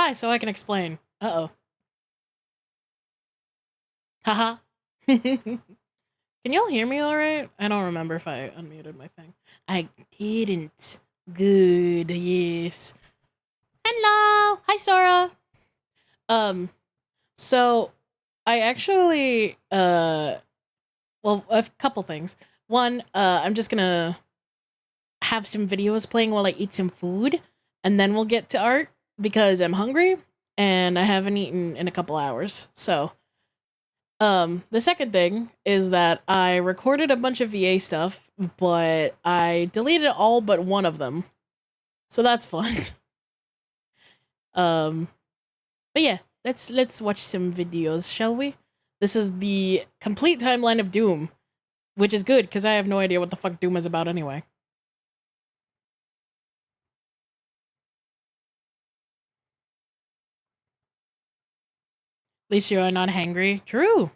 Hi, so I can explain. Uh-oh. Haha. Can y'all hear me all right? I don't remember if I unmuted my thing. I didn't. Good, yes. Hello! Hi, Sora! So I actually, well, a couple things. One, I'm just gonna have some videos playing while I eat some food, and then we'll get to art, because I'm hungry, and I haven't eaten in a couple hours, so... the second thing is that I recorded a bunch of VA stuff, but I deleted all but one of them. So that's fun. Um, but yeah, let's watch some videos, shall we? This is the complete timeline of Doom, which is good because I have no idea what the fuck Doom is about anyway. At least you are not hangry. True.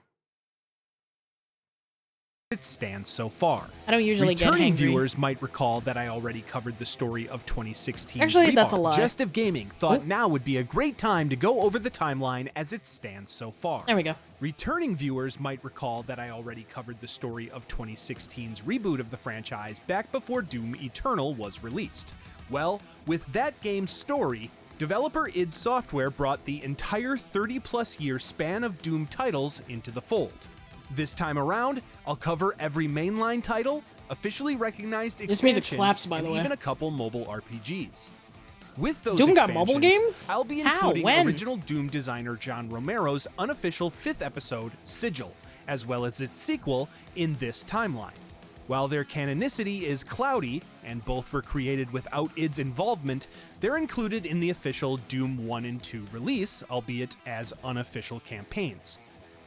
It stands so far. I don't usually Returning get hangry. viewers might recall that I already covered the story of 2016's Actually, Rebar. that's a lie. Jest Gaming thought now would be a great time to go over the timeline as it stands so far. There we go. Returning viewers might recall that I already covered the story of 2016's reboot of the franchise back before Doom Eternal was released. Well, with that game's story, developer id Software brought the entire 30-plus year span of Doom titles into the fold. This time around, I'll cover every mainline title, officially recognized expansion, This music slaps, by the and way. even a couple mobile RPGs. With those Doom got expansions, mobile games? I'll be How? including When? original Doom designer John Romero's unofficial 5th episode, Sigil, as well as its sequel, in this timeline. While their canonicity is cloudy, and both were created without id's involvement, they're included in the official Doom 1 and 2 release, albeit as unofficial campaigns.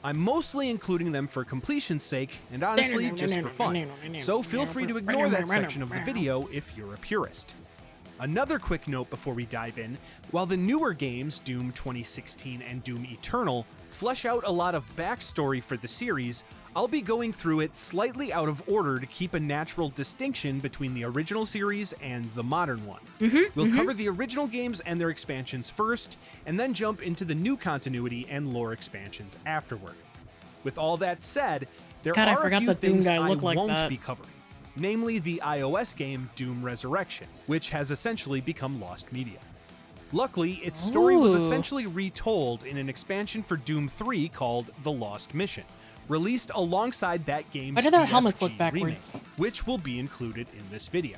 I'm mostly including them for completion's sake, and honestly, just for fun, so feel free to ignore that section of the video if you're a purist. Another quick note before we dive in, while the newer games, Doom 2016 and Doom Eternal, flesh out a lot of backstory for the series, I'll be going through it slightly out of order to keep a natural distinction between the original series and the modern one. We'll cover the original games and their expansions first, and then jump into the new continuity and lore expansions afterward. With all that said, there God, I are a forgot few the Doom things guy I looked like won't that. be covering, namely the iOS game Doom Resurrection, which has essentially become lost media. Luckily, its story was Ooh. essentially retold in an expansion for Doom 3 called The Lost Mission, released alongside that game's Why do their BFG helmets look remake, backwards? which will be included in this video.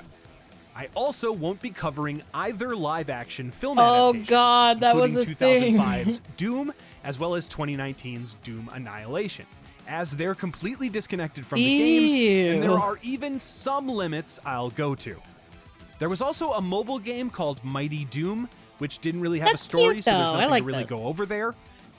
I also won't be covering either live-action film Oh adaptation, god, that was a including thing. 2005's Doom, as well as 2019's Doom Annihilation, as they're completely disconnected from the games, and there Ew. are even some limits I'll go to. There was also a mobile game called Mighty Doom, which didn't really have That's a story, cute, so there's though. I nothing like to really that. go over there.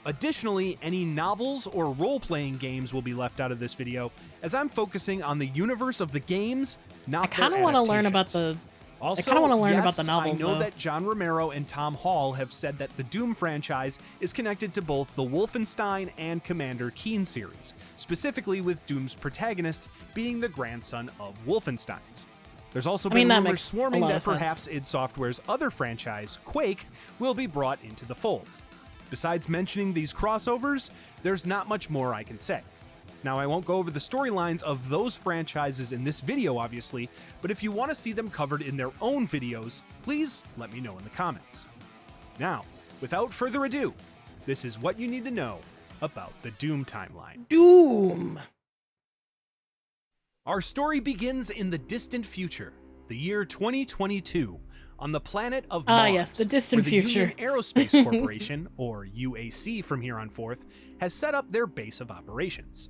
Additionally, any novels or role-playing games will be left out of this video, as I'm focusing on the universe of the games, not I kind of want to learn about the... Also, kinda wanna learn yes, about the novels, I know though. that John Romero and Tom Hall have said that the Doom franchise is connected to both the Wolfenstein and Commander Keen series, specifically with Doom's protagonist being the grandson of Wolfenstein's. There's also been that rumors makes swarming a lot that of sense. perhaps id Software's other franchise, Quake, will be brought into the fold. Besides mentioning these crossovers, there's not much more I can say. Now, I won't go over the storylines of those franchises in this video, obviously, but if you want to see them covered in their own videos, please let me know in the comments. Now, without further ado, this is what you need to know about the Doom timeline. Doom! Our story begins in the distant future, the year 2022, on the planet of Mars. Ah, yes, the distant where the future. Union Aerospace Corporation, or UAC from here on forth, has set up their base of operations.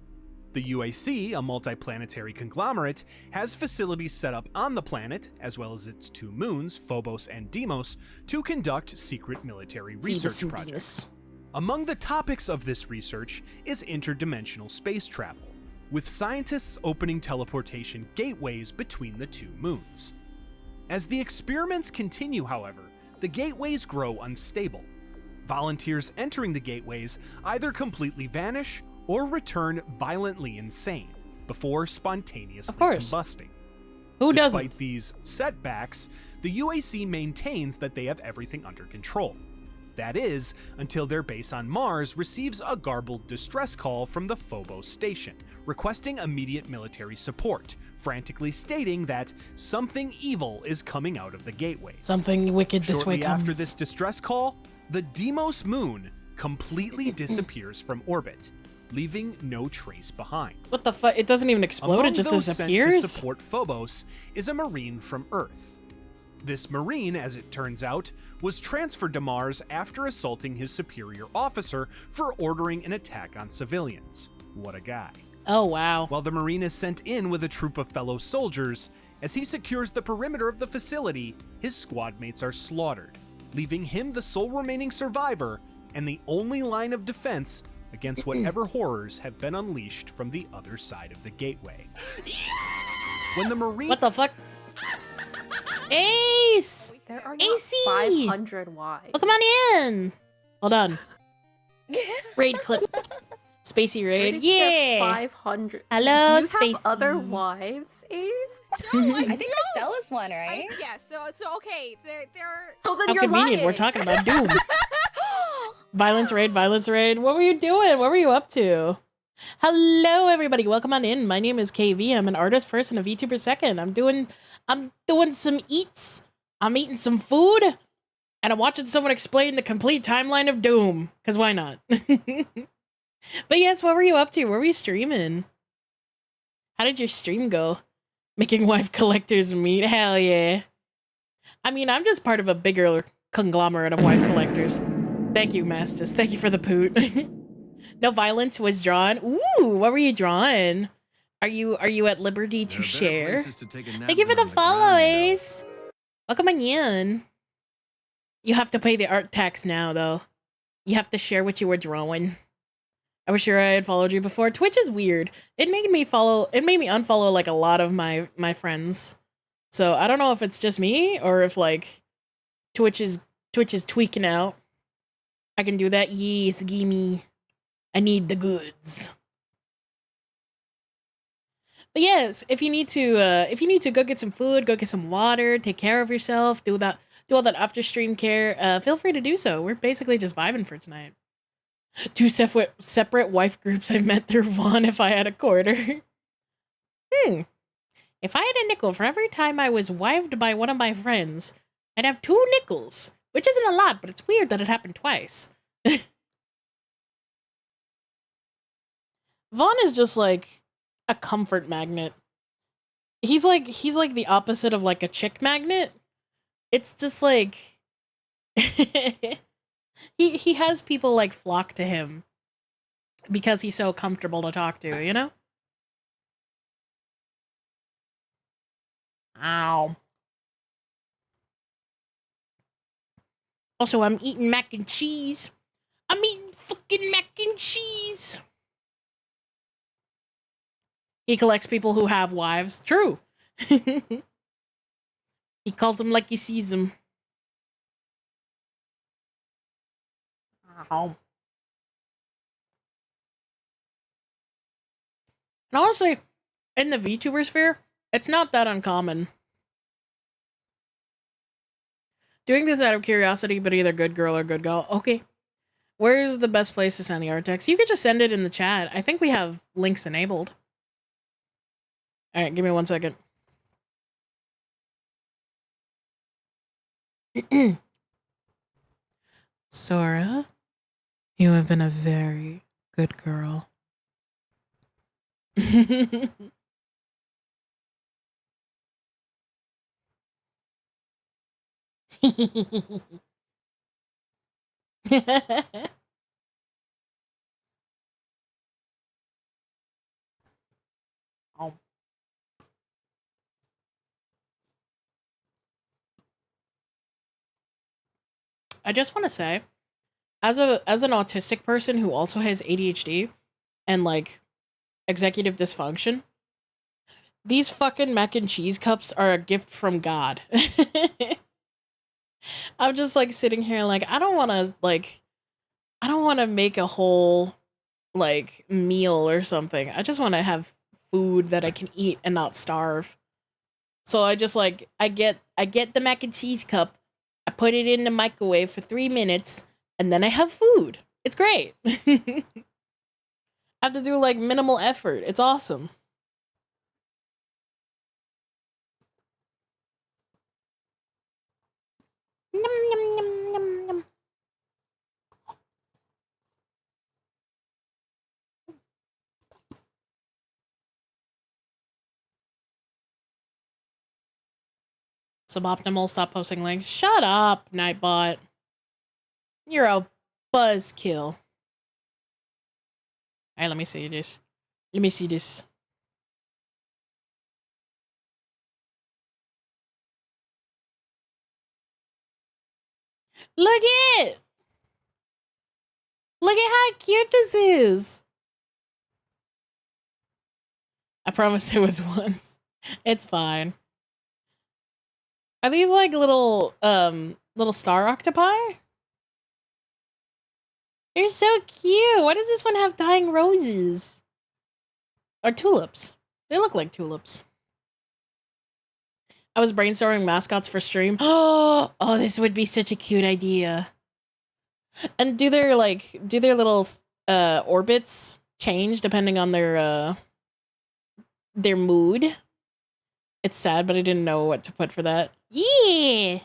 The UAC, a multiplanetary conglomerate, has facilities set up on the planet, as well as its two moons, Phobos and Deimos, to conduct secret military research projects. Among the topics of this research is interdimensional space travel, with scientists opening teleportation gateways between the two moons. As the experiments continue, however, the gateways grow unstable. Volunteers entering the gateways either completely vanish or return violently insane before spontaneously combusting. Who Despite doesn't? these setbacks, the UAC maintains that they have everything under control. That is, until their base on Mars receives a garbled distress call from the Phobos station, requesting immediate military support, frantically stating that something evil is coming out of the gateways. Something wicked this way Shortly comes. after this distress call, the Deimos moon completely disappears from orbit, leaving no trace behind. What the fuck? It doesn't even explode, it just those disappears? sent to support Phobos is a Marine from Earth. This Marine, as it turns out, was transferred to Mars after assaulting his superior officer for ordering an attack on civilians. What a guy. Oh, wow. While the Marine is sent in with a troop of fellow soldiers, as he secures the perimeter of the facility, his squad mates are slaughtered, leaving him the sole remaining survivor and the only line of defense against whatever horrors have been unleashed from the other side of the gateway. When the Marine... What the fuck? Ace! There are not AC! 500 wives. Oh, come on in! Hold on. Raid clip. Spacey Where raid. did you get Yeah! 500. Hello, Do you have Spacey. other wives, Ace? I think Marstella's one, right? Yeah, so okay, they're So then How you're convenient, lying. we're talking about Doom. Violence raid, violence raid. What were you doing? What were you up to? Hello, everybody. Welcome on in. My name is KV. I'm an artist first and a VTuber second. I'm doing some eats. I'm eating some food. And I'm watching someone explain the complete timeline of Doom. Because why not? But yes, what were you up to? What were you streaming? How did your stream go? Making wife collectors meet? Hell yeah. I mean, I'm just part of a bigger conglomerate of wife collectors. Thank you, Mastis. Thank you for the poot. No violence was drawn. Ooh, what were you drawing? Are you at liberty to share? Thank you for the follow, Ace. Welcome on in. You have to pay the art tax now, though. You have to share what you were drawing. I was sure I had followed you before. Twitch is weird. It made me unfollow like a lot of my friends. So I don't know if it's just me or if like Twitch is tweaking out. I can do that. Yes, gimme. I need the goods. But yes, if you need to go get some food, go get some water, take care of yourself, do all that after stream care, feel free to do so. We're basically just vibing for tonight. 2 separate wife groups I met through Vaughn if I had a quarter. If I had a nickel for every time I was wived by one of my friends, I'd have 2 nickels. Which isn't a lot, but it's weird that it happened twice. Vaughn is just like a comfort magnet. He's like the opposite of like a chick magnet. It's just like he has people like flock to him because he's so comfortable to talk to, you know? Ow. Also, I'm eating mac and cheese. I'm eating fucking mac and cheese. He collects people who have wives. True. He calls them like he sees them. Ow. And honestly, in the VTuber sphere, it's not that uncommon. Doing this out of curiosity, but either good girl or good girl. Okay. Where's the best place to send the art text? You could just send it in the chat. I think we have links enabled. All right, give me 1 second. Sora, you have been a very good girl. Oh. I just want to say, as an autistic person who also has ADHD and like executive dysfunction, these fucking mac and cheese cups are a gift from God. I'm just like sitting here like I don't want to make a whole like meal or something. I just want to have food that I can eat and not starve. So I just like I get the mac and cheese cup. I put it in the microwave for 3 minutes, and then I have food. It's great. I have to do like minimal effort. It's awesome. Yum, yum, yum, yum, yum. Suboptimal, stop posting links. Shut up, Nightbot. You're a buzzkill. Alright, let me see this. Let me see this. Look it! Look at how cute this is. I promise it was once. It's fine. Are these like little star octopi? They're so cute. Why does this one have dying roses? Or tulips. They look like tulips. I was brainstorming mascots for stream. Oh, this would be such a cute idea. And do their little orbits change depending on their mood? It's sad, but I didn't know what to put for that. Yeah,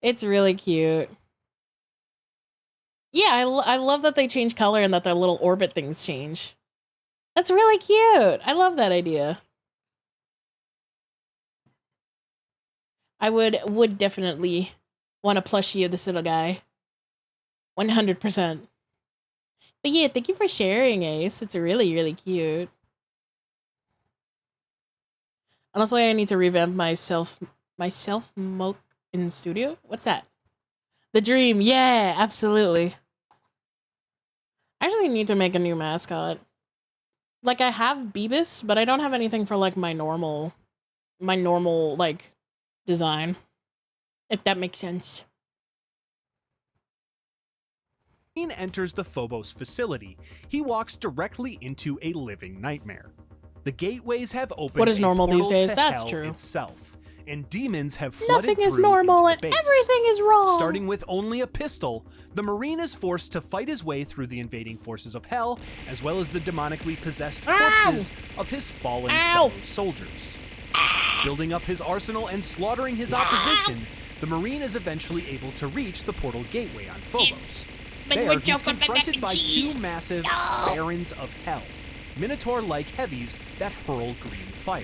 it's really cute. Yeah, I love that they change color and that their little orbit things change. That's really cute. I love that idea. I would definitely want a plushie of this little guy. 100%. But yeah, thank you for sharing, Ace. It's really, really cute. Honestly, I need to revamp my self-mock in studio. What's that? The dream. Yeah, absolutely. I actually need to make a new mascot. Like, I have Beebus, but I don't have anything for like my normal like design. If that makes sense. When he enters the Phobos facility, he walks directly into a living nightmare. The gateways have opened. What is normal these days? To That's hell true. Itself, and demons have flooded Nothing is through normal into and the base. everything is wrong. Starting with only a pistol, the Marine is forced to fight his way through the invading forces of hell, as well as the demonically possessed corpses of his fallen fellow soldiers. Building up his arsenal and slaughtering his opposition, the Marine is eventually able to reach the portal gateway on Phobos. There, he's confronted by two massive barons of hell, Minotaur-like heavies that hurl green fire.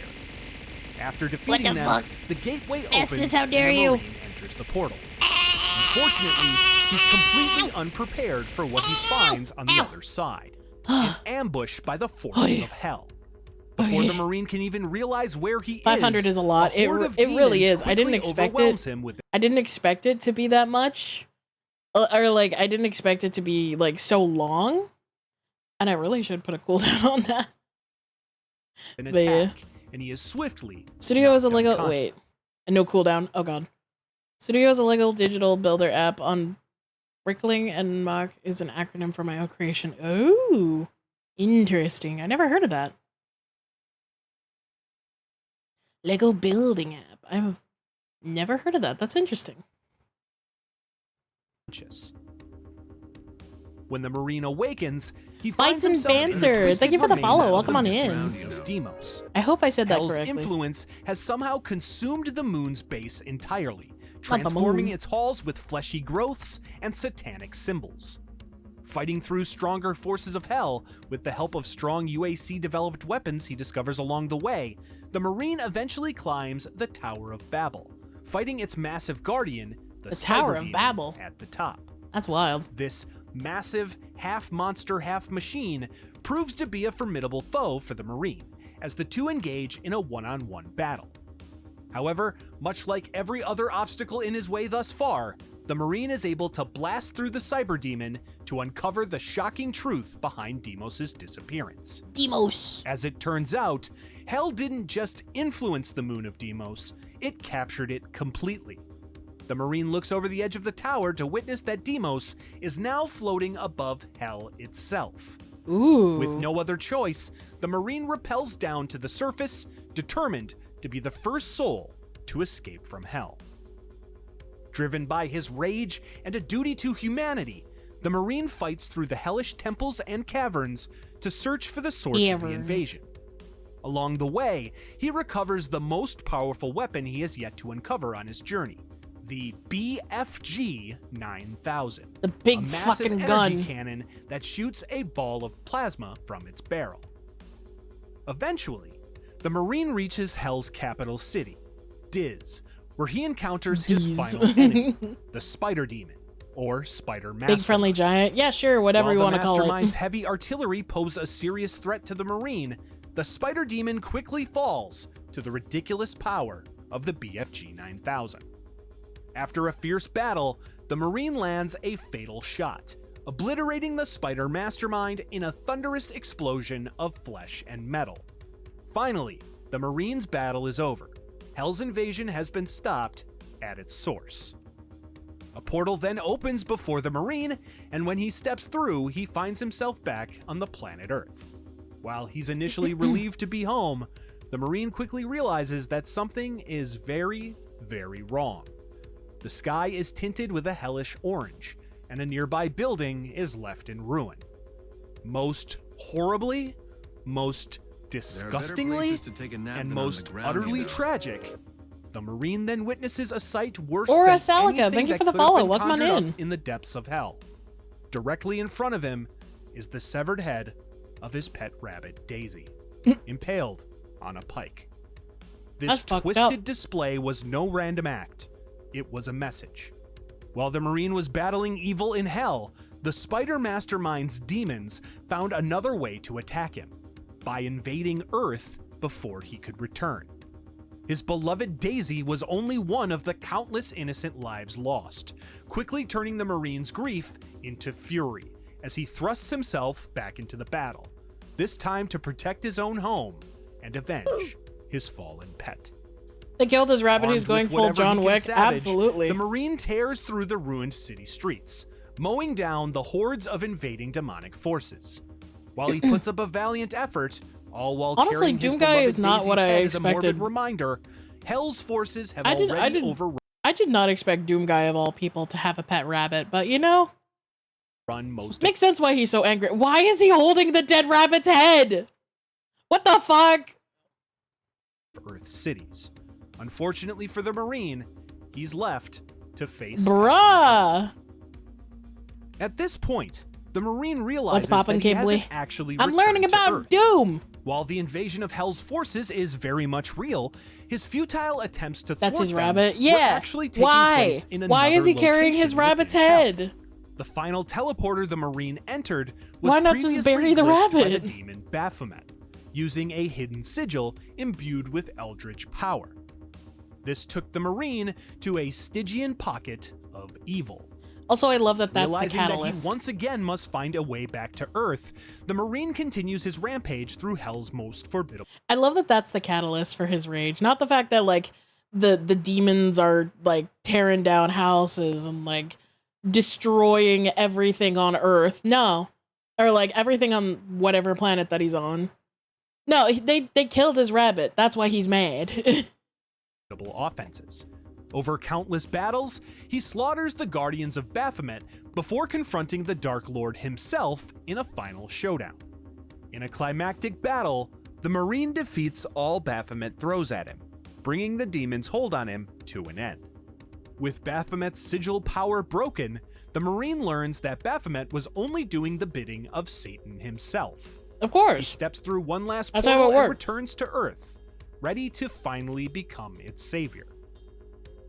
After defeating them, the gateway opens how and dare the you. Marine enters the portal. Unfortunately, he's completely unprepared for what he finds on the other side, an ambush by the forces of hell. Before the Marine can even realize where he 500 is a lot. It really is. I didn't expect it. I didn't expect it to be that much. Or like, I didn't expect it to be like so long. And I really should put a cooldown on that. An But yeah. attack, and he is swiftly Studio is a knocked Lego. unconscious. Wait, and no cooldown. Oh god. Studio is a Lego digital builder app on Brickling, and Mach is an acronym for my own creation. Oh, interesting. I never heard of that. Lego building app. I've never heard of that. That's interesting. When the Marine awakens, he Fights finds and himself in the banter. twisted Thank you for the remains follow. of Welcome the on in. Surrounding of Deimos. I hope I said that Hell's correctly. influence has somehow consumed the moon's base entirely, the transforming moon. its halls with fleshy growths and satanic symbols. Fighting through stronger forces of hell with the help of strong UAC-developed weapons he discovers along the way, the Marine eventually climbs the Tower of Babel, fighting its massive guardian, the Tower Cyber of Demon, Babel. at the top. That's wild. This massive, half-monster, half-machine proves to be a formidable foe for the Marine, as the two engage in a one-on-one battle. However, much like every other obstacle in his way thus far, the Marine is able to blast through the Cyber Demon to uncover the shocking truth behind Deimos' disappearance. Demos. As it turns out, Hell didn't just influence the moon of Deimos, it captured it completely. The Marine looks over the edge of the tower to witness that Deimos is now floating above Hell itself. Ooh. With no other choice, the Marine rappels down to the surface, determined to be the first soul to escape from Hell. Driven by his rage and a duty to humanity, the Marine fights through the hellish temples and caverns to search for the source of the invasion. Along the way, he recovers the most powerful weapon he has yet to uncover on his journey, the BFG 9000. The big a massive fucking energy gun cannon that shoots a ball of plasma from its barrel. Eventually, the Marine reaches Hell's capital city, Diz, where he encounters his final enemy, the Spider Demon, or Spider Mastermind. Big friendly giant. Yeah, sure, whatever you want to call it. While the Mastermind's heavy artillery pose a serious threat to the Marine, the Spider Demon quickly falls to the ridiculous power of the BFG 9000. After a fierce battle, the Marine lands a fatal shot, obliterating the Spider Mastermind in a thunderous explosion of flesh and metal. Finally, the Marine's battle is over. Hell's invasion has been stopped at its source. A portal then opens before the Marine, and when he steps through, he finds himself back on the planet Earth. While he's initially relieved to be home, the Marine quickly realizes that something is very, very wrong. The sky is tinted with a hellish orange, and a nearby building is left in ruin. Most horribly, most disgustingly, and most utterly tragic, the Marine then witnesses a sight worse Or than Asalica, anything thank you that for the could have follow. been Welcome on conjured in. up in the depths of hell. Directly in front of him is the severed head of his pet rabbit, Daisy, impaled on a pike. This That's fucked twisted up. display was no random act. It was a message. While the Marine was battling evil in hell, the Spider Mastermind's demons found another way to attack him, by invading Earth before he could return. His beloved Daisy was only one of the countless innocent lives lost, quickly turning the Marine's grief into fury as he thrusts himself back into the battle, this time to protect his own home and avenge his fallen pet. They killed his rabbit Armed who's going with full whatever John he can Wick. savage, Absolutely. The Marine tears through the ruined city streets, mowing down the hordes of invading demonic forces. While he puts up a valiant effort, all while Honestly, carrying his Doom Guy beloved is not Daisy's what I head as a morbid expected. reminder, Hell's forces have I already did overrun I did not expect Doom Guy of all people to have a pet rabbit, but you know, most makes sense why he's so angry. Why is he holding the dead rabbit's head? What the fuck? of Earth's cities. Unfortunately for the Marine, he's left to face Bruh. At this point, the Marine realizes poppin', that he Kimberly? hasn't actually I'm learning returned to about Earth. Doom. While the invasion of Hell's forces is very much real, his futile attempts to That's thwart his them rabbit. were Yeah. actually taking Why? place in Why is another he carrying location his rabbit's within Hell. head? The final teleporter the Marine entered was Why not just previously bury the glitched by the rabbit? demon Baphomet, using a hidden sigil imbued with eldritch power. This took the Marine to a Stygian pocket of evil. Also, I love that that's the Realizing that catalyst. he once again must find a way back to Earth, the Marine continues his rampage through Hell's most formidable. I love that that's the catalyst for his rage. Not the fact that like the demons are like tearing down houses and like destroying everything on Earth. No. Or like everything on whatever planet that he's on. No, they killed his rabbit. That's why he's mad. Offenses. Over countless battles, he slaughters the Guardians of Baphomet before confronting the Dark Lord himself in a final showdown. In a climactic battle, the Marine defeats all Baphomet throws at him, bringing the demon's hold on him to an end. With Baphomet's sigil power broken, the Marine learns that Baphomet was only doing the bidding of Satan himself. Of He course. steps through one last That's how portal it and works. returns to Earth, ready to finally become its savior.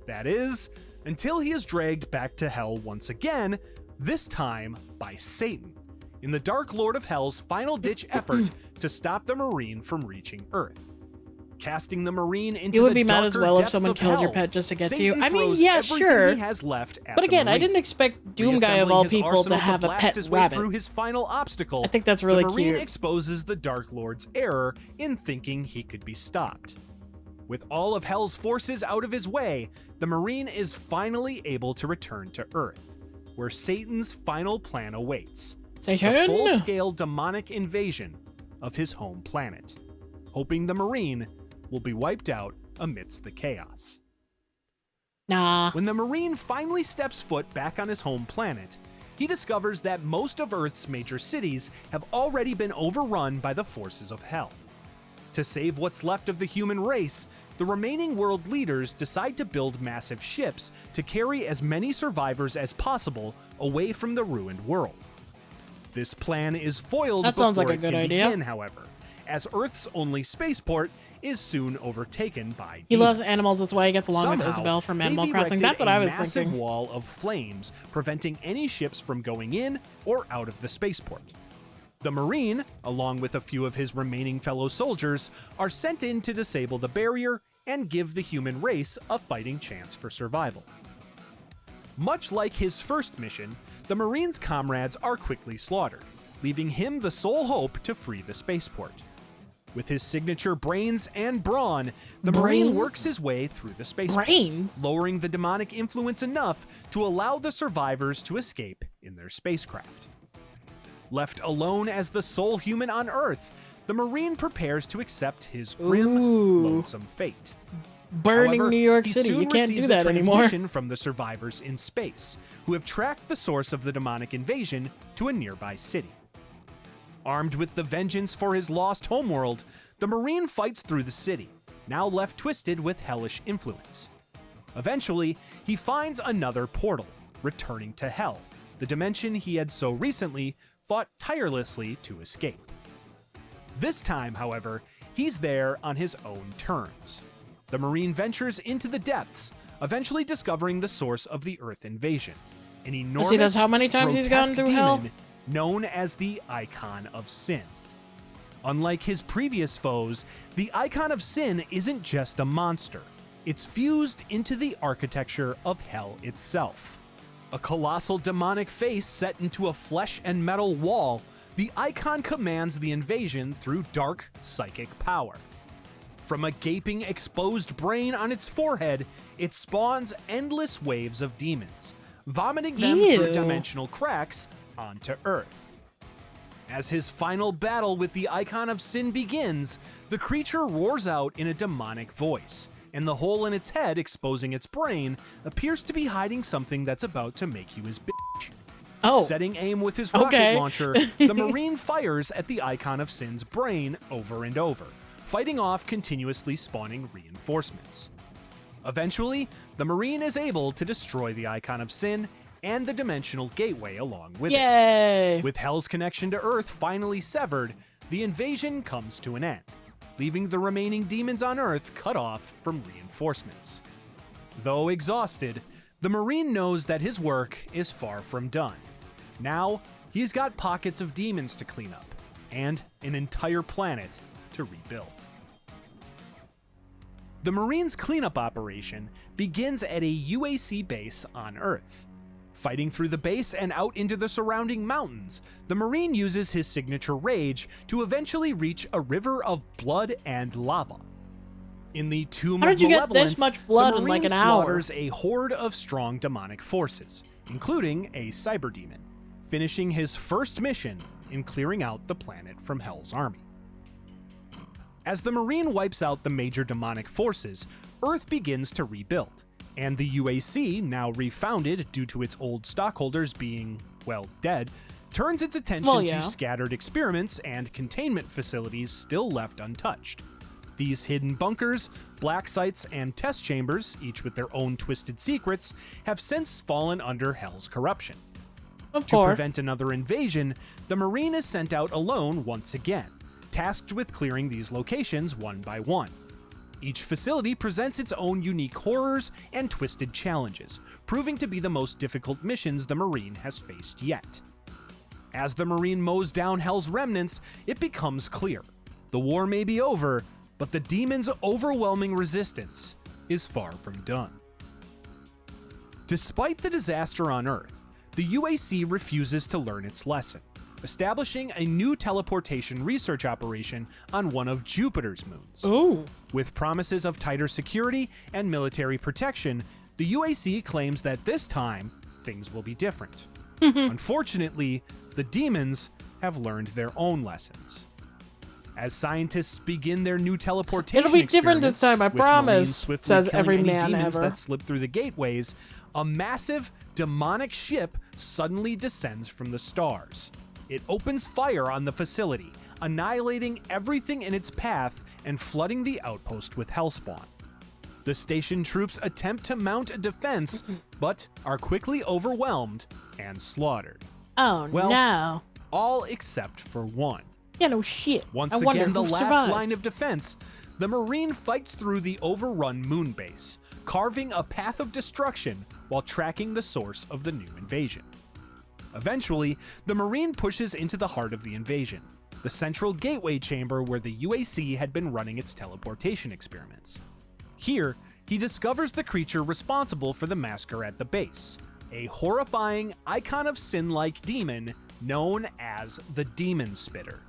That is, until he is dragged back to Hell once again, this time by Satan, in the Dark Lord of Hell's final-ditch effort to stop the Marine from reaching Earth. Casting the Marine into You would the be mad as darker well if depths someone of killed your hell, pet just to get to Satan you. I mean, throws yeah, everything sure. he has left at But the again, I Marine. didn't expect Doom Guy of Reassembling all his people to arsenal have a blast pet his way rabbit. through his final obstacle, I think that's really the Marine cute. exposes the Dark Lord's error in thinking he could be stopped. With all of Hell's forces out of his way, the Marine is finally able to return to Earth, where Satan's final plan awaits. The Satan. full-scale demonic invasion of his home planet, hoping the Marine will be wiped out amidst the chaos. Nah. When the Marine finally steps foot back on his home planet, he discovers that most of Earth's major cities have already been overrun by the forces of Hell. To save what's left of the human race, the remaining world leaders decide to build massive ships to carry as many survivors as possible away from the ruined world. This plan is foiled That before sounds like a it good can idea. begin, however, as Earth's only spaceport is soon overtaken by He loves demons. animals, that's why he gets along with Somehow, Isabel from Animal they've Crossing. erected That's what I was a massive thinking. wall of flames, preventing any ships from going in or out of the spaceport. The Marine, along with a few of his remaining fellow soldiers, are sent in to disable the barrier and give the human race a fighting chance for survival. Much like his first mission, the Marine's comrades are quickly slaughtered, leaving him the sole hope to free the spaceport. With his signature brains and brawn, the Marine Brains? works his way through the spaceport, Brains? lowering the demonic influence enough to allow the survivors to escape in their spacecraft. Left alone as the sole human on Earth, the Marine prepares to accept his grim, Ooh. lonesome fate. Burning However, New York he City. soon You can't do receives that a anymore. transmission from the survivors in space, who have tracked the source of the demonic invasion to a nearby city. Armed with the vengeance for his lost homeworld, the Marine fights through the city, now left twisted with hellish influence. Eventually, he finds another portal, returning to Hell, the dimension he had so recently fought tirelessly to escape. This time, however, he's there on his own terms. The Marine ventures into the depths, eventually discovering the source of the Earth invasion, an enormous, See, that's how many times he's gone grotesque through hell? demon known as the Icon of Sin. Unlike his previous foes, the Icon of Sin isn't just a monster. It's fused into the architecture of Hell itself. A colossal demonic face set into a flesh and metal wall, the Icon commands the invasion through dark psychic power. From a gaping, exposed brain on its forehead, it spawns endless waves of demons, vomiting them through Ew. dimensional cracks onto Earth. As his final battle with the Icon of Sin begins, the creature roars out in a demonic voice, and the hole in its head exposing its brain appears to be hiding something that's about to make you his bitch. Oh, Setting aim with his rocket Okay. launcher, the Marine fires at the Icon of Sin's brain over and over, fighting off continuously spawning reinforcements. Eventually, the Marine is able to destroy the Icon of Sin and the dimensional gateway along with it. yay. With Hell's connection to Earth finally severed, the invasion comes to an end, leaving the remaining demons on Earth cut off from reinforcements. Though exhausted, the Marine knows that his work is far from done. Now, he's got pockets of demons to clean up, and an entire planet to rebuild. The Marine's cleanup operation begins at a UAC base on Earth. Fighting through the base and out into the surrounding mountains, the Marine uses his signature rage to eventually reach a river of blood and lava. In the Tomb How of did you get Malevolence, this much blood the in, like, Marine an hour? slaughters a horde of strong demonic forces, including a cyber demon, finishing his first mission in clearing out the planet from Hell's army. As the Marine wipes out the major demonic forces, Earth begins to rebuild, and the UAC, now refounded due to its old stockholders being, well, dead, turns its attention Well, yeah. to scattered experiments and containment facilities still left untouched. These hidden bunkers, black sites, and test chambers, each with their own twisted secrets, have since fallen under Hell's corruption. Of To course. prevent another invasion, the Marine is sent out alone once again, tasked with clearing these locations one by one. Each facility presents its own unique horrors and twisted challenges, proving to be the most difficult missions the Marine has faced yet. As the Marine mows down Hell's remnants, it becomes clear. The war may be over, but the demon's overwhelming resistance is far from done. Despite the disaster on Earth, the UAC refuses to learn its lesson, establishing a new teleportation research operation on one of Jupiter's moons. Ooh. With promises of tighter security and military protection, the UAC claims that this time, things will be different. Unfortunately, the demons have learned their own lessons. As scientists begin their new teleportation It'll be different this experiments, time, I with Marines promise, swiftly says killing every any man demons ever. that slip through the gateways, a massive, demonic ship suddenly descends from the stars. It opens fire on the facility, annihilating everything in its path and flooding the outpost with hellspawn. The station troops attempt to mount a defense, but are quickly overwhelmed and slaughtered. Oh, Well, no. All except for one. Yeah, no shit. Once I wonder again, the who last survived. line of defense, the Marine fights through the overrun moon base, carving a path of destruction while tracking the source of the new invasion. Eventually, the Marine pushes into the heart of the invasion, the central gateway chamber where the UAC had been running its teleportation experiments. Here, he discovers the creature responsible for the massacre at the base, a horrifying icon of sin-like demon known as the Demon Spitter.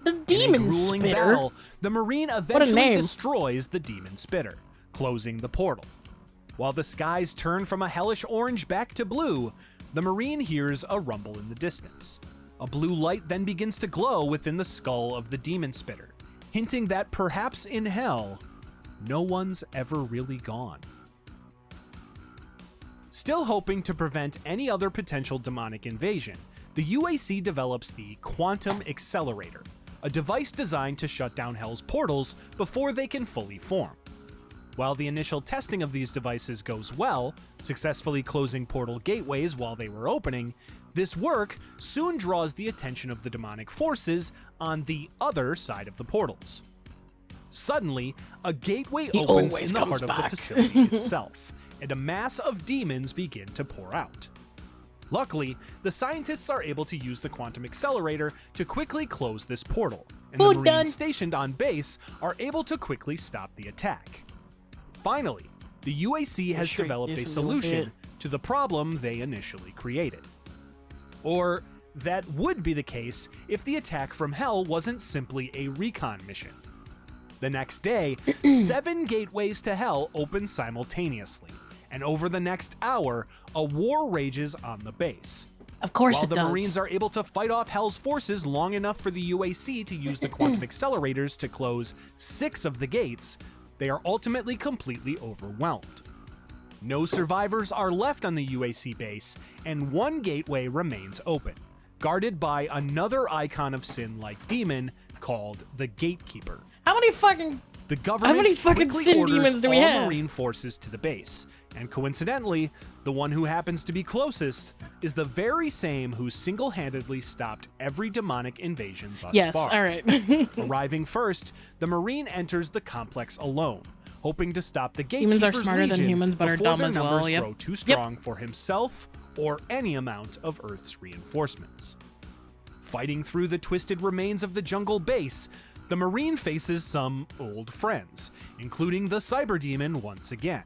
The In a Demon grueling Spitter? battle, the Marine eventually name. destroys the Demon Spitter, closing the portal. While the skies turn from a hellish orange back to blue, the Marine hears a rumble in the distance. A blue light then begins to glow within the skull of the Demon Spitter, hinting that perhaps in hell, no one's ever really gone. Still hoping to prevent any other potential demonic invasion, the UAC develops the Quantum Accelerator, a device designed to shut down Hell's portals before they can fully form. While the initial testing of these devices goes well, successfully closing portal gateways while they were opening, this work soon draws the attention of the demonic forces on the other side of the portals. Suddenly, a gateway He opens always in the comes heart of the back. facility itself, and a mass of demons begin to pour out. Luckily, the scientists are able to use the quantum accelerator to quickly close this portal, and the Food Marines done. stationed on base are able to quickly stop the attack. Finally, the UAC has Sure, developed a yes, a little solution bit. to the problem they initially created. Or that would be the case if the attack from Hell wasn't simply a recon mission. The next day, 7 gateways to Hell open simultaneously, and over the next hour, a war rages on the base. Of course While it the does. Marines are able to fight off Hell's forces long enough for the UAC to use the quantum accelerators to close 6 of the gates, they are ultimately completely overwhelmed. No survivors are left on the UAC base, and one gateway remains open, guarded by another icon of sin-like demon called the Gatekeeper. How many fucking... The government many fucking quickly sin orders demons do we all have? Marine forces to the base, and coincidentally, the one who happens to be closest is the very same who single-handedly stopped every demonic invasion thus Yes, far. alright. Arriving first, the Marine enters the complex alone, hoping to stop the Humans Gatekeeper's are smarter than legion humans, but are before dumb their as well, numbers yep. grow too strong for himself or any amount of Earth's reinforcements. Fighting through the twisted remains of the jungle base, the Marine faces some old friends, including the Cyber Demon once again.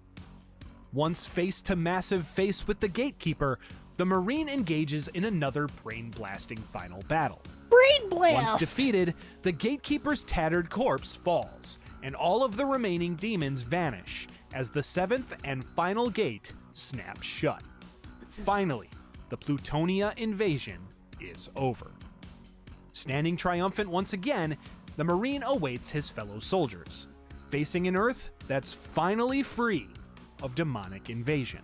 Once face to massive face with the Gatekeeper, the Marine engages in another brain-blasting final battle. Brain Once blast! defeated, the Gatekeeper's tattered corpse falls, and all of the remaining demons vanish as the 7th and final gate snaps shut. Finally, the Plutonia invasion is over. Standing triumphant once again, the Marine awaits his fellow soldiers, facing an Earth that's finally free of demonic invasion.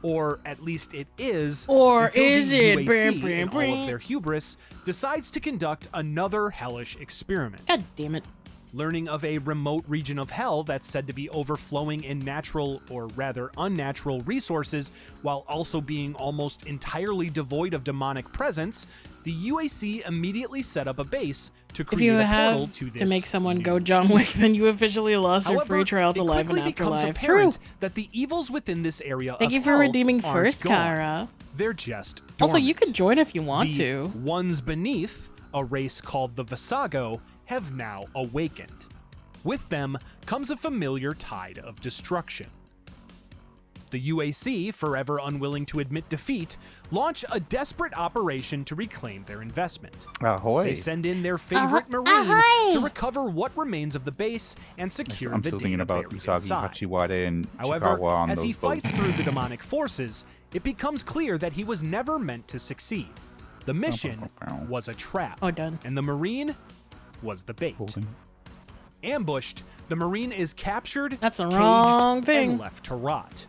Or at least it is, Or until is the it? UAC, Bam, in bam, all bam. of their hubris, decides to conduct another hellish experiment. God damn it. Learning of a remote region of hell that's said to be overflowing in natural, or rather unnatural, resources, while also being almost entirely devoid of demonic presence, the UAC immediately set up a base to If create you a have portal to this to make someone new go John Wick, then you officially lost your However, free trial to it Live quickly and becomes Afterlife. apparent True. that the evils within this area Thank of you for hell redeeming aren't first, gone. Kara. They're just Also, you dormant. could join if you want The to. ones beneath, a race called the Visago, have now awakened. With them comes a familiar tide of destruction. The UAC, forever unwilling to admit defeat, launch a desperate operation to reclaim their investment. Ahoy. They send in their favorite Marine ahoy! to recover what remains of the base and secure I'm the still thinking data about buried Usagi inside. Hachiwara and However, Chikawa on as those he boats. fights through the demonic forces, it becomes clear that he was never meant to succeed. The mission was a trap, Oh, done. and the Marine was the bait. Ambushed, the Marine is captured, That's the caged, wrong thing. and left to rot.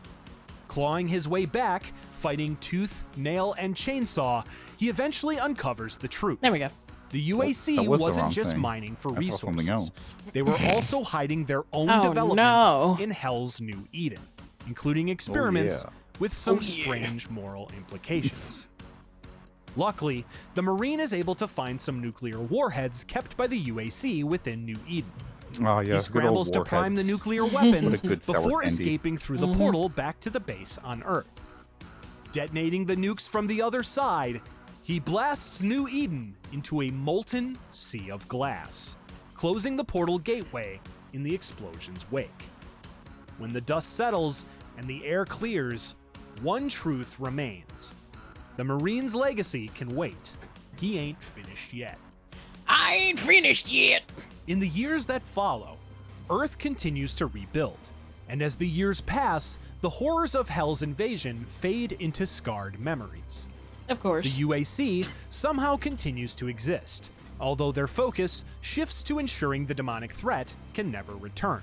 Clawing his way back, fighting tooth, nail, and chainsaw, he eventually uncovers the truth. There we go. The UAC That was the wasn't wrong just thing. mining for I saw something resources. else. They were also hiding their own Oh, developments no. in Hell's New Eden, including experiments with some strange moral implications. Luckily, the Marine is able to find some nuclear warheads kept by the UAC within New Eden. Oh, yeah. He good old scrambles to prime the warheads. nuclear weapons What a good sour before candy. escaping through the portal back to the base on Earth. Detonating the nukes from the other side, he blasts New Eden into a molten sea of glass, closing the portal gateway in the explosion's wake. When the dust settles and the air clears, one truth remains. The Marine's legacy can wait. He ain't finished yet. I ain't finished yet. In the years that follow, Earth continues to rebuild, and as the years pass, the horrors of Hell's invasion fade into scarred memories. Of course. The UAC somehow continues to exist, although their focus shifts to ensuring the demonic threat can never return.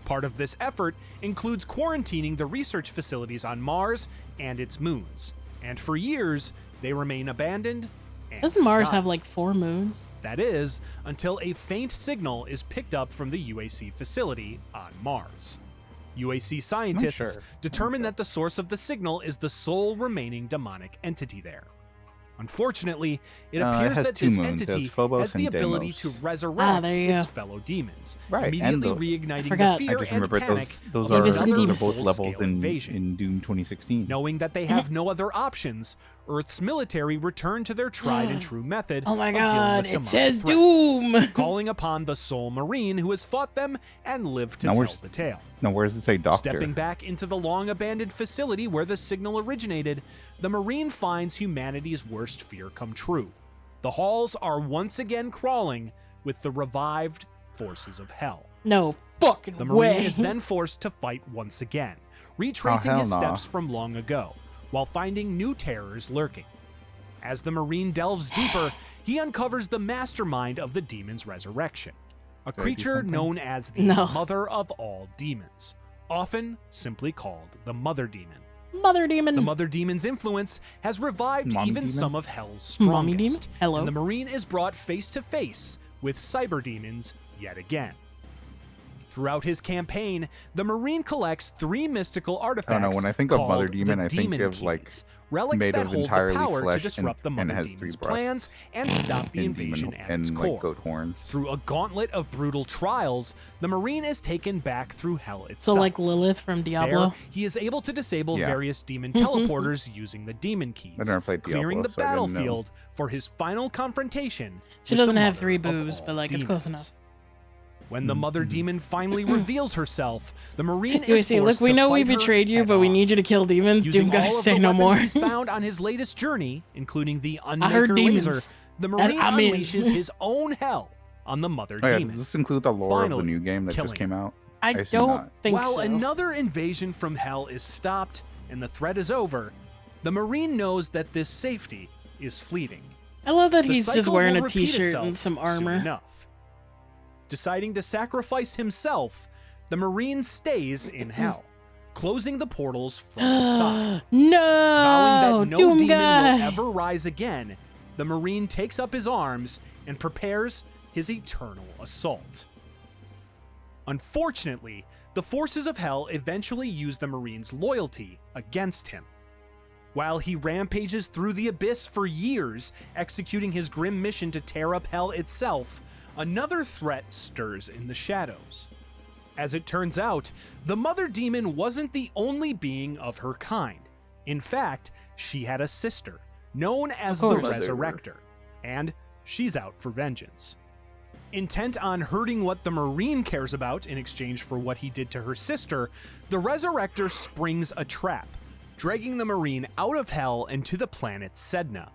Part of this effort includes quarantining the research facilities on Mars and its moons, and for years, they remain abandoned and Doesn't Mars forgotten. have like 4 moons? That is, until a faint signal is picked up from the UAC facility on Mars. UAC scientists sure. determine that the source of the signal is the sole remaining demonic entity there. Unfortunately, it It appears has that 2 this moons. It has entity Phobos has the and ability Deimos. to resurrect there you its go. fellow demons, Right, and immediately the- reigniting the forgot. fear I just and remembered panic those of are Phobos and another Deimos. both levels full-scale in invasion. Doom 2016. Knowing that they have no other options, Earth's military return to their tried and true method Oh my of dealing god, with it demonic says threats, Doom! calling upon the sole Marine who has fought them and lived to Now tell where's- the tale. No, where does it say doctor? Stepping back into the long-abandoned facility where the signal originated, the Marine finds humanity's worst fear come true. The halls are once again crawling with the revived forces of Hell. No fucking The Marine way. is then forced to fight once again, retracing hell his nah. steps from long ago, while finding new terrors lurking. As the Marine delves deeper, he uncovers the mastermind of the demon's resurrection, a Did I do creature something? known as the No. Mother of all demons, often simply called the Mother Demon. Mother demon. The Mother Demon's influence has revived Mommy even demon? some of Hell's Mommy demon? strongest, Hello? and the Marine is brought face to face with cyber demons yet again. Throughout his campaign, the Marine collects 3 mystical artifacts. When I think of called Mother the Demon, I think Demon of, like, Keys, relics made that of hold the entirely power to flesh disrupt the and Mother has 3 Demon's breasts plans and stop the and invasion demon at and its like core. goat horns. Through a gauntlet of brutal trials, the Marine is taken back through Hell so itself. like Lilith from Diablo. There, he is able to disable Yeah. various demon teleporters using the demon keys, I've never played clearing Diablo, the so I didn't know. battlefield for his final confrontation. She with the doesn't have Mother 3 of boobs, all but like it's close demons. enough. When the Mother Demon finally reveals herself, the Marine You is say, forced look, we to know we fight her betrayed you, head but we on. need you to kill demons. Using Doom guy, all of say the no weapons more. he's found on his latest journey, including the heard Unmaker demons. laser, the Marine I'm in. unleashes his own hell on the Mother Oh yeah, Demon. does this include the lore of Finally the new game that killing just came out? I assume don't not. think While so. another invasion from Hell is stopped and the threat is over, the Marine knows that this safety is fleeting. I love that The he's just cycle wearing will a repeat t-shirt itself and some soon armor. enough. Deciding to sacrifice himself, the Marine stays in Hell, closing the portals from inside. No, Vowing that no Doom demon guy. will ever rise again, the Marine takes up his arms and prepares his eternal assault. Unfortunately, the forces of Hell eventually use the Marine's loyalty against him. While he rampages through the abyss for years, executing his grim mission to tear up Hell itself, another threat stirs in the shadows. As it turns out, the Mother Demon wasn't the only being of her kind. In fact, she had a sister, known as the Of course. Resurrector, and she's out for vengeance. Intent on hurting what the Marine cares about in exchange for what he did to her sister, the Resurrector springs a trap, dragging the Marine out of Hell and to the planet Sedna.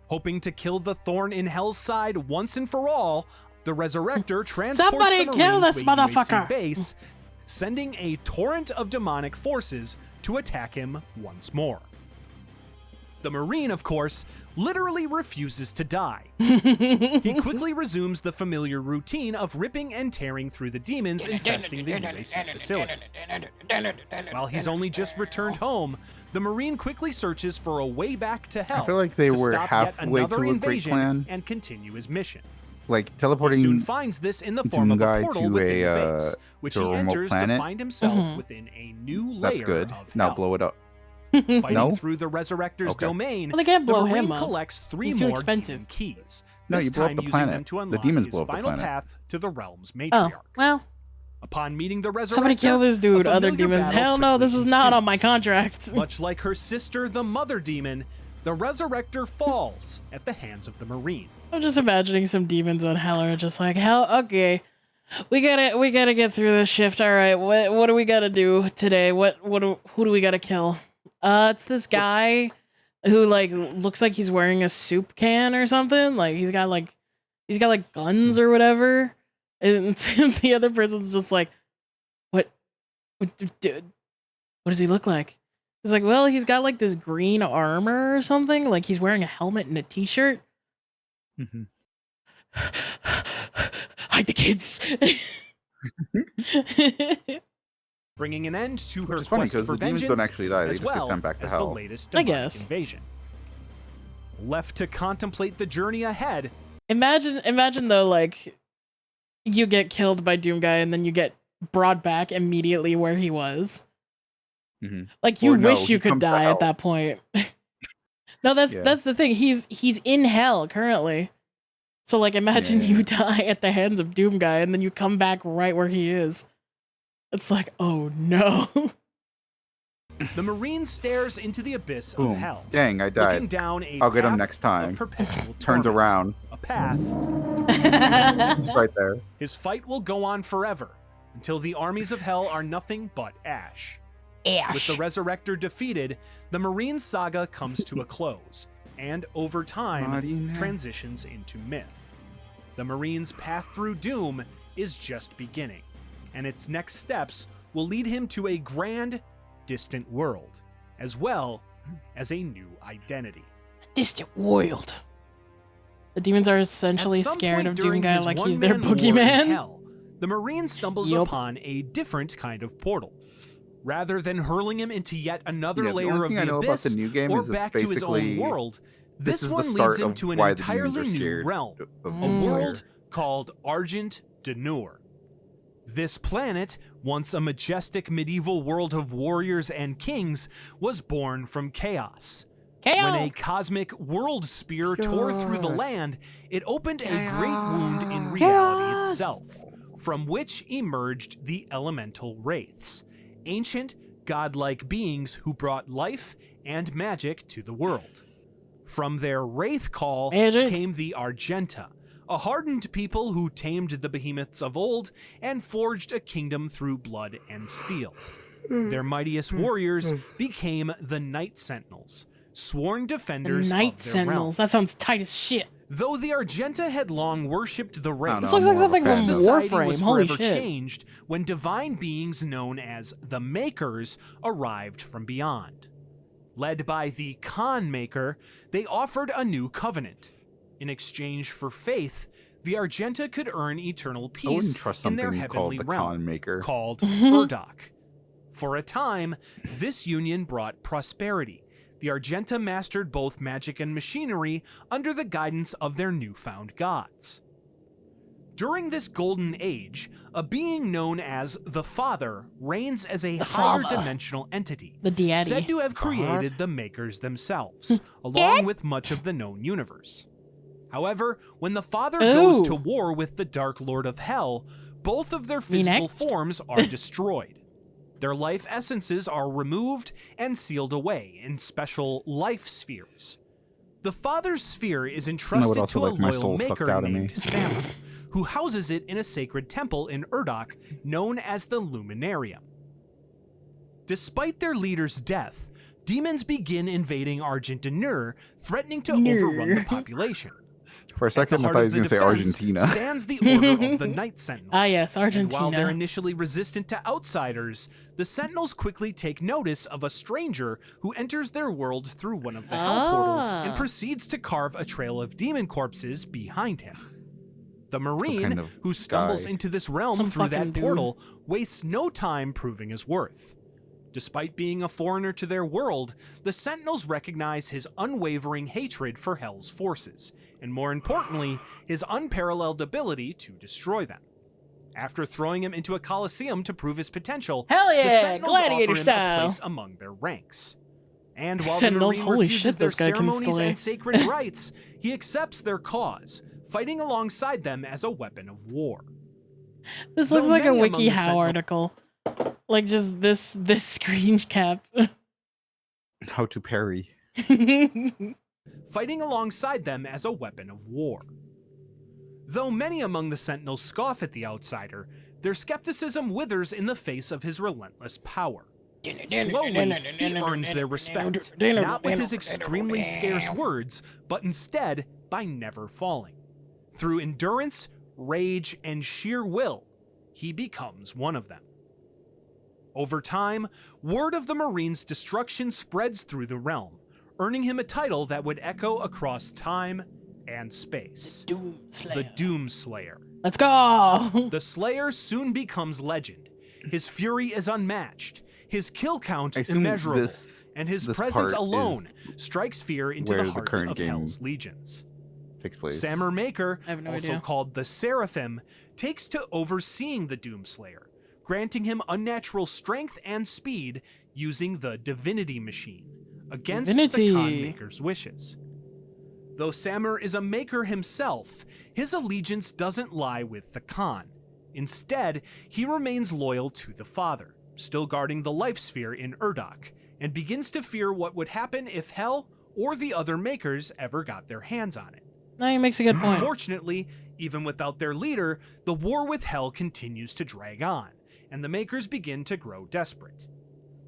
Hoping to kill the thorn in Hell's side once and for all, the Resurrector transports Somebody the kill Marine this to a UAC motherfucker. base, sending a torrent of demonic forces to attack him once more. The Marine, of course, literally refuses to die. He quickly resumes the familiar routine of ripping and tearing through the demons infesting the UAC facility. While he's only just returned home, the Marine quickly searches for a way back to hell. I feel like they to were stop halfway yet to another a great invasion plan. and continue his mission. Like He soon teleporting finds this in the form of a Doomguy portal to within the a, base, which to a he remote enters to planet. find himself Mhm. within a new layer that's good. of Now hell. blow it up. Fighting No? through the Resurrector's Okay. domain, Well, they can't the blow Marine him up. collects 3 He's too more expensive. demon keys. No, This you blow up time the using planet. them to The unlock demons his blow up the final planet. path to the realm's Oh, matriarch. well, Upon meeting the Resurrector, somebody kill this dude. a Other familiar demons. battle Hell no, quickly this was not on my ensues. contract. Much like her sister, the Mother Demon, the Resurrector falls at the hands of the Marine. I'm just imagining some demons on hell are just like, hell, okay. We gotta get through this shift. All right, what do we gotta do today? Who do we gotta kill? It's this guy who like looks like he's wearing a soup can or something. Like he's got like guns or whatever. And the other person's just like, what does he look like? He's like, well, he's got like this green armor or something. Like he's wearing a helmet and a t-shirt. Mhm. Hide the kids. Bringing an end to her Which is funny quest because for the demons vengeance, don't actually die. They as just get well sent back to as the hell. latest I demonic guess. invasion. Left to contemplate the journey ahead, Imagine though, like you get killed by Doomguy and then you get brought back immediately where he was. Mhm. Like you Or no, wish he you could comes to die hell. at that point. No, that's Yeah. that's the thing. He's in hell currently. So like imagine Yeah. you die at the hands of Doomguy and then you come back right where he is. It's like, oh no. the Marine stares into the abyss Boom. of hell, Dang, I looking died. down a I'll get him path next of time. perpetual Turns torment. around. A path. It's right there. His fight will go on forever until the armies of hell are nothing but ash. With the Resurrector defeated, the Marine saga comes to a close, and over time Marina. transitions into myth. The Marine's path through doom is just beginning, and its next steps will lead him to a grand, distant world, as well as a new identity. Distant world. The demons are essentially At some scared point of during Doomguy his like he's their one-man war in boogeyman. hell, the Marine stumbles Yup. upon a different kind of portal. Rather than hurling him into yet another Yeah, the layer only of thing the I know about abyss the new game or is it's back to his own basically- world, This this is the one start leads him of to an why the demons entirely are new scared realm, of a the world called Argent Denur. This planet, once a majestic medieval world of warriors and kings, was born from chaos. When a cosmic world spear tore through the land, it opened a great wound in reality itself, from which emerged the elemental wraiths, ancient, godlike beings who brought life and magic to the world. From their wraith call Magic. came the Argenta, a hardened people who tamed the behemoths of old and forged a kingdom through blood and steel. Their mightiest warriors became the Night Sentinels, sworn The defenders Night of their Sentinels. That sounds tight as shit. Though the Argenta had long worshipped the I don't wraiths, know, This looks like I'm more of a something fan from of- society Warframe. was Holy forever shit. changed when divine beings known as the Makers arrived from beyond. Led by the Khan Maker, they offered a new covenant. In exchange for faith, the Argenta could earn eternal I wouldn't peace trust in their something called heavenly the realm, Con Maker. called Urdok. For a time, this union brought prosperity. The Argenta mastered both magic and machinery under the guidance of their newfound gods. During this golden age, a being known as the Father reigns as a The higher Father. dimensional entity, The Daddy. said to have created the Makers themselves, along with much of the known universe. However, when the Father goes Ooh. to war with the Dark Lord of Hell, both of their Me physical next? forms are destroyed. Their life essences are removed and sealed away in special life spheres. The Father's sphere is entrusted also to a like my loyal soul sucked maker out of me. named Samuel, who houses it in a sacred temple in Urdok known as the Luminarium. Despite their leader's death, demons begin invading Argent Denur, threatening to overrun the population. For a At the second, I heart thought he of was the going to say defense Argentina. stands the Order of the Night Sentinels. Ah, yes, And while they're Argentina. initially resistant to outsiders, the Sentinels quickly take notice of a stranger who enters their world through one of the Hell portals and Ah. proceeds to carve a trail of demon corpses behind him. The Marine, kind of who stumbles guy. into this realm Some through fucking that dude. portal, wastes no time proving his worth. Despite being a foreigner to their world, the Sentinels recognize his unwavering hatred for Hell's forces, and more importantly, his unparalleled ability to destroy them. After throwing him into a coliseum to prove his potential, Hell the yeah, Sentinels gladiator offer him style. a place among their ranks. And while Sentinels, the Marine holy refuses shit, their this guy can ceremonies slay. and sacred rites, he accepts their cause, fighting alongside them as a weapon of war. This Though looks like a many among the WikiHow Sentinel- article. Like just this screen cap. How to parry. Fighting alongside them as a weapon of war. Though many among the Sentinels scoff at the outsider, their skepticism withers in the face of his relentless power. Slowly, he earns their respect, not with his extremely scarce words, but instead by never falling. Through endurance, rage, and sheer will, he becomes one of them. Over time, word of the Marine's destruction spreads through the realm, earning him a title that would echo across time and space. The Doomslayer. Let's go. The Slayer soon becomes legend. His fury is unmatched, his kill count I assume immeasurable, this and his this presence part alone strikes fear into where the the hearts current of game Hell's legions. takes place. Samur Maker, I have no also idea. called the Seraphim, takes to overseeing the Doomslayer, granting him unnatural strength and speed using the Divinity Machine against Divinity. the Khan Maker's wishes. Though Samur is a Maker himself, his allegiance doesn't lie with the Khan. Instead, he remains loyal to the Father, still guarding the life sphere in Urdok, and begins to fear what would happen if Hell or the other Makers ever got their hands on it. No, he makes a good point. Fortunately, even without their leader, the war with Hell continues to drag on, and the Makers begin to grow desperate.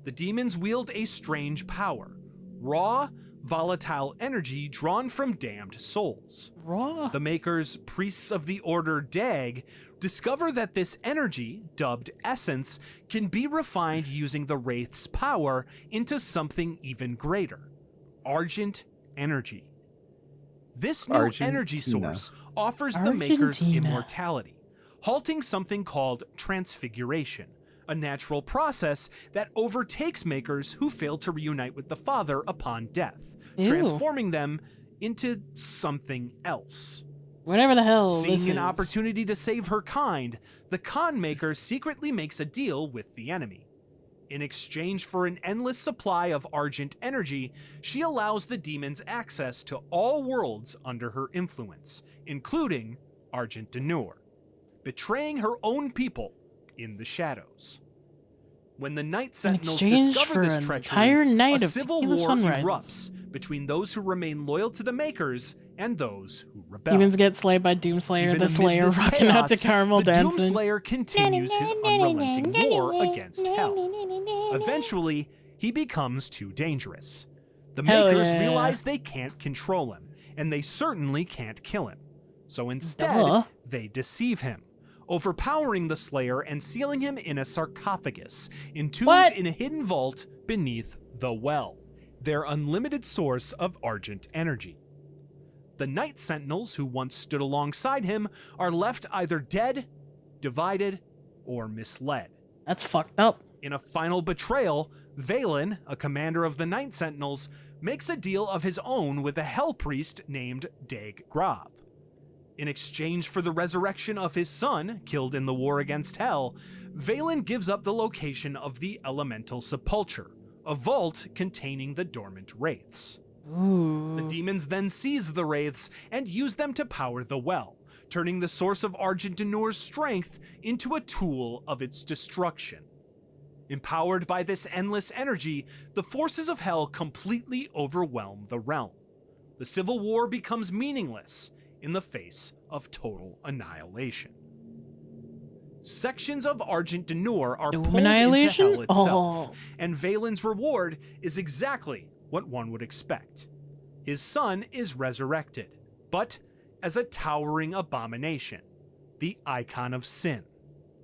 The demons wield a strange power, raw, volatile energy drawn from damned souls. Raw. The Makers, priests of the Order Dag, discover that this energy, dubbed Essence, can be refined using the Wraith's power into something even greater: Argent Energy. This new energy Argentina. source offers the Makers Argentina. immortality, halting something called transfiguration, a natural process that overtakes Makers who fail to reunite with the Father upon death, Ew. transforming them into something else. Whatever the hell this Seeing is. an opportunity to save her kind, the Khan Maker secretly makes a deal with the enemy. In exchange for an endless supply of Argent energy, she allows the demons access to all worlds under her influence, including Argent Denur, betraying her own people in the shadows. When the Night In Sentinels exchange discover for this an treachery, entire night a of civil tequila war sunrises. erupts between those who remain loyal to the Makers and those who rebel. Demons get slayed by Doomslayer, Even the amid Slayer this rocking out to chaos, caramel the dancing. Doomslayer continues his unrelenting war against Hell. Eventually, he becomes too dangerous. The Hell Makers yeah. realize they can't control him, and they certainly can't kill him. So instead, Duh. they deceive him, overpowering the Slayer and sealing him in a sarcophagus, entombed What? in a hidden vault beneath the Well, their unlimited source of Argent energy. The Night Sentinels who once stood alongside him are left either dead, divided, or misled. That's fucked up. In a final betrayal, Valen, a commander of the Night Sentinels, makes a deal of his own with a Hell Priest named Dag Grav. In exchange for the resurrection of his son, killed in the war against Hell, Valen gives up the location of the Elemental Sepulchre, a vault containing the dormant wraiths. Ooh. The demons then seize the wraiths and use them to power the well, turning the source of Argent Denur's strength into a tool of its destruction. Empowered by this endless energy, the forces of Hell completely overwhelm the realm. The civil war becomes meaningless in the face of total annihilation. Sections of Argent Denur are pulled into Annihilation? Hell itself, Oh. and Valen's reward is exactly what one would expect. His son is resurrected, but as a towering abomination, the Icon of Sin.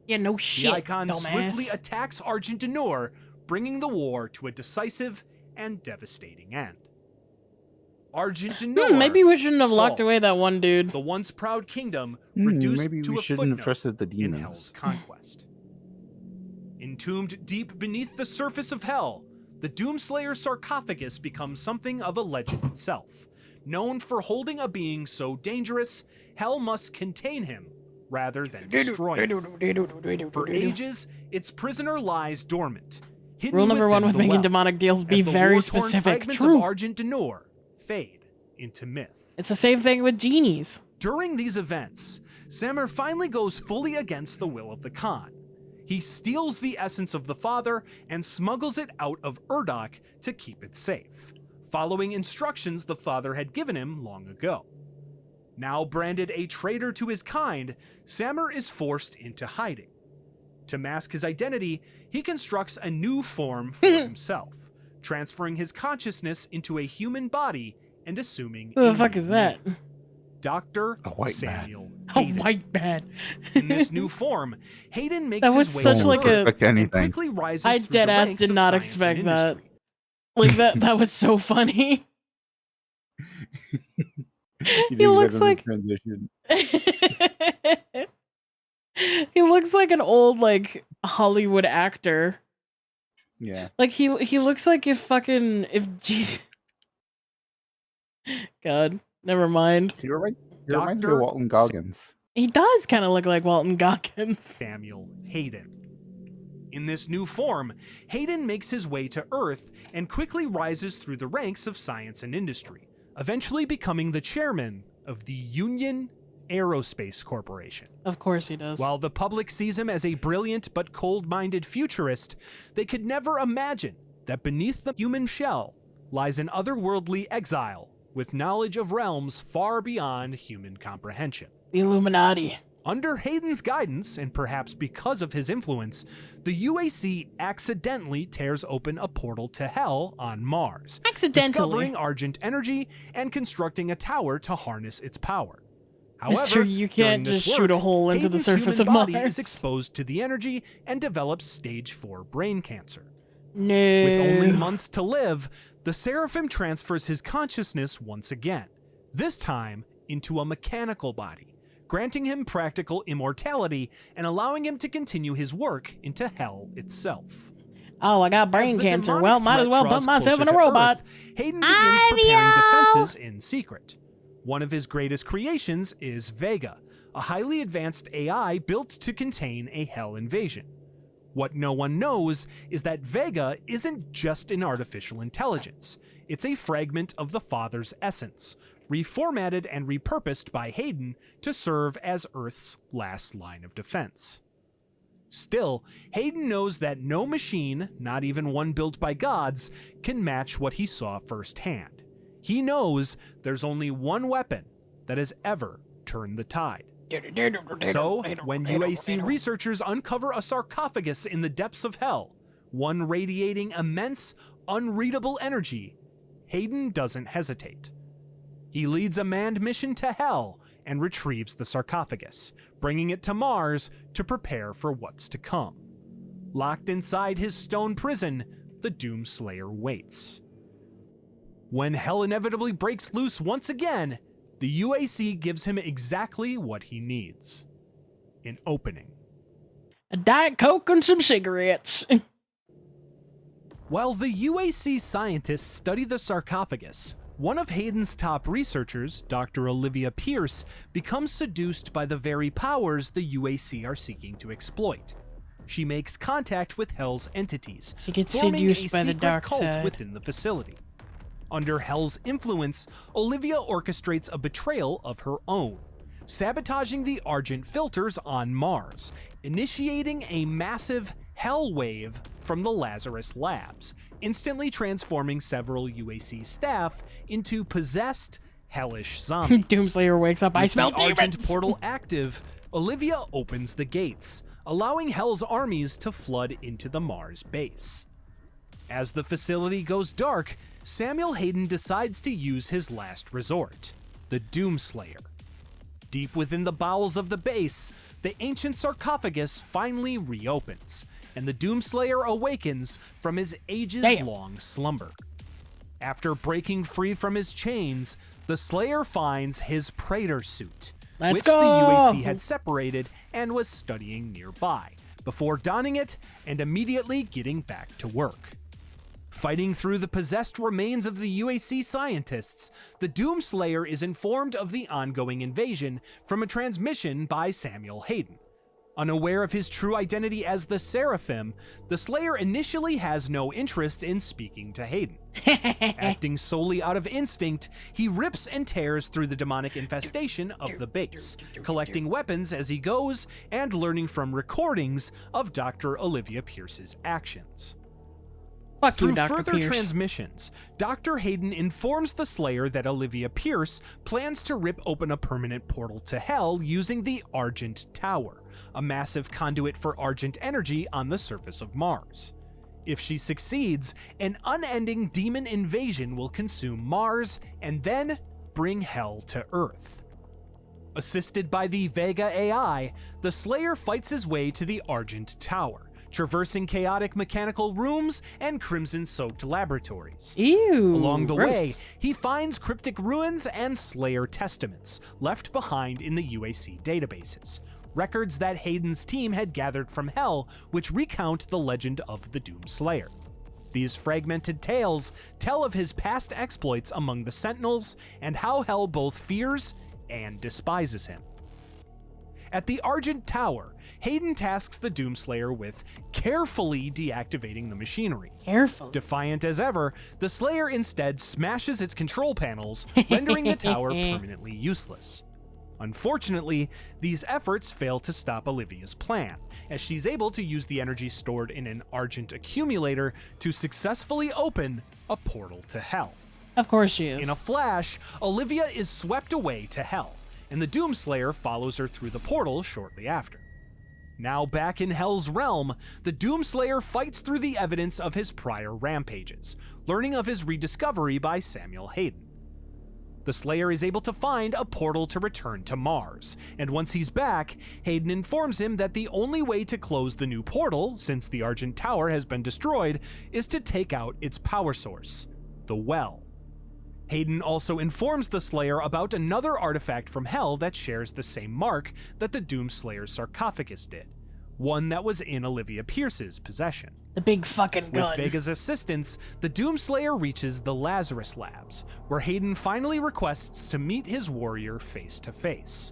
Yeah, no The shit, Icon dumbass. swiftly attacks Argent D'Nur, bringing the war to a decisive and devastating end. Argent D'Nur Maybe we shouldn't have locked away that falls. one dude. The once proud kingdom reduced maybe to we a shouldn't have footnote trusted the in demons. Hell's conquest. Entombed deep beneath the surface of Hell, the Doomslayer sarcophagus becomes something of a legend itself. Known for holding a being so dangerous, Hell must contain him rather than destroy him. For ages, its prisoner lies dormant. Hidden Rule number one within with the making well, demonic deals: be as the very war-torn specific. fragments True. of Argent D'Nur fade into myth. It's the same thing with genies. During these events, Samur finally goes fully against the will of the Khan. He steals the essence of the father and smuggles it out of Urdok to keep it safe, following instructions the father had given him long ago. Now branded a traitor to his kind, Samur is forced into hiding. To mask his identity, he constructs a new form for himself, transferring his consciousness into a human body and assuming Who a the fuck new is that? name. Dr. A white Samuel A Hayden. white man. In this new form, Hayden makes That was his way such to like Earth a- Expect and anything. quickly rises I through the dead ass ranks did of not science expect and that. industry. Like that was so funny. You He looks exactly like- the transition. He looks like an old like Hollywood actor. Yeah. Like he looks like if God, never mind. He reminds me Dr. of Walton Goggins. He does kind of look like Walton Goggins. Samuel Hayden. In this new form, Hayden makes his way to Earth and quickly rises through the ranks of science and industry, eventually becoming the chairman of the Union Aerospace Corporation. Of course he does. While the public sees him as a brilliant but cold-minded futurist, they could never imagine that beneath the human shell lies an otherworldly exile with knowledge of realms far beyond human comprehension. The Illuminati. Under Hayden's guidance, and perhaps because of his influence, the UAC accidentally tears open a portal to Hell on Mars, Accidentally. discovering Argent energy and constructing a tower to harness its power. However, Mister, you can't during this just shoot a work, hole into the Hayden's surface of human body Mars. is exposed to the energy and develops stage 4 brain cancer. No. With only months to live, the Seraphim transfers his consciousness once again, this time into a mechanical body, granting him practical immortality and allowing him to continue his work into Hell itself. Oh, I got brain As the cancer. demonic Well, might as threat well draws put myself closer in a to robot. Earth, Hayden begins preparing defenses in secret. One of his greatest creations is Vega, a highly advanced AI built to contain a Hell invasion. What no one knows is that Vega isn't just an artificial intelligence. It's a fragment of the Father's essence, reformatted and repurposed by Hayden to serve as Earth's last line of defense. Still, Hayden knows that no machine, not even one built by gods, can match what he saw firsthand. He knows there's only one weapon that has ever turned the tide. So, when UAC researchers uncover a sarcophagus in the depths of Hell, one radiating immense, unreadable energy, Hayden doesn't hesitate. He leads a manned mission to Hell and retrieves the sarcophagus, bringing it to Mars to prepare for what's to come. Locked inside his stone prison, the Doomslayer waits. When Hell inevitably breaks loose once again, the UAC gives him exactly what he needs: an opening. A Diet Coke and some cigarettes. While the UAC scientists study the sarcophagus, one of Hayden's top researchers, Dr. Olivia Pierce, becomes seduced by the very powers the UAC are seeking to exploit. She makes contact with Hell's entities, She gets forming seduced a by the secret dark cult side. within the facility. Under Hell's influence, Olivia orchestrates a betrayal of her own, sabotaging the Argent filters on Mars, initiating a massive Hell wave from the Lazarus labs, instantly transforming several UAC staff into possessed, hellish zombies. Doomslayer wakes up. I With smell the Argent demons. portal active, Olivia opens the gates, allowing Hell's armies to flood into the Mars base. As the facility goes dark, Samuel Hayden decides to use his last resort, the Doomslayer. Deep within the bowels of the base, the ancient sarcophagus finally reopens, and the Doomslayer awakens from his ages-long slumber. After breaking free from his chains, the Slayer finds his Praetor suit, which the UAC had separated and was studying nearby, before donning it and immediately getting back to work. Fighting through the possessed remains of the UAC scientists, the Doomslayer is informed of the ongoing invasion from a transmission by Samuel Hayden. Unaware of his true identity as the Seraphim, the Slayer initially has no interest in speaking to Hayden. Acting solely out of instinct, he rips and tears through the demonic infestation of the base, collecting weapons as he goes and learning from recordings of Dr. Olivia Pierce's actions. Through further transmissions, Dr. Hayden informs the Slayer that Olivia Pierce plans to rip open a permanent portal to Hell using the Argent Tower, a massive conduit for Argent energy on the surface of Mars. If she succeeds, an unending demon invasion will consume Mars and then bring Hell to Earth. Assisted by the Vega AI, the Slayer fights his way to the Argent Tower, traversing chaotic mechanical rooms and crimson-soaked laboratories. Ew, Along the gross. way, he finds cryptic ruins and Slayer testaments left behind in the UAC databases, records that Hayden's team had gathered from Hell, which recount the legend of the Doomslayer. These fragmented tales tell of his past exploits among the Sentinels and how Hell both fears and despises him. At the Argent Tower, Hayden tasks the Doomslayer with carefully deactivating the machinery. Careful. Defiant as ever, the Slayer instead smashes its control panels, rendering the tower permanently useless. Unfortunately, these efforts fail to stop Olivia's plan, as she's able to use the energy stored in an Argent accumulator to successfully open a portal to Hell. Of course she is. In a flash, Olivia is swept away to Hell, and the Doomslayer follows her through the portal shortly after. Now back in Hell's realm, the Doomslayer fights through the evidence of his prior rampages, learning of his rediscovery by Samuel Hayden. The Slayer is able to find a portal to return to Mars, and once he's back, Hayden informs him that the only way to close the new portal, since the Argent Tower has been destroyed, is to take out its power source, the well. Hayden also informs the Slayer about another artifact from Hell that shares the same mark that the Doomslayer's sarcophagus did, one that was in Olivia Pierce's possession. The big fucking gun. With Vega's assistance, the Doomslayer reaches the Lazarus Labs, where Hayden finally requests to meet his warrior face to face.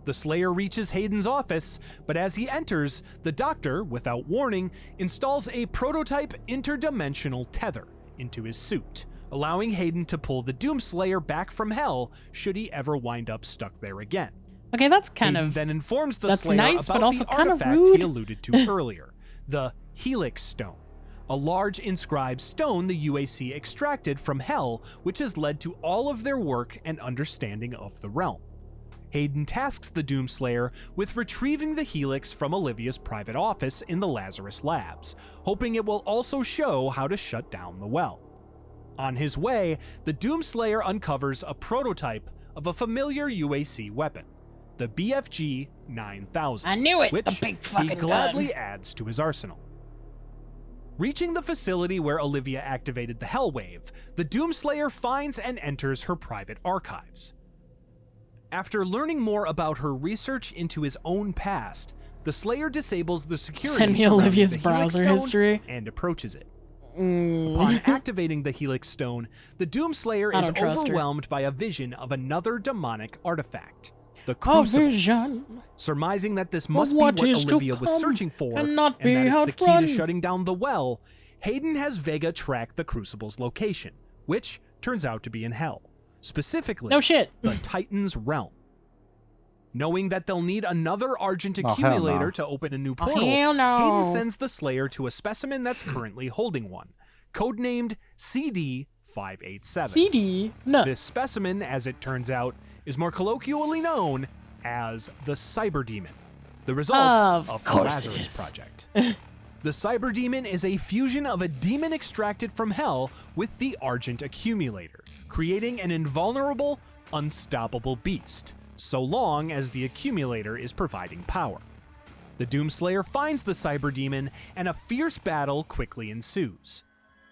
The Slayer reaches Hayden's office, but as he enters, the Doctor, without warning, installs a prototype interdimensional tether into his suit, allowing Hayden to pull the Doomslayer back from Hell should he ever wind up stuck there again. Okay, that's kind Hayden of... then informs the that's Slayer nice, about but also the kind of artifact rude. he alluded to earlier, the Helix Stone, a large inscribed stone the UAC extracted from Hell, which has led to all of their work and understanding of the realm. Hayden tasks the Doomslayer with retrieving the Helix from Olivia's private office in the Lazarus Labs, hoping it will also show how to shut down the well. On his way, the Doomslayer uncovers a prototype of a familiar UAC weapon, the BFG 9000, I knew it! which The big fucking he gladly gun. adds to his arsenal. Reaching the facility where Olivia activated the Hellwave, the Doomslayer finds and enters her private archives. After learning more about her research into his own past, the Slayer disables the security Send me surrounding Olivia's the Helix browser Stone history. and approaches it. Upon activating the Helix Stone, the Doomslayer I is don't trust her. overwhelmed by a vision of another demonic artifact, the A Crucible. vision. Surmising that this must be what what is to Olivia was come searching for, cannot and be that it's the key outrun. to shutting down the well, Hayden has Vega track the Crucible's location, which turns out to be in Hell, specifically No shit. the Titan's realm. Knowing that they'll need another Argent hell accumulator no. to open a new Oh, portal, hell no. Hayden sends the Slayer to a specimen that's currently holding one, codenamed CD-587. CD? No. This specimen, as it turns out, is more colloquially known as the Cyber Demon, the result Of the course it Lazarus is. Project. The Cyber Demon is a fusion of a demon extracted from Hell with the Argent accumulator, creating an invulnerable, unstoppable beast, so long as the accumulator is providing power. The Doomslayer finds the Cyber Demon, and a fierce battle quickly ensues.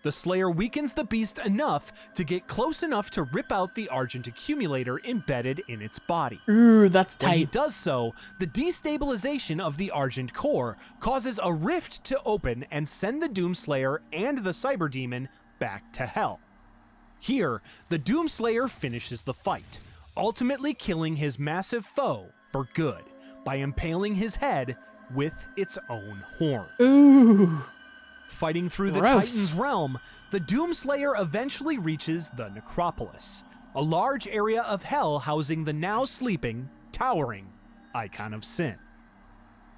The Slayer weakens the beast enough to get close enough to rip out the Argent accumulator embedded in its body. Ooh, that's When he tight. does so, the destabilization of the Argent core causes a rift to open and send the Doomslayer and the Cyber Demon back to Hell. Here, the Doomslayer finishes the fight, ultimately killing his massive foe for good by impaling his head with its own horn. Ooh. Fighting through the Gross. Titan's realm, the Doomslayer eventually reaches the Necropolis, a large area of Hell housing the now sleeping, towering Icon of Sin.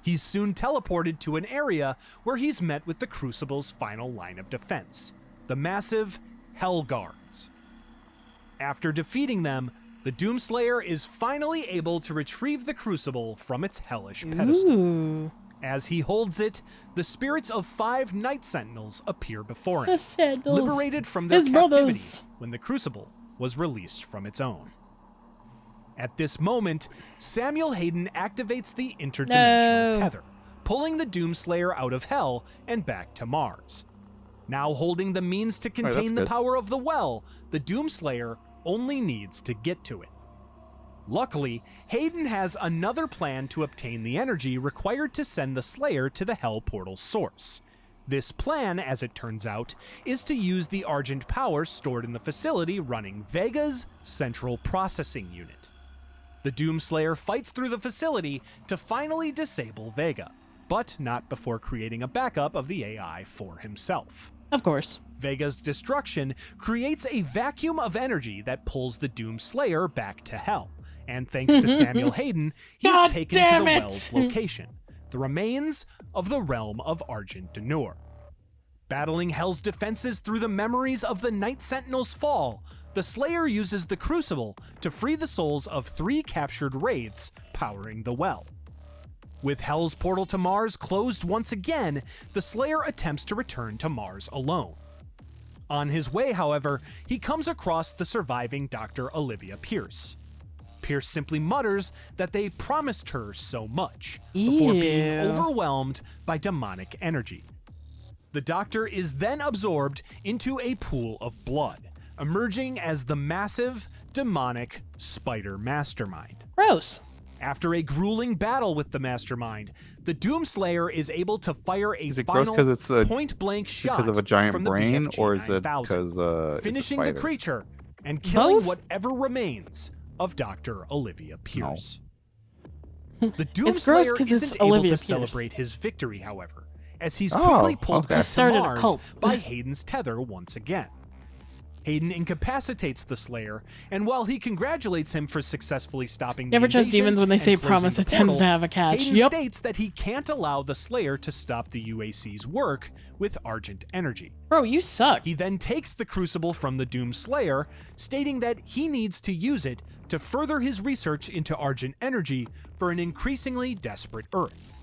He's soon teleported to an area where he's met with the Crucible's final line of defense, the massive Hell Guards. After defeating them, the Doomslayer is finally able to retrieve the Crucible from its hellish pedestal. Ooh. As he holds it, the spirits of 5 Night Sentinels appear before him, The Sentinels. liberated from their His captivity brothers. when the Crucible was released from its own. At this moment, Samuel Hayden activates the interdimensional No. tether, pulling the Doomslayer out of Hell and back to Mars. Now holding the means to that's contain the good. power of the well, the Doomslayer only needs to get to it. Luckily, Hayden has another plan to obtain the energy required to send the Slayer to the Hell Portal source. This plan, as it turns out, is to use the Argent power stored in the facility running Vega's central processing unit. The Doomslayer fights through the facility to finally disable Vega, but not before creating a backup of the AI for himself. Of course. Vega's destruction creates a vacuum of energy that pulls the Doomslayer back to Hell. And thanks to Samuel Hayden, he's God taken to damn the it! well's location, the remains of the realm of Argent Denur. Battling Hell's defenses through the memories of the Night Sentinel's fall, the Slayer uses the Crucible to free the souls of 3 captured wraiths powering the well. With Hell's portal to Mars closed once again, the Slayer attempts to return to Mars alone. On his way, however, he comes across the surviving Dr. Olivia Pierce. Pierce simply mutters that they promised her so much before being Ew. overwhelmed by demonic energy. The Doctor is then absorbed into a pool of blood, emerging as the massive, demonic Spider Mastermind. Gross. After a grueling battle with the Mastermind, the Doomslayer is able to fire a Is it gross final 'cause it's a- point-blank shot Because of a giant from the brain, BFG or is it 9000, because finishing the spider? creature and killing Both? whatever remains of Dr. Olivia Pierce. The It's gross Doomslayer 'cause isn't it's able Olivia to Pierce. celebrate his victory, however, as he's Oh, quickly pulled okay. back He to started a Mars cult. by Hayden's tether once again. Hayden incapacitates the Slayer, and while he congratulates him for successfully stopping Never the trust invasion demons when they and say closing promise. the It tends portal, to have a catch. Hayden Yep. states that he can't allow the Slayer to stop the UAC's work with Argent energy. Bro, you suck. He then takes the Crucible from the Doomslayer, stating that he needs to use it to further his research into Argent energy for an increasingly desperate Earth.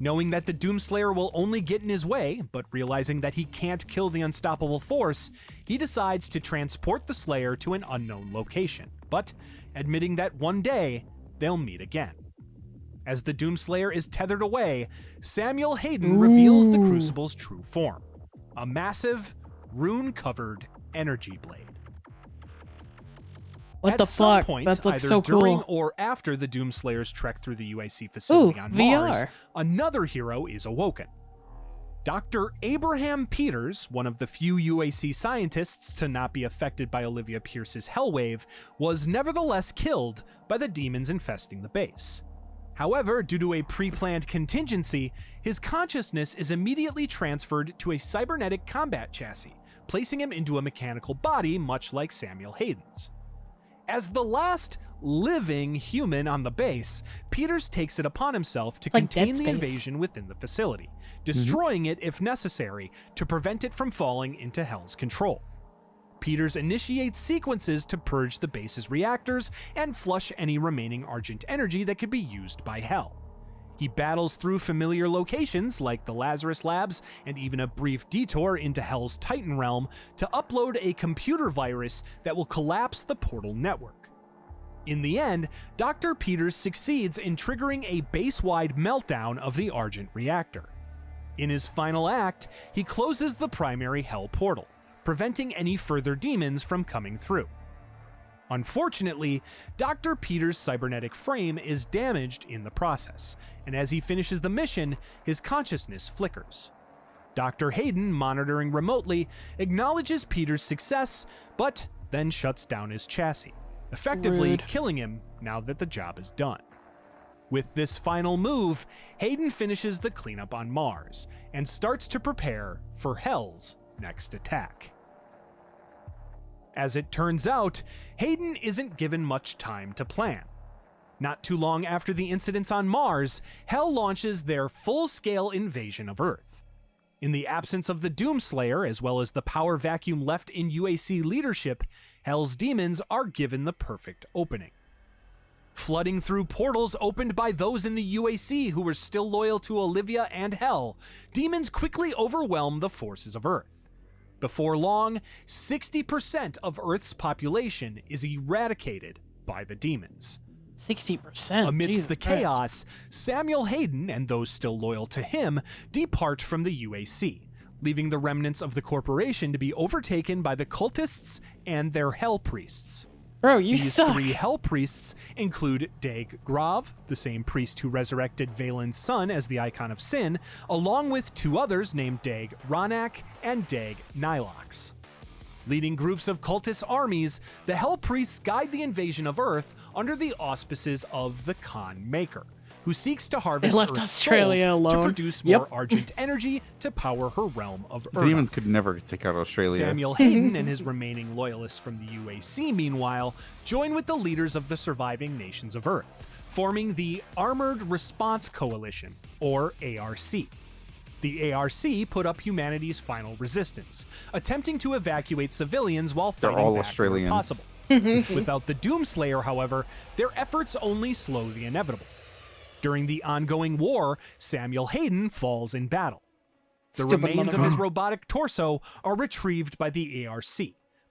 Knowing that the Doomslayer will only get in his way, but realizing that he can't kill the unstoppable force, he decides to transport the Slayer to an unknown location, but admitting that one day they'll meet again. As the Doomslayer is tethered away, Samuel Hayden reveals the Crucible's true form, a massive, rune-covered energy blade. What At the some fuck? point, That looks either so during cool. or after the Doomslayer's trek through the UAC facility on Mars, VR. another hero is awoken. Dr. Abraham Peters, one of the few UAC scientists to not be affected by Olivia Pierce's Hellwave, was nevertheless killed by the demons infesting the base. However, due to a pre-planned contingency, his consciousness is immediately transferred to a cybernetic combat chassis, placing him into a mechanical body much like Samuel Hayden's. As the last living human on the base, Peters takes it upon himself to like contain Dead the Space. invasion within the facility, destroying it if necessary to prevent it from falling into Hell's control. Peters initiates sequences to purge the base's reactors and flush any remaining Argent energy that could be used by Hell. He battles through familiar locations like the Lazarus Labs and even a brief detour into Hell's Titan realm to upload a computer virus that will collapse the portal network. In the end, Dr. Peters succeeds in triggering a base-wide meltdown of the Argent reactor. In his final act, he closes the primary Hell portal, preventing any further demons from coming through. Unfortunately, Dr. Peters' cybernetic frame is damaged in the process, and as he finishes the mission, his consciousness flickers. Dr. Hayden, monitoring remotely, acknowledges Peters' success, but then shuts down his chassis, effectively Rude. killing him now that the job is done. With this final move, Hayden finishes the cleanup on Mars and starts to prepare for Hell's next attack. As it turns out, Hayden isn't given much time to plan. Not too long after the incidents on Mars, Hell launches their full-scale invasion of Earth. In the absence of the Doomslayer, as well as the power vacuum left in UAC leadership, Hell's demons are given the perfect opening. Flooding through portals opened by those in the UAC who were still loyal to Olivia and Hell, demons quickly overwhelm the forces of Earth. Before long, 60% of Earth's population is eradicated by the demons. 60%. Amidst Jesus the Christ. chaos, Samuel Hayden and those still loyal to him depart from the UAC, leaving the remnants of the corporation to be overtaken by the cultists and their Hell priests. Bro, you These suck. three Hell priests include Dag Grav, the same priest who resurrected Valen's son as the icon of sin, along with two others named Dag Ronak and Dag Nilox. Leading groups of cultist armies, the Hell priests guide the invasion of Earth under the auspices of the Khan Maker, who seeks to harvest left Earth's Australia souls alone. to produce more Argent energy to power her realm of The Earth. demons could never take out Australia. Samuel Hayden and his remaining loyalists from the UAC, meanwhile, join with the leaders of the surviving nations of Earth, forming the Armored Response Coalition, or ARC. The ARC put up humanity's final resistance, attempting to evacuate civilians while They're fighting all back where Australians. possible. Without the Doomslayer, however, their efforts only slow the inevitable. During the ongoing war, Samuel Hayden falls in battle. The Stupid remains of his motherfucker. robotic torso are retrieved by the ARC,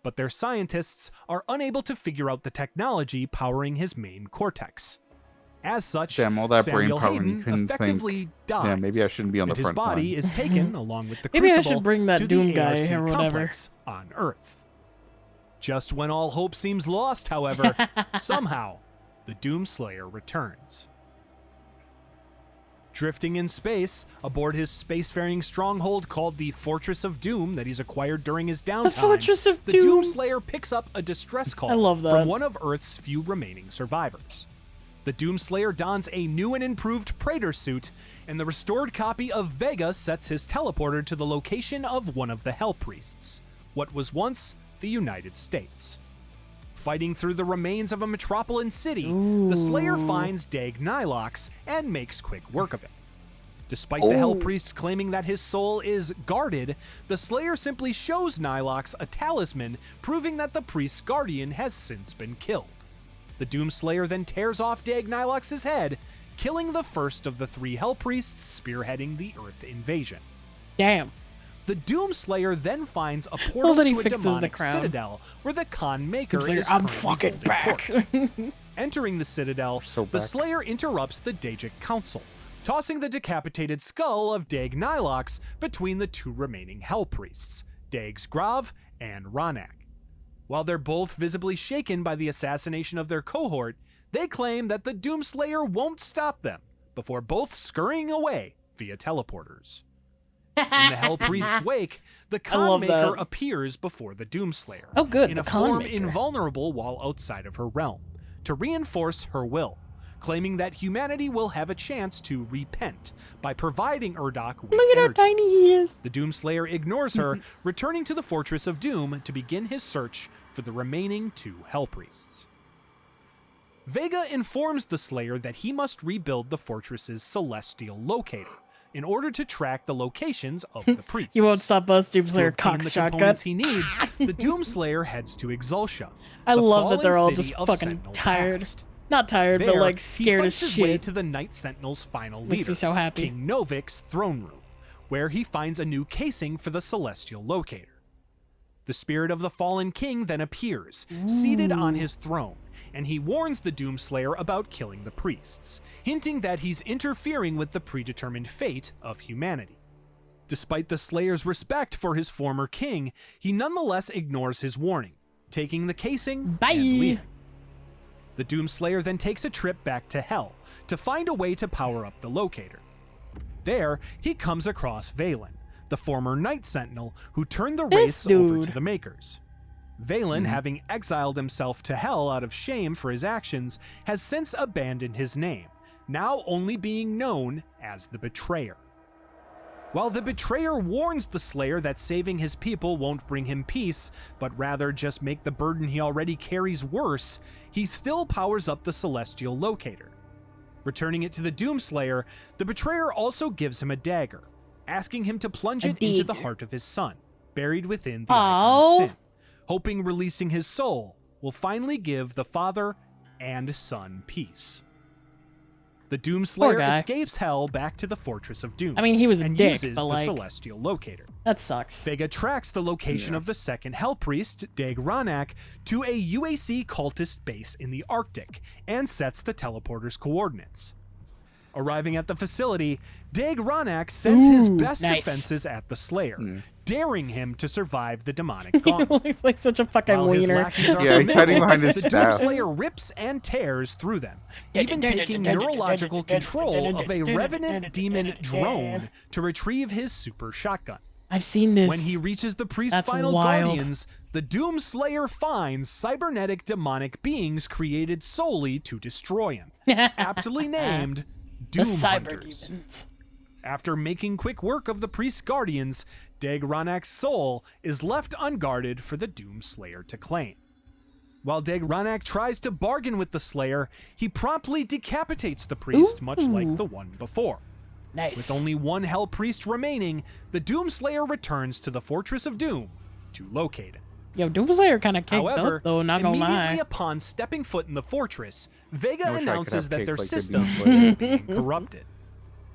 but their scientists are unable to figure out the technology powering his main cortex. As such, Damn, all that brain Samuel power and you Hayden couldn't effectively think. dies. Yeah, maybe I shouldn't be on the and his front body line. is taken, along with the Maybe I crucible, should bring that to Doom the guy ARC or whatever. complex on Earth. Just when all hope seems lost, however, somehow, the Doomslayer returns. Drifting in space, aboard his spacefaring stronghold called the Fortress of Doom that he's acquired during his downtime, The Fortress of the Doom. Doomslayer picks up a distress call I love that. from one of Earth's few remaining survivors. The Doomslayer dons a new and improved Praetor suit, and the restored copy of Vega sets his teleporter to the location of one of the Hell Priests, what was once the United States. Fighting through the remains of a metropolitan city, the Slayer finds Dag Nilox and makes quick work of it. Despite the Hell Priest claiming that his soul is guarded, the Slayer simply shows Nilox a talisman proving that the priest's guardian has since been killed. The Doomslayer then tears off Dag Nilox's head, killing the first of the three Hell Priests spearheading the Earth invasion. Damn. The Doomslayer then finds a portal that he to a fixes the demonic crown. citadel where the Khan Maker Doomslayer, is I'm currently fucking holding back. court. Entering the citadel, So the back. Slayer interrupts the Dajic Council, tossing the decapitated skull of Dag Nilox between the two remaining Hell Priests, Dags Grav and Ronak. While they're both visibly shaken by the assassination of their cohort, they claim that the Doomslayer won't stop them, before both scurrying away via teleporters. In the Hell Priest's wake, the Khan love Maker that. appears before the Doomslayer, Oh, good, in the a Khan form Maker. invulnerable while outside of her realm, to reinforce her will, claiming that humanity will have a chance to repent by providing Urdok with Look at how energy. tiny he is. The Doomslayer ignores her, returning to the Fortress of Doom to begin his search for the remaining two Hell Priests. Vega informs the Slayer that he must rebuild the fortress's celestial locator in order to track the locations of the priests. You won't stop us, To Doomslayer obtain cock the shotgun. components he needs, the Doomslayer heads to Exultia. I the love that they're fallen all city just of fucking Sentinel tired. Past. Not tired, There, but like he scared as fights his way shit. to the Night Sentinel's final Makes leader, me so happy. King Novik's throne room, where he finds a new casing for the celestial locator. The spirit of the fallen king then appears, seated on his throne, and he warns the Doomslayer about killing the priests, hinting that he's interfering with the predetermined fate of humanity. Despite the Slayer's respect for his former king, he nonetheless ignores his warning, taking the casing Bye. and leaving. The Doomslayer then takes a trip back to Hell to find a way to power up the locator. There, he comes across Valen, the former Night Sentinel who turned the race over to the Makers. Valen, having exiled himself to Hell out of shame for his actions, has since abandoned his name, now only being known as the Betrayer. While the Betrayer warns the Slayer that saving his people won't bring him peace, but rather just make the burden he already carries worse, he still powers up the Celestial Locator. Returning it to the Doomslayer, the Betrayer also gives him a dagger, asking him to plunge it into the heart of his son, buried within the icon of sin, hoping releasing his soul will finally give the father and son peace. The Doomslayer escapes Hell back to the Fortress of Doom. I mean, he was a and dick, uses but the like, Celestial Locator. that sucks. Vega tracks the location of the second Hell Priest, Dag Ronak, to a UAC cultist base in the Arctic and sets the teleporter's coordinates. Arriving at the facility, Dag Ronak sends his best defenses at the Slayer, daring him to survive the demonic He gauntlet. looks like such a fucking While his wiener. lackeys are Yeah, he's hiding behind his the staff. Doomslayer rips and tears through them, even taking neurological control of a revenant demon drone to retrieve his super shotgun. I've seen this. When he reaches the priest's That's final wild. guardians, the Doomslayer finds cybernetic demonic beings created solely to destroy him, aptly named the Doom cyber Hunters. demons. After making quick work of the priest's guardians, Dag Ronak's soul is left unguarded for the Doomslayer to claim. While Dag Ronak tries to bargain with the Slayer, he promptly decapitates the priest, much like the one before. Nice. With only one Hell Priest remaining, the Doomslayer returns to the Fortress of Doom to locate it. Yo, Doomslayer kind of kicked However, up, though, not gonna immediately lie. upon stepping foot in the fortress, Vega I wish I could announces have that cake their like the system Doomslayer. is being corrupted.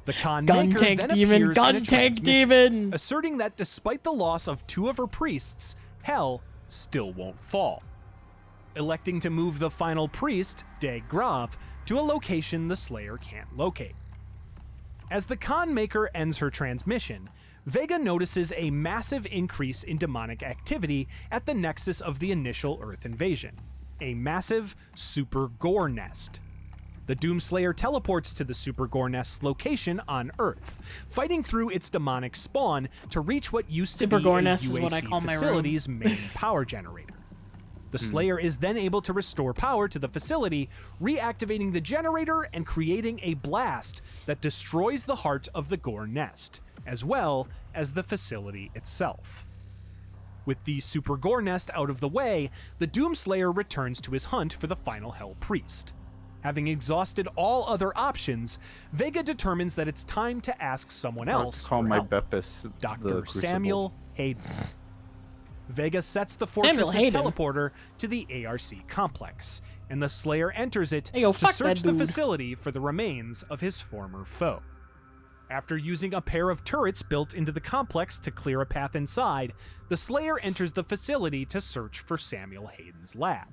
The Khan Gun Maker tank then demon, appears in gun a tank transmission, demon. asserting that despite the loss of 2 of her priests, Hell still won't fall. Electing to move the final priest, Dag Grav, to a location the Slayer can't locate. As the Khan Maker ends her transmission, Vega notices a massive increase in demonic activity at the nexus of the initial Earth invasion, a massive super gore nest. The Doomslayer teleports to the Super Gore Nest's location on Earth, fighting through its demonic spawn to reach what used to Super be Gore a Nest is UAC what I call my room. facility's main power generator. The Slayer is then able to restore power to the facility, reactivating the generator and creating a blast that destroys the heart of the Gore Nest, as well as the facility itself. With the Super Gore Nest out of the way, the Doomslayer returns to his hunt for the final Hell Priest. Having exhausted all other options, Vega determines that it's time to ask someone else Call for my help. Bepis the Dr. Crucible. Samuel Hayden. Vega sets the fortress's Hayden. teleporter to the ARC complex, and the Slayer enters it Hey, yo, to fuck search that the dude. facility for the remains of his former foe. After using a pair of turrets built into the complex to clear a path inside, the Slayer enters the facility to search for Samuel Hayden's lab.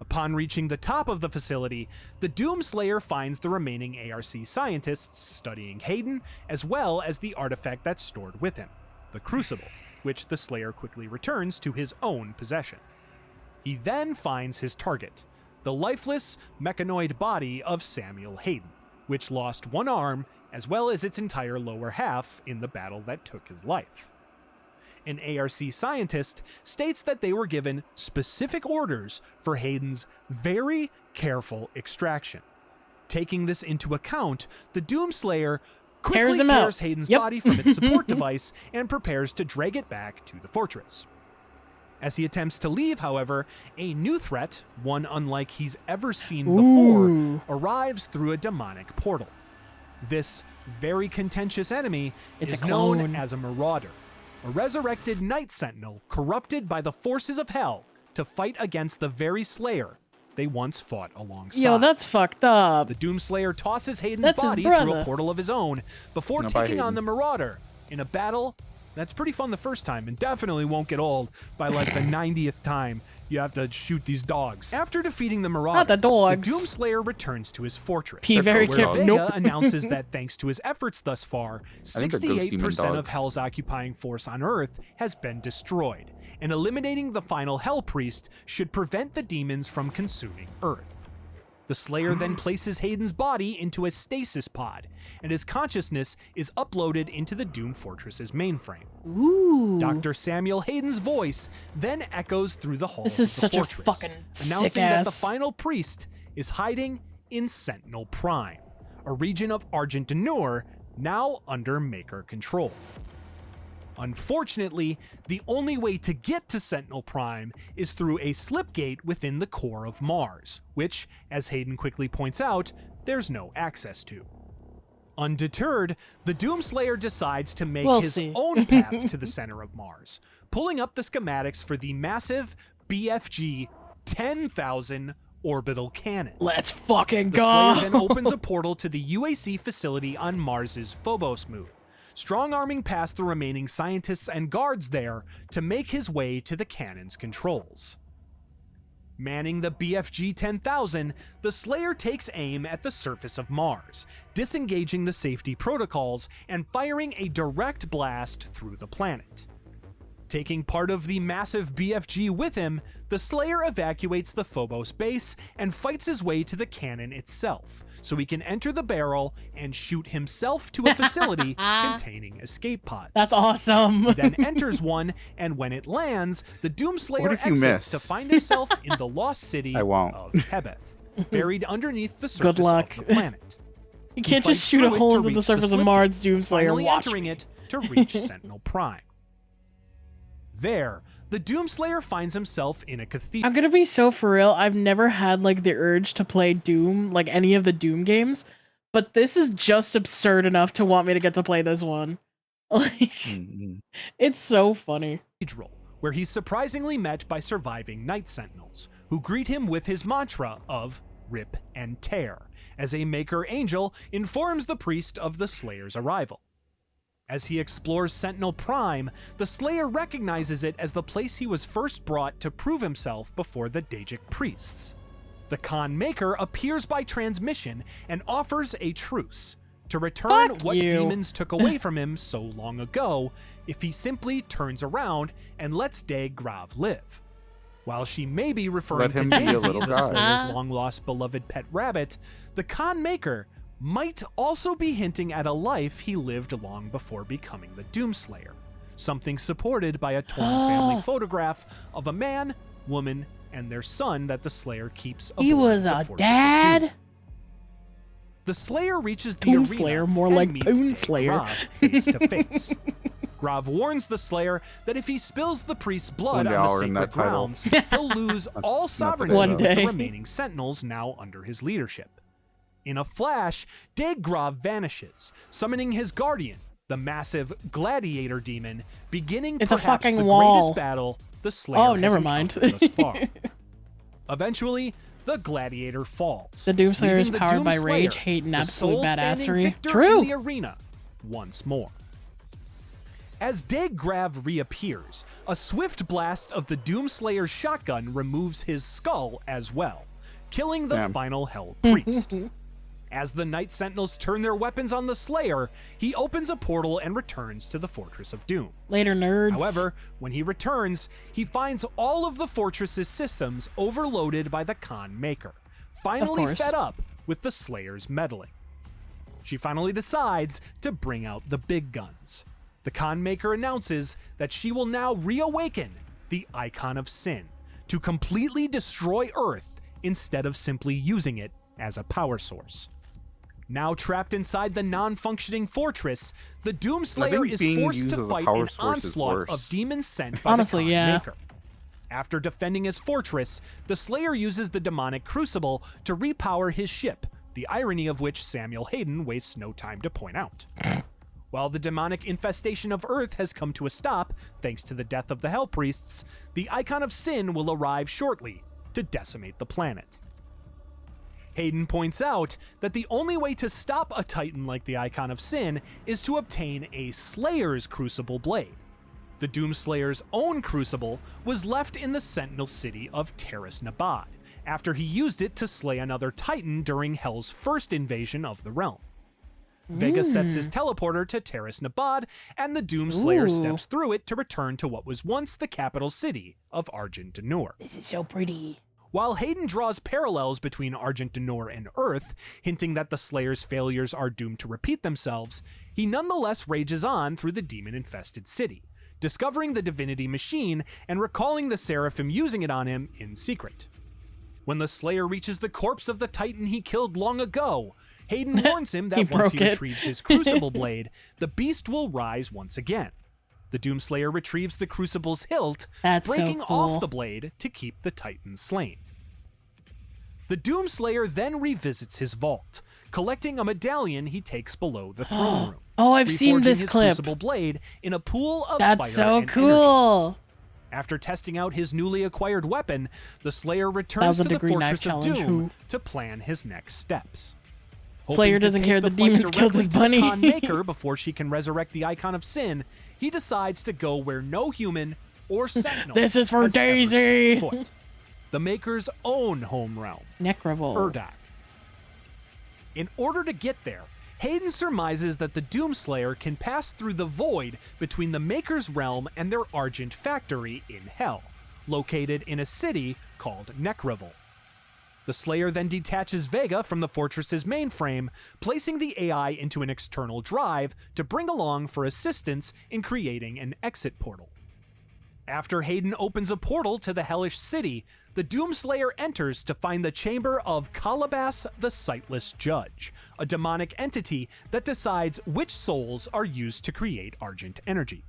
Upon reaching the top of the facility, the Doomslayer finds the remaining ARC scientists studying Hayden, as well as the artifact that's stored with him, the Crucible, which the Slayer quickly returns to his own possession. He then finds his target, the lifeless, mechanoid body of Samuel Hayden, which lost one arm as well as its entire lower half in the battle that took his life. An ARC scientist states that they were given specific orders for Hayden's very careful extraction. Taking this into account, the Doomslayer quickly Tears him out. tears Hayden's Yep. body from its support device and prepares to drag it back to the fortress. As he attempts to leave, however, a new threat, one unlike he's ever seen before, arrives through a demonic portal. This very contentious enemy It's is a known clone. as a Marauder, a resurrected Night Sentinel corrupted by the forces of Hell to fight against the very Slayer they once fought alongside. Yo, that's fucked up. The Doomslayer tosses Hayden's That's his body through a brother. portal of his own before No, by taking on Hayden. the Marauder in a battle that's pretty fun the first time and definitely won't get old by like the 90th time You have to shoot these dogs. After defeating the Marauder, Not the dogs. the Doomslayer returns to his fortress. Be very where careful. Vega Nope. announces that thanks to his efforts thus far, think they're ghost demon 68% of dogs. Hell's occupying force on Earth has been destroyed, and eliminating the final Hell Priest should prevent the demons from consuming Earth. The Slayer then places Hayden's body into a stasis pod, and his consciousness is uploaded into the Doom Fortress's mainframe. Ooh. Dr. Samuel Hayden's voice then echoes through the halls This is of the such a fortress, fucking announcing sick that the ass. final priest is hiding in Sentinel Prime, a region of Argent Denur now under Maker control. Unfortunately, the only way to get to Sentinel Prime is through a slipgate within the core of Mars, which, as Hayden quickly points out, there's no access to. Undeterred, the Doomslayer decides to make We'll his see. own path to the center of Mars, pulling up the schematics for the massive BFG 10,000 orbital cannon. Let's fucking The go. Slayer then opens a portal to the UAC facility on Mars's Phobos moon, strong-arming past the remaining scientists and guards there to make his way to the cannon's controls. Manning the BFG 10,000, the Slayer takes aim at the surface of Mars, disengaging the safety protocols and firing a direct blast through the planet. Taking part of the massive BFG with him, the Slayer evacuates the Phobos base and fights his way to the cannon itself, so he can enter the barrel and shoot himself to a facility containing escape pods. That's awesome. He then enters one, and when it lands, the What Doomslayer if you exits miss? to find himself in the lost city I won't. of Hebeth, buried underneath the surface luck. of the planet. You can't fights just shoot a through it hole to into the reach surface of slip Mars, gate, Doomslayer. finally Watch entering me. it to reach Sentinel Prime. There, the Doomslayer finds himself in a cathedral. I'm gonna be so for real. I've never had like the urge to play Doom, like any of the Doom games, but this is just absurd enough to want me to get to play this one. Like, Mhm. it's so funny. Where he's surprisingly met by surviving Night Sentinels, who greet him with his mantra of rip and tear, as a Maker Angel informs the priest of the Slayer's arrival. As he explores Sentinel Prime, the Slayer recognizes it as the place he was first brought to prove himself before the Dajic priests. The Khan Maker appears by transmission and offers a truce to return Fuck what you. demons took away from him so long ago if he simply turns around and lets Dag Grav live. While she may be referring Let to him be a Daisy, little the guy. Slayer's long-lost beloved pet rabbit, the Khan Maker might also be hinting at a life he lived long before becoming the Doomslayer, something supported by a torn family photograph of a man, woman, and their son that the Slayer keeps aboard He was the a Fortress of Doom. dad. The Slayer reaches the Doom arena Slayer, more and like meets Boon Dag Slayer. Grav face to face. Grav warns the Slayer that if he spills the priest's blood One day on the I'll earn sacred that title. grounds, he'll lose all One sovereignty with day. the remaining sentinels now under his leadership. In a flash, Dag Grav vanishes, summoning his guardian, the massive gladiator demon, beginning It's a perhaps fucking the wall. greatest battle the Slayer Oh, has never mind. encountered thus far. Eventually, the gladiator falls. The Doomslayer leaving is the powered by Doomslayer, rage, hate, and the absolute sole-standing badassery. victor True. in the arena once more. As Dag Grav reappears, a swift blast of the Doomslayer's shotgun removes his skull as well, killing the Damn. final Hell Priest. As the Night Sentinels turn their weapons on the Slayer, he opens a portal and returns to the Fortress of Doom. Later, nerds. However, when he returns, he finds all of the fortress's systems overloaded by the Khan Maker, finally course. fed up with the Slayer's meddling. She finally decides to bring out the big guns. The Khan Maker announces that she will now reawaken the Icon of Sin to completely destroy Earth instead of simply using it as a power source. Now trapped inside the non-functioning fortress, the Doomslayer think is being forced used to as a fight power an source is onslaught worse. of demons sent by Honestly, the Khan yeah. Maker. After defending his fortress, the Slayer uses the demonic crucible to repower his ship, the irony of which Samuel Hayden wastes no time to point out. While the demonic infestation of Earth has come to a stop, thanks to the death of the Hell Priests, the Icon of Sin will arrive shortly to decimate the planet. Hayden points out that the only way to stop a titan like the Icon of Sin is to obtain a Slayer's Crucible Blade. The Doomslayer's own crucible was left in the Sentinel city of Terras Nabad, after he used it to slay another Titan during Hell's first invasion of the realm. Vega sets his teleporter to Terras Nabad, and the Doomslayer steps through it to return to what was once the capital city of Argent D'Nur. This is so pretty. While Hayden draws parallels between Argent D'Nur and Earth, hinting that the Slayer's failures are doomed to repeat themselves, he nonetheless rages on through the demon-infested city, discovering the divinity machine and recalling the Seraphim using it on him in secret. When the Slayer reaches the corpse of the Titan he killed long ago, Hayden warns him that once he retrieves his Crucible blade, the beast will rise once again. The Doomslayer retrieves the Crucible's hilt, breaking off the blade to keep the Titan slain. The Doomslayer then revisits his vault, collecting a medallion he takes below the throne room. Oh, I've seen this his clip. Crucible blade in a pool of That's fire so and cool. energy. After testing out his newly acquired weapon, the Slayer returns to the Fortress of Doom to plan his next steps. Slayer doesn't care the demons killed his bunny. Khan Maker before she can resurrect the Icon of Sin, he decides to go where no human or Sentinel This is for has ever Daisy. set foot. The Maker's own home realm, Necrovol. Urdak. In order to get there, Hayden surmises that the Doomslayer can pass through the void between the Maker's realm and their Argent factory in Hell, located in a city called Necrovol. The Slayer then detaches Vega from the fortress's mainframe, placing the AI into an external drive to bring along for assistance in creating an exit portal. After Hayden opens a portal to the Hellish city, the Doomslayer enters to find the chamber of Calabas the Sightless Judge, a demonic entity that decides which souls are used to create Argent energy.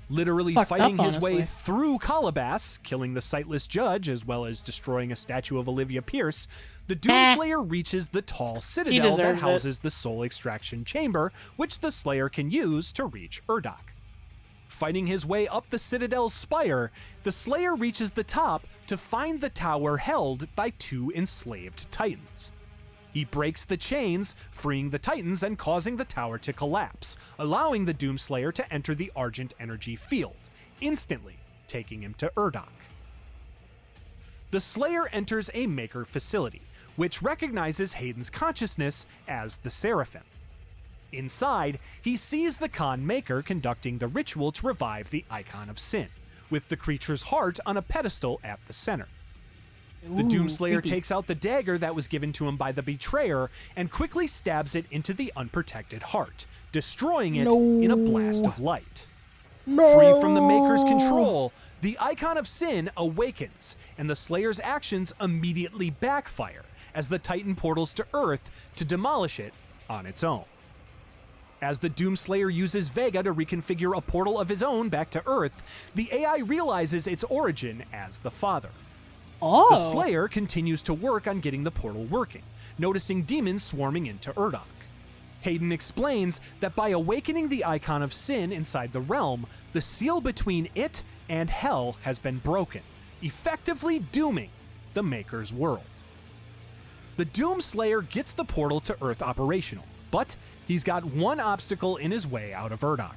Literally fighting his way through Calabas, killing the Sightless Judge, as well as destroying a statue of Olivia Pierce, the Doomslayer reaches the tall citadel that houses the soul extraction chamber, which the Slayer can use to reach Urdak. Fighting his way up the citadel's spire, the Slayer reaches the top to find the tower held by two enslaved Titans. He breaks the chains, freeing the Titans and causing the tower to collapse, allowing the Doomslayer to enter the Argent energy field, instantly taking him to Urdak. The Slayer enters a Maker facility, which recognizes Hayden's consciousness as the Seraphim. Inside, he sees the Khan Maker conducting the ritual to revive the Icon of Sin, with the creature's heart on a pedestal at the center. The Doomslayer takes out the dagger that was given to him by the Betrayer and quickly stabs it into the unprotected heart, destroying it in a blast of light. Free from the Maker's control, the Icon of Sin awakens, and the Slayer's actions immediately backfire as the Titan portals to Earth to demolish it on its own. As the Doomslayer uses Vega to reconfigure a portal of his own back to Earth, the AI realizes its origin as the Father. The Slayer continues to work on getting the portal working, noticing demons swarming into Urdak. Hayden explains that by awakening the Icon of Sin inside the realm, the seal between it and Hell has been broken, effectively dooming the Maker's world. The Doomslayer gets the portal to Earth operational, but he's got one obstacle in his way out of Urdak: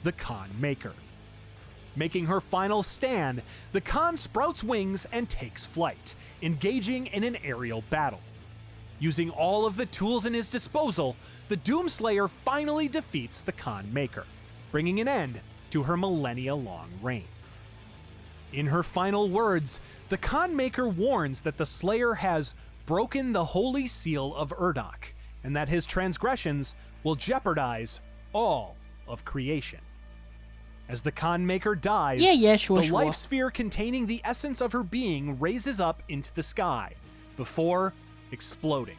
the Khan Maker. Making her final stand, the Khan sprouts wings and takes flight, engaging in an aerial battle. Using all of the tools in his disposal, the Doomslayer finally defeats the Khan Maker, bringing an end to her millennia-long reign. In her final words, the Khan Maker warns that the Slayer has broken the holy seal of Urdak, and that his transgressions will jeopardize all of creation. As the Khan Maker dies, the life sphere containing the essence of her being raises up into the sky before exploding,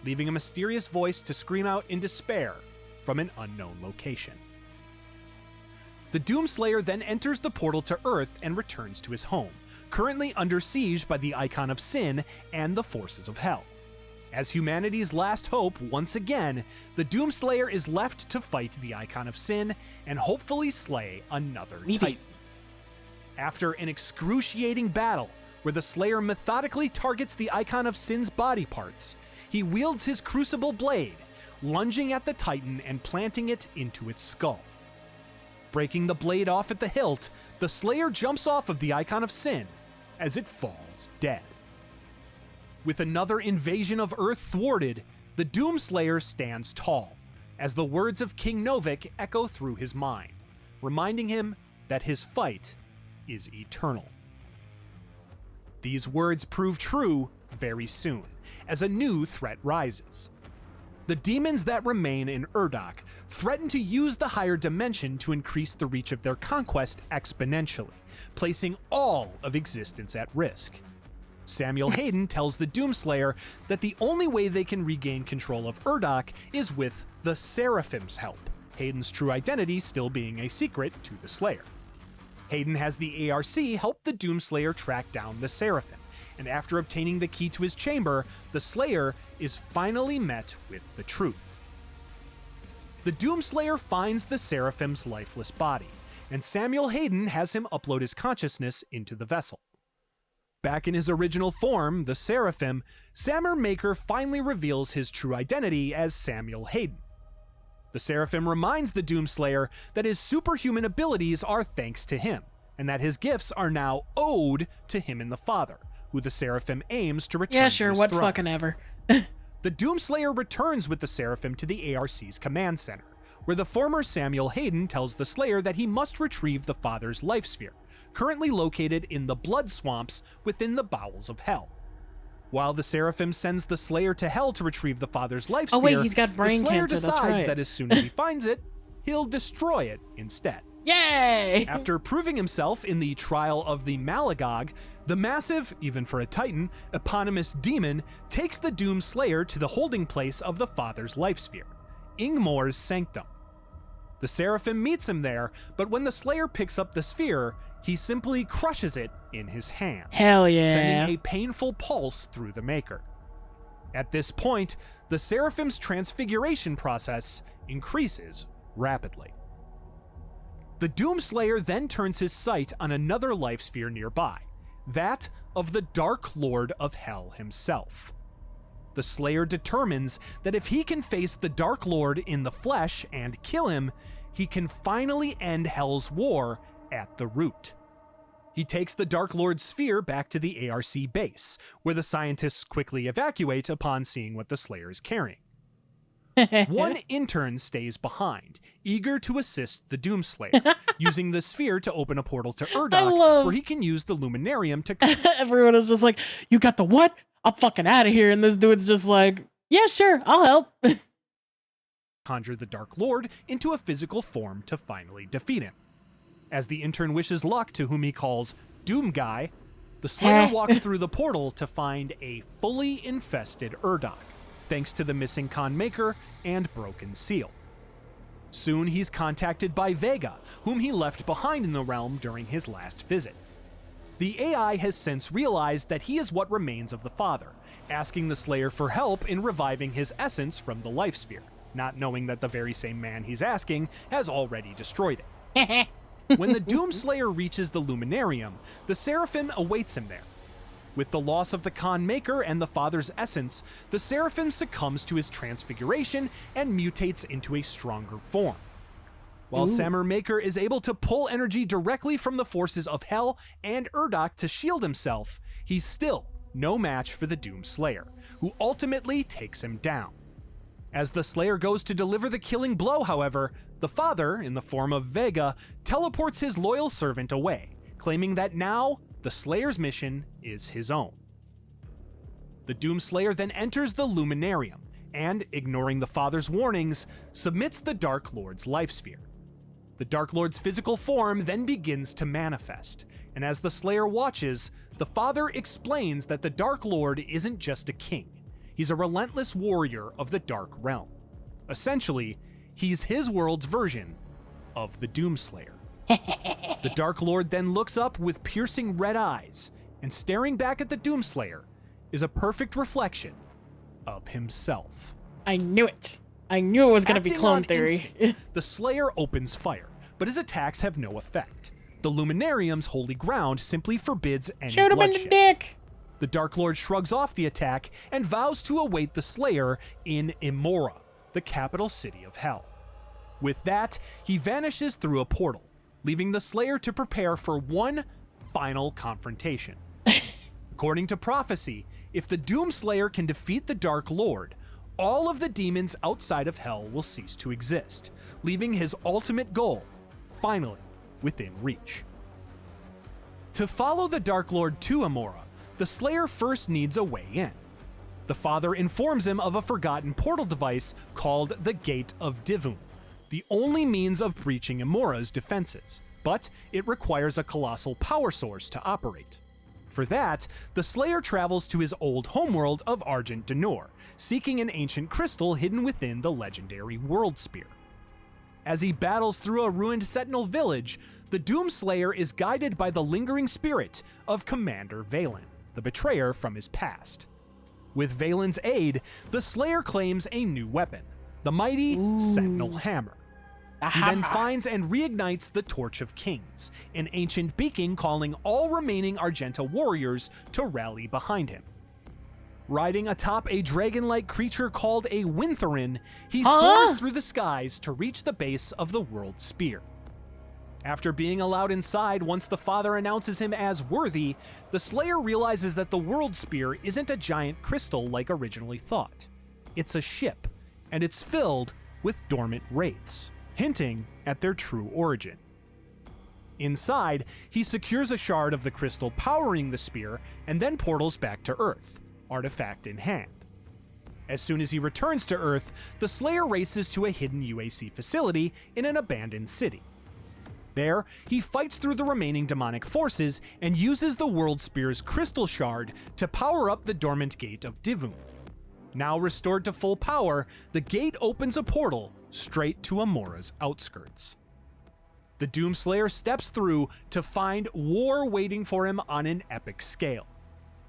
leaving a mysterious voice to scream out in despair from an unknown location. The Doomslayer then enters the portal to Earth and returns to his home, currently under siege by the Icon of Sin and the forces of Hell. As humanity's last hope, once again, the Doomslayer is left to fight the Icon of Sin and hopefully slay another Titan. After an excruciating battle where the Slayer methodically targets the Icon of Sin's body parts, he wields his Crucible blade, lunging at the Titan and planting it into its skull. Breaking the blade off at the hilt, the Slayer jumps off of the Icon of Sin as it falls dead. With another invasion of Earth thwarted, the Doomslayer stands tall, as the words of King Novik echo through his mind, reminding him that his fight is eternal. These words prove true very soon, as a new threat rises. The demons that remain in Urdok threaten to use the higher dimension to increase the reach of their conquest exponentially, placing all of existence at risk. Samuel Hayden tells the Doomslayer that the only way they can regain control of Urdok is with the Seraphim's help, Hayden's true identity still being a secret to the Slayer. Hayden has the ARC help the Doomslayer track down the Seraphim, and after obtaining the key to his chamber, the Slayer is finally met with the truth. The Doomslayer finds the Seraphim's lifeless body, and Samuel Hayden has him upload his consciousness into the vessel. Back in his original form, the Seraphim, Samur Maker finally reveals his true identity as Samuel Hayden. The Seraphim reminds the Doomslayer that his superhuman abilities are thanks to him, and that his gifts are now owed to him and the Father, who the Seraphim aims to return Yeah, to sure, his what throne. fucking ever. The Doomslayer returns with the Seraphim to the ARC's command center, where the former Samuel Hayden tells the Slayer that he must retrieve the Father's life sphere, currently located in the blood swamps within the bowels of Hell. While the Seraphim sends the Slayer to Hell to retrieve the Father's life sphere, Oh wait, he's got brain the Slayer cancer, that's decides right. that as soon as he finds it, he'll destroy it instead. Yay! After proving himself in the trial of the Malagog, the massive, even for a Titan, eponymous demon takes the Doom Slayer to the holding place of the Father's life sphere, Ingmor's sanctum. The Seraphim meets him there, but when the Slayer picks up the sphere, he simply crushes it in his hands, Hell yeah. sending a painful pulse through the Maker. At this point, the Seraphim's transfiguration process increases rapidly. The Doomslayer then turns his sight on another life sphere nearby, that of the Dark Lord of Hell himself. The Slayer determines that if he can face the Dark Lord in the flesh and kill him, he can finally end Hell's war at the root. He takes the Dark Lord's sphere back to the ARC base, where the scientists quickly evacuate upon seeing what the Slayer is carrying. One intern stays behind, eager to assist the Doomslayer, using the sphere to open a portal to Urdok, where he can use the Luminarium to... Everyone is just like, you got the what? I'm fucking out of here. And this dude's just like, yeah, sure, I'll help. conjure the Dark Lord into a physical form to finally defeat him. As the intern wishes luck to whom he calls Doom Guy, the Slayer walks through the portal to find a fully infested Urdok, thanks to the missing Khan Maker and broken seal. Soon he's contacted by Vega, whom he left behind in the realm during his last visit. The AI has since realized that he is what remains of the Father, asking the Slayer for help in reviving his essence from the life sphere, not knowing that the very same man he's asking has already destroyed it. When the Doomslayer reaches the Luminarium, the Seraphim awaits him there. With the loss of the Khan Maker and the Father's essence, the Seraphim succumbs to his transfiguration and mutates into a stronger form. While Samur Maker is able to pull energy directly from the forces of Hell and Urdok to shield himself, he's still no match for the Doomslayer, who ultimately takes him down. As the Slayer goes to deliver the killing blow, however, the Father, in the form of Vega, teleports his loyal servant away, claiming that now the Slayer's mission is his own. The Doomslayer then enters the Luminarium and, ignoring the Father's warnings, submits the Dark Lord's life sphere. The Dark Lord's physical form then begins to manifest, and as the Slayer watches, the Father explains that the Dark Lord isn't just a king. He's a relentless warrior of the Dark Realm. Essentially, he's his world's version of the Doomslayer. The Dark Lord then looks up with piercing red eyes, and staring back at the Doomslayer is a perfect reflection of himself. I knew it. I knew it was going to be Acting clone on theory. instinct, the Slayer opens fire, but his attacks have no effect. The Luminarium's holy ground simply forbids any Shoot him in bloodshed. the dick. The Dark Lord shrugs off the attack and vows to await the Slayer in Imora, the capital city of Hell. With that, he vanishes through a portal, leaving the Slayer to prepare for one final confrontation. According to prophecy, if the Doomslayer can defeat the Dark Lord, all of the demons outside of Hell will cease to exist, leaving his ultimate goal finally within reach. To follow the Dark Lord to Amora, the Slayer first needs a way in. The Father informs him of a forgotten portal device called the Gate of Divun, the only means of breaching Amora's defenses, but it requires a colossal power source to operate. For that, the Slayer travels to his old homeworld of Argent Denor, seeking an ancient crystal hidden within the legendary World Spear. As he battles through a ruined Sentinel village, the Doomslayer is guided by the lingering spirit of Commander Valen, the betrayer from his past. With Valen's aid, the Slayer claims a new weapon, the mighty Sentinel Hammer. He then finds and reignites the Torch of Kings, an ancient beacon calling all remaining Argenta warriors to rally behind him. Riding atop a dragon-like creature called a Wintherin, he soars through the skies to reach the base of the World Spear. After being allowed inside once the Father announces him as worthy, the Slayer realizes that the World Spear isn't a giant crystal like originally thought. It's a ship, and it's filled with dormant wraiths, hinting at their true origin. Inside, he secures a shard of the crystal powering the spear and then portals back to Earth, artifact in hand. As soon as he returns to Earth, the Slayer races to a hidden UAC facility in an abandoned city. There, he fights through the remaining demonic forces and uses the World Spear's crystal shard to power up the dormant Gate of Divun. Now restored to full power, the gate opens a portal straight to Amora's outskirts. The Doomslayer steps through to find war waiting for him on an epic scale.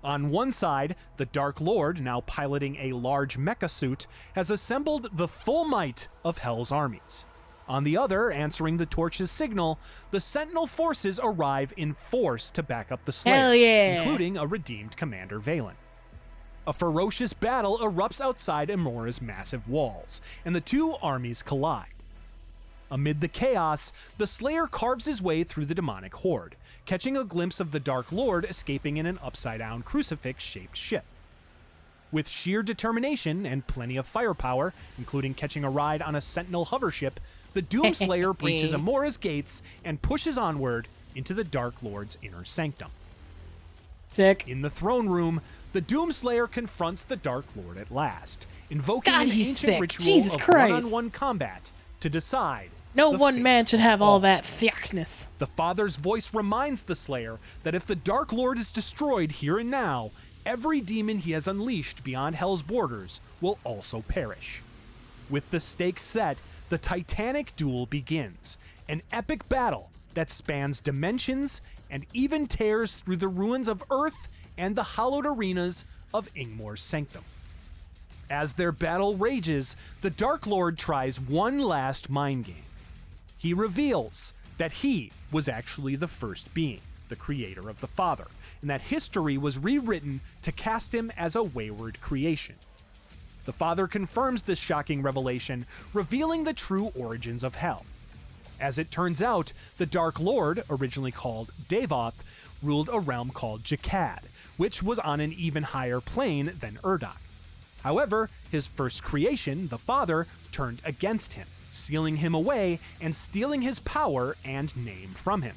On one side, the Dark Lord, now piloting a large mecha suit, has assembled the full might of Hell's armies. On the other, answering the Torch's signal, the Sentinel forces arrive in force to back up the Slayer, including a redeemed Commander Valen. A ferocious battle erupts outside Amora's massive walls, and the two armies collide. Amid the chaos, the Slayer carves his way through the demonic horde, catching a glimpse of the Dark Lord escaping in an upside-down crucifix-shaped ship. With sheer determination and plenty of firepower, including catching a ride on a Sentinel hover ship, the Doomslayer breaches Amora's gates and pushes onward into the Dark Lord's inner sanctum. Sick. In the throne room, the Doomslayer confronts the Dark Lord at last, invoking God, an he's ancient thick. ritual Jesus of Christ. one-on-one combat to decide. No the one fate man should have of all that thickness. The Father's voice reminds the Slayer that if the Dark Lord is destroyed here and now, every demon he has unleashed beyond Hell's borders will also perish. With the stakes set, the titanic duel begins, an epic battle that spans dimensions and even tears through the ruins of Earth and the hallowed arenas of Ingmor's sanctum. As their battle rages, the Dark Lord tries one last mind game. He reveals that he was actually the first being, the creator of the Father, and that history was rewritten to cast him as a wayward creation. The Father confirms this shocking revelation, revealing the true origins of Hell. As it turns out, the Dark Lord, originally called Devoth, ruled a realm called Jakad, which was on an even higher plane than Urdok. However, his first creation, the Father, turned against him, sealing him away and stealing his power and name from him.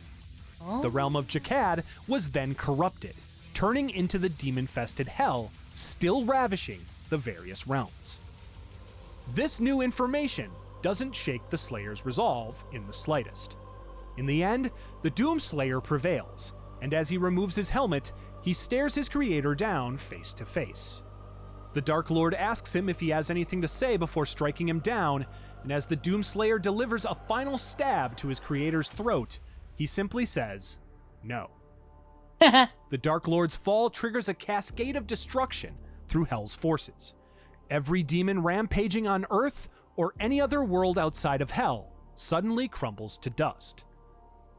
The realm of Jakad was then corrupted, turning into the demon-fested Hell, still ravishing the various realms. This new information doesn't shake the Slayer's resolve in the slightest. In the end, the Doomslayer prevails, and as he removes his helmet, he stares his creator down face to face. The Dark Lord asks him if he has anything to say before striking him down, and as the Doomslayer delivers a final stab to his creator's throat, he simply says, no. The Dark Lord's fall triggers a cascade of destruction through Hell's forces. Every demon rampaging on Earth or any other world outside of Hell suddenly crumbles to dust.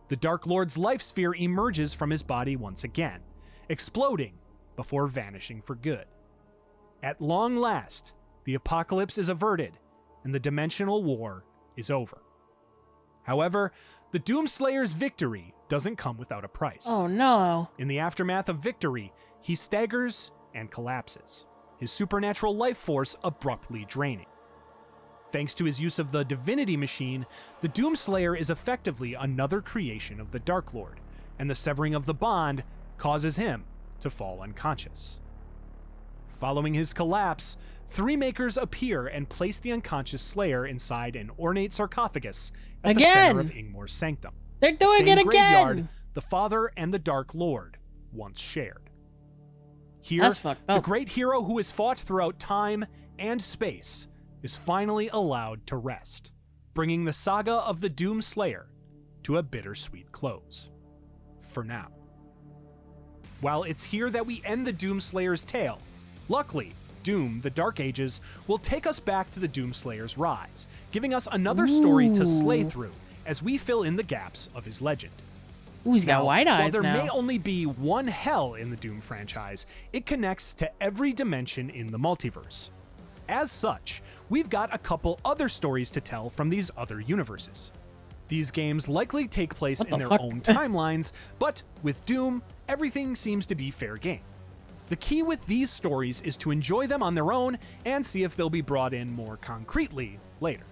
The Dark Lord's life sphere emerges from his body once again, exploding before vanishing for good. At long last, the apocalypse is averted and the dimensional war is over. However, the Doomslayer's victory doesn't come without a price. Oh no. In the aftermath of victory, he staggers and collapses, his supernatural life force abruptly draining. Thanks to his use of the Divinity Machine, the Doomslayer is effectively another creation of the Dark Lord, and the severing of the bond causes him to fall unconscious. Following his collapse, three Makers appear and place the unconscious Slayer inside an ornate sarcophagus at the center of Ingmor's sanctum. They're doing the same it graveyard again! the Father and the Dark Lord once shared. Here, That's fucked up. the great hero who has fought throughout time and space is finally allowed to rest, bringing the saga of the Doom Slayer to a bittersweet close. For now. While it's here that we end the Doom Slayer's tale, luckily, Doom, the Dark Ages, will take us back to the Doom Slayer's rise, giving us another story to slay through as we fill in the gaps of his legend. Ooh, he's got white eyes While there now. may only be one hell in the Doom franchise, it connects to every dimension in the multiverse. As such, we've got a couple other stories to tell from these other universes. These games likely take place in their own timelines, but with Doom, everything seems to be fair game. The key with these stories is to enjoy them on their own and see if they'll be brought in more concretely later.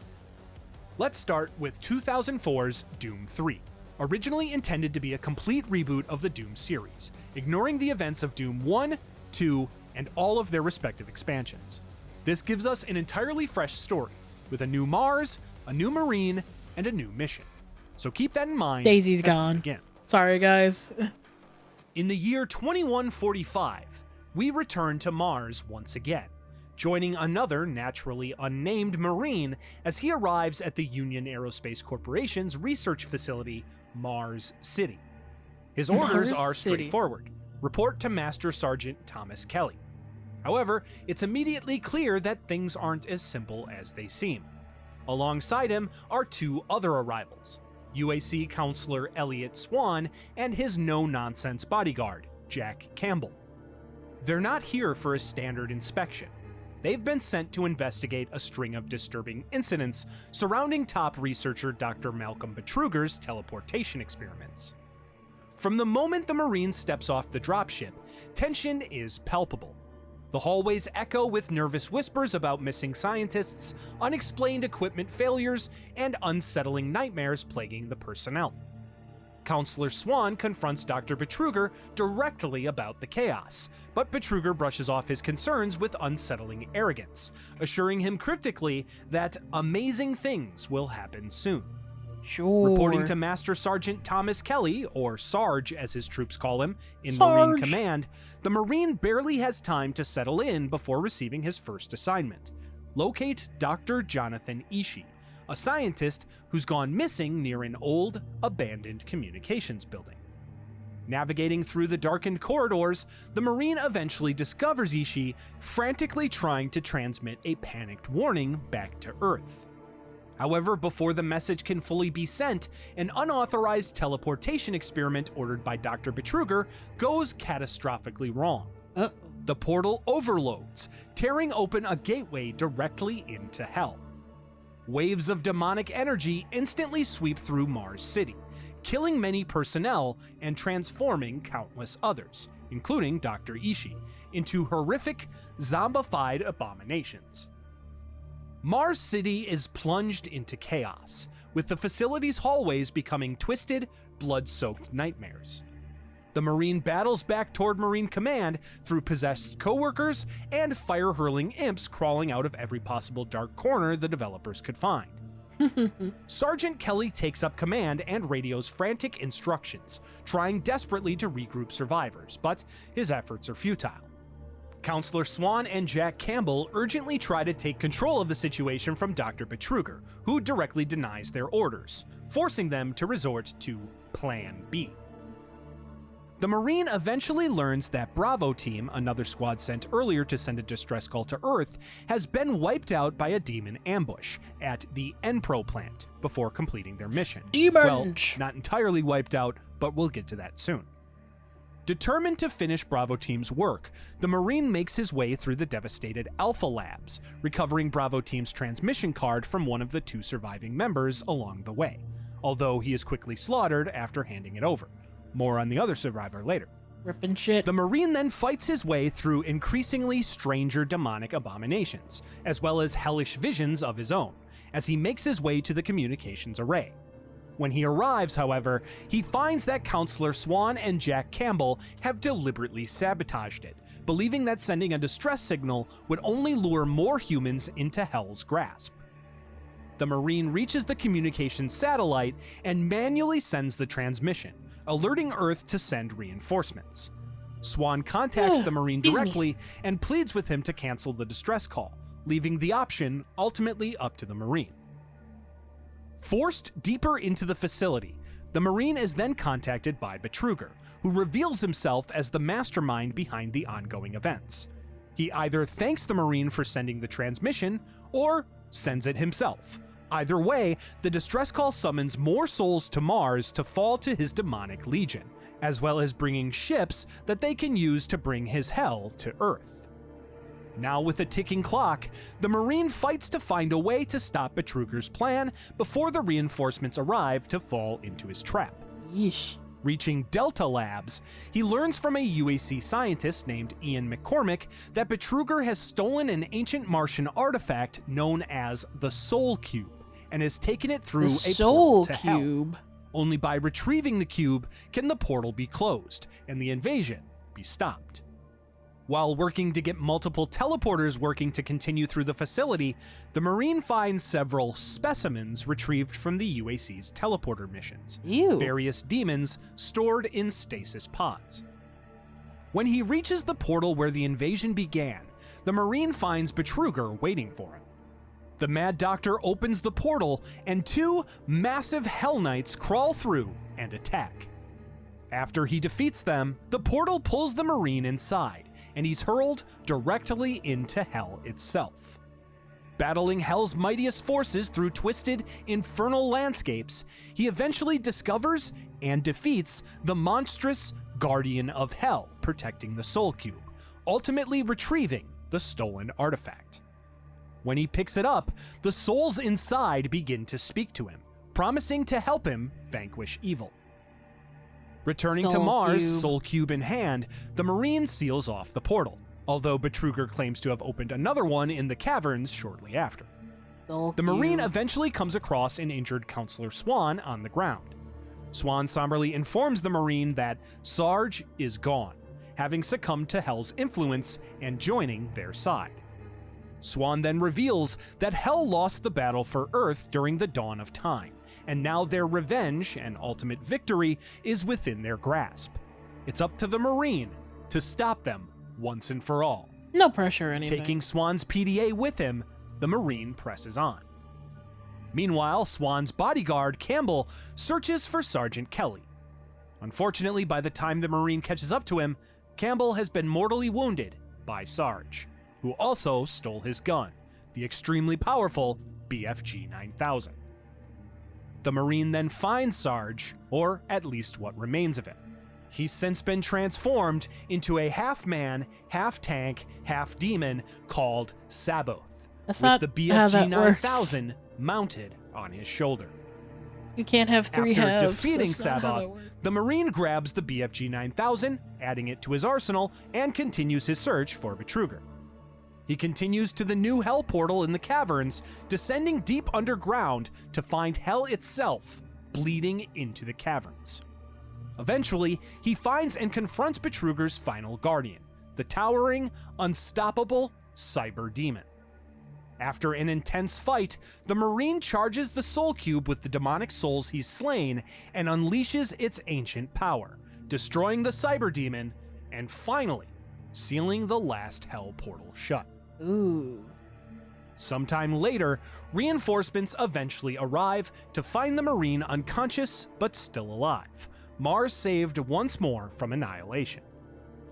Let's start with 2004's Doom 3, originally intended to be a complete reboot of the Doom series, ignoring the events of Doom 1, 2, and all of their respective expansions. This gives us an entirely fresh story, with a new Mars, a new Marine, and a new mission. So keep that in mind. Daisy's as we gone. begin. Sorry, guys. In the year 2145, we return to Mars once again, joining another naturally unnamed Marine as he arrives at the Union Aerospace Corporation's research facility, Mars City. His orders Mars are City. straightforward. Report to Master Sergeant Thomas Kelly. However, it's immediately clear that things aren't as simple as they seem. Alongside him are two other arrivals, UAC Counselor Elliot Swan and his no-nonsense bodyguard, Jack Campbell. They're not here for a standard inspection. They've been sent to investigate a string of disturbing incidents surrounding top researcher Dr. Malcolm Betruger's teleportation experiments. From the moment the Marine steps off the dropship, tension is palpable. The hallways echo with nervous whispers about missing scientists, unexplained equipment failures, and unsettling nightmares plaguing the personnel. Counselor Swan confronts Dr. Betruger directly about the chaos, but Betruger brushes off his concerns with unsettling arrogance, assuring him cryptically that amazing things will happen soon. Sure. Reporting to Master Sergeant Thomas Kelly, or Sarge as his troops call him, in Sarge. Marine Command, the Marine barely has time to settle in before receiving his first assignment. Locate Dr. Jonathan Ishii, a scientist who's gone missing near an old, abandoned communications building. Navigating through the darkened corridors, the Marine eventually discovers Ishii frantically trying to transmit a panicked warning back to Earth. However, before the message can fully be sent, an unauthorized teleportation experiment ordered by Dr. Betruger goes catastrophically wrong. The portal overloads, tearing open a gateway directly into hell. Waves of demonic energy instantly sweep through Mars City, killing many personnel and transforming countless others, including Dr. Ishii, into horrific, zombified abominations. Mars City is plunged into chaos, with the facility's hallways becoming twisted, blood-soaked nightmares. The Marine battles back toward Marine Command through possessed coworkers and fire-hurling imps crawling out of every possible dark corner the developers could find. Sergeant Kelly takes up command and radios frantic instructions, trying desperately to regroup survivors, but his efforts are futile. Counselor Swan and Jack Campbell urgently try to take control of the situation from Dr. Betruger, who directly denies their orders, forcing them to resort to Plan B. The Marine eventually learns that Bravo Team, another squad sent earlier to send a distress call to Earth, has been wiped out by a demon ambush at the Enpro plant before completing their mission. Well, not entirely wiped out, but we'll get to that soon. Determined to finish Bravo Team's work, the Marine makes his way through the devastated Alpha Labs, recovering Bravo Team's transmission card from one of the two surviving members along the way, although he is quickly slaughtered after handing it over. More on the other survivor later. Ripping shit. The Marine then fights his way through increasingly stranger demonic abominations, as well as hellish visions of his own, as he makes his way to the communications array. When he arrives, however, he finds that Counselor Swan and Jack Campbell have deliberately sabotaged it, believing that sending a distress signal would only lure more humans into Hell's grasp. The Marine reaches the communications satellite and manually sends the transmission, alerting Earth to send reinforcements. Swan contacts the Marine directly and pleads with him to cancel the distress call, leaving the option ultimately up to the Marine. Forced deeper into the facility, the Marine is then contacted by Betruger, who reveals himself as the mastermind behind the ongoing events. He either thanks the Marine for sending the transmission, or sends it himself. Either way, the distress call summons more souls to Mars to fall to his demonic legion, as well as bringing ships that they can use to bring his hell to Earth. Now with a ticking clock, the Marine fights to find a way to stop Betruger's plan before the reinforcements arrive to fall into his trap. Yeesh. Reaching Delta Labs, he learns from a UAC scientist named Ian McCormick that Betruger has stolen an ancient Martian artifact known as the Soul Cube and has taken it through The a Soul portal to Hell. Cube. Only by retrieving the cube can the portal be closed and the invasion be stopped. While working to get multiple teleporters working to continue through the facility, the Marine finds several specimens retrieved from the UAC's teleporter missions. Ew. Various demons stored in stasis pods. When he reaches the portal where the invasion began, the Marine finds Betruger waiting for him. The Mad Doctor opens the portal, and two massive Hell Knights crawl through and attack. After he defeats them, the portal pulls the Marine inside, and he's hurled directly into Hell itself. Battling Hell's mightiest forces through twisted, infernal landscapes, he eventually discovers and defeats the monstrous Guardian of Hell protecting the Soul Cube, ultimately retrieving the stolen artifact. When he picks it up, the souls inside begin to speak to him, promising to help him vanquish evil. Returning to Mars, Soul Cube in hand, the Marine seals off the portal, although Betruger claims to have opened another one in the caverns shortly after. The Marine eventually comes across an injured Counselor Swan on the ground. Swan somberly informs the Marine that Sarge is gone, having succumbed to Hell's influence and joining their side. Swan then reveals that Hell lost the battle for Earth during the dawn of time, and now their revenge and ultimate victory is within their grasp. It's up to the Marine to stop them once and for all. No pressure or anything. Taking Swan's PDA with him, the Marine presses on. Meanwhile, Swan's bodyguard, Campbell, searches for Sergeant Kelly. Unfortunately, by the time the Marine catches up to him, Campbell has been mortally wounded by Sarge, who also stole his gun, the extremely powerful BFG 9000. The Marine then finds Sarge, or at least what remains of him. He's since been transformed into a half-man, half-tank, half-demon called Saboth, That's with not the how BFG that 9000 mounted on his shoulder. You can't have three After halves. defeating That's not how that Saboth, works. the Marine grabs the BFG 9000, adding it to his arsenal, and continues his search for Betruger. He continues to the new Hell portal in the caverns, descending deep underground to find Hell itself bleeding into the caverns. Eventually, he finds and confronts Betruger's final guardian, the towering, unstoppable Cyber Demon. After an intense fight, the Marine charges the Soul Cube with the demonic souls he's slain and unleashes its ancient power, destroying the Cyber Demon and finally sealing the last Hell portal shut. Ooh. Sometime later, reinforcements eventually arrive to find the Marine unconscious but still alive, Mars saved once more from annihilation.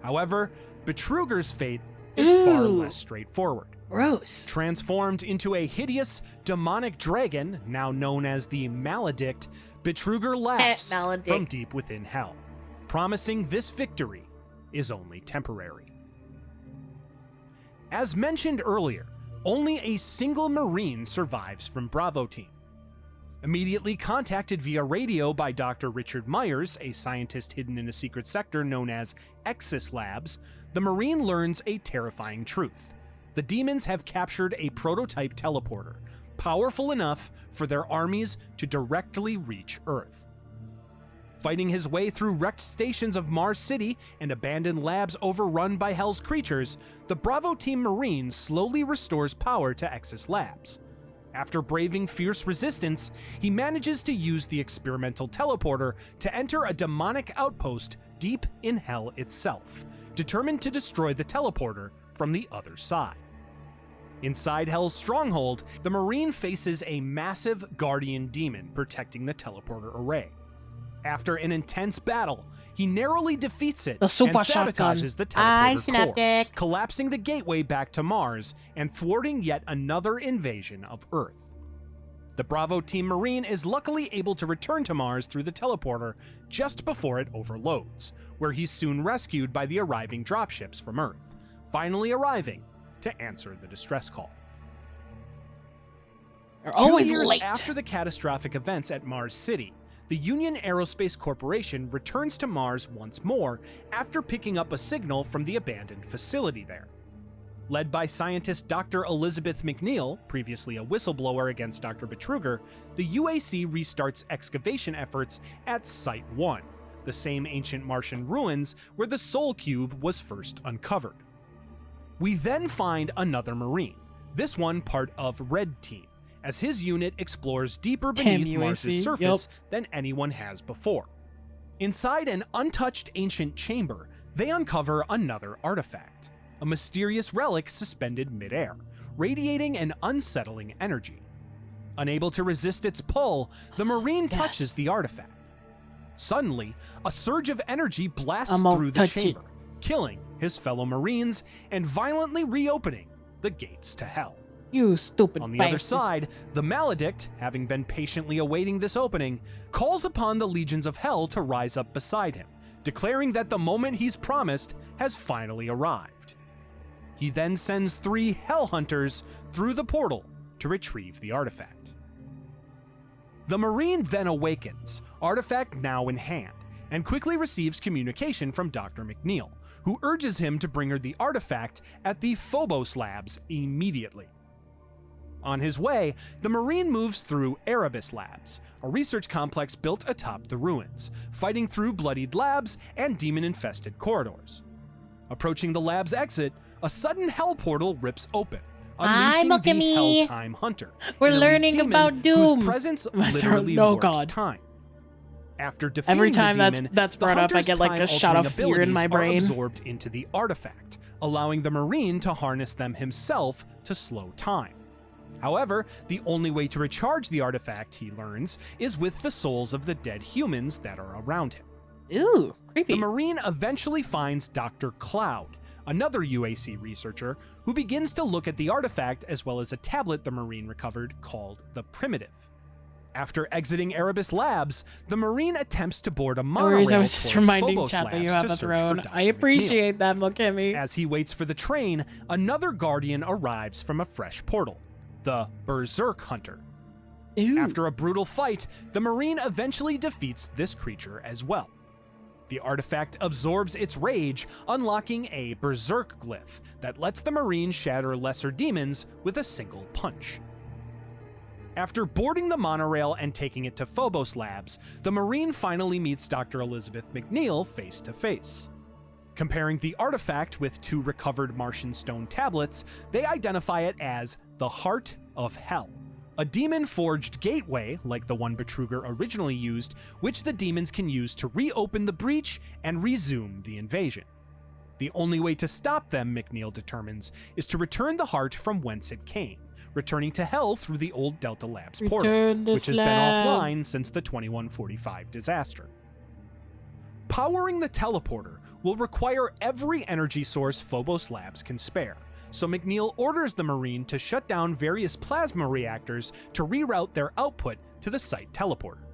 However, Betruger's fate is far less straightforward. Gross. Transformed into a hideous, demonic dragon, now known as the Maledict, Betruger laughs Maledict. from deep within Hell, promising this victory is only temporary. As mentioned earlier, only a single Marine survives from Bravo Team. Immediately contacted via radio by Dr. Richard Myers, a scientist hidden in a secret sector known as Exis Labs, the Marine learns a terrifying truth. The demons have captured a prototype teleporter, powerful enough for their armies to directly reach Earth. Fighting his way through wrecked stations of Mars City and abandoned labs overrun by Hell's creatures, the Bravo Team Marine slowly restores power to Exis Labs. After braving fierce resistance, he manages to use the experimental teleporter to enter a demonic outpost deep in Hell itself, determined to destroy the teleporter from the other side. Inside Hell's stronghold, the Marine faces a massive guardian demon protecting the teleporter array. After an intense battle, he narrowly defeats it The super and sabotages the I teleporter snapped core, it. collapsing the gateway back to Mars and thwarting yet another invasion of Earth. The Bravo Team Marine is luckily able to return to Mars through the teleporter just before it overloads, where he's soon rescued by the arriving dropships from Earth, finally arriving to answer the distress call. They're 2 always years late. after the catastrophic events at Mars City, the Union Aerospace Corporation returns to Mars once more after picking up a signal from the abandoned facility there. Led by scientist Dr. Elizabeth McNeil, previously a whistleblower against Dr. Betruger, the UAC restarts excavation efforts at Site 1, the same ancient Martian ruins where the Soul Cube was first uncovered. We then find another Marine, this one part of Red Team, as his unit explores deeper beneath Damn Mars' UAC, surface than anyone has before. Inside an untouched ancient chamber, they uncover another artifact, a mysterious relic suspended midair, radiating an unsettling energy. Unable to resist its pull, the Marine touches the artifact. Suddenly, a surge of energy blasts I'm gonna through the touch it. chamber, killing his fellow Marines and violently reopening the gates to Hell. You stupid On the bastard. other side, the Maledict, having been patiently awaiting this opening, calls upon the legions of Hell to rise up beside him, declaring that the moment he's promised has finally arrived. He then sends 3 Hell Hunters through the portal to retrieve the artifact. The Marine then awakens, artifact now in hand, and quickly receives communication from Dr. McNeil, who urges him to bring her the artifact at the Phobos Labs immediately. On his way, the Marine moves through Erebus Labs, a research complex built atop the ruins, fighting through bloodied labs and demon-infested corridors. Approaching the lab's exit, a sudden hell portal rips open, unleashing look at the me. Hell Time Hunter. We're an elite learning demon about Doom. Whose presence My throat- literally no, warps God. time. After defeating Every time the demon, that's the brought up, I hunter's get like a shot time-altering of fear in my abilities are brain. absorbed into the artifact, allowing the Marine to harness them himself to slow time. However, the only way to recharge the artifact, he learns, is with the souls of the dead humans that are around him. Ooh, creepy. The Marine eventually finds Dr. Cloud, another UAC researcher, who begins to look at the artifact as well as a tablet the Marine recovered called the Primitive. After exiting Erebus Labs, the Marine attempts to board a No monorail worries, I was just towards reminding Phobos chat that you Labs have to a search for throne. Dr. I McNeil. appreciate that, Mokemi. As he waits for the train, another Guardian arrives from a fresh portal, the Berserk Hunter. Ooh. After a brutal fight, the Marine eventually defeats this creature as well. The artifact absorbs its rage, unlocking a Berserk glyph that lets the Marine shatter lesser demons with a single punch. After boarding the monorail and taking it to Phobos Labs, the Marine finally meets Dr. Elizabeth McNeil face to face. Comparing the artifact with 2 recovered Martian stone tablets, they identify it as the Heart of Hell, a demon-forged gateway like the one Betruger originally used, which the demons can use to reopen the breach and resume the invasion. The only way to stop them, McNeil determines, is to return the heart from whence it came, returning to Hell through the old Delta Labs portal, Return this which has lab. been offline since the 2145 disaster. Powering the teleporter will require every energy source Phobos Labs can spare, so McNeil orders the Marine to shut down various plasma reactors to reroute their output to the site teleporter.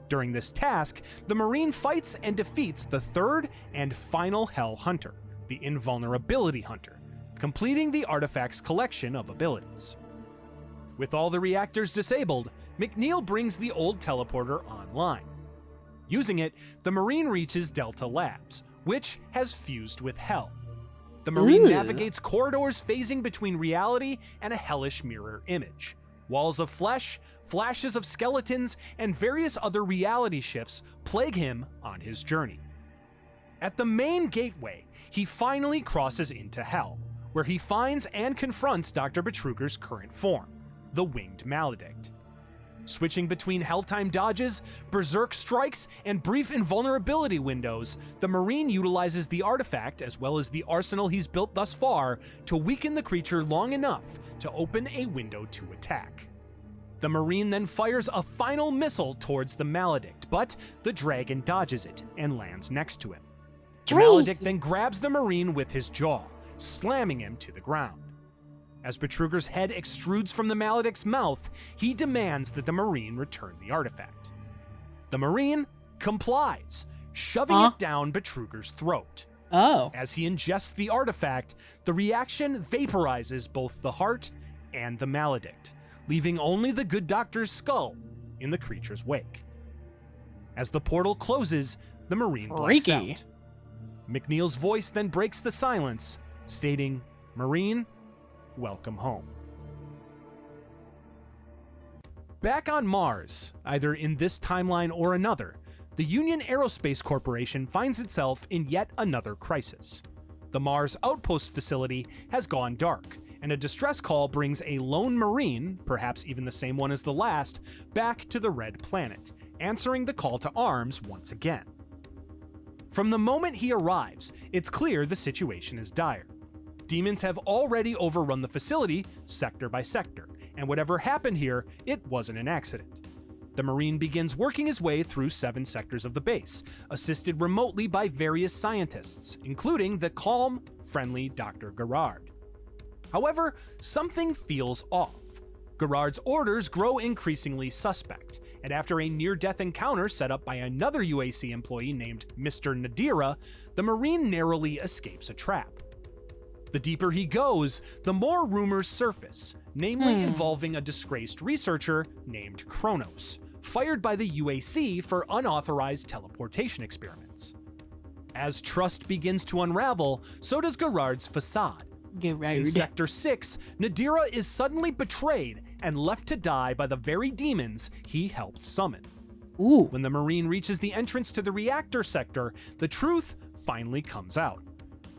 During this task, the Marine fights and defeats the 3rd and final Hell Hunter, the Invulnerability Hunter, completing the artifact's collection of abilities. With all the reactors disabled, McNeil brings the old teleporter online. Using it, the Marine reaches Delta Labs, which has fused with Hell. The Marine navigates corridors phasing between reality and a hellish mirror image. Walls of flesh, flashes of skeletons, and various other reality shifts plague him on his journey. At the main gateway, he finally crosses into Hell, where he finds and confronts Dr. Betruger's current form, the Winged Maledict. Switching between Helltime dodges, berserk strikes, and brief invulnerability windows, the Marine utilizes the artifact as well as the arsenal he's built thus far to weaken the creature long enough to open a window to attack. The Marine then fires a final missile towards the Maledict, but the dragon dodges it and lands next to him. The Maledict then grabs the Marine with his jaw, slamming him to the ground. As Betruger's head extrudes from the Maledict's mouth, he demands that the Marine return the artifact. The Marine complies, shoving it down Betruger's throat. As he ingests the artifact, the reaction vaporizes both the heart and the Maledict, leaving only the good doctor's skull in the creature's wake. As the portal closes, the Marine blacks out. McNeil's voice then breaks the silence, stating, "Marine, welcome home." Back on Mars, either in this timeline or another, the Union Aerospace Corporation finds itself in yet another crisis. The Mars Outpost facility has gone dark, and a distress call brings a lone Marine, perhaps even the same one as the last, back to the Red Planet, answering the call to arms once again. From the moment he arrives, it's clear the situation is dire. Demons have already overrun the facility, sector by sector, and whatever happened here, it wasn't an accident. The Marine begins working his way through 7 sectors of the base, assisted remotely by various scientists, including the calm, friendly Dr. Gerard. However, something feels off. Gerard's orders grow increasingly suspect, and after a near-death encounter set up by another UAC employee named Mr. Nadira, the Marine narrowly escapes a trap. The deeper he goes, the more rumors surface, namely involving a disgraced researcher named Kronos, fired by the UAC for unauthorized teleportation experiments. As trust begins to unravel, so does Gerard's facade. In Sector 6, Nadira is suddenly betrayed and left to die by the very demons he helped summon. When the Marine reaches the entrance to the reactor sector, the truth finally comes out.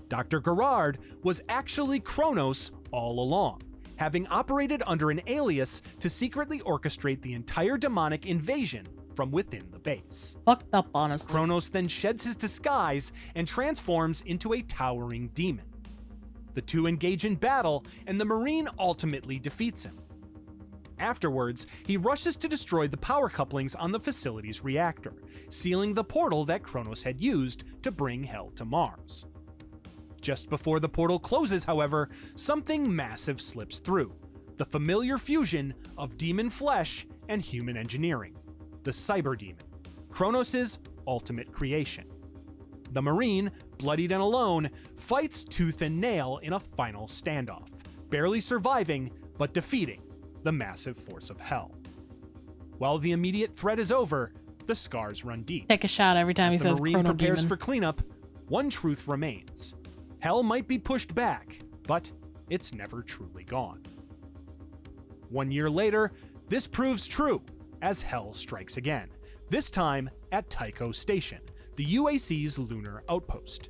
Dr. Gerard was actually Kronos all along, having operated under an alias to secretly orchestrate the entire demonic invasion from within the base. Fucked up, honestly. Kronos then sheds his disguise and transforms into a towering demon. The two engage in battle, and the Marine ultimately defeats him. Afterwards, he rushes to destroy the power couplings on the facility's reactor, sealing the portal that Kronos had used to bring Hell to Mars. Just before the portal closes, however, something massive slips through: the familiar fusion of demon flesh and human engineering, the Cyber Demon, Kronos' ultimate creation. The Marine, bloodied and alone, fights tooth and nail in a final standoff, barely surviving but defeating the massive force of Hell. While the immediate threat is over, the scars run deep. Take a shot every time he says As the Marine Chrono prepares Demon. for cleanup, one truth remains: Hell might be pushed back, but it's never truly gone. 1 year later, this proves true as Hell strikes again, this time at Tycho Station, the UAC's lunar outpost.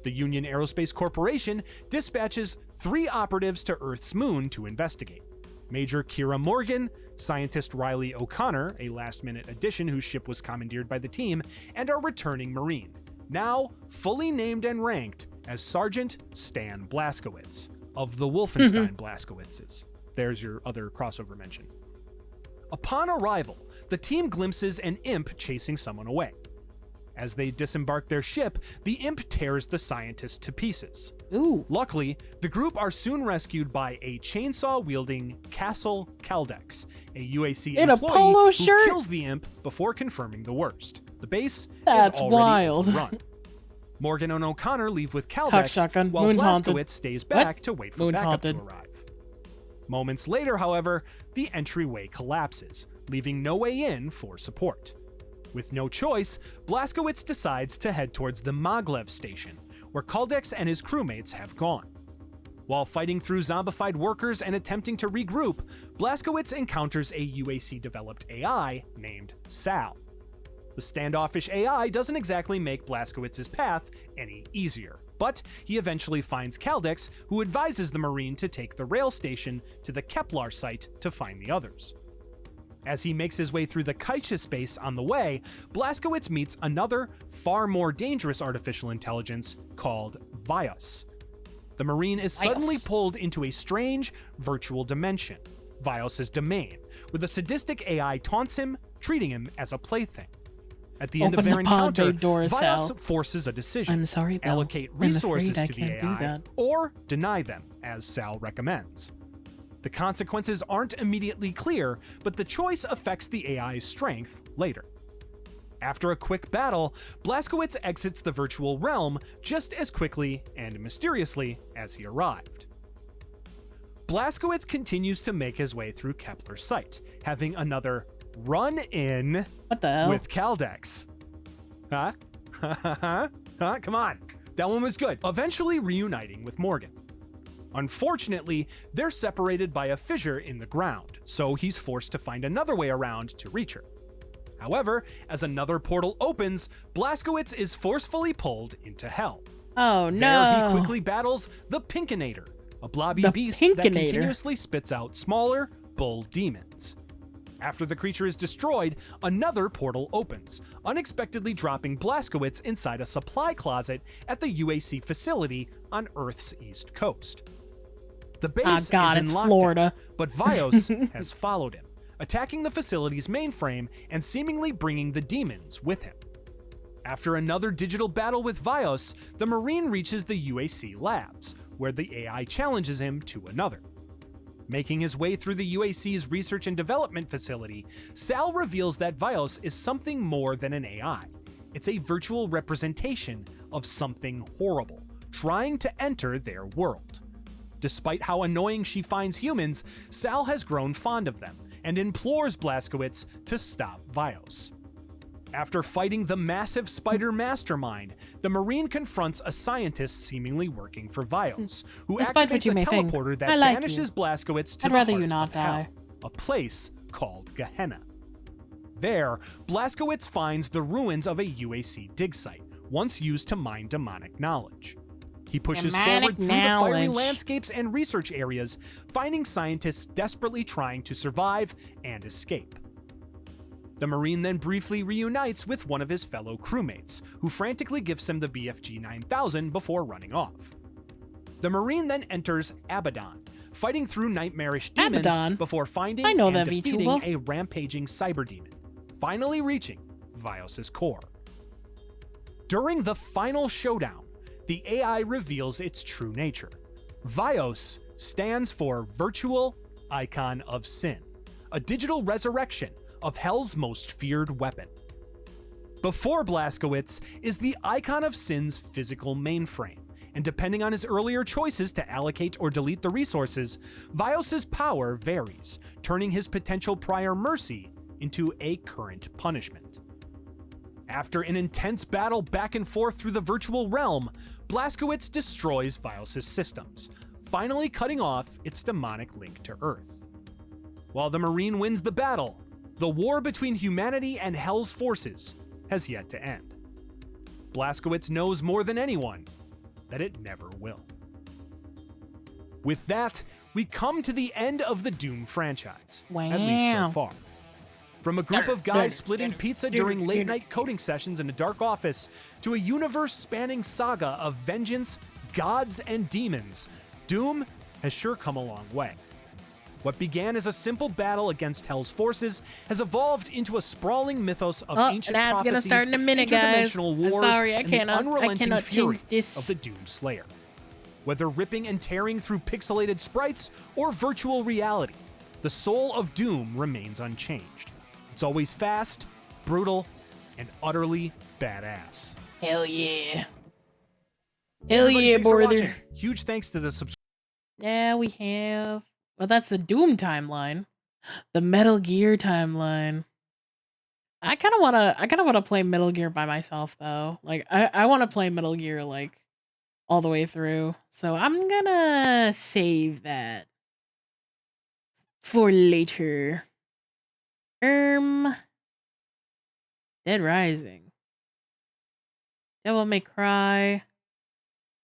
The Union Aerospace Corporation dispatches 3 operatives to Earth's moon to investigate: Major Kira Morgan, scientist Riley O'Connor, a last-minute addition whose ship was commandeered by the team, and our returning Marine, now fully named and ranked as Sergeant Stan Blaskowitz, of the Wolfenstein Blaskowitzes. There's your other crossover mention. Upon arrival, the team glimpses an imp chasing someone away. As they disembark their ship, the imp tears the scientist to pieces. Luckily, the group are soon rescued by a chainsaw-wielding Castle Caldex, a UAC In a employee polo who shirt? kills the imp before confirming the worst. The base That's is already wild. overrun. Morgan and O'Connor leave with Cock Caldex, shotgun. while Moon's haunted. Blaskowitz stays back to wait for Moon's backup haunted. to arrive. Moments later, however, the entryway collapses, leaving no way in for support. With no choice, Blazkowicz decides to head towards the Maglev station, where Kaldex and his crewmates have gone. While fighting through zombified workers and attempting to regroup, Blazkowicz encounters a UAC-developed AI named Sal. The standoffish AI doesn't exactly make Blazkowicz's path any easier, but he eventually finds Kaldex, who advises the Marine to take the rail station to the Kepler site to find the others. As he makes his way through the Kaisha space on the way, Blazkowicz meets another, far more dangerous artificial intelligence called Vios. The Marine is suddenly pulled into a strange, virtual dimension, Vios' domain, where the sadistic AI taunts him, treating him as a plaything. At the end of their encounter, Vios forces a decision. I'm sorry, Bill. Allocate resources to the AI, or deny them, as Sal recommends. The consequences aren't immediately clear, but the choice affects the AI's strength later. After a quick battle, Blazkowicz exits the virtual realm just as quickly and mysteriously as he arrived. Blazkowicz continues to make his way through Kepler's site, having another run-in with Kaldex. Huh? Come on. That one was good. Eventually reuniting with Morgan. Unfortunately, they're separated by a fissure in the ground, so he's forced to find another way around to reach her. However, as another portal opens, Blazkowicz is forcefully pulled into hell. Oh no! There he quickly battles the Pinkinator, a blobby beast that continuously spits out smaller bull demons. After the creature is destroyed, another portal opens, unexpectedly dropping Blazkowicz inside a supply closet at the UAC facility on Earth's east coast. The base is in lockdown, Florida. but Vios has followed him, attacking the facility's mainframe and seemingly bringing the demons with him. After another digital battle with Vios, the Marine reaches the UAC labs, where the AI challenges him to another. Making his way through the UAC's research and development facility, Sal reveals that Vios is something more than an AI. It's a virtual representation of something horrible, trying to enter their world. Despite how annoying she finds humans, Sal has grown fond of them and implores Blazkowicz to stop Vios. After fighting the massive spider mastermind, the Marine confronts a scientist seemingly working for Vios, who activates a teleporter that banishes Blazkowicz to the heart of hell, a place called Gehenna. There, Blazkowicz finds the ruins of a UAC dig site, once used to mine demonic knowledge. He pushes forward through the fiery landscapes and research areas, finding scientists desperately trying to survive and escape. The Marine then briefly reunites with one of his fellow crewmates, who frantically gives him the BFG 9000 before running off. The Marine then enters Abaddon, fighting through nightmarish demons before finding and defeating a rampaging cyber demon, finally reaching Vios' core. During the final showdown, the AI reveals its true nature. Vios stands for Virtual Icon of Sin, a digital resurrection of Hell's most feared weapon. Before Blazkowicz is the Icon of Sin's physical mainframe, and depending on his earlier choices to allocate or delete the resources, Vios' power varies, turning his potential prior mercy into a current punishment. After an intense battle back and forth through the virtual realm, Blazkowicz destroys Vios' systems, finally cutting off its demonic link to Earth. While the Marine wins the battle, the war between humanity and Hell's forces has yet to end. Blazkowicz knows more than anyone that it never will. With that, we come to the end of the Doom franchise, at least so far. From a group of guys splitting pizza during late-night coding sessions in a dark office, to a universe-spanning saga of vengeance, gods, and demons, Doom has sure come a long way. What began as a simple battle against Hell's forces has evolved into a sprawling mythos of ancient prophecies, interdimensional wars, and the unrelenting fury of the Doom Slayer. Whether ripping and tearing through pixelated sprites or virtual reality, the soul of Doom remains unchanged. It's always fast, brutal, and utterly badass. Hell yeah. Hell yeah, brother. Huge thanks to the subscribers. Yeah, we have. Well, that's the Doom timeline. The Metal Gear timeline. I kind of want to play Metal Gear by myself though. Like I want to play Metal Gear like all the way through. So I'm gonna save that for later. Dead Rising. Devil May Cry.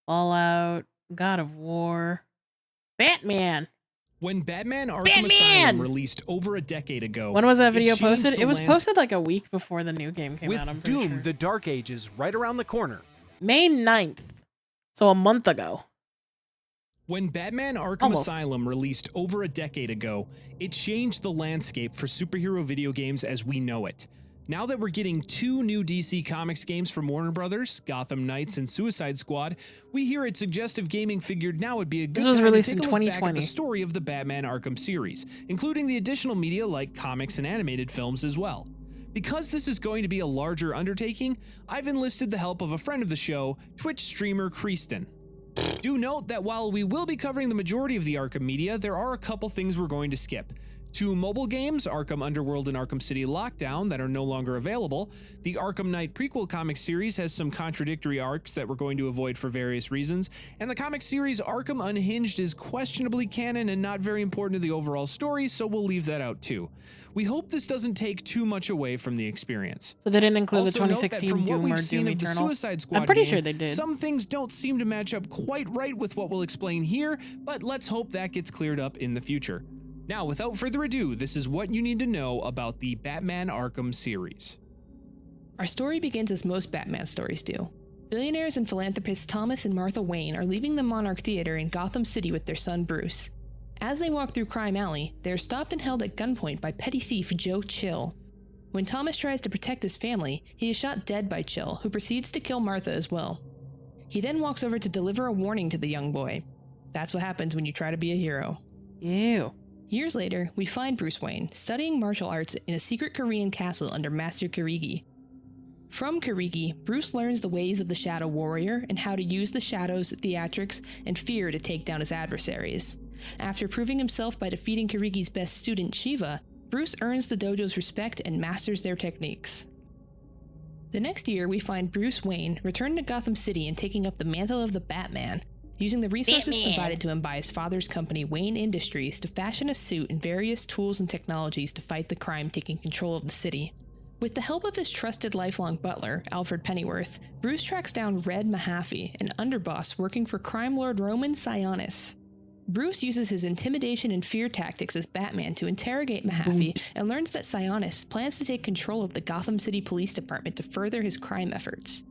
Fallout. God of War. Batman. When Batman Arkham Batman! Asylum released over a decade ago, When was that video changed posted? the It was lands- posted like a week before the new game came With out, I'm pretty Doom, sure. the Dark Ages right around the corner. May 9th. So a month ago. When Batman Arkham Almost. Asylum released over a decade ago, it changed the landscape for superhero video games as we know it. Now that we're getting 2 new DC Comics games from Warner Brothers, Gotham Knights and Suicide Squad, we here at Suggestive Gaming figured now would be a good This was time released to take in a look back at 2020. the story of the Batman Arkham series, including the additional media like comics and animated films as well. Because this is going to be a larger undertaking, I've enlisted the help of a friend of the show, Twitch streamer Kreeston. Do note that while we will be covering the majority of the Arkham media, there are a couple things we're going to skip. 2 mobile games, Arkham Underworld and Arkham City Lockdown, that are no longer available. The Arkham Knight prequel comic series has some contradictory arcs that we're going to avoid for various reasons, and the comic series Arkham Unhinged is questionably canon and not very important to the overall story, so we'll leave that out too. We hope this doesn't take too much away from the experience. So they didn't include Also the note that 2016 from what Doom we've or seen Doom of the Eternal. Suicide Squad I'm pretty game, sure they did. some things don't seem to match up quite right with what we'll explain here, but let's hope that gets cleared up in the future. Now, without further ado, this is what you need to know about the Batman Arkham series. Our story begins as most Batman stories do. Billionaires and philanthropists Thomas and Martha Wayne are leaving the Monarch Theater in Gotham City with their son Bruce. As they walk through Crime Alley, they are stopped and held at gunpoint by petty thief Joe Chill. When Thomas tries to protect his family, he is shot dead by Chill, who proceeds to kill Martha as well. He then walks over to deliver a warning to the young boy. That's what happens when you try to be a hero. Ew. Years later, we find Bruce Wayne studying martial arts in a secret Korean castle under Master Kirigi. From Kirigi, Bruce learns the ways of the Shadow Warrior and how to use the shadows, theatrics, and fear to take down his adversaries. After proving himself by defeating Kirigi's best student, Shiva, Bruce earns the dojo's respect and masters their techniques. The next year, we find Bruce Wayne returning to Gotham City and taking up the mantle of the Batman, using the resources provided to him by his father's company, Wayne Industries, to fashion a suit and various tools and technologies to fight the crime taking control of the city. With the help of his trusted lifelong butler, Alfred Pennyworth, Bruce tracks down Red Mahaffey, an underboss working for crime lord Roman Sionis. Bruce uses his intimidation and fear tactics as Batman to interrogate Mahaffey and learns that Sionis plans to take control of the Gotham City Police Department to further his crime efforts.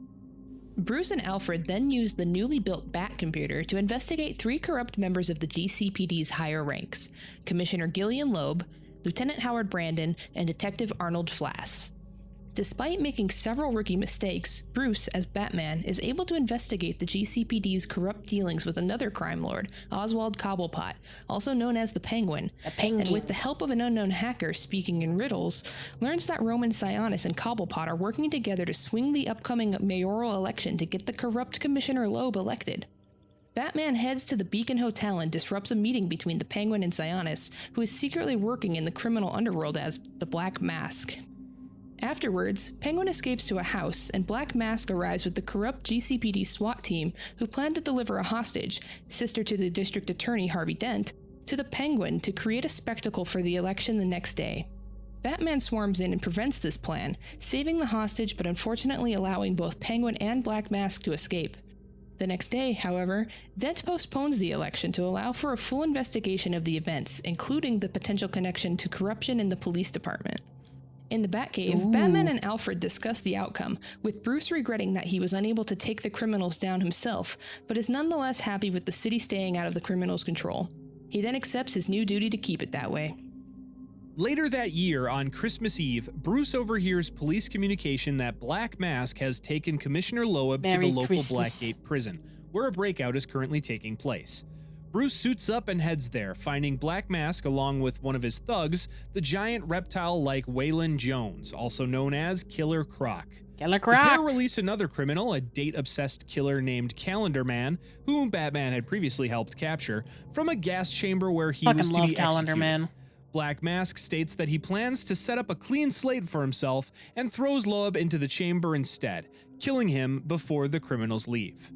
Bruce and Alfred then use the newly built Bat computer to investigate 3 corrupt members of the GCPD's higher ranks: Commissioner Gillian Loeb, Lieutenant Howard Brandon, and Detective Arnold Flass. Despite making several rookie mistakes, Bruce, as Batman, is able to investigate the GCPD's corrupt dealings with another crime lord, Oswald Cobblepot, also known as the Penguin, and with the help of an unknown hacker speaking in riddles, learns that Roman Sionis and Cobblepot are working together to swing the upcoming mayoral election to get the corrupt Commissioner Loeb elected. Batman heads to the Beacon Hotel and disrupts a meeting between the Penguin and Sionis, who is secretly working in the criminal underworld as the Black Mask. Afterwards, Penguin escapes to a house, and Black Mask arrives with the corrupt GCPD SWAT team who plan to deliver a hostage, sister to the district attorney Harvey Dent, to the Penguin to create a spectacle for the election the next day. Batman swarms in and prevents this plan, saving the hostage but unfortunately allowing both Penguin and Black Mask to escape. The next day, however, Dent postpones the election to allow for a full investigation of the events, including the potential connection to corruption in the police department. In the Batcave, Batman and Alfred discuss the outcome, with Bruce regretting that he was unable to take the criminals down himself, but is nonetheless happy with the city staying out of the criminals' control. He then accepts his new duty to keep it that way. Later that year, on Christmas Eve, Bruce overhears police communication that Black Mask has taken Commissioner Loeb to the Merry local Christmas. Blackgate prison, where a breakout is currently taking place. Bruce suits up and heads there, finding Black Mask along with one of his thugs, the giant reptile-like Waylon Jones, also known as Killer Croc. Killer The pair Croc. release another criminal, a date-obsessed killer named Calendar Man, whom Batman had previously helped capture, from a gas chamber where he was Fucking to love be Calendar executed. Man. Black Mask states that he plans to set up a clean slate for himself and throws Loeb into the chamber instead, killing him before the criminals leave.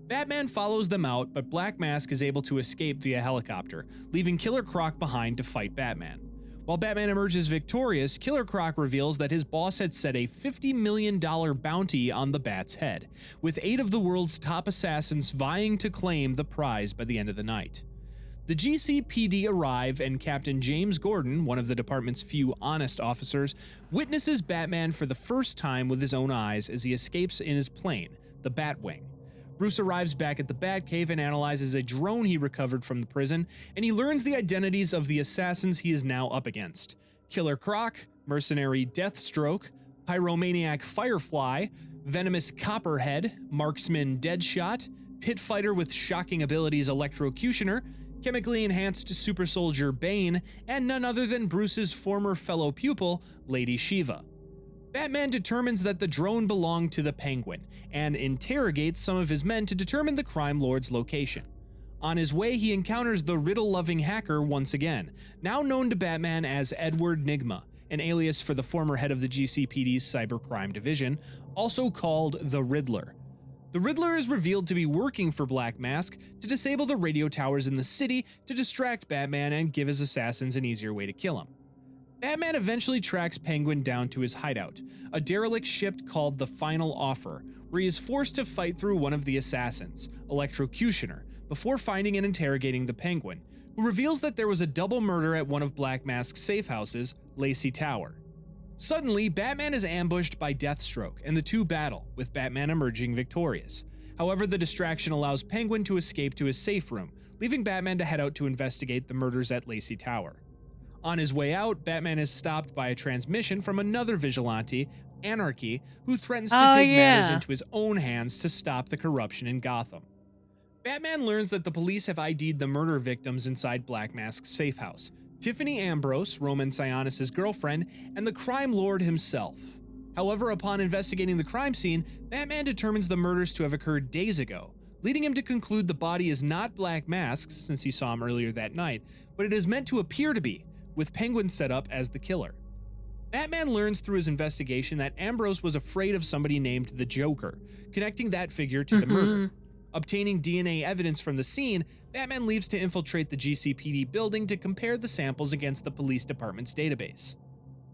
Batman follows them out, but Black Mask is able to escape via helicopter, leaving Killer Croc behind to fight Batman. While Batman emerges victorious, Killer Croc reveals that his boss had set a $50 million bounty on the Bat's head, with 8 of the world's top assassins vying to claim the prize by the end of the night. The GCPD arrive, and Captain James Gordon, one of the department's few honest officers, witnesses Batman for the first time with his own eyes as he escapes in his plane, the Batwing. Bruce arrives back at the Batcave and analyzes a drone he recovered from the prison, and he learns the identities of the assassins he is now up against: Killer Croc, Mercenary Deathstroke, Pyromaniac Firefly, Venomous Copperhead, Marksman Deadshot, Pit Fighter with shocking abilities Electrocutioner, chemically enhanced super soldier Bane, and none other than Bruce's former fellow pupil, Lady Shiva. Batman determines that the drone belonged to the Penguin, and interrogates some of his men to determine the crime lord's location. On his way, he encounters the riddle-loving hacker once again, now known to Batman as Edward Nygma, an alias for the former head of the GCPD's cybercrime division, also called the Riddler. The Riddler is revealed to be working for Black Mask to disable the radio towers in the city to distract Batman and give his assassins an easier way to kill him. Batman eventually tracks Penguin down to his hideout, a derelict ship called the Final Offer, where he is forced to fight through one of the assassins, Electrocutioner, before finding and interrogating the Penguin, who reveals that there was a double murder at one of Black Mask's safe houses, Lacey Tower. Suddenly, Batman is ambushed by Deathstroke, and the two battle, with Batman emerging victorious. However, the distraction allows Penguin to escape to his safe room, leaving Batman to head out to investigate the murders at Lacey Tower. On his way out, Batman is stopped by a transmission from another vigilante, Anarchy, who threatens to take matters into his own hands to stop the corruption in Gotham. Batman learns that the police have ID'd the murder victims inside Black Mask's safe house: Tiffany Ambrose, Roman Sionis' girlfriend, and the crime lord himself. However, upon investigating the crime scene, Batman determines the murders to have occurred days ago, leading him to conclude the body is not Black Mask's, since he saw him earlier that night, but it is meant to appear to be, with Penguin set up as the killer. Batman learns through his investigation that Ambrose was afraid of somebody named the Joker, connecting that figure to the murder. Obtaining DNA evidence from the scene, Batman leaves to infiltrate the GCPD building to compare the samples against the police department's database.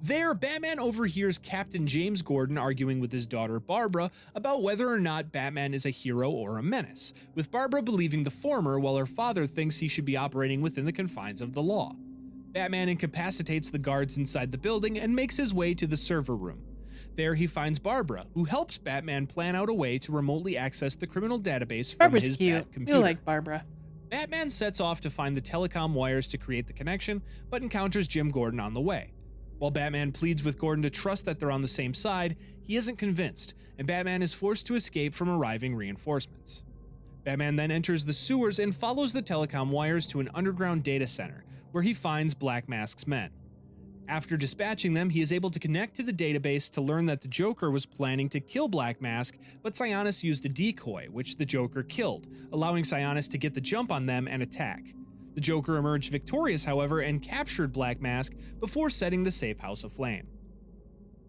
There, Batman overhears Captain James Gordon arguing with his daughter Barbara about whether or not Batman is a hero or a menace, with Barbara believing the former while her father thinks he should be operating within the confines of the law. Batman incapacitates the guards inside the building and makes his way to the server room. There he finds Barbara, who helps Batman plan out a way to remotely access the criminal database from Barbara's his cute. Bat computer. You like Barbara. Batman sets off to find the telecom wires to create the connection, but encounters Jim Gordon on the way. While Batman pleads with Gordon to trust that they're on the same side, he isn't convinced, and Batman is forced to escape from arriving reinforcements. Batman then enters the sewers and follows the telecom wires to an underground data center, where he finds Black Mask's men. After dispatching them, he is able to connect to the database to learn that the Joker was planning to kill Black Mask, but Sionis used a decoy, which the Joker killed, allowing Sionis to get the jump on them and attack. The Joker emerged victorious, however, and captured Black Mask before setting the safe house aflame.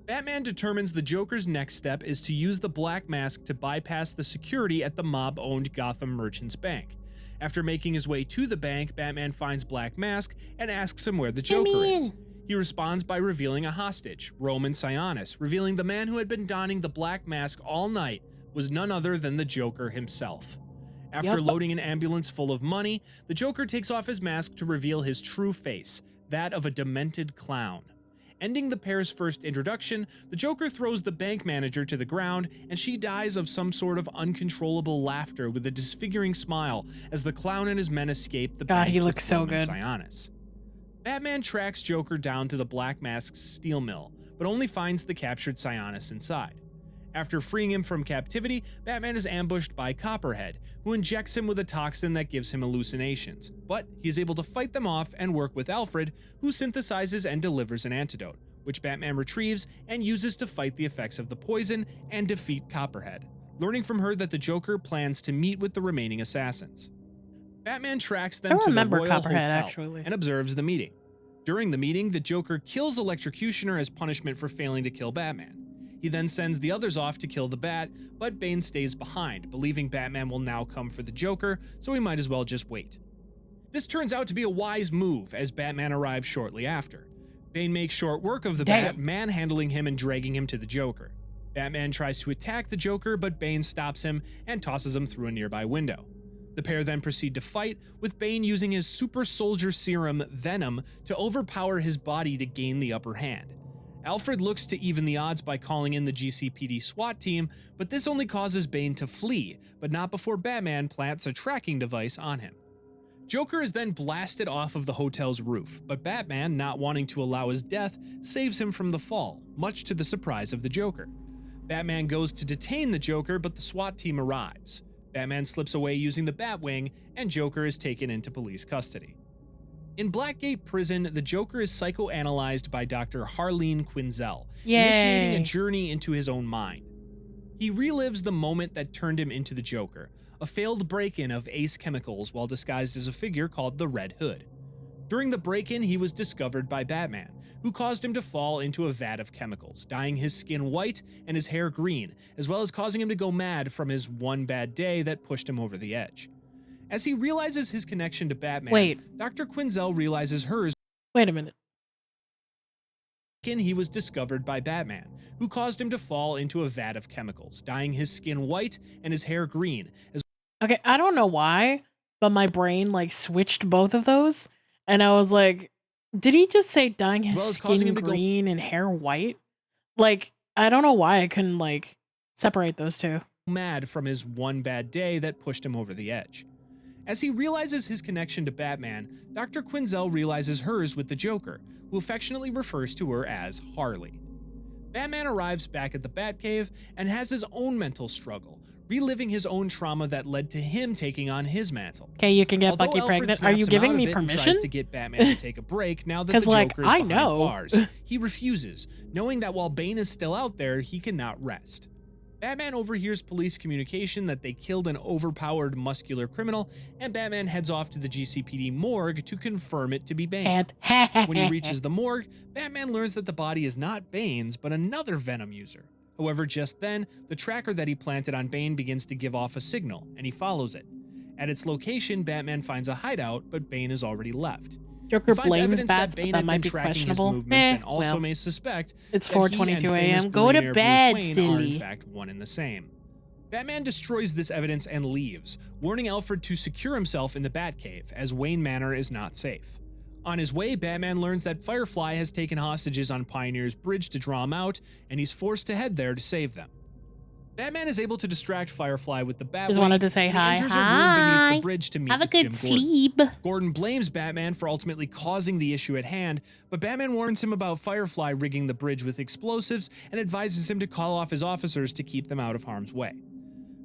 Batman determines the Joker's next step is to use the Black Mask to bypass the security at the mob-owned Gotham Merchants Bank. After making his way to the bank, Batman finds Black Mask and asks him where the Joker is. He responds by revealing a hostage, Roman Sionis, revealing the man who had been donning the Black Mask all night was none other than the Joker himself. After loading an ambulance full of money, the Joker takes off his mask to reveal his true face, that of a demented clown. Ending the pair's first introduction, the Joker throws the bank manager to the ground, and she dies of some sort of uncontrollable laughter with a disfiguring smile as the clown and his men escape the bank. He looks so Roman good. Sionis. Batman tracks Joker down to the Black Mask's steel mill, but only finds the captured Sionis inside. After freeing him from captivity, Batman is ambushed by Copperhead, who injects him with a toxin that gives him hallucinations, but he is able to fight them off and work with Alfred, who synthesizes and delivers an antidote, which Batman retrieves and uses to fight the effects of the poison and defeat Copperhead, learning from her that the Joker plans to meet with the remaining assassins. Batman tracks them to the Royal Hotel and observes the meeting. During the meeting, the Joker kills Electrocutioner as punishment for failing to kill Batman. He then sends the others off to kill the Bat, but Bane stays behind, believing Batman will now come for the Joker, so he might as well just wait. This turns out to be a wise move, as Batman arrives shortly after. Bane makes short work of the Bat, manhandling him and dragging him to the Joker. Batman tries to attack the Joker, but Bane stops him and tosses him through a nearby window. The pair then proceed to fight, with Bane using his super soldier serum, Venom, to overpower his body to gain the upper hand. Alfred looks to even the odds by calling in the GCPD SWAT team, but this only causes Bane to flee, but not before Batman plants a tracking device on him. Joker is then blasted off of the hotel's roof, but Batman, not wanting to allow his death, saves him from the fall, much to the surprise of the Joker. Batman goes to detain the Joker, but the SWAT team arrives. Batman slips away using the Batwing, and Joker is taken into police custody. In Blackgate Prison, the Joker is psychoanalyzed by Dr. Harleen Quinzel, initiating a journey into his own mind. He relives the moment that turned him into the Joker, a failed break-in of Ace Chemicals while disguised as a figure called the Red Hood. During the break-in, he was discovered by Batman, who caused him to fall into a vat of chemicals, dyeing his skin white and his hair green, as well as causing him to go mad from his one bad day that pushed him over the edge. As he realizes his connection to Batman, Dr. Quinzel realizes hers. Wait a minute. He was discovered by Batman, who caused him to fall into a vat of chemicals, dyeing his skin white and his hair green. Okay, I don't know why, but my brain like switched both of those, and I was like, did he just say dyeing his skin green and hair white? Like, I don't know why I couldn't like separate those two. Mad from his one bad day that pushed him over the edge. As he realizes his connection to Batman, Dr. Quinzel realizes hers with the Joker, who affectionately refers to her as Harley. Batman arrives back at the Batcave and has his own mental struggle, reliving his own trauma that led to him taking on his mantle. Okay, you can get Bucky pregnant. Are you giving me permission? Tries to get Batman to take a break now that the Joker is behind bars. He refuses, knowing that while Bane is still out there, he cannot rest. Batman overhears police communication that they killed an overpowered muscular criminal, and Batman heads off to the GCPD morgue to confirm it to be Bane. When he reaches the morgue, Batman learns that the body is not Bane's, but another Venom user. However, just then, the tracker that he planted on Bane begins to give off a signal, and he follows it. At its location, Batman finds a hideout, but Bane has already left. Joker blames bats, but that might be questionable. And also may suspect it's 4:22 a.m. Go to bed, silly. Are in fact one and the same. Batman destroys this evidence and leaves, warning Alfred to secure himself in the Batcave, as Wayne Manor is not safe. On his way, Batman learns that Firefly has taken hostages on Pioneer's Bridge to draw him out, and he's forced to head there to save them. Batman is able to distract Firefly with the Batwing. Just wanted to say hi. Enters a room beneath the bridge to meet Have a good Jim sleep. Gordon blames Batman for ultimately causing the issue at hand, but Batman warns him about Firefly rigging the bridge with explosives and advises him to call off his officers to keep them out of harm's way.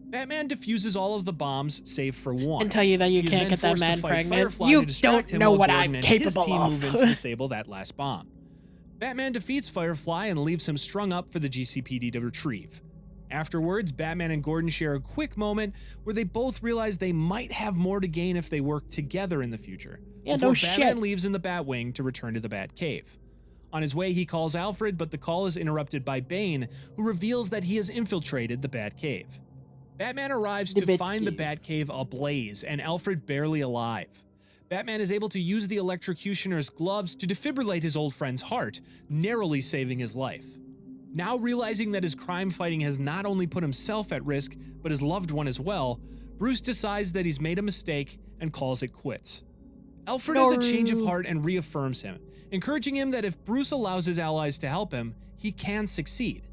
Batman defuses all of the bombs, save for one. And tell you that you can't get that man pregnant. You don't know what I'm capable of. Move in to disable that last bomb. Batman defeats Firefly and leaves him strung up for the GCPD to retrieve. Afterwards, Batman and Gordon share a quick moment where they both realize they might have more to gain if they work together in the future. Yeah, before no Batman shit. leaves in the Batwing to return to the Batcave. On his way, he calls Alfred, but the call is interrupted by Bane, who reveals that he has infiltrated the Batcave. Batman arrives to find the Batcave ablaze and Alfred barely alive. Batman is able to use the electrocutioner's gloves to defibrillate his old friend's heart, narrowly saving his life. Now realizing that his crime fighting has not only put himself at risk, but his loved one as well, Bruce decides that he's made a mistake and calls it quits. Alfred has a change of heart and reaffirms him, encouraging him that if Bruce allows his allies to help him, he can succeed.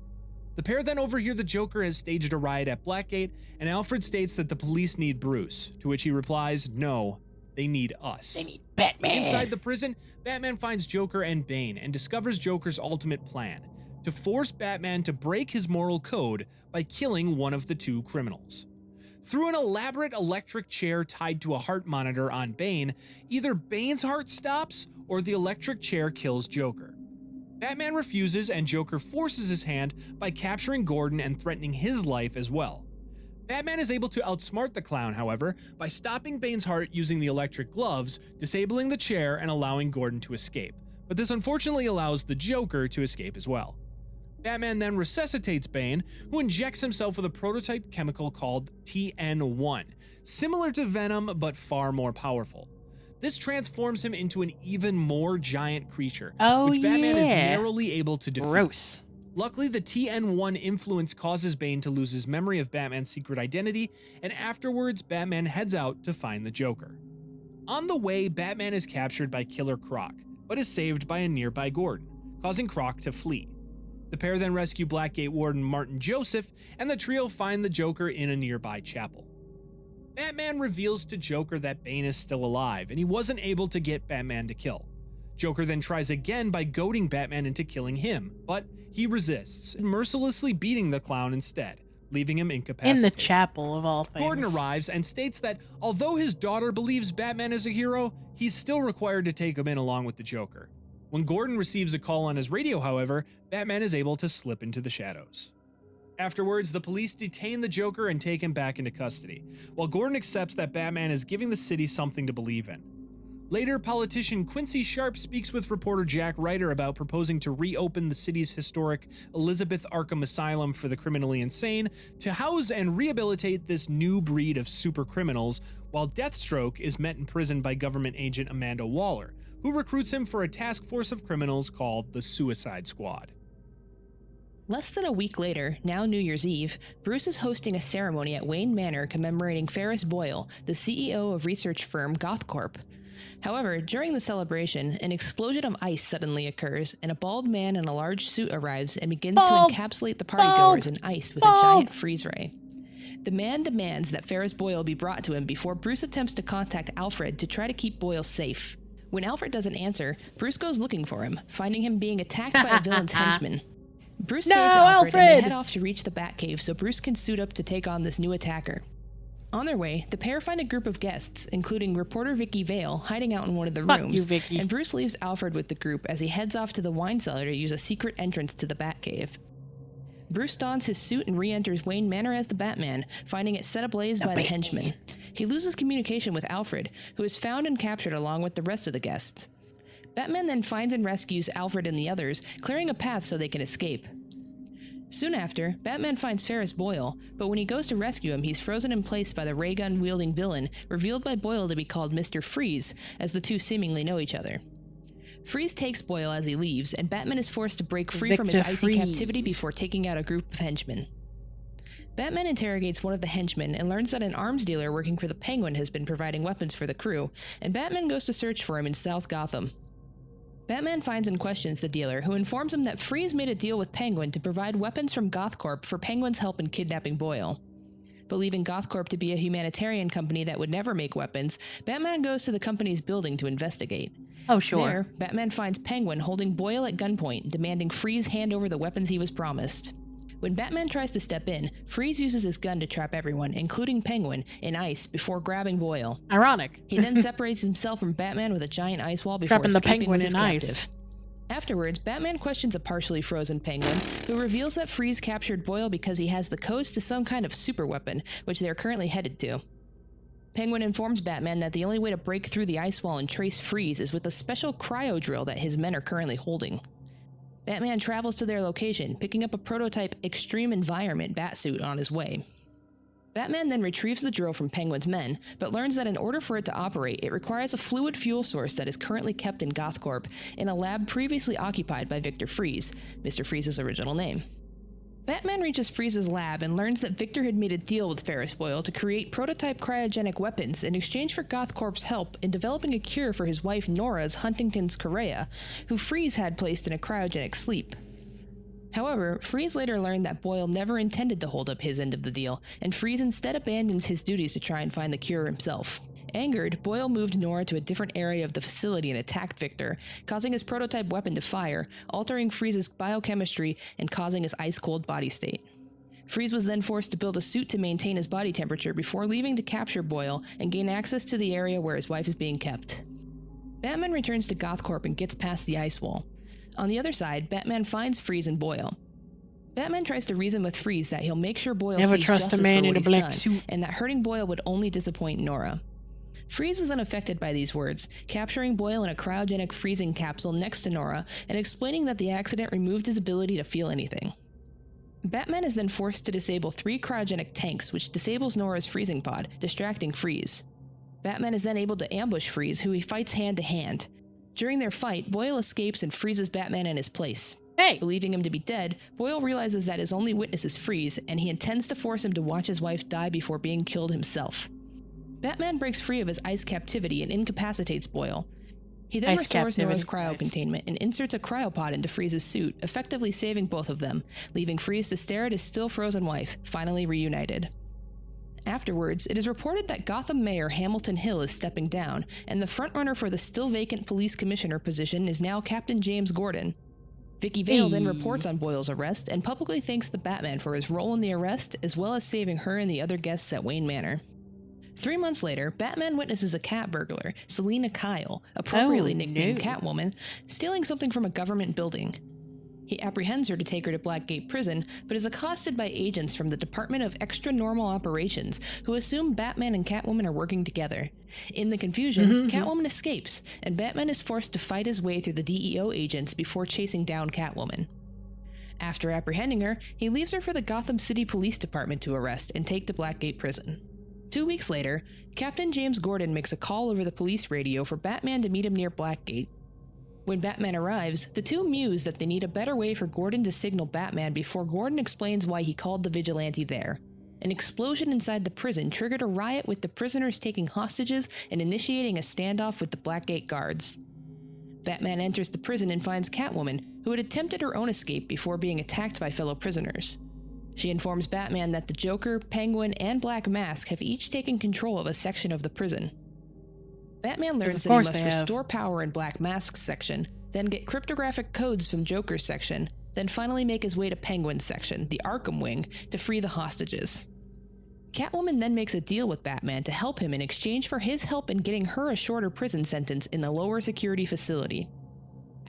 The pair then overhear the Joker has staged a riot at Blackgate, and Alfred states that the police need Bruce, to which he replies, no, they need us. They need Batman. Inside the prison, Batman finds Joker and Bane and discovers Joker's ultimate plan, to force Batman to break his moral code by killing one of the two criminals. Through an elaborate electric chair tied to a heart monitor on Bane, either Bane's heart stops or the electric chair kills Joker. Batman refuses and Joker forces his hand by capturing Gordon and threatening his life as well. Batman is able to outsmart the clown, however, by stopping Bane's heart using the electric gloves, disabling the chair and allowing Gordon to escape, but this unfortunately allows the Joker to escape as well. Batman then resuscitates Bane, who injects himself with a prototype chemical called TN1, similar to Venom but far more powerful. This transforms him into an even more giant creature, which Batman is narrowly able to defeat. Gross. Luckily, the TN1 influence causes Bane to lose his memory of Batman's secret identity, and afterwards, Batman heads out to find the Joker. On the way, Batman is captured by Killer Croc, but is saved by a nearby Gordon, causing Croc to flee. The pair then rescue Blackgate Warden Martin Joseph, and the trio find the Joker in a nearby chapel. Batman reveals to Joker that Bane is still alive, and he wasn't able to get Batman to kill. Joker then tries again by goading Batman into killing him, but he resists, mercilessly beating the clown instead, leaving him incapacitated. In the chapel, of all things. Gordon arrives and states that although his daughter believes Batman is a hero, he's still required to take him in along with the Joker. When Gordon receives a call on his radio, however, Batman is able to slip into the shadows. Afterwards, the police detain the Joker and take him back into custody, while Gordon accepts that Batman is giving the city something to believe in. Later, politician Quincy Sharp speaks with reporter Jack Ryder about proposing to reopen the city's historic Elizabeth Arkham Asylum for the criminally insane to house and rehabilitate this new breed of super criminals, while Deathstroke is met in prison by government agent Amanda Waller, who recruits him for a task force of criminals called the Suicide Squad. Less than a week later, now New Year's Eve, Bruce is hosting a ceremony at Wayne Manor commemorating Ferris Boyle, the CEO of research firm GothCorp. However, during the celebration, an explosion of ice suddenly occurs, and a bald man in a large suit arrives and begins to encapsulate the partygoers in ice with a giant freeze ray. The man demands that Ferris Boyle be brought to him before Bruce attempts to contact Alfred to try to keep Boyle safe. When Alfred doesn't answer, Bruce goes looking for him, finding him being attacked by a villain's henchman. Bruce saves Alfred, and they head off to reach the Batcave so Bruce can suit up to take on this new attacker. On their way, the pair find a group of guests, including reporter Vicky Vale, hiding out in one of the rooms, and Bruce leaves Alfred with the group as he heads off to the wine cellar to use a secret entrance to the Batcave. Bruce dons his suit and re-enters Wayne Manor as the Batman, finding it set ablaze by the henchmen. He loses communication with Alfred, who is found and captured along with the rest of the guests. Batman then finds and rescues Alfred and the others, clearing a path so they can escape. Soon after, Batman finds Ferris Boyle, but when he goes to rescue him, he's frozen in place by the ray gun-wielding villain, revealed by Boyle to be called Mr. Freeze, as the two seemingly know each other. Freeze takes Boyle as he leaves, and Batman is forced to break free from his icy captivity before taking out a group of henchmen. Batman interrogates one of the henchmen and learns that an arms dealer working for the Penguin has been providing weapons for the crew, and Batman goes to search for him in South Gotham. Batman finds and questions the dealer, who informs him that Freeze made a deal with Penguin to provide weapons from GothCorp for Penguin's help in kidnapping Boyle. Believing GothCorp to be a humanitarian company that would never make weapons, Batman goes to the company's building to investigate. Oh, sure. There, Batman finds Penguin holding Boyle at gunpoint, demanding Freeze hand over the weapons he was promised. When Batman tries to step in, Freeze uses his gun to trap everyone, including Penguin, in ice before grabbing Boyle. Ironic. He then separates himself from Batman with a giant ice wall before Trapping the escaping Penguin with his in captive. ice. Afterwards, Batman questions a partially frozen Penguin, who reveals that Freeze captured Boyle because he has the codes to some kind of super weapon, which they are currently headed to. Penguin informs Batman that the only way to break through the ice wall and trace Freeze is with a special cryo drill that his men are currently holding. Batman travels to their location, picking up a prototype extreme environment batsuit on his way. Batman then retrieves the drill from Penguin's men, but learns that in order for it to operate, it requires a fluid fuel source that is currently kept in GothCorp in a lab previously occupied by Victor Freeze, Mr. Freeze's original name. Batman reaches Freeze's lab and learns that Victor had made a deal with Ferris Boyle to create prototype cryogenic weapons in exchange for GothCorp's help in developing a cure for his wife Nora's Huntington's chorea, who Freeze had placed in a cryogenic sleep. However, Freeze later learned that Boyle never intended to hold up his end of the deal, and Freeze instead abandons his duties to try and find the cure himself. Angered, Boyle moved Nora to a different area of the facility and attacked Victor, causing his prototype weapon to fire, altering Freeze's biochemistry and causing his ice-cold body state. Freeze was then forced to build a suit to maintain his body temperature before leaving to capture Boyle and gain access to the area where his wife is being kept. Batman returns to GothCorp and gets past the ice wall. On the other side, Batman finds Freeze and Boyle. Batman tries to reason with Freeze that he'll make sure Boyle sees justice for what he's done, and that hurting Boyle would only disappoint Nora. Freeze is unaffected by these words, capturing Boyle in a cryogenic freezing capsule next to Nora and explaining that the accident removed his ability to feel anything. Batman is then forced to disable 3 cryogenic tanks, which disables Nora's freezing pod, distracting Freeze. Batman is then able to ambush Freeze, who he fights hand to hand. During their fight, Boyle escapes and freezes Batman in his place. Hey! Believing him to be dead, Boyle realizes that his only witness is Freeze, and he intends to force him to watch his wife die before being killed himself. Batman breaks free of his ice captivity and incapacitates Boyle. He then restores Nora's cryo-containment and inserts a cryopod into Freeze's suit, effectively saving both of them, leaving Freeze to stare at his still-frozen wife, finally reunited. Afterwards, it is reported that Gotham Mayor Hamilton Hill is stepping down, and the frontrunner for the still-vacant police commissioner position is now Captain James Gordon. Vicky Vale then reports on Boyle's arrest and publicly thanks the Batman for his role in the arrest, as well as saving her and the other guests at Wayne Manor. 3 months later, Batman witnesses a cat burglar, Selina Kyle, appropriately nicknamed Catwoman, stealing something from a government building. He apprehends her to take her to Blackgate Prison, but is accosted by agents from the Department of Extra Normal Operations, who assume Batman and Catwoman are working together. In the confusion, Catwoman escapes, and Batman is forced to fight his way through the DEO agents before chasing down Catwoman. After apprehending her, he leaves her for the Gotham City Police Department to arrest and take to Blackgate Prison. 2 weeks later, Captain James Gordon makes a call over the police radio for Batman to meet him near Blackgate. When Batman arrives, the two muse that they need a better way for Gordon to signal Batman before Gordon explains why he called the vigilante there. An explosion inside the prison triggered a riot with the prisoners taking hostages and initiating a standoff with the Blackgate guards. Batman enters the prison and finds Catwoman, who had attempted her own escape before being attacked by fellow prisoners. She informs Batman that the Joker, Penguin, and Black Mask have each taken control of a section of the prison. Batman learns that he must restore power in Black Mask's section, then get cryptographic codes from Joker's section, then finally make his way to Penguin's section, the Arkham Wing, to free the hostages. Catwoman then makes a deal with Batman to help him in exchange for his help in getting her a shorter prison sentence in the lower security facility.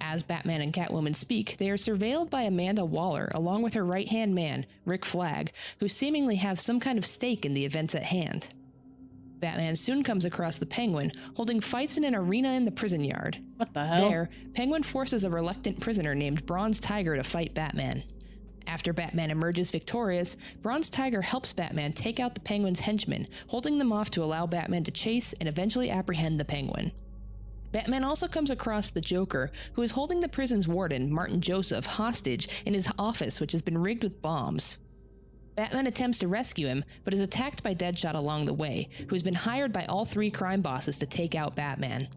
As Batman and Catwoman speak, they are surveilled by Amanda Waller along with her right-hand man, Rick Flag, who seemingly have some kind of stake in the events at hand. Batman soon comes across the Penguin, holding fights in an arena in the prison yard. What the hell? There, Penguin forces a reluctant prisoner named Bronze Tiger to fight Batman. After Batman emerges victorious, Bronze Tiger helps Batman take out the Penguin's henchmen, holding them off to allow Batman to chase and eventually apprehend the Penguin. Batman also comes across the Joker, who is holding the prison's warden, Martin Joseph, hostage in his office, which has been rigged with bombs. Batman attempts to rescue him, but is attacked by Deadshot along the way, who has been hired by all 3 crime bosses to take out Batman.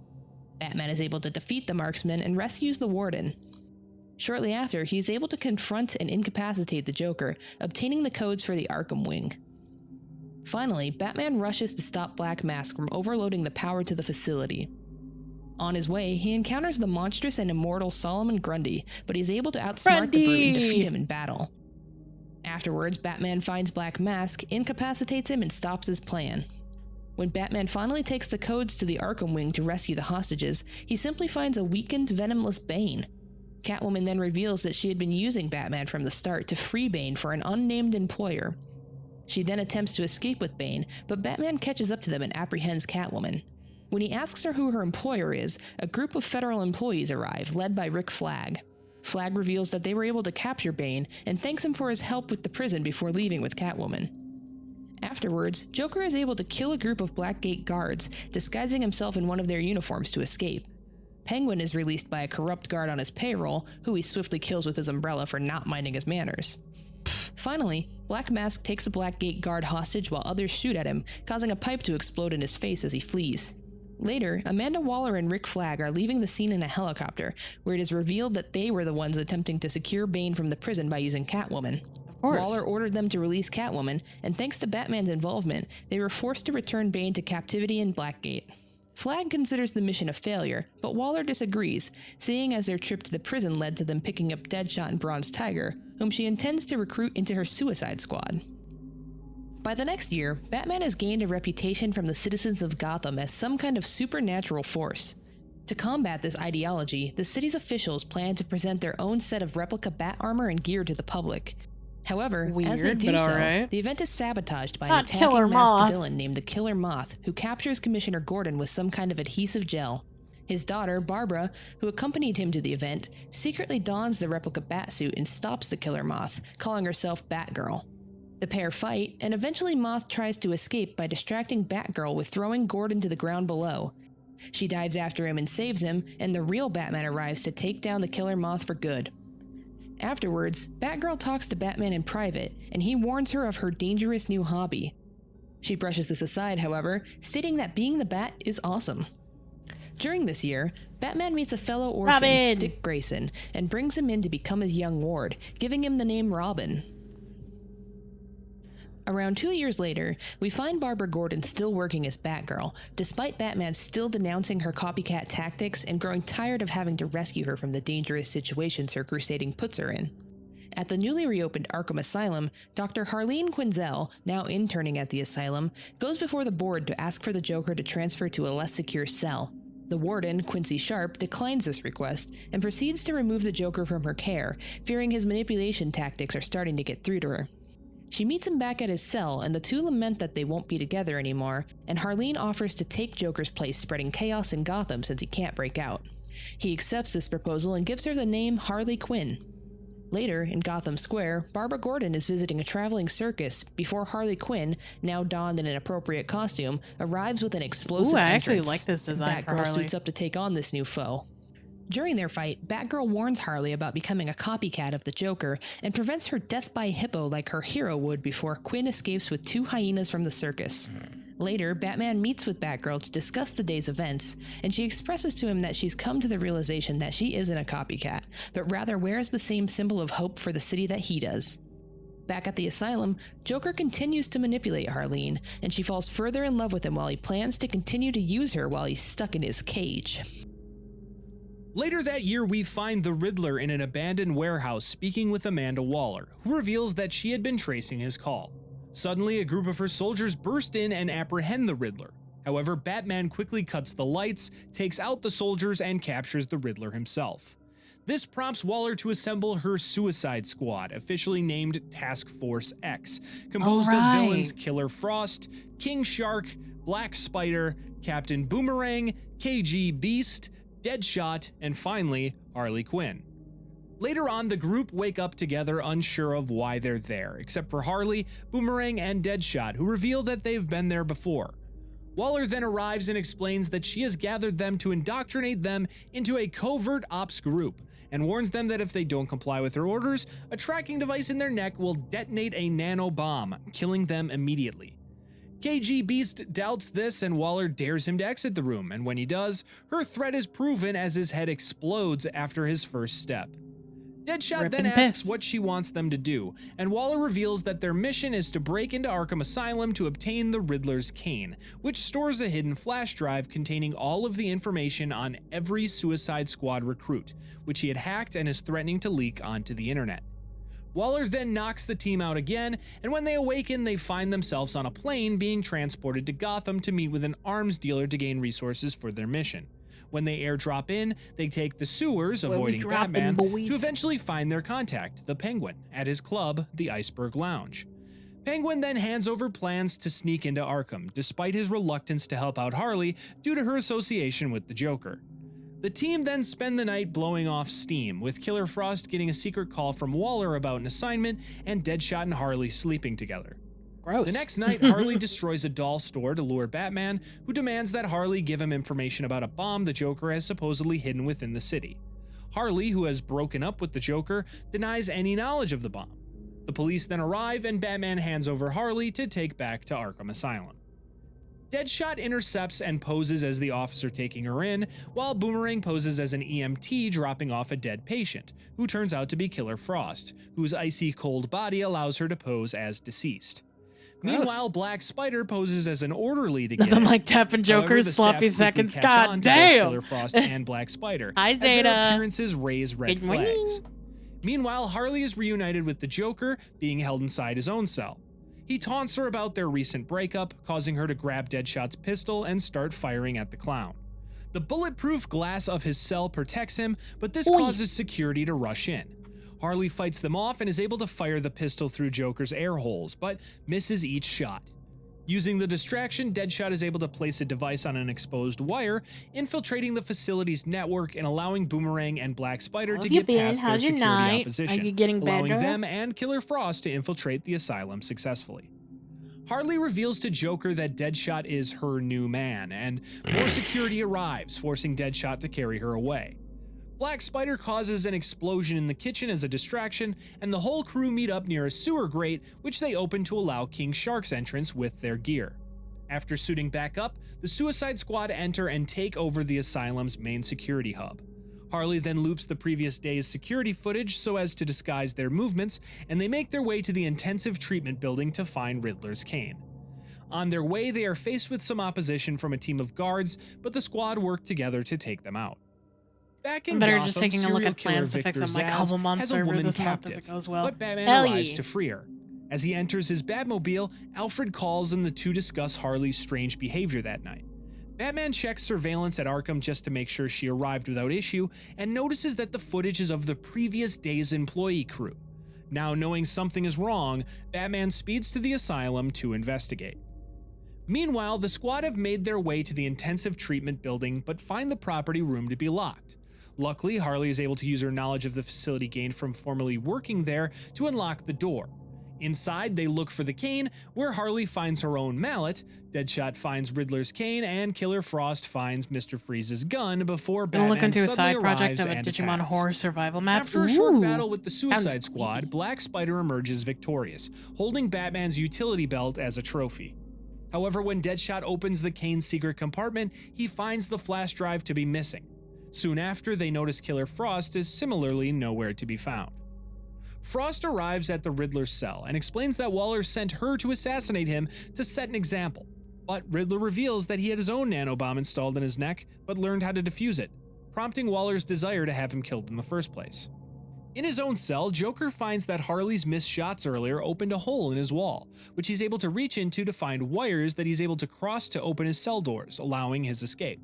Batman is able to defeat the marksman and rescues the warden. Shortly after, he is able to confront and incapacitate the Joker, obtaining the codes for the Arkham Wing. Finally, Batman rushes to stop Black Mask from overloading the power to the facility. On his way, he encounters the monstrous and immortal Solomon Grundy, but he's able to outsmart the brute and defeat him in battle. Afterwards, Batman finds Black Mask, incapacitates him, and stops his plan. When Batman finally takes the codes to the Arkham Wing to rescue the hostages, he simply finds a weakened, venomless Bane. Catwoman then reveals that she had been using Batman from the start to free Bane for an unnamed employer. She then attempts to escape with Bane, but Batman catches up to them and apprehends Catwoman. When he asks her who her employer is, a group of federal employees arrive, led by Rick Flag. Flag reveals that they were able to capture Bane and thanks him for his help with the prison before leaving with Catwoman. Afterwards, Joker is able to kill a group of Blackgate guards, disguising himself in one of their uniforms to escape. Penguin is released by a corrupt guard on his payroll, who he swiftly kills with his umbrella for not minding his manners. Finally, Black Mask takes a Blackgate guard hostage while others shoot at him, causing a pipe to explode in his face as he flees. Later, Amanda Waller and Rick Flag are leaving the scene in a helicopter, where it is revealed that they were the ones attempting to secure Bane from the prison by using Catwoman. Waller ordered them to release Catwoman, and thanks to Batman's involvement, they were forced to return Bane to captivity in Blackgate. Flag considers the mission a failure, but Waller disagrees, seeing as their trip to the prison led to them picking up Deadshot and Bronze Tiger, whom she intends to recruit into her Suicide Squad. By the next year, Batman has gained a reputation from the citizens of Gotham as some kind of supernatural force. To combat this ideology, the city's officials plan to present their own set of replica bat armor and gear to the public. However, as they Weird, do but so, alright. the event is sabotaged by an Not attacking Killer masked Moth. villain named the Killer Moth, who captures Commissioner Gordon with some kind of adhesive gel. His daughter, Barbara, who accompanied him to the event, secretly dons the replica batsuit and stops the Killer Moth, calling herself Batgirl. The pair fight, and eventually Moth tries to escape by distracting Batgirl with throwing Gordon to the ground below. She dives after him and saves him, and the real Batman arrives to take down the Killer Moth for good. Afterwards, Batgirl talks to Batman in private, and he warns her of her dangerous new hobby. She brushes this aside, however, stating that being the Bat is awesome. During this year, Batman meets a fellow orphan, Robin! Dick Grayson, and brings him in to become his young ward, giving him the name Robin. Around 2 years later, we find Barbara Gordon still working as Batgirl, despite Batman still denouncing her copycat tactics and growing tired of having to rescue her from the dangerous situations her crusading puts her in. At the newly reopened Arkham Asylum, Dr. Harleen Quinzel, now interning at the asylum, goes before the board to ask for the Joker to transfer to a less secure cell. The warden, Quincy Sharp, declines this request and proceeds to remove the Joker from her care, fearing his manipulation tactics are starting to get through to her. She meets him back at his cell, and the two lament that they won't be together anymore, and Harleen offers to take Joker's place, spreading chaos in Gotham since he can't break out. He accepts this proposal and gives her the name Harley Quinn. Later, in Gotham Square, Barbara Gordon is visiting a traveling circus before Harley Quinn, now donned in an appropriate costume, arrives with an explosive Ooh, I actually entrance. like this design for Batgirl Harley. suits up to take on this new foe. During their fight, Batgirl warns Harley about becoming a copycat of the Joker and prevents her death by hippo like her hero would before Quinn escapes with 2 hyenas from the circus. Later, Batman meets with Batgirl to discuss the day's events, and she expresses to him that she's come to the realization that she isn't a copycat, but rather wears the same symbol of hope for the city that he does. Back at the asylum, Joker continues to manipulate Harleen, and she falls further in love with him while he plans to continue to use her while he's stuck in his cage. Later that year, we find the Riddler in an abandoned warehouse speaking with Amanda Waller, who reveals that she had been tracing his call. Suddenly, a group of her soldiers burst in and apprehend the Riddler. However, Batman quickly cuts the lights, takes out the soldiers, and captures the Riddler himself. This prompts Waller to assemble her Suicide Squad, officially named Task Force X, composed of villains Killer Frost, King Shark, Black Spider, Captain Boomerang, KG Beast, Deadshot, and finally, Harley Quinn. Later on, the group wake up together unsure of why they're there, except for Harley, Boomerang, and Deadshot, who reveal that they've been there before. Waller then arrives and explains that she has gathered them to indoctrinate them into a covert ops group, and warns them that if they don't comply with her orders, a tracking device in their neck will detonate a nano bomb, killing them immediately. KG Beast doubts this, and Waller dares him to exit the room, and when he does, her threat is proven as his head explodes after his first step. Deadshot then asks what she wants them to do, and Waller reveals that their mission is to break into Arkham Asylum to obtain the Riddler's cane, which stores a hidden flash drive containing all of the information on every Suicide Squad recruit, which he had hacked and is threatening to leak onto the internet. Waller then knocks the team out again, and when they awaken, they find themselves on a plane being transported to Gotham to meet with an arms dealer to gain resources for their mission. When they airdrop in, they take the sewers, avoiding Batman, to eventually find their contact, the Penguin, at his club, the Iceberg Lounge. Penguin then hands over plans to sneak into Arkham, despite his reluctance to help out Harley due to her association with the Joker. The team then spend the night blowing off steam, with Killer Frost getting a secret call from Waller about an assignment, and Deadshot and Harley sleeping together. Gross. The next night, Harley destroys a doll store to lure Batman, who demands that Harley give him information about a bomb the Joker has supposedly hidden within the city. Harley, who has broken up with the Joker, denies any knowledge of the bomb. The police then arrive, and Batman hands over Harley to take back to Arkham Asylum. Deadshot intercepts and poses as the officer taking her in, while Boomerang poses as an EMT dropping off a dead patient, who turns out to be Killer Frost, whose icy cold body allows her to pose as deceased. Gross. Meanwhile, Black Spider poses as an orderly to get Nothing in. like tapping However, Joker's the sloppy staff quickly seconds. catch God on to both damn. Killer Frost and Black Spider, Hi, as their Zeta. appearances raise red Good morning. flags. Meanwhile, Harley is reunited with the Joker, being held inside his own cell. He taunts her about their recent breakup, causing her to grab Deadshot's pistol and start firing at the clown. The bulletproof glass of his cell protects him, but this causes security to rush in. Harley fights them off and is able to fire the pistol through Joker's air holes, but misses each shot. Using the distraction, Deadshot is able to place a device on an exposed wire, infiltrating the facility's network and allowing Boomerang and Black Spider to get past their How's your security night? opposition, Are you getting allowing better? them and Killer Frost to infiltrate the asylum successfully. Harley reveals to Joker that Deadshot is her new man, and more security arrives, forcing Deadshot to carry her away. Black Spider causes an explosion in the kitchen as a distraction, and the whole crew meet up near a sewer grate, which they open to allow King Shark's entrance with their gear. After suiting back up, the Suicide Squad enter and take over the asylum's main security hub. Harley then loops the previous day's security footage so as to disguise their movements, and they make their way to the intensive treatment building to find Riddler's cane. On their way, they are faced with some opposition from a team of guards, but the squad work together to take them out. Back in I'm better Gotham, just taking a look serial at plans to killer fix Victor up my Zsasz couple month has a server woman this month if captive, it goes well. but Batman Hell arrives yeah. to free her. As he enters his Batmobile, Alfred calls and the two discuss Harley's strange behavior that night. Batman checks surveillance at Arkham just to make sure she arrived without issue and notices that the footage is of the previous day's employee crew. Now knowing something is wrong, Batman speeds to the asylum to investigate. Meanwhile, the squad have made their way to the intensive treatment building but find the property room to be locked. Luckily, Harley is able to use her knowledge of the facility gained from formerly working there to unlock the door. Inside, they look for the cane, where Harley finds her own mallet, Deadshot finds Riddler's cane, and Killer Frost finds Mr. Freeze's gun before Gonna Batman look into a suddenly side project arrives of a and Digimon attacks. horror survival map. After a short Ooh. battle with the Suicide Sounds Squad, creepy. Black Spider emerges victorious, holding Batman's utility belt as a trophy. However, when Deadshot opens the cane's secret compartment, he finds the flash drive to be missing. Soon after, they notice Killer Frost is similarly nowhere to be found. Frost arrives at the Riddler's cell and explains that Waller sent her to assassinate him to set an example. But Riddler reveals that he had his own nanobomb installed in his neck, but learned how to defuse it, prompting Waller's desire to have him killed in the first place. In his own cell, Joker finds that Harley's missed shots earlier opened a hole in his wall, which he's able to reach into to find wires that he's able to cross to open his cell doors, allowing his escape.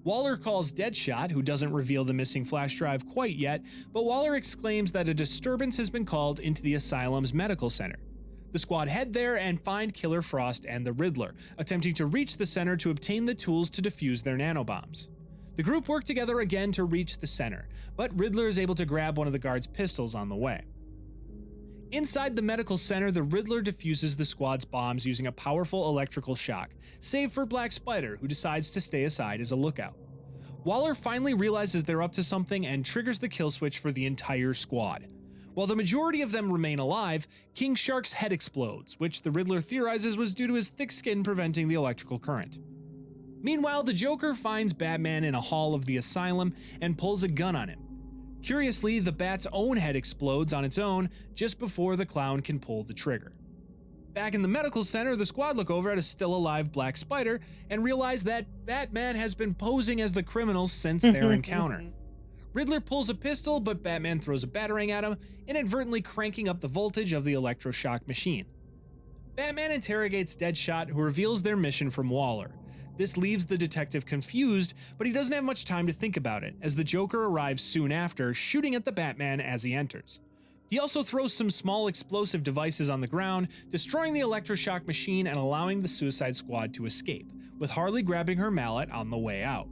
Waller calls Deadshot, who doesn't reveal the missing flash drive quite yet, but Waller exclaims that a disturbance has been called into the asylum's medical center. The squad head there and find Killer Frost and the Riddler, attempting to reach the center to obtain the tools to defuse their nanobombs. The group work together again to reach the center, but Riddler is able to grab one of the guards' pistols on the way. Inside the medical center, the Riddler defuses the squad's bombs using a powerful electrical shock, save for Black Spider, who decides to stay aside as a lookout. Waller finally realizes they're up to something and triggers the kill switch for the entire squad. While the majority of them remain alive, King Shark's head explodes, which the Riddler theorizes was due to his thick skin preventing the electrical current. Meanwhile, the Joker finds Batman in a hall of the asylum and pulls a gun on him. Curiously, the Bat's own head explodes on its own just before the clown can pull the trigger. Back in the medical center, the squad look over at a still-alive Black Spider and realize that Batman has been posing as the criminal since their encounter. Riddler pulls a pistol, but Batman throws a batarang at him, inadvertently cranking up the voltage of the electroshock machine. Batman interrogates Deadshot, who reveals their mission from Waller. This leaves the detective confused, but he doesn't have much time to think about it, as the Joker arrives soon after, shooting at the Batman as he enters. He also throws some small explosive devices on the ground, destroying the electroshock machine and allowing the Suicide Squad to escape, with Harley grabbing her mallet on the way out.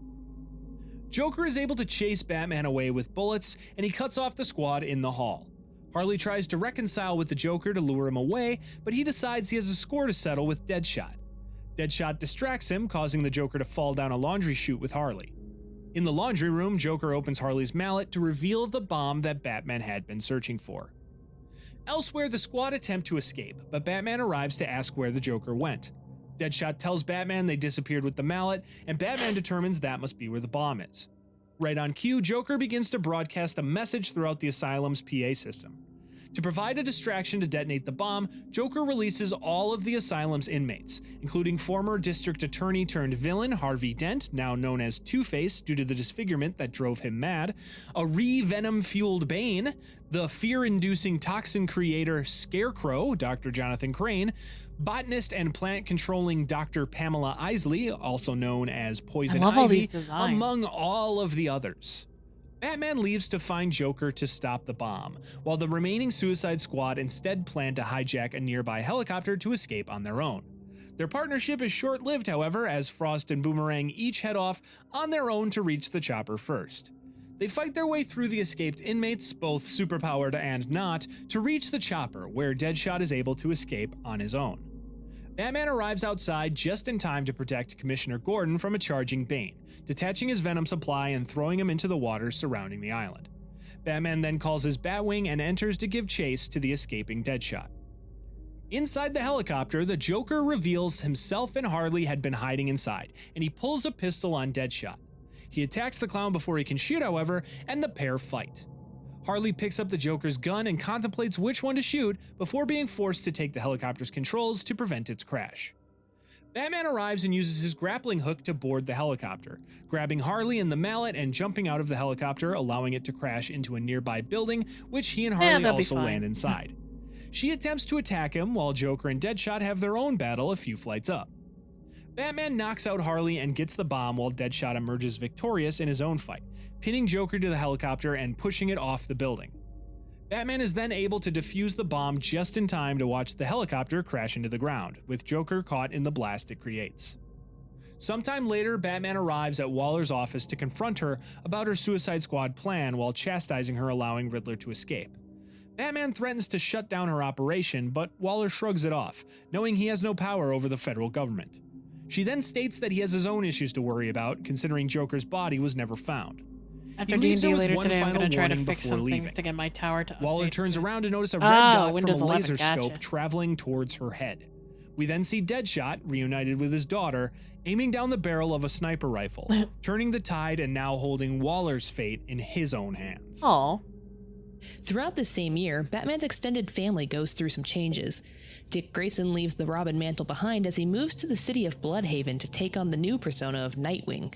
Joker is able to chase Batman away with bullets, and he cuts off the squad in the hall. Harley tries to reconcile with the Joker to lure him away, but he decides he has a score to settle with Deadshot. Deadshot distracts him, causing the Joker to fall down a laundry chute with Harley. In the laundry room, Joker opens Harley's mallet to reveal the bomb that Batman had been searching for. Elsewhere, the squad attempt to escape, but Batman arrives to ask where the Joker went. Deadshot tells Batman they disappeared with the mallet, and Batman determines that must be where the bomb is. Right on cue, Joker begins to broadcast a message throughout the asylum's PA system. To provide a distraction to detonate the bomb, Joker releases all of the asylum's inmates, including former district attorney turned villain Harvey Dent, now known as Two-Face due to the disfigurement that drove him mad, a re-venom-fueled Bane, the fear-inducing toxin creator Scarecrow, Dr. Jonathan Crane, botanist and plant-controlling Dr. Pamela Isley, also known as Poison I love all Ivy, these designs. among all of the others. Batman leaves to find Joker to stop the bomb, while the remaining Suicide Squad instead plan to hijack a nearby helicopter to escape on their own. Their partnership is short-lived, however, as Frost and Boomerang each head off on their own to reach the chopper first. They fight their way through the escaped inmates, both superpowered and not, to reach the chopper, where Deadshot is able to escape on his own. Batman arrives outside just in time to protect Commissioner Gordon from a charging Bane, detaching his venom supply and throwing him into the waters surrounding the island. Batman then calls his Batwing and enters to give chase to the escaping Deadshot. Inside the helicopter, the Joker reveals himself and Harley had been hiding inside, and he pulls a pistol on Deadshot. He attacks the clown before he can shoot, however, and the pair fight. Harley picks up the Joker's gun and contemplates which one to shoot before being forced to take the helicopter's controls to prevent its crash. Batman arrives and uses his grappling hook to board the helicopter, grabbing Harley in the mallet and jumping out of the helicopter, allowing it to crash into a nearby building, which he and Harley also land inside. She attempts to attack him while Joker and Deadshot have their own battle a few flights up. Batman knocks out Harley and gets the bomb while Deadshot emerges victorious in his own fight, pinning Joker to the helicopter and pushing it off the building. Batman is then able to defuse the bomb just in time to watch the helicopter crash into the ground, with Joker caught in the blast it creates. Sometime later, Batman arrives at Waller's office to confront her about her Suicide Squad plan while chastising her, allowing Riddler to escape. Batman threatens to shut down her operation, but Waller shrugs it off, knowing he has no power over the federal government. She then states that he has his own issues to worry about, considering Joker's body was never found. After D&D later today, I'm going to try to fix some things to get my tower to update. Waller turns around to notice a red dot from Windows a 11, laser gotcha. scope traveling towards her head. We then see Deadshot, reunited with his daughter, aiming down the barrel of a sniper rifle, turning the tide and now holding Waller's fate in his own hands. Oh. Throughout this same year, Batman's extended family goes through some changes. Dick Grayson leaves the Robin mantle behind as he moves to the city of Bloodhaven to take on the new persona of Nightwing.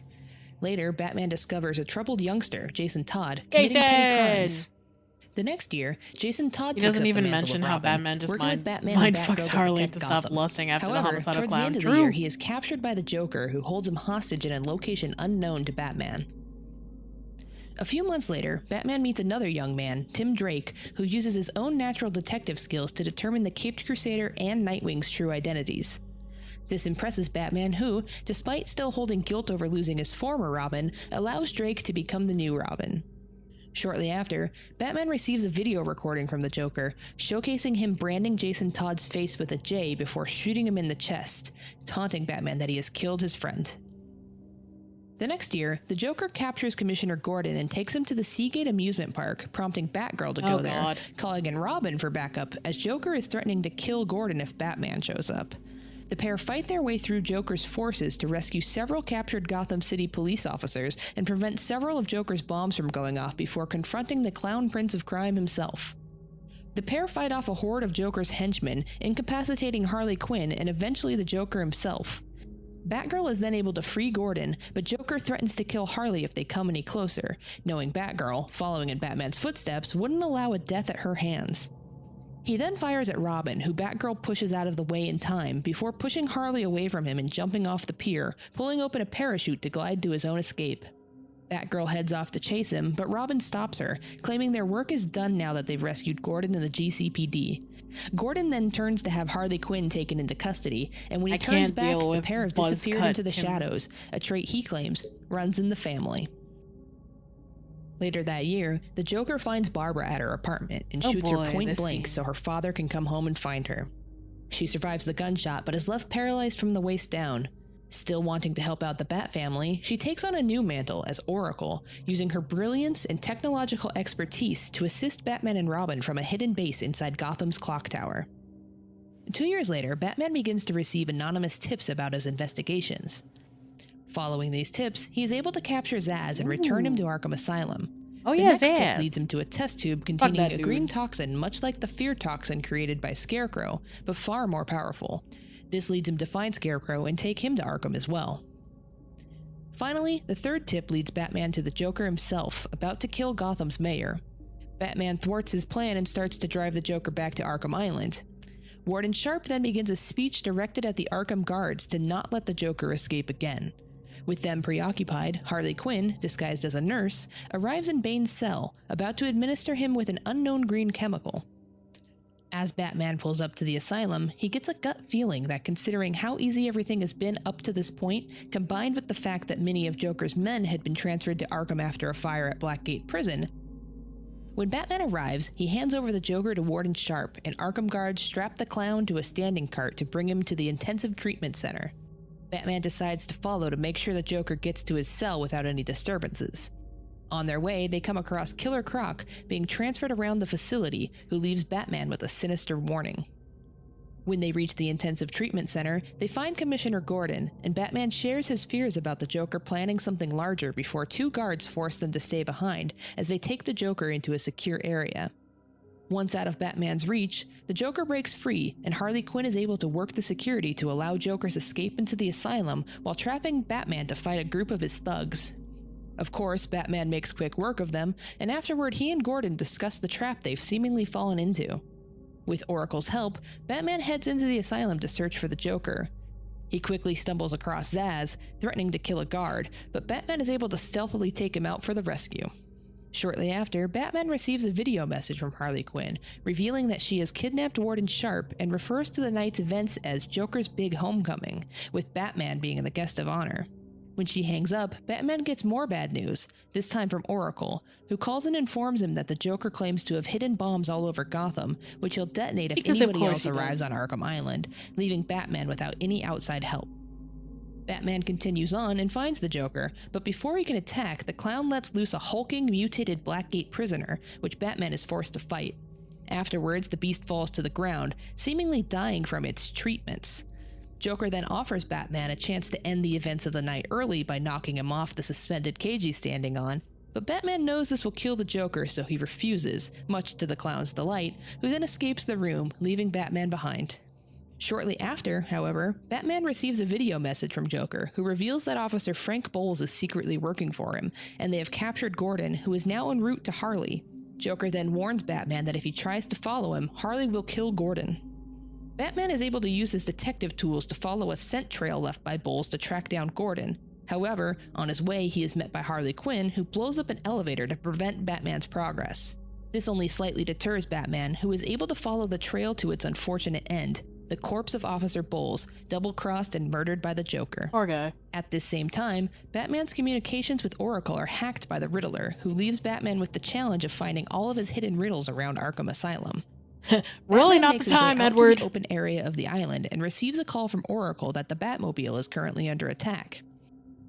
Later, Batman discovers a troubled youngster, Jason Todd, committing petty crimes. The next year, Jason Todd He takes doesn't up the even mantle mention of how Robin, Batman just working with Batman mind and fucks Batgirl Harley protect to stop Gotham. lusting after the However, homicidal towards clown. the end of the True. year, he is captured by the Joker, who holds him hostage in a location unknown to Batman. A few months later, Batman meets another young man, Tim Drake, who uses his own natural detective skills to determine the Caped Crusader and Nightwing's true identities. This impresses Batman, who, despite still holding guilt over losing his former Robin, allows Drake to become the new Robin. Shortly after, Batman receives a video recording from the Joker, showcasing him branding Jason Todd's face with a J before shooting him in the chest, taunting Batman that he has killed his friend. The next year, the Joker captures Commissioner Gordon and takes him to the Seagate amusement park, prompting Batgirl to go there, calling in Robin for backup as Joker is threatening to kill Gordon if Batman shows up. The pair fight their way through Joker's forces to rescue several captured Gotham City police officers and prevent several of Joker's bombs from going off before confronting the Clown Prince of Crime himself. The pair fight off a horde of Joker's henchmen, incapacitating Harley Quinn and eventually the Joker himself. Batgirl is then able to free Gordon, but Joker threatens to kill Harley if they come any closer, knowing Batgirl, following in Batman's footsteps, wouldn't allow a death at her hands. He then fires at Robin, who Batgirl pushes out of the way in time, before pushing Harley away from him and jumping off the pier, pulling open a parachute to glide to his own escape. Batgirl heads off to chase him, but Robin stops her, claiming their work is done now that they've rescued Gordon and the GCPD. Gordon then turns to have Harley Quinn taken into custody, and when he turns back, the pair have disappeared into the shadows, a trait he claims runs in the family. Later that year, the Joker finds Barbara at her apartment and shoots her point blank so her father can come home and find her. She survives the gunshot but is left paralyzed from the waist down. Still wanting to help out the Bat family, she takes on a new mantle as Oracle, using her brilliance and technological expertise to assist Batman and Robin from a hidden base inside Gotham's clock tower. 2 years later, Batman begins to receive anonymous tips about his investigations. Following these tips, he is able to capture Zsasz and return him to Arkham Asylum. The next tip leads him to a test tube containing a green toxin much like the fear toxin created by Scarecrow, but far more powerful. This leads him to find Scarecrow and take him to Arkham as well. Finally, the third tip leads Batman to the Joker himself, about to kill Gotham's mayor. Batman thwarts his plan and starts to drive the Joker back to Arkham Island. Warden Sharp then begins a speech directed at the Arkham guards to not let the Joker escape again. With them preoccupied, Harley Quinn, disguised as a nurse, arrives in Bane's cell, about to administer him with an unknown green chemical. As Batman pulls up to the asylum, he gets a gut feeling that considering how easy everything has been up to this point, combined with the fact that many of Joker's men had been transferred to Arkham after a fire at Blackgate Prison, when Batman arrives, he hands over the Joker to Warden Sharp, and Arkham guards strap the clown to a standing cart to bring him to the intensive treatment center. Batman decides to follow to make sure the Joker gets to his cell without any disturbances. On their way, they come across Killer Croc being transferred around the facility, who leaves Batman with a sinister warning. When they reach the intensive treatment center, they find Commissioner Gordon, and Batman shares his fears about the Joker planning something larger before two guards force them to stay behind as they take the Joker into a secure area. Once out of Batman's reach, the Joker breaks free, and Harley Quinn is able to work the security to allow Joker's escape into the asylum while trapping Batman to fight a group of his thugs. Of course, Batman makes quick work of them, and afterward he and Gordon discuss the trap they've seemingly fallen into. With Oracle's help, Batman heads into the asylum to search for the Joker. He quickly stumbles across Zsasz, threatening to kill a guard, but Batman is able to stealthily take him out for the rescue. Shortly after, Batman receives a video message from Harley Quinn, revealing that she has kidnapped Warden Sharp and refers to the night's events as Joker's Big Homecoming, with Batman being the guest of honor. When she hangs up, Batman gets more bad news, this time from Oracle, who calls and informs him that the Joker claims to have hidden bombs all over Gotham, which he'll detonate if anybody else arrives on Arkham Island, leaving Batman without any outside help. Batman continues on and finds the Joker, but before he can attack, the clown lets loose a hulking, mutated Blackgate prisoner, which Batman is forced to fight. Afterwards, the beast falls to the ground, seemingly dying from its treatments. Joker then offers Batman a chance to end the events of the night early by knocking him off the suspended cage he's standing on, but Batman knows this will kill the Joker, so he refuses, much to the clown's delight, who then escapes the room, leaving Batman behind. Shortly after, however, Batman receives a video message from Joker, who reveals that Officer Frank Bowles is secretly working for him, and they have captured Gordon, who is now en route to Harley. Joker then warns Batman that if he tries to follow him, Harley will kill Gordon. Batman is able to use his detective tools to follow a scent trail left by Bowles to track down Gordon. However, on his way, he is met by Harley Quinn, who blows up an elevator to prevent Batman's progress. This only slightly deters Batman, who is able to follow the trail to its unfortunate end, the corpse of Officer Bowles, double-crossed and murdered by the Joker. Poor guy. At this same time, Batman's communications with Oracle are hacked by the Riddler, who leaves Batman with the challenge of finding all of his hidden riddles around Arkham Asylum. Really Batman not makes the his way time, out to Edward. the open area of the island and receives a call from Oracle that the Batmobile is currently under attack.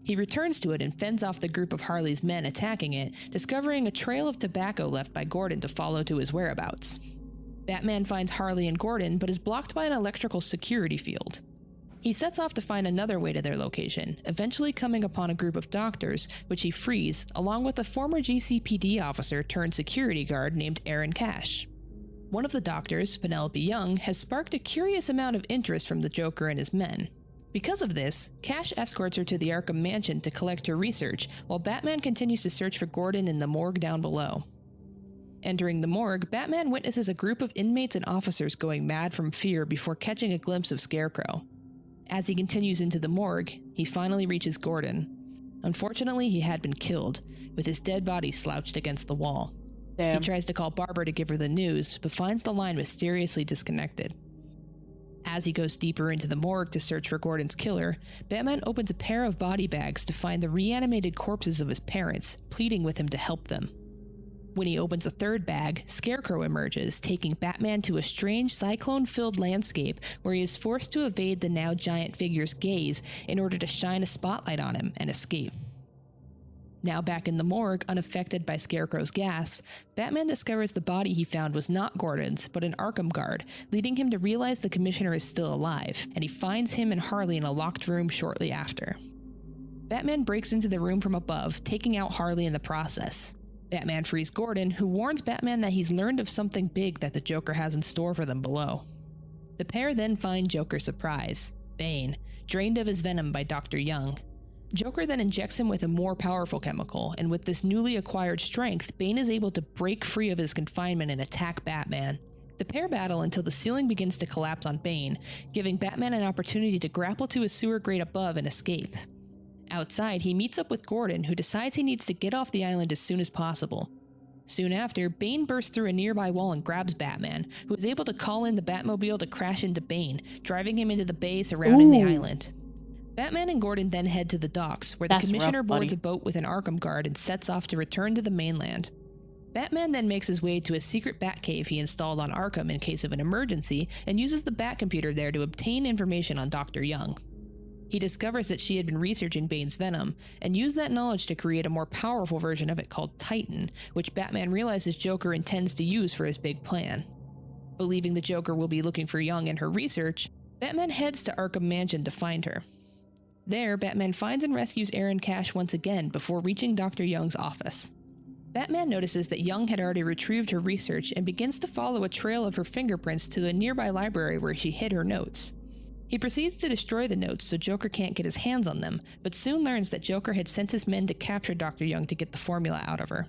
He returns to it and fends off the group of Harley's men attacking it, discovering a trail of tobacco left by Gordon to follow to his whereabouts. Batman finds Harley and Gordon, but is blocked by an electrical security field. He sets off to find another way to their location, eventually coming upon a group of doctors, which he frees, along with a former GCPD officer turned security guard named Aaron Cash. One of the doctors, Penelope Young, has sparked a curious amount of interest from the Joker and his men. Because of this, Cash escorts her to the Arkham Mansion to collect her research, while Batman continues to search for Gordon in the morgue down below. Entering the morgue, Batman witnesses a group of inmates and officers going mad from fear before catching a glimpse of Scarecrow. As he continues into the morgue, he finally reaches Gordon. Unfortunately, he had been killed, with his dead body slouched against the wall. Damn. He tries to call Barbara to give her the news, but finds the line mysteriously disconnected. As he goes deeper into the morgue to search for Gordon's killer, Batman opens a pair of body bags to find the reanimated corpses of his parents, pleading with him to help them. When he opens a third bag, Scarecrow emerges, taking Batman to a strange cyclone-filled landscape where he is forced to evade the now giant figure's gaze in order to shine a spotlight on him and escape. Now back in the morgue, unaffected by Scarecrow's gas, Batman discovers the body he found was not Gordon's, but an Arkham guard, leading him to realize the Commissioner is still alive, and he finds him and Harley in a locked room shortly after. Batman breaks into the room from above, taking out Harley in the process. Batman frees Gordon, who warns Batman that he's learned of something big that the Joker has in store for them below. The pair then find Joker's surprise, Bane, drained of his venom by Dr. Young. Joker then injects him with a more powerful chemical, and with this newly acquired strength, Bane is able to break free of his confinement and attack Batman. The pair battle until the ceiling begins to collapse on Bane, giving Batman an opportunity to grapple to a sewer grate above and escape. Outside, he meets up with Gordon, who decides he needs to get off the island as soon as possible. Soon after, Bane bursts through a nearby wall and grabs Batman, who is able to call in the Batmobile to crash into Bane, driving him into the bay surrounding the island. Batman and Gordon then head to the docks, where the Commissioner boards a boat with an Arkham guard and sets off to return to the mainland. Batman then makes his way to a secret Batcave he installed on Arkham in case of an emergency, and uses the Batcomputer there to obtain information on Dr. Young. He discovers that she had been researching Bane's venom, and used that knowledge to create a more powerful version of it called Titan, which Batman realizes Joker intends to use for his big plan. Believing the Joker will be looking for Young in her research, Batman heads to Arkham Mansion to find her. There, Batman finds and rescues Aaron Cash once again before reaching Dr. Young's office. Batman notices that Young had already retrieved her research and begins to follow a trail of her fingerprints to a nearby library where she hid her notes. He proceeds to destroy the notes so Joker can't get his hands on them, but soon learns that Joker had sent his men to capture Dr. Young to get the formula out of her.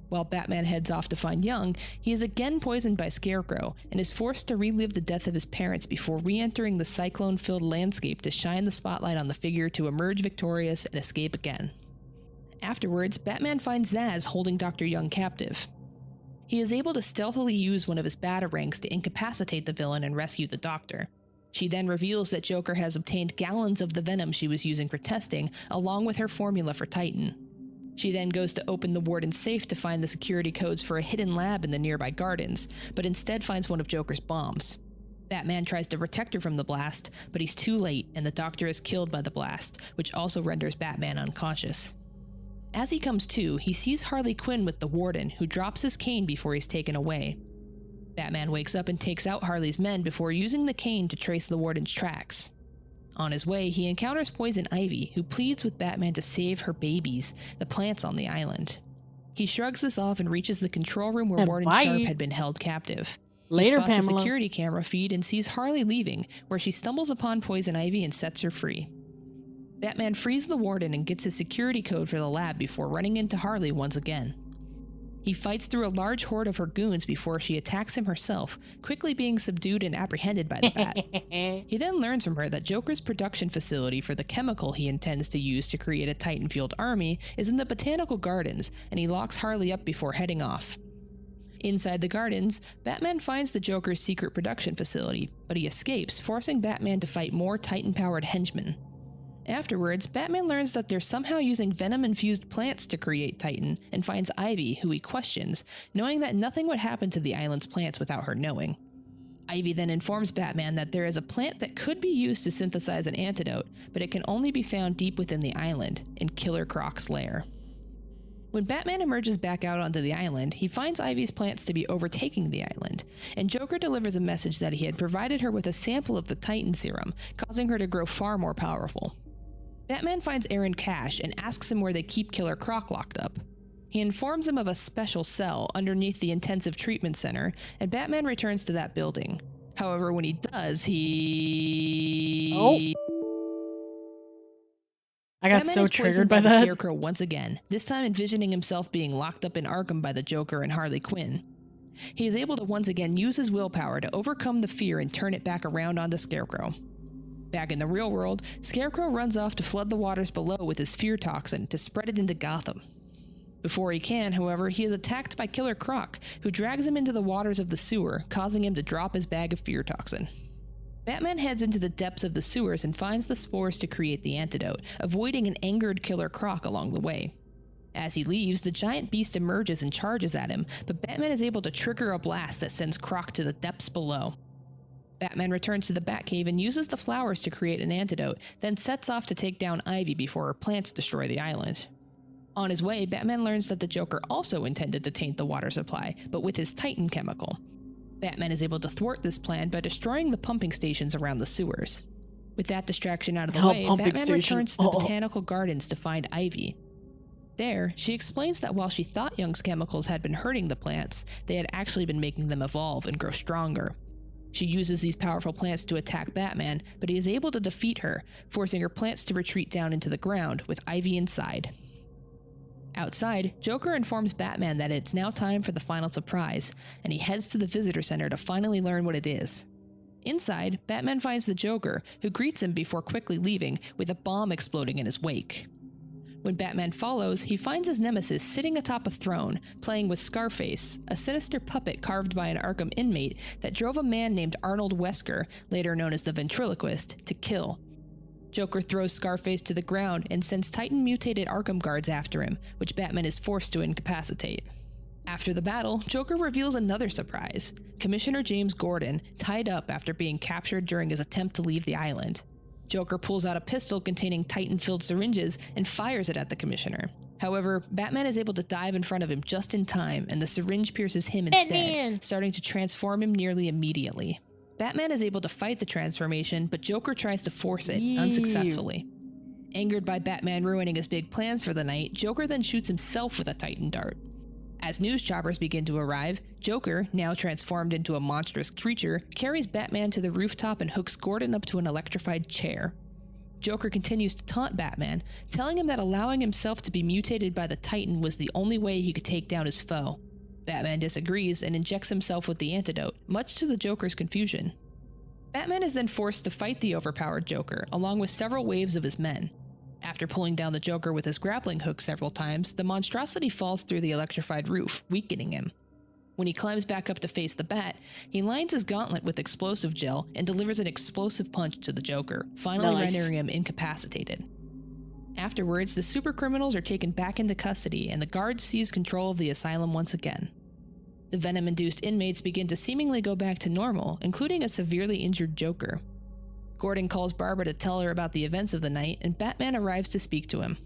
While Batman heads off to find Young, he is again poisoned by Scarecrow and is forced to relive the death of his parents before re-entering the cyclone-filled landscape to shine the spotlight on the figure to emerge victorious and escape again. Afterwards, Batman finds Zsasz holding Dr. Young captive. He is able to stealthily use one of his batarangs to incapacitate the villain and rescue the Doctor. She then reveals that Joker has obtained gallons of the venom she was using for testing, along with her formula for Titan. She then goes to open the warden's safe to find the security codes for a hidden lab in the nearby gardens, but instead finds one of Joker's bombs. Batman tries to protect her from the blast, but he's too late and the Doctor is killed by the blast, which also renders Batman unconscious. As he comes to, he sees Harley Quinn with the warden, who drops his cane before he's taken away. Batman wakes up and takes out Harley's men before using the cane to trace the warden's tracks. On his way, he encounters Poison Ivy, who pleads with Batman to save her babies, the plants on the island. He shrugs this off and reaches the control room where Warden Sharp had been held captive. Later, he spots Pamela. a security camera feed and sees Harley leaving, where she stumbles upon Poison Ivy and sets her free. Batman frees the warden and gets his security code for the lab before running into Harley once again. He fights through a large horde of her goons before she attacks him herself, quickly being subdued and apprehended by the Bat. He then learns from her that Joker's production facility for the chemical he intends to use to create a Titan-fueled army is in the Botanical Gardens, and he locks Harley up before heading off. Inside the gardens, Batman finds the Joker's secret production facility, but he escapes, forcing Batman to fight more Titan-powered henchmen. Afterwards, Batman learns that they're somehow using venom-infused plants to create Titan, and finds Ivy, who he questions, knowing that nothing would happen to the island's plants without her knowing. Ivy then informs Batman that there is a plant that could be used to synthesize an antidote, but it can only be found deep within the island, in Killer Croc's lair. When Batman emerges back out onto the island, he finds Ivy's plants to be overtaking the island, and Joker delivers a message that he had provided her with a sample of the Titan serum, causing her to grow far more powerful. Batman finds Aaron Cash and asks him where they keep Killer Croc locked up. He informs him of a special cell underneath the intensive treatment center, and Batman returns to that building. However, when he does, I got Batman so is triggered poisoned by the that. Scarecrow once again, this time envisioning himself being locked up in Arkham by the Joker and Harley Quinn. He is able to once again use his willpower to overcome the fear and turn it back around onto Scarecrow. Back in the real world, Scarecrow runs off to flood the waters below with his fear toxin to spread it into Gotham. Before he can, however, he is attacked by Killer Croc, who drags him into the waters of the sewer, causing him to drop his bag of fear toxin. Batman heads into the depths of the sewers and finds the spores to create the antidote, avoiding an angered Killer Croc along the way. As he leaves, the giant beast emerges and charges at him, but Batman is able to trigger a blast that sends Croc to the depths below. Batman returns to the Batcave and uses the flowers to create an antidote, then sets off to take down Ivy before her plants destroy the island. On his way, Batman learns that the Joker also intended to taint the water supply, but with his Titan chemical. Batman is able to thwart this plan by destroying the pumping stations around the sewers. With that distraction out of the way, Batman returns to the Botanical Gardens to find Ivy. There, she explains that while she thought Young's chemicals had been hurting the plants, they had actually been making them evolve and grow stronger. She uses these powerful plants to attack Batman, but he is able to defeat her, forcing her plants to retreat down into the ground, with Ivy inside. Outside, Joker informs Batman that it's now time for the final surprise, and he heads to the visitor center to finally learn what it is. Inside, Batman finds the Joker, who greets him before quickly leaving, with a bomb exploding in his wake. When Batman follows, he finds his nemesis sitting atop a throne, playing with Scarface, a sinister puppet carved by an Arkham inmate that drove a man named Arnold Wesker, later known as the Ventriloquist, to kill. Joker throws Scarface to the ground and sends Titan-mutated Arkham guards after him, which Batman is forced to incapacitate. After the battle, Joker reveals another surprise: Commissioner James Gordon, tied up after being captured during his attempt to leave the island. Joker pulls out a pistol containing Titan-filled syringes and fires it at the Commissioner. However, Batman is able to dive in front of him just in time, and the syringe pierces him instead, Batman! starting to transform him nearly immediately. Batman is able to fight the transformation, but Joker tries to force it, unsuccessfully. Angered by Batman ruining his big plans for the night, Joker then shoots himself with a Titan dart. As news choppers begin to arrive, Joker, now transformed into a monstrous creature, carries Batman to the rooftop and hooks Gordon up to an electrified chair. Joker continues to taunt Batman, telling him that allowing himself to be mutated by the Titan was the only way he could take down his foe. Batman disagrees and injects himself with the antidote, much to the Joker's confusion. Batman is then forced to fight the overpowered Joker, along with several waves of his men. After pulling down the Joker with his grappling hook several times, the monstrosity falls through the electrified roof, weakening him. When he climbs back up to face the Bat, he lines his gauntlet with explosive gel and delivers an explosive punch to the Joker, finally rendering him incapacitated. Afterwards, the supercriminals are taken back into custody and the guards seize control of the asylum once again. The venom-induced inmates begin to seemingly go back to normal, including a severely injured Joker. Gordon calls Barbara to tell her about the events of the night, and Batman arrives to speak to him.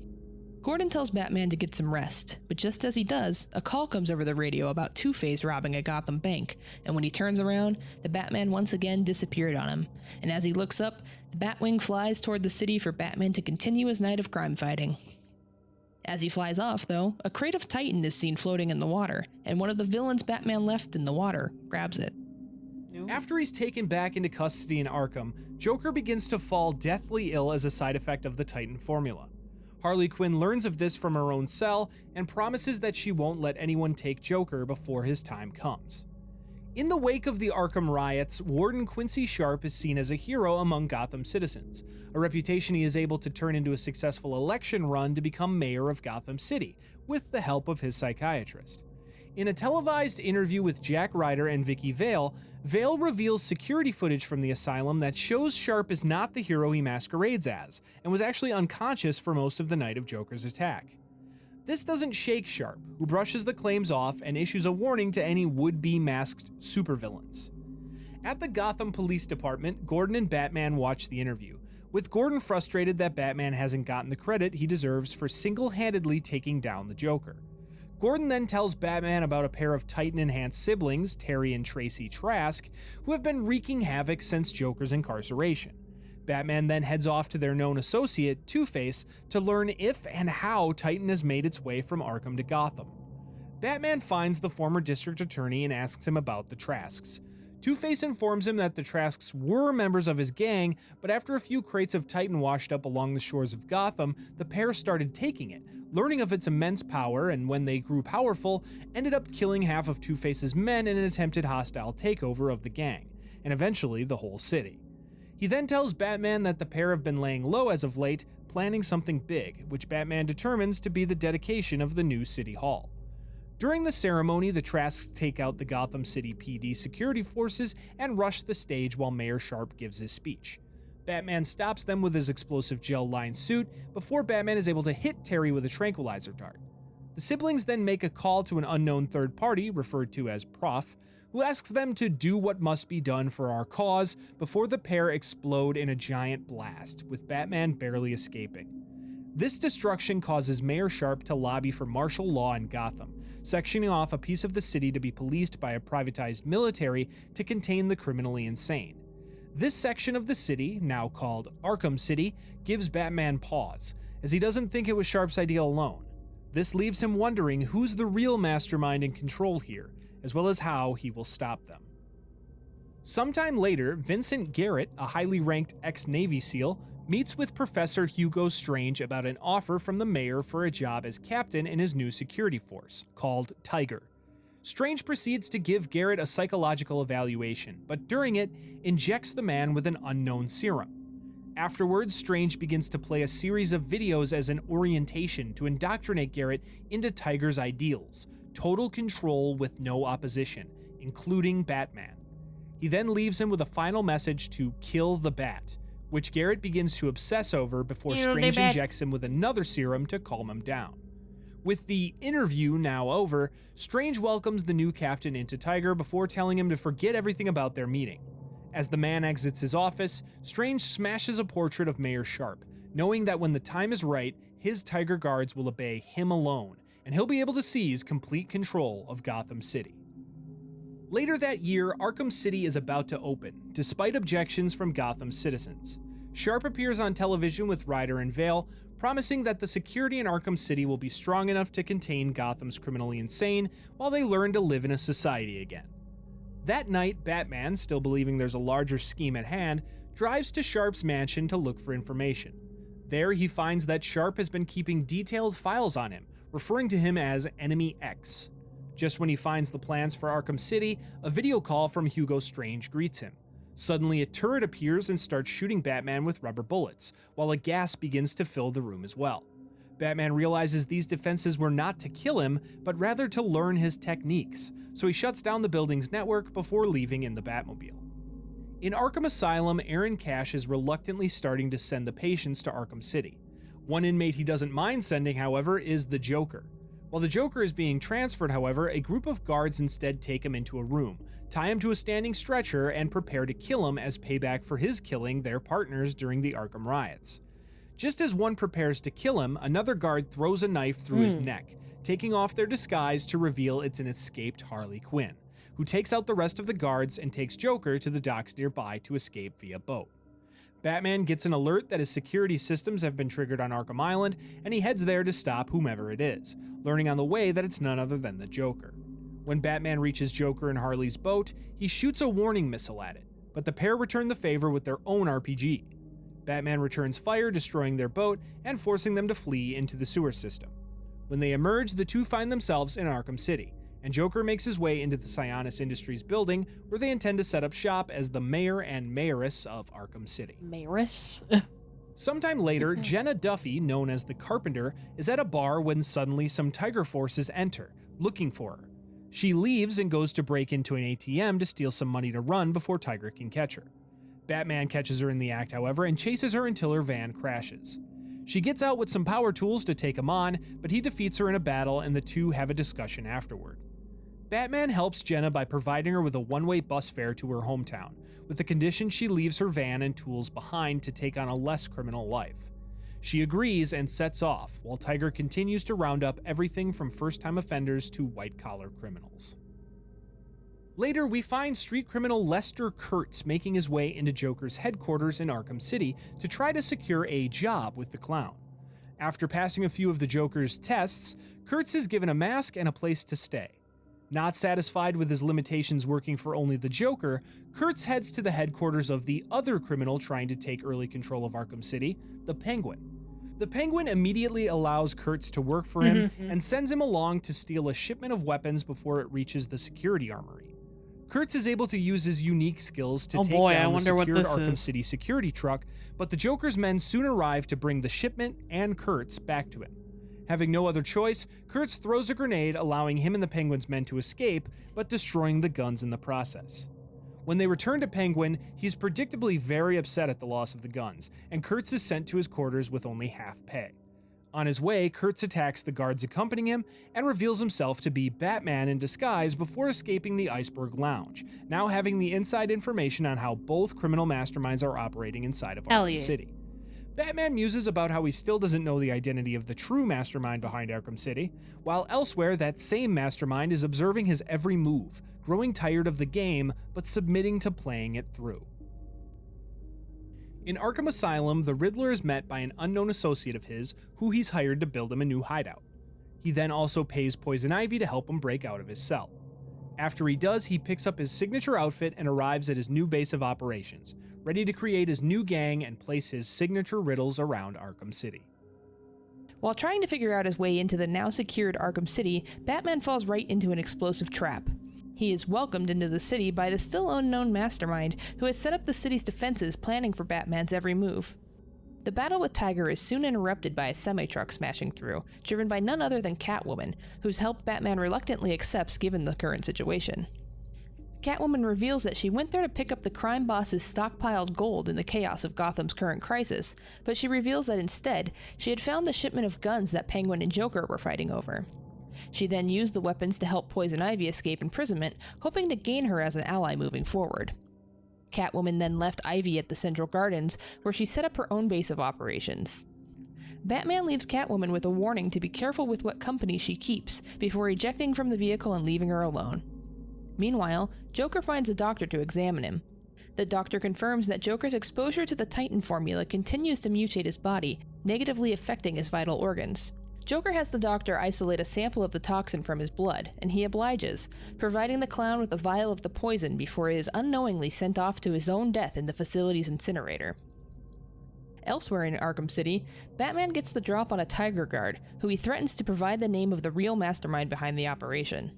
Gordon tells Batman to get some rest, but just as he does, a call comes over the radio about Two-Face robbing a Gotham bank, and when he turns around, the Batman once again disappeared on him, and as he looks up, the Batwing flies toward the city for Batman to continue his night of crime fighting. As he flies off, though, a crate of Titan is seen floating in the water, and one of the villains Batman left in the water grabs it. After he's taken back into custody in Arkham, Joker begins to fall deathly ill as a side effect of the Titan formula. Harley Quinn learns of this from her own cell and promises that she won't let anyone take Joker before his time comes. In the wake of the Arkham riots, Warden Quincy Sharp is seen as a hero among Gotham citizens, a reputation he is able to turn into a successful election run to become mayor of Gotham City, with the help of his psychiatrist. In a televised interview with Jack Ryder and Vicky Vale, Vale reveals security footage from the asylum that shows Sharp is not the hero he masquerades as, and was actually unconscious for most of the night of Joker's attack. This doesn't shake Sharp, who brushes the claims off and issues a warning to any would-be masked supervillains. At the Gotham Police Department, Gordon and Batman watch the interview, with Gordon frustrated that Batman hasn't gotten the credit he deserves for single-handedly taking down the Joker. Gordon then tells Batman about a pair of Titan-enhanced siblings, Terry and Tracy Trask, who have been wreaking havoc since Joker's incarceration. Batman then heads off to their known associate, Two-Face, to learn if and how Titan has made its way from Arkham to Gotham. Batman finds the former district attorney and asks him about the Trasks. Two-Face informs him that the Trasks were members of his gang, but after a few crates of Titan washed up along the shores of Gotham, the pair started taking it, learning of its immense power, and when they grew powerful, ended up killing half of Two-Face's men in an attempted hostile takeover of the gang, and eventually the whole city. He then tells Batman that the pair have been laying low as of late, planning something big, which Batman determines to be the dedication of the new City Hall. During the ceremony, the Trasks take out the Gotham City PD security forces and rush the stage while Mayor Sharp gives his speech. Batman stops them with his explosive gel-lined suit before Batman is able to hit Terry with a tranquilizer dart. The siblings then make a call to an unknown third party, referred to as Prof, who asks them to do what must be done for our cause before the pair explode in a giant blast, with Batman barely escaping. This destruction causes Mayor Sharp to lobby for martial law in Gotham, sectioning off a piece of the city to be policed by a privatized military to contain the criminally insane. This section of the city, now called Arkham City, gives Batman pause, as he doesn't think it was Sharp's idea alone. This leaves him wondering who's the real mastermind in control here, as well as how he will stop them. Sometime later, Vincent Garrett, a highly ranked ex-Navy SEAL, meets with Professor Hugo Strange about an offer from the mayor for a job as captain in his new security force, called Tiger. Strange proceeds to give Garrett a psychological evaluation, but during it, injects the man with an unknown serum. Afterwards, Strange begins to play a series of videos as an orientation to indoctrinate Garrett into Tiger's ideals, total control with no opposition, including Batman. He then leaves him with a final message to kill the Bat, which Garrett begins to obsess over before Strange injects him with another serum to calm him down. With the interview now over, Strange welcomes the new captain into Tiger before telling him to forget everything about their meeting. As the man exits his office, Strange smashes a portrait of Mayor Sharp, knowing that when the time is right, his Tiger guards will obey him alone, and he'll be able to seize complete control of Gotham City. Later that year, Arkham City is about to open, despite objections from Gotham citizens. Sharp appears on television with Ryder and Vale, promising that the security in Arkham City will be strong enough to contain Gotham's criminally insane while they learn to live in a society again. That night, Batman, still believing there's a larger scheme at hand, drives to Sharp's mansion to look for information. There, he finds that Sharp has been keeping detailed files on him, referring to him as Enemy X. Just when he finds the plans for Arkham City, a video call from Hugo Strange greets him. Suddenly, a turret appears and starts shooting Batman with rubber bullets, while a gas begins to fill the room as well. Batman realizes these defenses were not to kill him, but rather to learn his techniques, so he shuts down the building's network before leaving in the Batmobile. In Arkham Asylum, Aaron Cash is reluctantly starting to send the patients to Arkham City. One inmate he doesn't mind sending, however, is the Joker. While the Joker is being transferred, however, a group of guards instead take him into a room, tie him to a standing stretcher, and prepare to kill him as payback for his killing their partners during the Arkham riots. Just as one prepares to kill him, another guard throws a knife through his neck, taking off their disguise to reveal it's an escaped Harley Quinn, who takes out the rest of the guards and takes Joker to the docks nearby to escape via boat. Batman gets an alert that his security systems have been triggered on Arkham Island, and he heads there to stop whomever it is, learning on the way that it's none other than the Joker. When Batman reaches Joker and Harley's boat, he shoots a warning missile at it, but the pair return the favor with their own RPG. Batman returns fire, destroying their boat and forcing them to flee into the sewer system. When they emerge, the two find themselves in Arkham City, and Joker makes his way into the Sionis Industries building, where they intend to set up shop as the mayor and mayoress of Arkham City. Mayoress? Sometime later, Jenna Duffy, known as the Carpenter, is at a bar when suddenly some Tiger forces enter, looking for her. She leaves and goes to break into an ATM to steal some money to run before Tiger can catch her. Batman catches her in the act, however, and chases her until her van crashes. She gets out with some power tools to take him on, but he defeats her in a battle and the two have a discussion afterward. Batman helps Jenna by providing her with a one-way bus fare to her hometown, with the condition she leaves her van and tools behind to take on a less criminal life. She agrees and sets off, while Tiger continues to round up everything from first-time offenders to white-collar criminals. Later, we find street criminal Lester Kurtz making his way into Joker's headquarters in Arkham City to try to secure a job with the clown. After passing a few of the Joker's tests, Kurtz is given a mask and a place to stay. Not satisfied with his limitations working for only the Joker, Kurtz heads to the headquarters of the other criminal trying to take early control of Arkham City, the Penguin. The Penguin immediately allows Kurtz to work for him and sends him along to steal a shipment of weapons before it reaches the security armory. Kurtz is able to use his unique skills to take down the secured Arkham City security truck, but the Joker's men soon arrive to bring the shipment and Kurtz back to him. Having no other choice, Kurtz throws a grenade, allowing him and the Penguin's men to escape, but destroying the guns in the process. When they return to Penguin, he's predictably very upset at the loss of the guns, and Kurtz is sent to his quarters with only half pay. On his way, Kurtz attacks the guards accompanying him and reveals himself to be Batman in disguise before escaping the Iceberg Lounge, now having the inside information on how both criminal masterminds are operating inside of Arkham City. Batman muses about how he still doesn't know the identity of the true mastermind behind Arkham City, while elsewhere that same mastermind is observing his every move, growing tired of the game, but submitting to playing it through. In Arkham Asylum, the Riddler is met by an unknown associate of his, who he's hired to build him a new hideout. He then also pays Poison Ivy to help him break out of his cell. After he does, he picks up his signature outfit and arrives at his new base of operations, ready to create his new gang and place his signature riddles around Arkham City. While trying to figure out his way into the now secured Arkham City, Batman falls right into an explosive trap. He is welcomed into the city by the still unknown mastermind who has set up the city's defenses, planning for Batman's every move. The battle with Tiger is soon interrupted by a semi-truck smashing through, driven by none other than Catwoman, whose help Batman reluctantly accepts given the current situation. Catwoman reveals that she went there to pick up the crime boss's stockpiled gold in the chaos of Gotham's current crisis, but she reveals that instead, she had found the shipment of guns that Penguin and Joker were fighting over. She then used the weapons to help Poison Ivy escape imprisonment, hoping to gain her as an ally moving forward. Catwoman then left Ivy at the Central Gardens, where she set up her own base of operations. Batman leaves Catwoman with a warning to be careful with what company she keeps, before ejecting from the vehicle and leaving her alone. Meanwhile, Joker finds a doctor to examine him. The doctor confirms that Joker's exposure to the Titan formula continues to mutate his body, negatively affecting his vital organs. Joker has the doctor isolate a sample of the toxin from his blood, and he obliges, providing the clown with a vial of the poison before he is unknowingly sent off to his own death in the facility's incinerator. Elsewhere in Arkham City, Batman gets the drop on a Tiger guard, who he threatens to provide the name of the real mastermind behind the operation.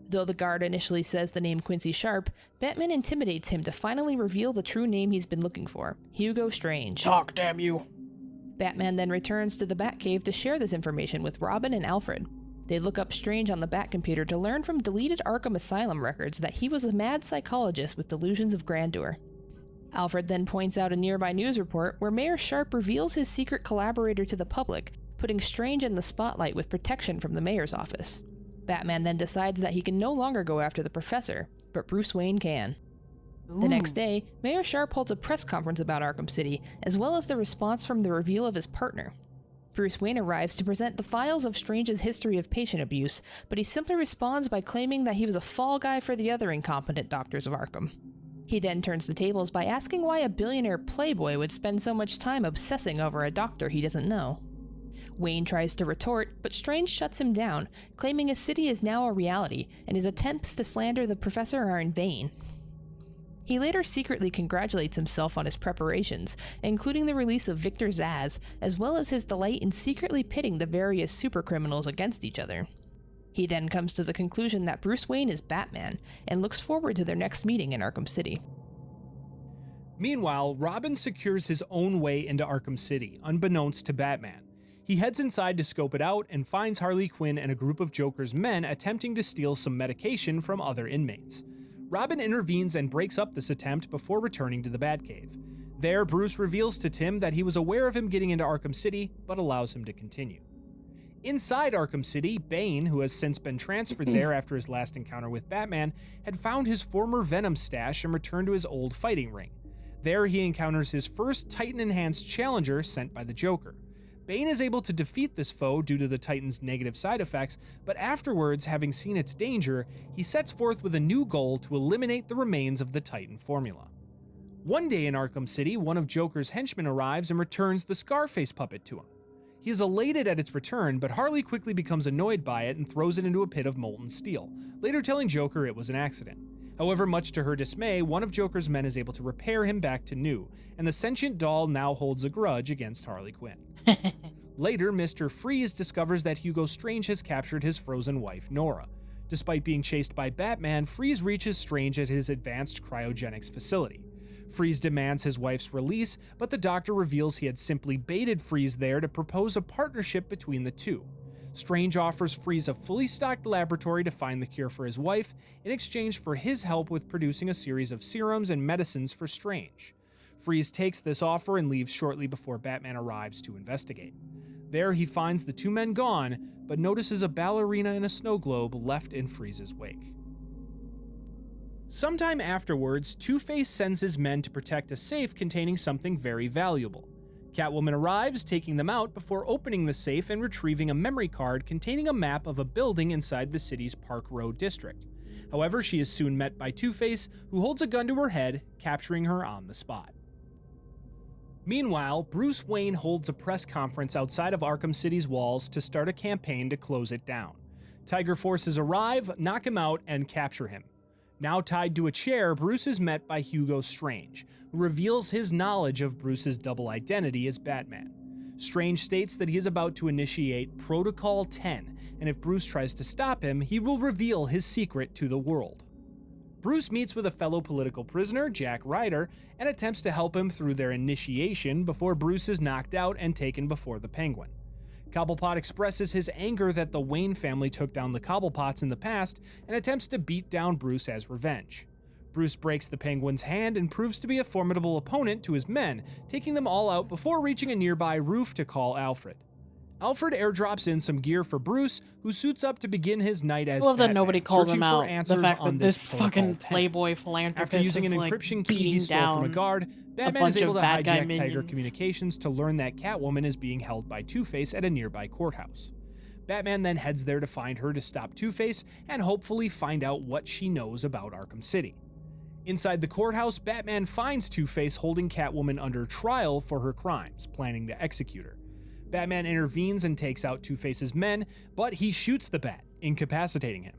Though the guard initially says the name Quincy Sharp, Batman intimidates him to finally reveal the true name he's been looking for, Hugo Strange. Talk, damn you. Batman then returns to the Batcave to share this information with Robin and Alfred. They look up Strange on the Batcomputer to learn from deleted Arkham Asylum records that he was a mad psychologist with delusions of grandeur. Alfred then points out a nearby news report where Mayor Sharp reveals his secret collaborator to the public, putting Strange in the spotlight with protection from the mayor's office. Batman then decides that he can no longer go after the professor, but Bruce Wayne can. The next day, Mayor Sharp holds a press conference about Arkham City, as well as the response from the reveal of his partner. Bruce Wayne arrives to present the files of Strange's history of patient abuse, but he simply responds by claiming that he was a fall guy for the other incompetent doctors of Arkham. He then turns the tables by asking why a billionaire playboy would spend so much time obsessing over a doctor he doesn't know. Wayne tries to retort, but Strange shuts him down, claiming his city is now a reality, and his attempts to slander the professor are in vain. He later secretly congratulates himself on his preparations, including the release of Victor Zsasz, as well as his delight in secretly pitting the various supercriminals against each other. He then comes to the conclusion that Bruce Wayne is Batman, and looks forward to their next meeting in Arkham City. Meanwhile, Robin secures his own way into Arkham City, unbeknownst to Batman. He heads inside to scope it out and finds Harley Quinn and a group of Joker's men attempting to steal some medication from other inmates. Robin intervenes and breaks up this attempt before returning to the Batcave. There, Bruce reveals to Tim that he was aware of him getting into Arkham City, but allows him to continue. Inside Arkham City, Bane, who has since been transferred there after his last encounter with Batman, had found his former Venom stash and returned to his old fighting ring. There, he encounters his first Titan-enhanced challenger sent by the Joker. Bane is able to defeat this foe due to the Titan's negative side effects, but afterwards, having seen its danger, he sets forth with a new goal to eliminate the remains of the Titan formula. One day in Arkham City, one of Joker's henchmen arrives and returns the Scarface puppet to him. He is elated at its return, but Harley quickly becomes annoyed by it and throws it into a pit of molten steel, later telling Joker it was an accident. However, much to her dismay, one of Joker's men is able to repair him back to new, and the sentient doll now holds a grudge against Harley Quinn. Later, Mr. Freeze discovers that Hugo Strange has captured his frozen wife, Nora. Despite being chased by Batman, Freeze reaches Strange at his advanced cryogenics facility. Freeze demands his wife's release, but the doctor reveals he had simply baited Freeze there to propose a partnership between the two. Strange offers Freeze a fully stocked laboratory to find the cure for his wife, in exchange for his help with producing a series of serums and medicines for Strange. Freeze takes this offer and leaves shortly before Batman arrives to investigate. There he finds the two men gone, but notices a ballerina in a snow globe left in Freeze's wake. Sometime afterwards, Two-Face sends his men to protect a safe containing something very valuable. Catwoman arrives, taking them out before opening the safe and retrieving a memory card containing a map of a building inside the city's Park Road district. However, she is soon met by Two-Face, who holds a gun to her head, capturing her on the spot. Meanwhile, Bruce Wayne holds a press conference outside of Arkham City's walls to start a campaign to close it down. Tiger forces arrive, knock him out, and capture him. Now tied to a chair, Bruce is met by Hugo Strange, who reveals his knowledge of Bruce's double identity as Batman. Strange states that he is about to initiate Protocol 10, and if Bruce tries to stop him, he will reveal his secret to the world. Bruce meets with a fellow political prisoner, Jack Ryder, and attempts to help him through their initiation before Bruce is knocked out and taken before the Penguin. Cobblepot expresses his anger that the Wayne family took down the Cobblepots in the past and attempts to beat down Bruce as revenge. Bruce breaks the Penguin's hand and proves to be a formidable opponent to his men, taking them all out before reaching a nearby roof to call Alfred. Alfred airdrops in some gear for Bruce, who suits up to begin his night as I love that Batman, nobody calls searching him for out. answers The fact on that this Protocol fucking 10. playboy philanthropist After using is an like encryption key he beating stole from a down guard, Batman bunch is able of to bad guy hijack Tiger minions. Communications to learn that Catwoman is being held by Two-Face at a nearby courthouse. Batman then heads there to find her to stop Two-Face and hopefully find out what she knows about Arkham City. Inside the courthouse, Batman finds Two-Face holding Catwoman under trial for her crimes, planning to execute her. Batman intervenes and takes out Two-Face's men, but he shoots the Bat, incapacitating him.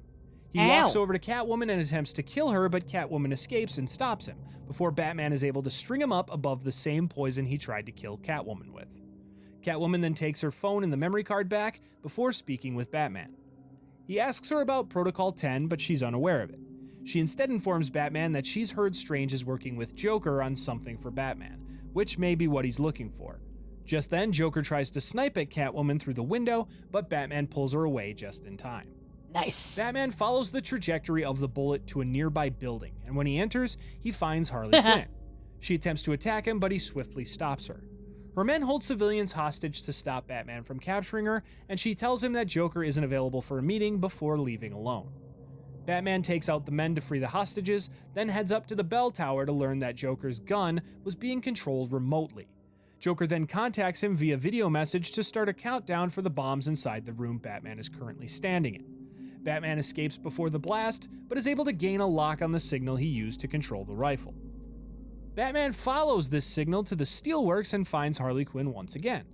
He walks over to Catwoman and attempts to kill her, but Catwoman escapes and stops him, before Batman is able to string him up above the same poison he tried to kill Catwoman with. Catwoman then takes her phone and the memory card back before speaking with Batman. He asks her about Protocol 10, but she's unaware of it. She instead informs Batman that she's heard Strange is working with Joker on something for Batman, which may be what he's looking for. Just then, Joker tries to snipe at Catwoman through the window, but Batman pulls her away just in time. Nice. Batman follows the trajectory of the bullet to a nearby building, and when he enters, he finds Harley Quinn. She attempts to attack him, but he swiftly stops her. Her men hold civilians hostage to stop Batman from capturing her, and she tells him that Joker isn't available for a meeting before leaving alone. Batman takes out the men to free the hostages, then heads up to the bell tower to learn that Joker's gun was being controlled remotely. Joker then contacts him via video message to start a countdown for the bombs inside the room Batman is currently standing in. Batman escapes before the blast, but is able to gain a lock on the signal he used to control the rifle. Batman follows this signal to the steelworks and finds Harley Quinn once again.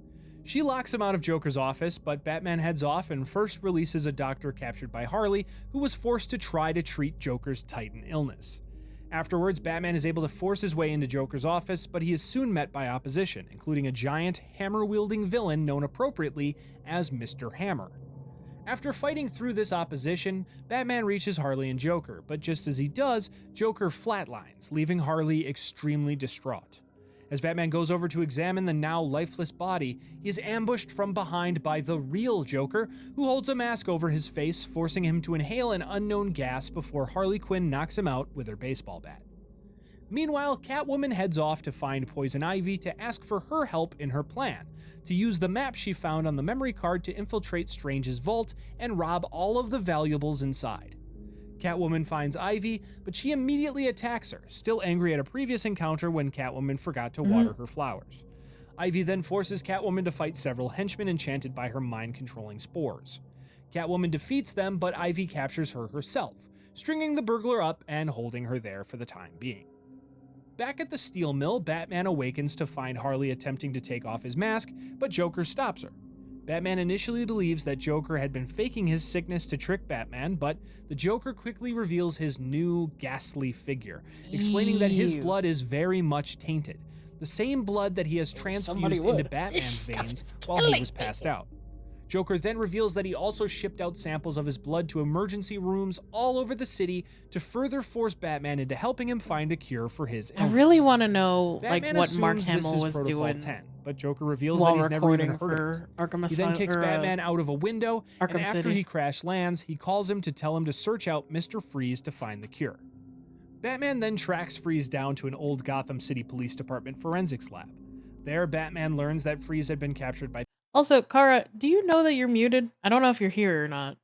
She locks him out of Joker's office, but Batman heads off and first releases a doctor captured by Harley, who was forced to try to treat Joker's Titan illness. Afterwards, Batman is able to force his way into Joker's office, but he is soon met by opposition, including a giant, hammer-wielding villain known appropriately as Mr. Hammer. After fighting through this opposition, Batman reaches Harley and Joker, but just as he does, Joker flatlines, leaving Harley extremely distraught. As Batman goes over to examine the now lifeless body, he is ambushed from behind by the real Joker, who holds a mask over his face, forcing him to inhale an unknown gas before Harley Quinn knocks him out with her baseball bat. Meanwhile, Catwoman heads off to find Poison Ivy to ask for her help in her plan, to use the map she found on the memory card to infiltrate Strange's vault and rob all of the valuables inside. Catwoman finds Ivy, but she immediately attacks her, still angry at a previous encounter when Catwoman forgot to water her flowers. Ivy then forces Catwoman to fight several henchmen enchanted by her mind-controlling spores. Catwoman defeats them, but Ivy captures her herself, stringing the burglar up and holding her there for the time being. Back at the steel mill, Batman awakens to find Harley attempting to take off his mask, but Joker stops her. Batman initially believes that Joker had been faking his sickness to trick Batman, but the Joker quickly reveals his new, ghastly figure, explaining that his blood is very much tainted, the same blood that he has transfused into Batman's veins while he was passed out. Joker then reveals that he also shipped out samples of his blood to emergency rooms all over the city to further force Batman into helping him find a cure for his illness. I really want to know Batman what Mark assumes Hamill this was is Protocol doing 10, but Joker reveals while that he's never even recording heard of it. for Arkham He then Asylum. kicks Batman out of a window, and Arkham after City. he crash lands, he calls him to tell him to search out Mr. Freeze to find the cure. Batman then tracks Freeze down to an old Gotham City Police Department forensics lab. There, Batman learns that Freeze had been captured by... Also, Kara, do you know that you're muted? I don't know if you're here or not.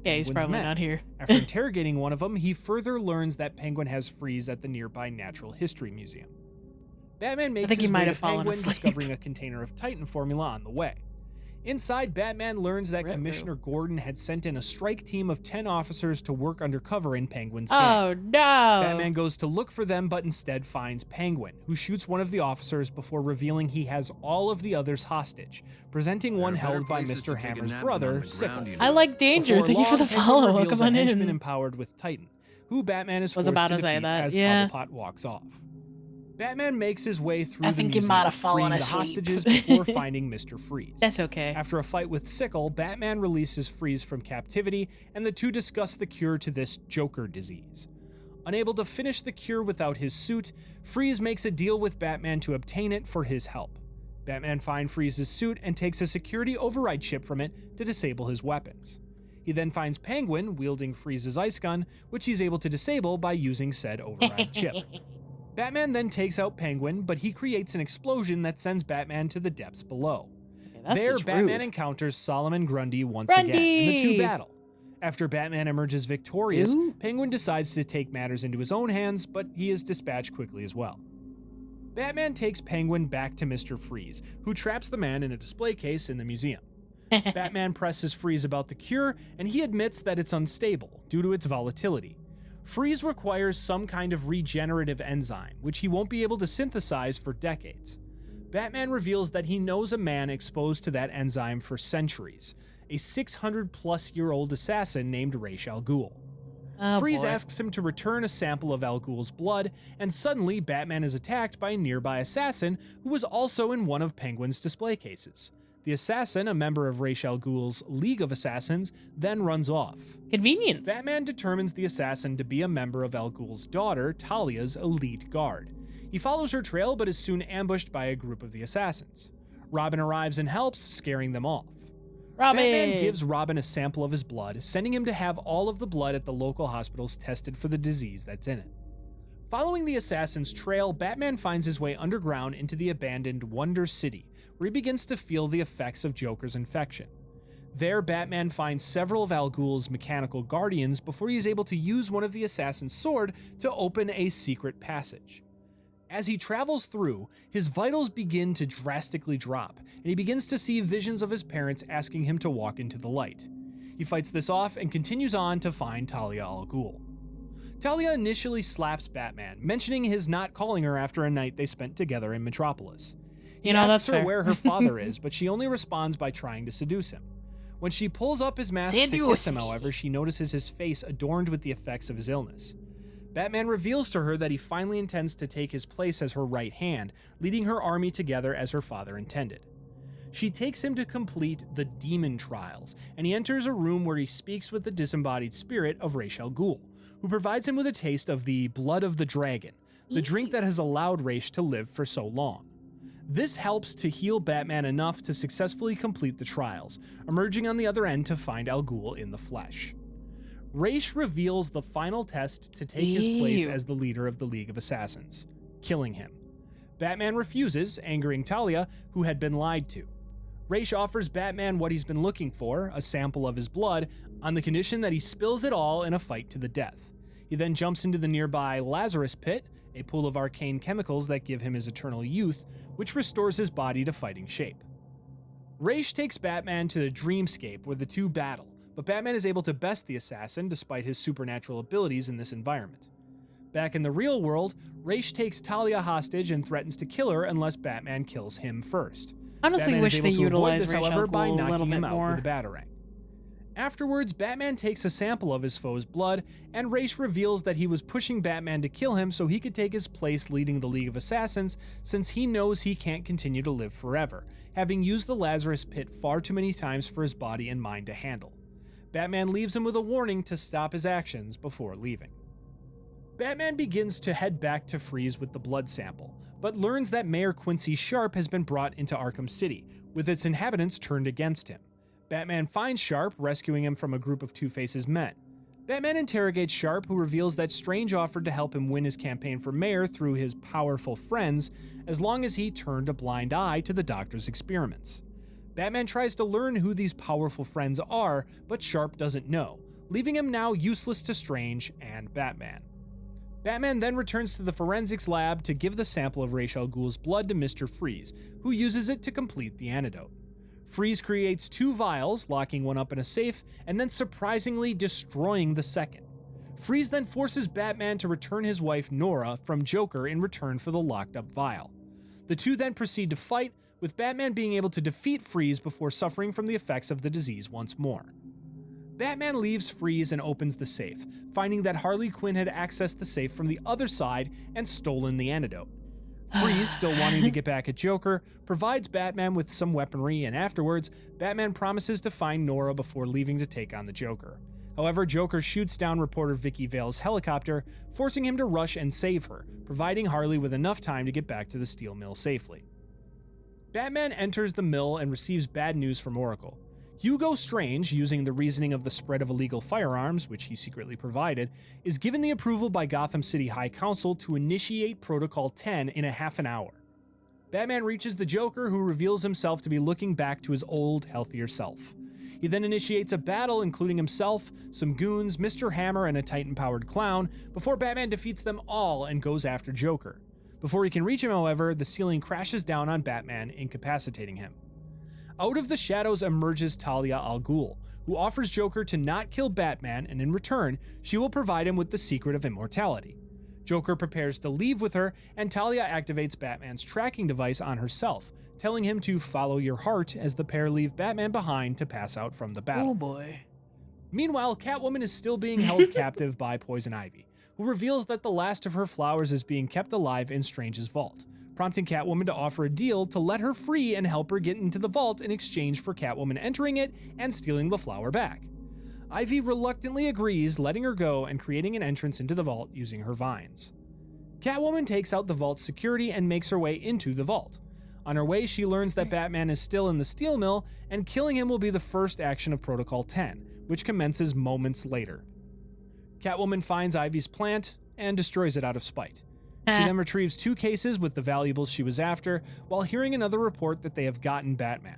Yeah, he's Penguin's probably men. not here. After interrogating one of them, he further learns that Penguin has Freeze at the nearby Natural History Museum. Batman makes think he his might way have to fallen Penguin, asleep. discovering a container of Titan formula on the way. Inside, Batman learns that Ruh-roh. Commissioner Gordon had sent in a strike team of 10 officers to work undercover in Penguin's gang. Oh, no. Batman goes to look for them, but instead finds Penguin, who shoots one of the officers before revealing he has all of the others hostage, presenting one held by Mr. Hammer's brother, Sickle. I like danger. Before Thank you for long, the Penguin follow. reveals Welcome on a henchman in. empowered with Titan, who Batman is Was forced about to to say defeat that, as yeah. Cobblepot walks off. Batman makes his way through I the think you museum, might have fallen freeing the asleep. hostages before finding Mr. Freeze. That's okay. After a fight with Sickle, Batman releases Freeze from captivity, and the two discuss the cure to this Joker disease. Unable to finish the cure without his suit, Freeze makes a deal with Batman to obtain it for his help. Batman finds Freeze's suit and takes a security override chip from it to disable his weapons. He then finds Penguin wielding Freeze's ice gun, which he's able to disable by using said override chip. Batman then takes out Penguin, but he creates an explosion that sends Batman to the depths below. That's There, just Batman rude. encounters Solomon Grundy once again, and the two Grundy! battle. After Batman emerges victorious, Ooh. Penguin decides to take matters into his own hands, but he is dispatched quickly as well. Batman takes Penguin back to Mr. Freeze, who traps the man in a display case in the museum. Batman presses Freeze about the cure, and he admits that it's unstable due to its volatility. Freeze requires some kind of regenerative enzyme, which he won't be able to synthesize for decades. Batman reveals that he knows a man exposed to that enzyme for centuries, a 600-plus-year-old assassin named Ra's al Ghul. Oh, Freeze boy. asks him to return a sample of Al Ghul's blood, and suddenly Batman is attacked by a nearby assassin who was also in one of Penguin's display cases. The assassin, a member of Ra's al Ghul's League of Assassins, then runs off. Convenient. Batman determines the assassin to be a member of Al Ghul's daughter, Talia's elite guard. He follows her trail but is soon ambushed by a group of the assassins. Robin arrives and helps, scaring them off. Robin. Batman gives Robin a sample of his blood, sending him to have all of the blood at the local hospitals tested for the disease that's in it. Following the assassin's trail, Batman finds his way underground into the abandoned Wonder City, where he begins to feel the effects of Joker's infection. There, Batman finds several of Al Ghul's mechanical guardians before he is able to use one of the assassin's sword to open a secret passage. As he travels through, his vitals begin to drastically drop, and he begins to see visions of his parents asking him to walk into the light. He fights this off and continues on to find Talia al Ghul. Talia initially slaps Batman, mentioning his not calling her after a night they spent together in Metropolis. He You know, asks that's her fair. where her father is, but she only responds by trying to seduce him. When she pulls up his mask to Seduce kiss him, me. however, she notices his face adorned with the effects of his illness. Batman reveals to her that he finally intends to take his place as her right hand, leading her army together as her father intended. She takes him to complete the Demon Trials, and he enters a room where he speaks with the disembodied spirit of Ra's al Ghul, who provides him with a taste of the blood of the dragon, the drink that has allowed Ra's to live for so long. This helps to heal Batman enough to successfully complete the trials, emerging on the other end to find Al Ghul in the flesh. Ra's reveals the final test to take his place Ew. as the leader of the League of Assassins, killing him. Batman refuses, angering Talia, who had been lied to. Ra's offers Batman what he's been looking for, a sample of his blood, on the condition that he spills it all in a fight to the death. He then jumps into the nearby Lazarus Pit, a pool of arcane chemicals that give him his eternal youth, which restores his body to fighting shape. Ra's takes Batman to the dreamscape where the two battle, but Batman is able to best the assassin despite his supernatural abilities in this environment. Back in the real world, Ra's takes Talia hostage and threatens to kill her unless Batman kills him first. Honestly, Batman wish is they able to avoid utilized this, Ra's however, al by Ghul a little knocking bit him out more. with a batarang. Afterwards, Batman takes a sample of his foe's blood, and Ra's reveals that he was pushing Batman to kill him so he could take his place leading the League of Assassins, since he knows he can't continue to live forever, having used the Lazarus Pit far too many times for his body and mind to handle. Batman leaves him with a warning to stop his actions before leaving. Batman begins to head back to Freeze with the blood sample, but learns that Mayor Quincy Sharp has been brought into Arkham City, with its inhabitants turned against him. Batman finds Sharp, rescuing him from a group of Two-Face's men. Batman interrogates Sharp, who reveals that Strange offered to help him win his campaign for mayor through his powerful friends, as long as he turned a blind eye to the Doctor's experiments. Batman tries to learn who these powerful friends are, but Sharp doesn't know, leaving him now useless to Strange and Batman. Batman then returns to the forensics lab to give the sample of Ra's al Ghul's blood to Mr. Freeze, who uses it to complete the antidote. Freeze creates 2 vials, locking one up in a safe, and then surprisingly destroying the second. Freeze then forces Batman to return his wife Nora from Joker in return for the locked up vial. The two then proceed to fight, with Batman being able to defeat Freeze before suffering from the effects of the disease once more. Batman leaves Freeze and opens the safe, finding that Harley Quinn had accessed the safe from the other side and stolen the antidote. Freeze, still wanting to get back at Joker, provides Batman with some weaponry, and afterwards, Batman promises to find Nora before leaving to take on the Joker. However, Joker shoots down reporter Vicky Vale's helicopter, forcing him to rush and save her, providing Harley with enough time to get back to the steel mill safely. Batman enters the mill and receives bad news from Oracle. Hugo Strange, using the reasoning of the spread of illegal firearms, which he secretly provided, is given the approval by Gotham City High Council to initiate Protocol 10 in a half an hour. Batman reaches the Joker, who reveals himself to be looking back to his old, healthier self. He then initiates a battle, including himself, some goons, Mr. Hammer, and a Titan-powered clown, before Batman defeats them all and goes after Joker. Before he can reach him, however, the ceiling crashes down on Batman, incapacitating him. Out of the shadows emerges Talia al Ghul, who offers Joker to not kill Batman, and in return, she will provide him with the secret of immortality. Joker prepares to leave with her, and Talia activates Batman's tracking device on herself, telling him to follow your heart as the pair leave Batman behind to pass out from the battle. Oh boy. Meanwhile, Catwoman is still being held captive by Poison Ivy, who reveals that the last of her flowers is being kept alive in Strange's vault, prompting Catwoman to offer a deal to let her free and help her get into the vault in exchange for Catwoman entering it and stealing the flower back. Ivy reluctantly agrees, letting her go and creating an entrance into the vault using her vines. Catwoman takes out the vault's security and makes her way into the vault. On her way, she learns that Batman is still in the steel mill, and killing him will be the first action of Protocol 10, which commences moments later. Catwoman finds Ivy's plant and destroys it out of spite. She then retrieves 2 cases with the valuables she was after, while hearing another report that they have gotten Batman.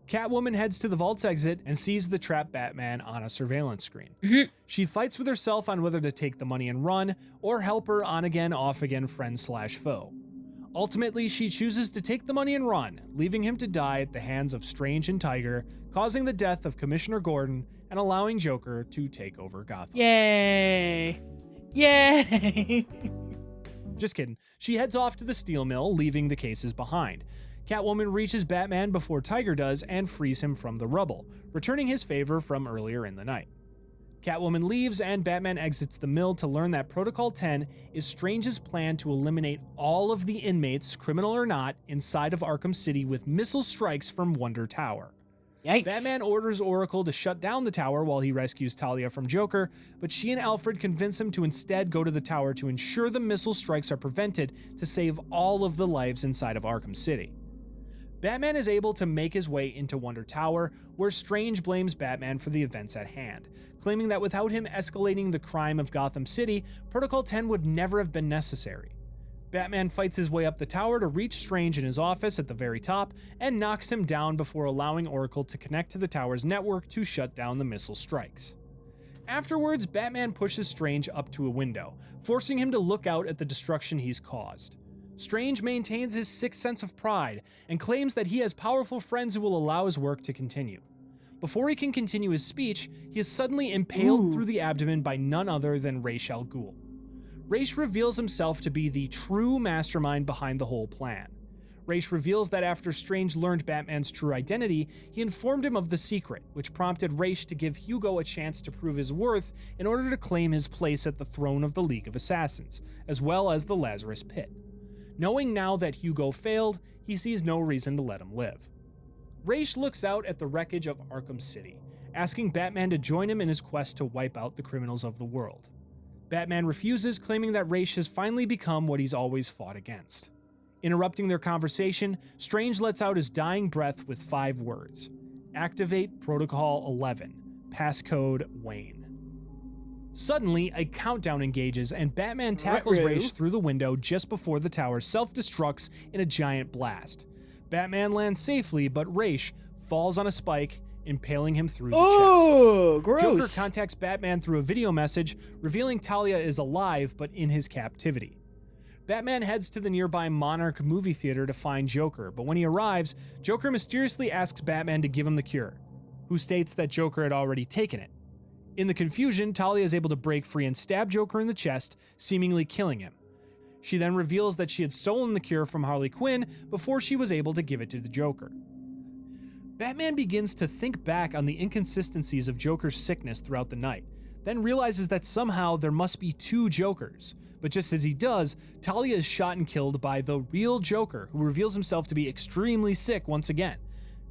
Catwoman heads to the vault's exit and sees the trapped Batman on a surveillance screen. She fights with herself on whether to take the money and run, or help her on-again, off-again friend/foe. Ultimately, she chooses to take the money and run, leaving him to die at the hands of Strange and Tiger, causing the death of Commissioner Gordon and allowing Joker to take over Gotham. Yay. Yay. Just kidding. She heads off to the steel mill, leaving the cases behind. Catwoman reaches Batman before Tiger does and frees him from the rubble, returning his favor from earlier in the night. Catwoman leaves and Batman exits the mill to learn that Protocol 10 is Strange's plan to eliminate all of the inmates, criminal or not, inside of Arkham City with missile strikes from Wonder Tower. Yikes. Batman orders Oracle to shut down the tower while he rescues Talia from Joker, but she and Alfred convince him to instead go to the tower to ensure the missile strikes are prevented to save all of the lives inside of Arkham City. Batman is able to make his way into Wonder Tower, where Strange blames Batman for the events at hand, claiming that without him escalating the crime of Gotham City, Protocol 10 would never have been necessary. Batman fights his way up the tower to reach Strange in his office at the very top and knocks him down before allowing Oracle to connect to the tower's network to shut down the missile strikes. Afterwards, Batman pushes Strange up to a window, forcing him to look out at the destruction he's caused. Strange maintains his sixth sense of pride and claims that he has powerful friends who will allow his work to continue. Before he can continue his speech, he is suddenly impaled through the abdomen by none other than Ra's al Ghul. Ra's reveals himself to be the true mastermind behind the whole plan. Ra's reveals that after Strange learned Batman's true identity, he informed him of the secret, which prompted Ra's to give Hugo a chance to prove his worth in order to claim his place at the throne of the League of Assassins, as well as the Lazarus Pit. Knowing now that Hugo failed, he sees no reason to let him live. Ra's looks out at the wreckage of Arkham City, asking Batman to join him in his quest to wipe out the criminals of the world. Batman refuses, claiming that Ra's has finally become what he's always fought against. Interrupting their conversation, Strange lets out his dying breath with 5 words. Activate Protocol 11. Passcode Wayne. Suddenly, a countdown engages and Batman tackles Ra's through the window just before the tower self-destructs in a giant blast. Batman lands safely, but Ra's falls on a spike, impaling him through the chest. Oh, gross. Joker contacts Batman through a video message, revealing Talia is alive but in his captivity. Batman heads to the nearby Monarch movie theater to find Joker, but when he arrives, Joker mysteriously asks Batman to give him the cure, who states that Joker had already taken it. In the confusion, Talia is able to break free and stab Joker in the chest, seemingly killing him. She then reveals that she had stolen the cure from Harley Quinn before she was able to give it to the Joker. Batman begins to think back on the inconsistencies of Joker's sickness throughout the night, then realizes that somehow there must be two Jokers. But just as he does, Talia is shot and killed by the real Joker, who reveals himself to be extremely sick once again.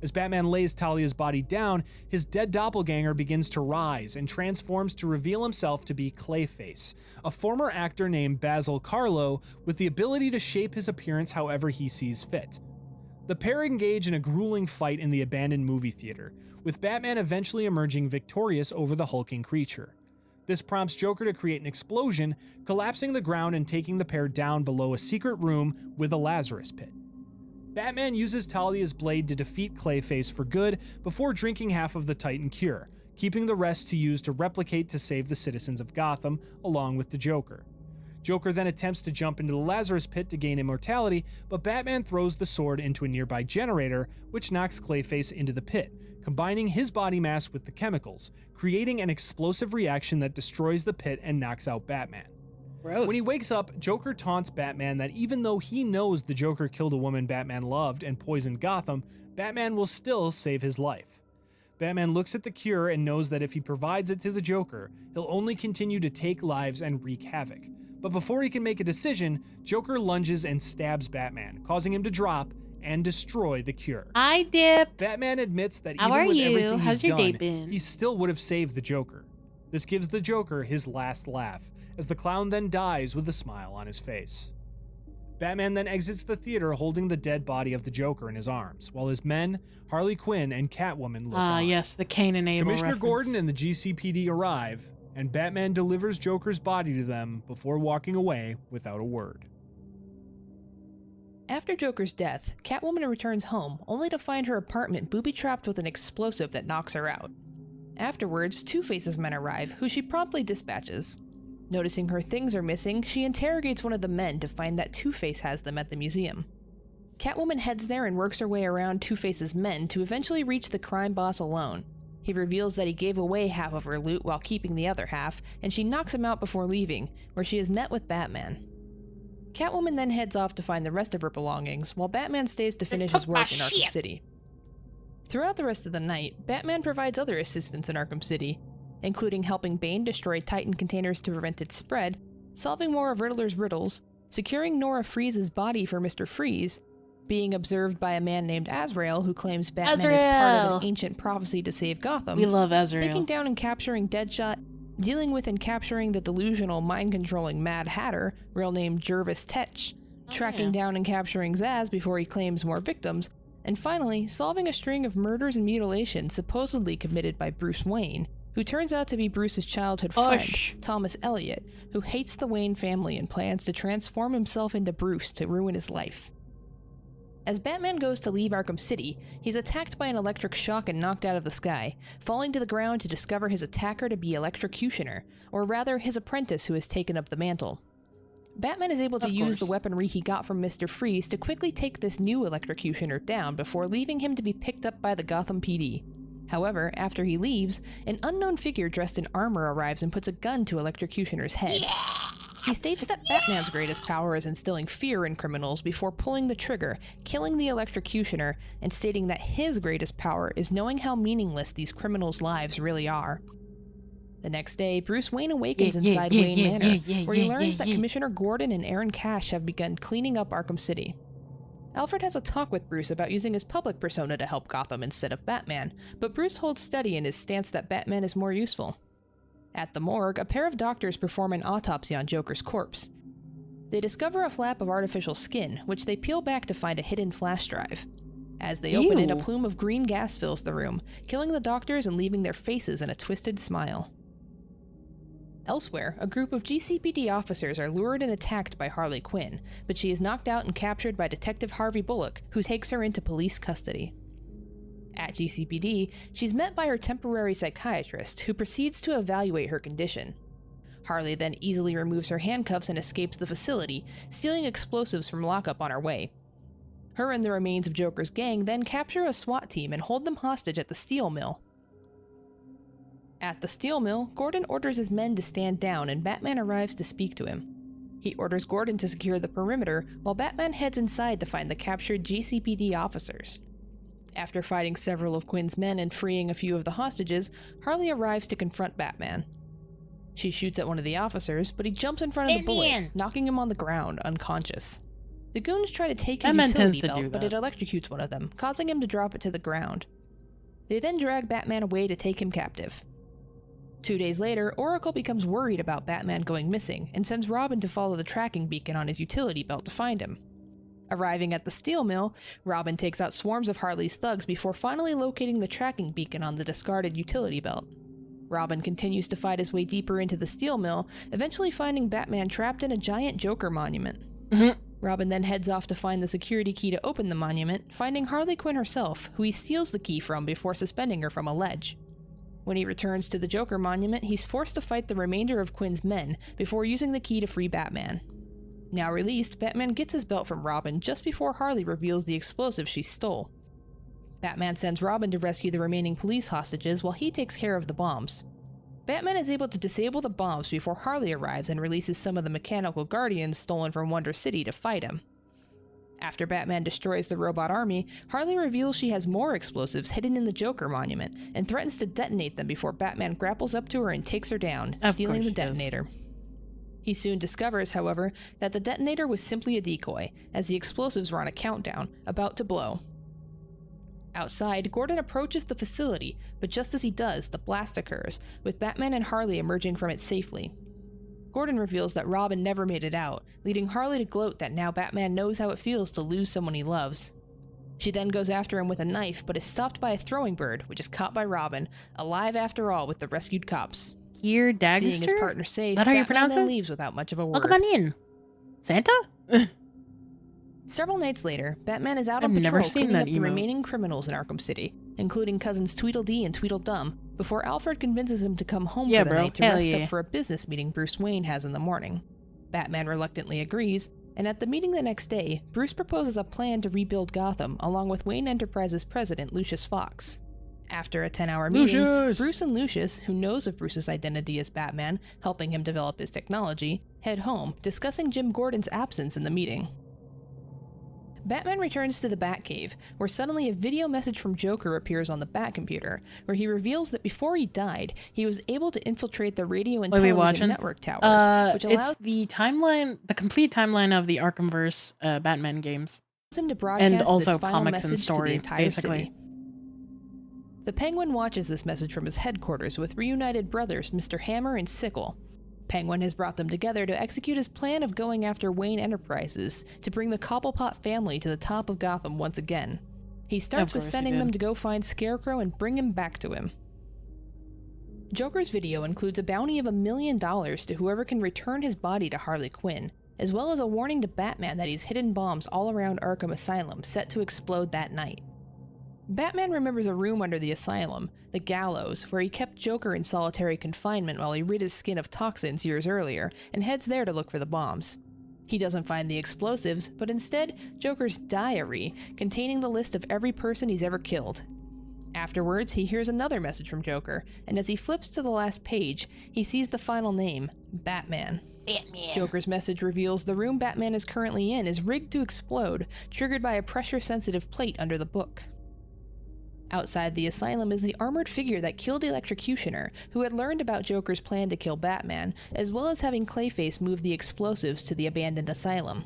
As Batman lays Talia's body down, his dead doppelganger begins to rise and transforms to reveal himself to be Clayface, a former actor named Basil Carlo with the ability to shape his appearance however he sees fit. The pair engage in a grueling fight in the abandoned movie theater, with Batman eventually emerging victorious over the hulking creature. This prompts Joker to create an explosion, collapsing the ground and taking the pair down below a secret room with a Lazarus pit. Batman uses Talia's blade to defeat Clayface for good before drinking half of the Titan cure, keeping the rest to use to replicate to save the citizens of Gotham, along with the Joker. Joker then attempts to jump into the Lazarus pit to gain immortality, but Batman throws the sword into a nearby generator, which knocks Clayface into the pit, combining his body mass with the chemicals, creating an explosive reaction that destroys the pit and knocks out Batman. Gross. When he wakes up, Joker taunts Batman that even though he knows the Joker killed a woman Batman loved and poisoned Gotham, Batman will still save his life. Batman looks at the cure and knows that if he provides it to the Joker, he'll only continue to take lives and wreak havoc. But before he can make a decision, Joker lunges and stabs Batman, causing him to drop and destroy the cure. Hi, Dip. Batman admits that How even are with you? everything How's he's your day done, been? he still would have saved the Joker. This gives the Joker his last laugh, as the clown then dies with a smile on his face. Batman then exits the theater holding the dead body of the Joker in his arms, while his men, Harley Quinn and Catwoman look on. Yes, the Cain and Abel Commissioner reference. Gordon and the GCPD arrive, and Batman delivers Joker's body to them before walking away without a word. After Joker's death, Catwoman returns home, only to find her apartment booby-trapped with an explosive that knocks her out. Afterwards, Two-Face's men arrive, who she promptly dispatches. Noticing her things are missing, she interrogates one of the men to find that Two-Face has them at the museum. Catwoman heads there and works her way around Two-Face's men to eventually reach the crime boss alone. He reveals that he gave away half of her loot while keeping the other half, and she knocks him out before leaving, where she is met with Batman. Catwoman then heads off to find the rest of her belongings, while Batman stays to finish his work in Arkham City. Throughout the rest of the night, Batman provides other assistance in Arkham City, including helping Bane destroy Titan containers to prevent its spread, solving more of Riddler's riddles, securing Nora Freeze's body for Mr. Freeze, being observed by a man named Azrael who claims Batman is part of an ancient prophecy to save Gotham. We love Azrael. Taking down and capturing Deadshot, dealing with and capturing the delusional, mind-controlling Mad Hatter, real name Jervis Tetch, tracking down and capturing Zsasz before he claims more victims, and finally, solving a string of murders and mutilations supposedly committed by Bruce Wayne, who turns out to be Bruce's childhood friend, Thomas Elliot, who hates the Wayne family and plans to transform himself into Bruce to ruin his life. As Batman goes to leave Arkham City, he's attacked by an electric shock and knocked out of the sky, falling to the ground to discover his attacker to be Electrocutioner, or rather his apprentice who has taken up the mantle. Batman is able to use the weaponry he got from Mr. Freeze to quickly take this new Electrocutioner down before leaving him to be picked up by the Gotham PD. However, after he leaves, an unknown figure dressed in armor arrives and puts a gun to Electrocutioner's head. He states that Batman's greatest power is instilling fear in criminals before pulling the trigger, killing the Electrocutioner, and stating that his greatest power is knowing how meaningless these criminals' lives really are. The next day, Bruce Wayne awakens inside Wayne Manor, where he learns that Commissioner Gordon and Aaron Cash have begun cleaning up Arkham City. Alfred has a talk with Bruce about using his public persona to help Gotham instead of Batman, but Bruce holds steady in his stance that Batman is more useful. At the morgue, a pair of doctors perform an autopsy on Joker's corpse. They discover a flap of artificial skin, which they peel back to find a hidden flash drive. As they open it, a plume of green gas fills the room, killing the doctors and leaving their faces in a twisted smile. Elsewhere, a group of GCPD officers are lured and attacked by Harley Quinn, but she is knocked out and captured by Detective Harvey Bullock, who takes her into police custody. At GCPD, she's met by her temporary psychiatrist, who proceeds to evaluate her condition. Harley then easily removes her handcuffs and escapes the facility, stealing explosives from lockup on her way. Her and the remains of Joker's gang then capture a SWAT team and hold them hostage at the steel mill. At the steel mill, Gordon orders his men to stand down and Batman arrives to speak to him. He orders Gordon to secure the perimeter, while Batman heads inside to find the captured GCPD officers. After fighting several of Quinn's men and freeing a few of the hostages, Harley arrives to confront Batman. She shoots at one of the officers, but he jumps in front of the bullet, Batman! knocking him on the ground, unconscious. The goons try to take his Batman utility tends to do belt, but it that. electrocutes one of them, causing him to drop it to the ground. They then drag Batman away to take him captive. 2 days later, Oracle becomes worried about Batman going missing and sends Robin to follow the tracking beacon on his utility belt to find him. Arriving at the steel mill, Robin takes out swarms of Harley's thugs before finally locating the tracking beacon on the discarded utility belt. Robin continues to fight his way deeper into the steel mill, eventually finding Batman trapped in a giant Joker monument. Robin then heads off to find the security key to open the monument, finding Harley Quinn herself, who he steals the key from before suspending her from a ledge. When he returns to the Joker monument, he's forced to fight the remainder of Quinn's men before using the key to free Batman. Now released, Batman gets his belt from Robin just before Harley reveals the explosive she stole. Batman sends Robin to rescue the remaining police hostages while he takes care of the bombs. Batman is able to disable the bombs before Harley arrives and releases some of the mechanical guardians stolen from Wonder City to fight him. After Batman destroys the robot army, Harley reveals she has more explosives hidden in the Joker monument and threatens to detonate them before Batman grapples up to her and takes her down, stealing the detonator. He soon discovers, however, that the detonator was simply a decoy, as the explosives were on a countdown, about to blow. Outside, Gordon approaches the facility, but just as he does, the blast occurs, with Batman and Harley emerging from it safely. Gordon reveals that Robin never made it out, leading Harley to gloat that now Batman knows how it feels to lose someone he loves. She then goes after him with a knife, but is stopped by a throwing bird, which is caught by Robin, alive after all with the rescued cops. Here, Dagster? Seeing his partner safe, Is that how you Batman pronounce then it? leaves without much of a word. Welcome on in. Santa? Several nights later, Batman is out I've on patrol never seen cleaning that up the emote. remaining criminals in Arkham City, including cousins Tweedledee and Tweedledum, before Alfred convinces him to come home Yeah, for the bro. night to Hell rest yeah. up for a business meeting Bruce Wayne has in the morning. Batman reluctantly agrees, and at the meeting the next day, Bruce proposes a plan to rebuild Gotham along with Wayne Enterprises president Lucius Fox. After a 10-hour meeting, Lucius! Bruce and Lucius, who knows of Bruce's identity as Batman, helping him develop his technology, head home, discussing Jim Gordon's absence in the meeting. Batman returns to the Batcave, where suddenly a video message from Joker appears on the Batcomputer, where he reveals that before he died, he was able to infiltrate the radio and What are we television watching? network towers, which allows It's the timeline, the complete timeline of the Arkhamverse Batman games. him to broadcast And also this final comics and message to story, the entire basically. city. The Penguin watches this message from his headquarters with reunited brothers Mr. Hammer and Sickle. Penguin has brought them together to execute his plan of going after Wayne Enterprises to bring the Cobblepot family to the top of Gotham once again. He starts with course he sending did. them to go find Scarecrow and bring him back to him. Joker's video includes a bounty of $1 million to whoever can return his body to Harley Quinn, as well as a warning to Batman that he's hidden bombs all around Arkham Asylum set to explode that night. Batman remembers a room under the asylum, the Gallows, where he kept Joker in solitary confinement while he rid his skin of toxins years earlier, and heads there to look for the bombs. He doesn't find the explosives, but instead Joker's diary, containing the list of every person he's ever killed. Afterwards, he hears another message from Joker, and as he flips to the last page, he sees the final name, Batman. Joker's message reveals the room Batman is currently in is rigged to explode, triggered by a pressure-sensitive plate under the book. Outside the asylum is the armored figure that killed Electrocutioner, who had learned about Joker's plan to kill Batman, as well as having Clayface move the explosives to the abandoned asylum.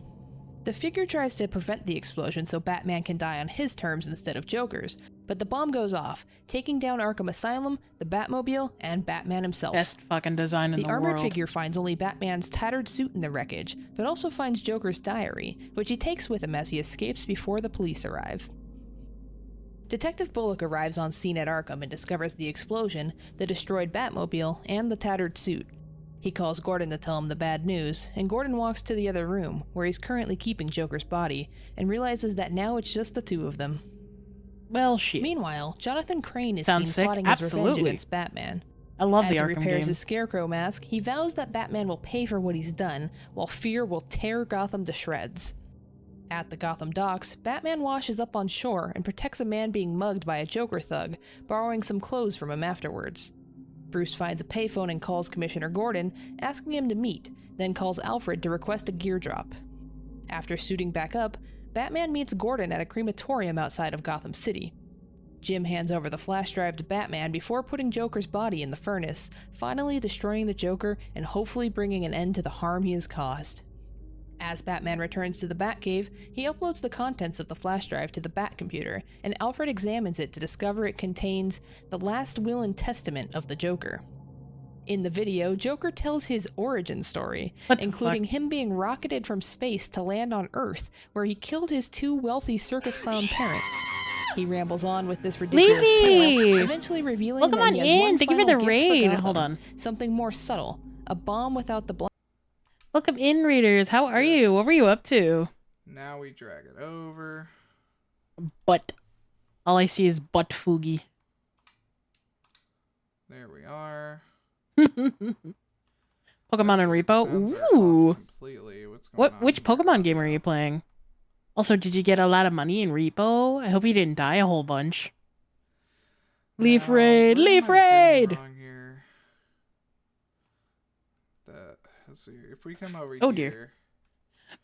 The figure tries to prevent the explosion so Batman can die on his terms instead of Joker's, but the bomb goes off, taking down Arkham Asylum, the Batmobile, and Batman himself. Best fucking design in the armored world. figure finds only Batman's tattered suit in the wreckage, but also finds Joker's diary, which he takes with him as he escapes before the police arrive. Detective Bullock arrives on scene at Arkham and discovers the explosion, the destroyed Batmobile, and the tattered suit. He calls Gordon to tell him the bad news, and Gordon walks to the other room, where he's currently keeping Joker's body, and realizes that now it's just the two of them. Well, shit. Meanwhile, Jonathan Crane is Sounds seen sick. plotting his revenge Absolutely. against Batman. I love As the he Arkham repairs games. his Scarecrow mask, he vows that Batman will pay for what he's done, while fear will tear Gotham to shreds. At the Gotham docks, Batman washes up on shore and protects a man being mugged by a Joker thug, borrowing some clothes from him afterwards. Bruce finds a payphone and calls Commissioner Gordon, asking him to meet, then calls Alfred to request a gear drop. After suiting back up, Batman meets Gordon at a crematorium outside of Gotham City. Jim hands over the flash drive to Batman before putting Joker's body in the furnace, finally destroying the Joker and hopefully bringing an end to the harm he has caused. As Batman returns to the Batcave, he uploads the contents of the flash drive to the Batcomputer, and Alfred examines it to discover it contains the last will and testament of the Joker. In the video, Joker tells his origin story, including him being rocketed from space to land on Earth, where he killed his 2 wealthy circus clown parents. He rambles on with this ridiculous tale, eventually revealing Welcome that on he has in. one Thank you for final the gift for raid. Gotham, Hold on. something more subtle, a bomb without the blast. Welcome in, readers. How are you? What were you up to? Now we drag it over. Butt. All I see is butt foogie. There we are. Pokemon and Repo. Sounds are off Ooh. completely. What's going on Which here? Pokemon game are you playing? Also, did you get a lot of money in Repo? I hope you didn't die a whole bunch. Leaf Now, Raid! where Leaf am I doing Raid! wrong here? Let's see. If we come over Oh, here. dear.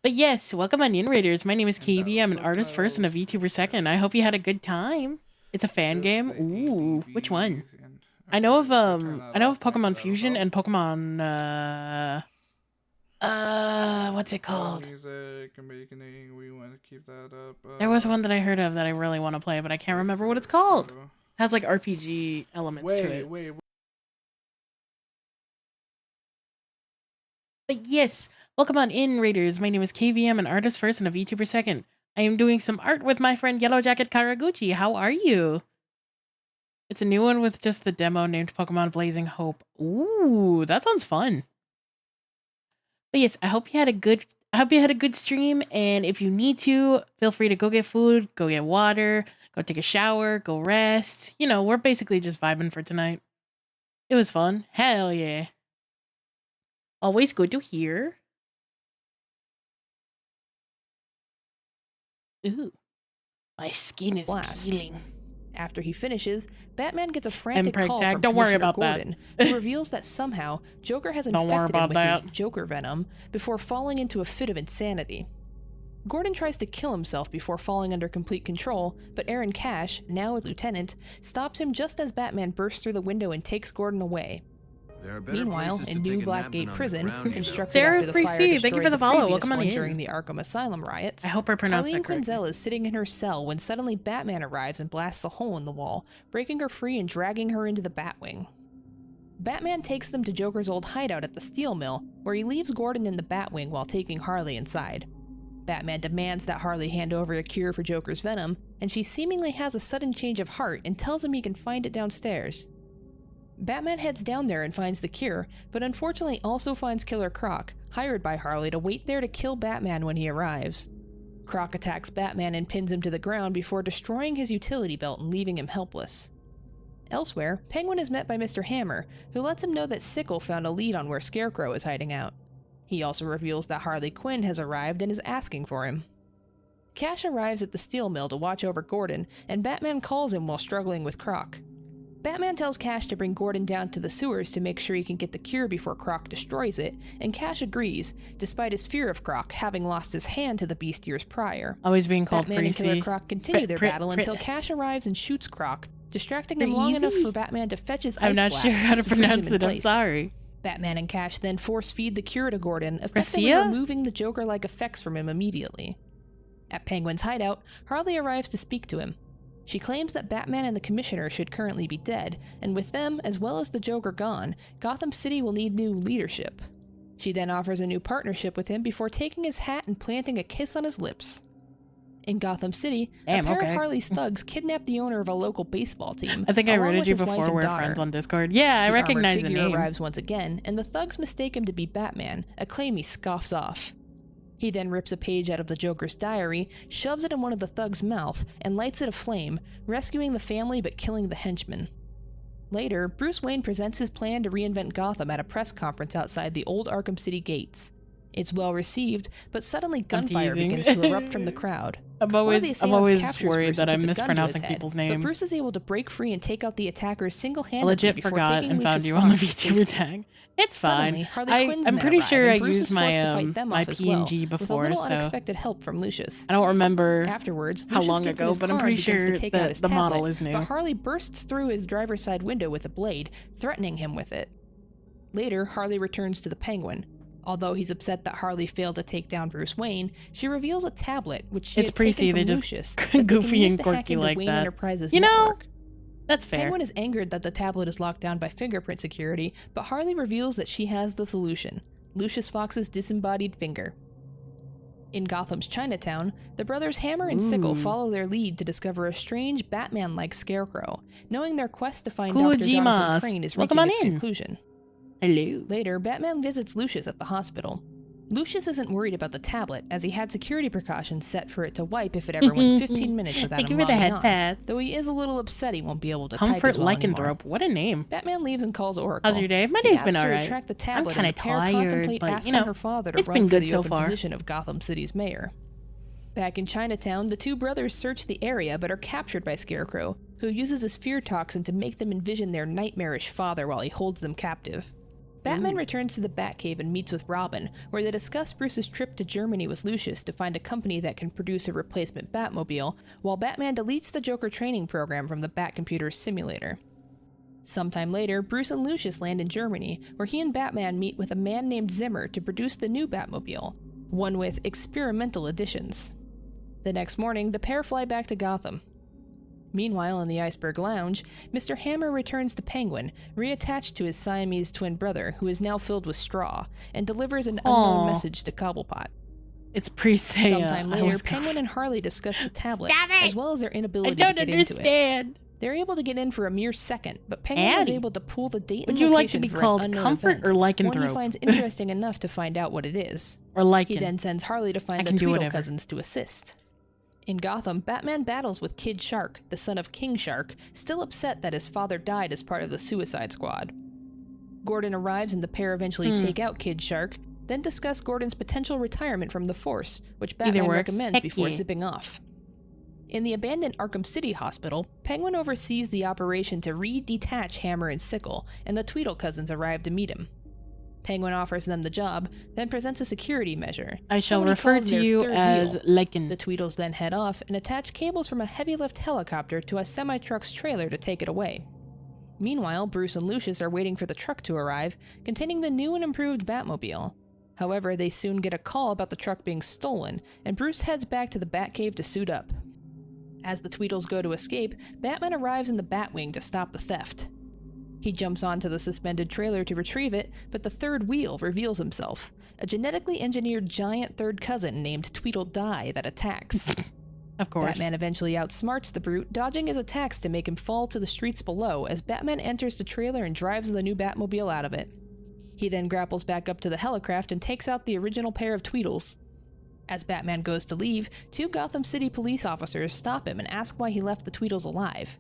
But yes, welcome on in, Raiders. My name is And KB. I'm an artist first and a VTuber second. I hope you had a good time. It's a fan just game. the Ooh, ABV which one? and- I know okay, of I'll turn that I know off of and make Pokemon that Fusion above. and Pokemon what's it called? Music and making. We want to keep that up. There was one that I heard of that I really want to play, but I can't remember what it's called. It has like RPG elements to it. Wait. But yes, welcome on in, Raiders. My name is KV. I'm an artist first and a VTuber second. I am doing some art with my friend Yellow Jacket Karaguchi. How are you? It's a new one with just the demo named Pokemon Blazing Hope. Ooh, that sounds fun. But yes, I hope you had a good stream, and if you need to, feel free to go get food, go get water, go take a shower, go rest. You know, we're basically just vibing for tonight. It was fun. Hell yeah. Always good to hear. Ooh. My skin is peeling. After he finishes, Batman gets a frantic call tag. from Don't worry Commissioner about that. Gordon, who reveals that somehow Joker has Don't worry infected him about with that. his Joker venom before falling into a fit of insanity. Gordon tries to kill himself before falling under complete control, but Aaron Cash, now a lieutenant, stops him just as Batman bursts through the window and takes Gordon away. Meanwhile, in New Blackgate Prison, constructed Sarah after the fire Freesea, thank you for destroyed the follow. previous Welcome on one in. during the Arkham Asylum riots, I hope I pronounced Harleen that correctly. Quinzel is sitting in her cell when suddenly Batman arrives and blasts a hole in the wall, breaking her free and dragging her into the Batwing. Batman takes them to Joker's old hideout at the steel mill, where he leaves Gordon in the Batwing while taking Harley inside. Batman demands that Harley hand over a cure for Joker's venom, and she seemingly has a sudden change of heart and tells him he can find it downstairs. Batman heads down there and finds the cure, but unfortunately also finds Killer Croc, hired by Harley to wait there to kill Batman when he arrives. Croc attacks Batman and pins him to the ground before destroying his utility belt and leaving him helpless. Elsewhere, Penguin is met by Mr. Hammer, who lets him know that Sickle found a lead on where Scarecrow is hiding out. He also reveals that Harley Quinn has arrived and is asking for him. Cash arrives at the steel mill to watch over Gordon, and Batman calls him while struggling with Croc. Batman tells Cash to bring Gordon down to the sewers to make sure he can get the cure before Croc destroys it, and Cash agrees, despite his fear of Croc having lost his hand to the beast years prior. Always being called Batman and Freesea. Killer Croc continue their battle until Cash arrives and shoots Croc, distracting him long enough for Batman to fetch his I'm ice not blasts sure how to freeze him pronounce in it. I'm place. sorry. Batman and Cash then force feed the cure to Gordon, effectively Freesea? removing the Joker-like effects from him immediately. At Penguin's hideout, Harley arrives to speak to him. She claims that Batman and the Commissioner should currently be dead, and with them, as well as the Joker gone, Gotham City will need new leadership. She then offers a new partnership with him before taking his hat and planting a kiss on his lips. In Gotham City, a pair of Harley's thugs kidnap the owner of a local baseball team. I think I along rated with you his wife before. and We're daughter. friends on Discord. Yeah, I The armored recognize the figure name. arrives once again, and the thugs mistake him to be Batman, a claim he scoffs off. He then rips a page out of the Joker's diary, shoves it in one of the thugs' mouth, and lights it aflame, rescuing the family but killing the henchman. Later, Bruce Wayne presents his plan to reinvent Gotham at a press conference outside the old Arkham City gates. It's well received, but suddenly gunfire teasing. begins to erupt from the crowd. I'm One of the always assailants captures worried Bruce that and I'm puts a gun to his mispronouncing head, people's But names. Bruce is able to break free and take out the attacker I single-handedly legit before forgot taking and found Lucius you on the Fox to VTuber safety. tag. It's Suddenly, fine. Harley Quinn's I'm men pretty arrive, sure I and Bruce used is forced to my fight them my off as well, PNG with a before, little so unexpected help from Lucius. I don't remember Afterwards, how Lucius long gets in ago, his but I'm car and pretty begins sure to take out his the model tablet, is new. But Harley bursts through his driver's side window with a blade, threatening him with it. Later, Harley returns to the Penguin. Although he's upset that Harley failed to take down Bruce Wayne, she reveals a tablet which she It's had taken Precy, from they just Lucius that they can goofy use and to hack quirky into like Wayne that. Enterprises You know, network. that's fair. Penguin is angered that the tablet is locked down by fingerprint security, but Harley reveals that she has the solution: Lucius Fox's disembodied finger. In Gotham's Chinatown, the brothers Hammer and Sickle follow their lead to discover a strange Batman-like scarecrow, knowing their quest to find Dr. Jonathan Kujimas. Crane is Welcome reaching on its in. conclusion. Hello. Later, Batman visits Lucius at the hospital. Lucius isn't worried about the tablet, as he had security precautions set for it to wipe if it ever went 15 minutes without Thank him you for the logging head on, pats. though he is a little upset he won't be able to type Comfort as well anymore. Lycanthrope. What a name. Batman leaves and calls Oracle. How's your day? My He day's been asks her to alright. retract the I'm tablet, kind and of the pair tired, contemplate but asking you know, her father to it's run been for good the so open far. position of Gotham City's mayor. Back in Chinatown, the two brothers search the area but are captured by Scarecrow, who uses his fear toxin to make them envision their nightmarish father while he holds them captive. Batman returns to the Batcave and meets with Robin, where they discuss Bruce's trip to Germany with Lucius to find a company that can produce a replacement Batmobile, while Batman deletes the Joker training program from the Batcomputer's simulator. Sometime later, Bruce and Lucius land in Germany, where he and Batman meet with a man named Zimmer to produce the new Batmobile, one with experimental additions. The next morning, the pair fly back to Gotham. Meanwhile, in the Iceberg Lounge, Mr. Hammer returns to Penguin, reattached to his Siamese twin brother, who is now filled with straw, and delivers an unknown message to Cobblepot. It's Precy. Sometime later, Penguin and Harley discuss the tablet, Stop it! as well as their I inability don't to get into it. understand. They're able to get in for a mere second, but Penguin is Addie. able to pull the date Would and you like to location be for an called unknown Comfort event, or one he Lycanthrope? finds interesting enough to find out what it is. Or He Lycan. then sends Harley to I find the can do Tweedle whatever. cousins to assist. In Gotham, Batman battles with Kid Shark, the son of King Shark, still upset that his father died as part of the Suicide Squad. Gordon arrives and the pair eventually take out Kid Shark, then discuss Gordon's potential retirement from the Force, which Batman works. recommends Heck before yeah. zipping off. In the abandoned Arkham City hospital, Penguin oversees the operation to re-detach Hammer and Sickle, and the Tweedle cousins arrive to meet him. Penguin offers them the job, then presents a security measure. I shall Someone he refer calls to their you third as wheel. Lycan. The Tweedles then head off and attach cables from a heavy-lift helicopter to a semi-truck's trailer to take it away. Meanwhile, Bruce and Lucius are waiting for the truck to arrive, containing the new and improved Batmobile. However, they soon get a call about the truck being stolen, and Bruce heads back to the Batcave to suit up. As the Tweedles go to escape, Batman arrives in the Batwing to stop the theft. He jumps onto the suspended trailer to retrieve it, but the third wheel reveals himself, a genetically engineered giant third cousin named Tweedledee that attacks. Of course. Batman eventually outsmarts the brute, dodging his attacks to make him fall to the streets below as Batman enters the trailer and drives the new Batmobile out of it. He then grapples back up to the helicraft and takes out the original pair of Tweedles. As Batman goes to leave, two Gotham City police officers stop him and ask why he left the Tweedles alive.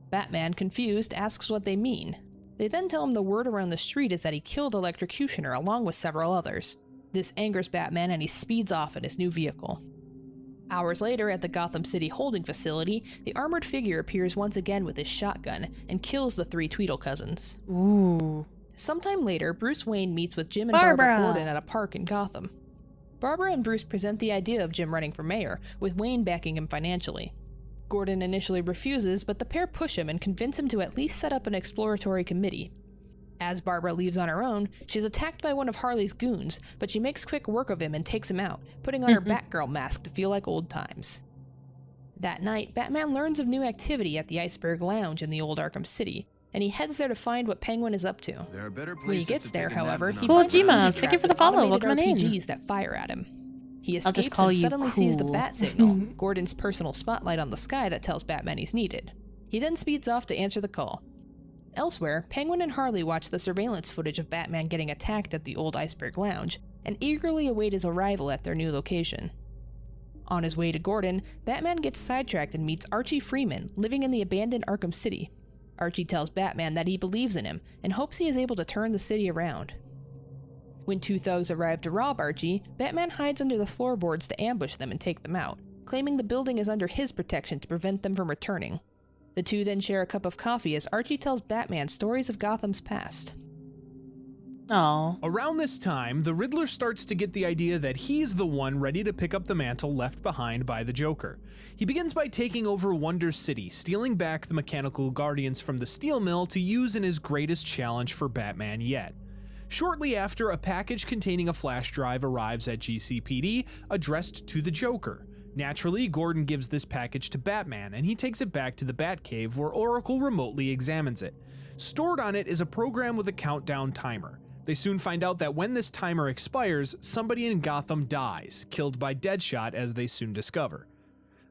Batman, confused, asks what they mean. They then tell him the word around the street is that he killed Electrocutioner along with several others. This angers Batman and he speeds off in his new vehicle. Hours later, at the Gotham City holding facility, the armored figure appears once again with his shotgun and kills the three Tweedle cousins. Ooh. Sometime later, Bruce Wayne meets with Jim and Barbara Barbara. Gordon at a park in Gotham. Barbara and Bruce present the idea of Jim running for mayor, with Wayne backing him financially. Gordon initially refuses, but the pair push him and convince him to at least set up an exploratory committee. As Barbara leaves on her own, she's attacked by one of Harley's goons, but she makes quick work of him and takes him out, putting on her Batgirl mask to feel like old times. That night, Batman learns of new activity at the Iceberg Lounge in the old Arkham City, and he heads there to find what Penguin is up to. There are better When he places gets to there, take a nap however, than he on Cool finds a the Gmas, booby thank you trap for the with follow, automated welcome on in. RPGs that fire at him. He I'll just escapes call and you suddenly sees the cool. bat signal, Gordon's personal spotlight on the sky that tells Batman he's needed. He then speeds off to answer the call. Elsewhere, Penguin and Harley watch the surveillance footage of Batman getting attacked at the old Iceberg Lounge, and eagerly await his arrival at their new location. On his way to Gordon, Batman gets sidetracked and meets Archie Freeman, living in the abandoned Arkham City. Archie tells Batman that he believes in him, and hopes he is able to turn the city around. When two thugs arrive to rob Archie, Batman hides under the floorboards to ambush them and take them out, claiming the building is under his protection to prevent them from returning. The two then share a cup of coffee as Archie tells Batman stories of Gotham's past. Oh. Around this time, the Riddler starts to get the idea that he's the one ready to pick up the mantle left behind by the Joker. He begins by taking over Wonder City, stealing back the mechanical guardians from the steel mill to use in his greatest challenge for Batman yet. Shortly after, a package containing a flash drive arrives at GCPD, addressed to the Joker. Naturally, Gordon gives this package to Batman, and he takes it back to the Batcave where Oracle remotely examines it. Stored on it is a program with a countdown timer. They soon find out that when this timer expires, somebody in Gotham dies, killed by Deadshot as they soon discover.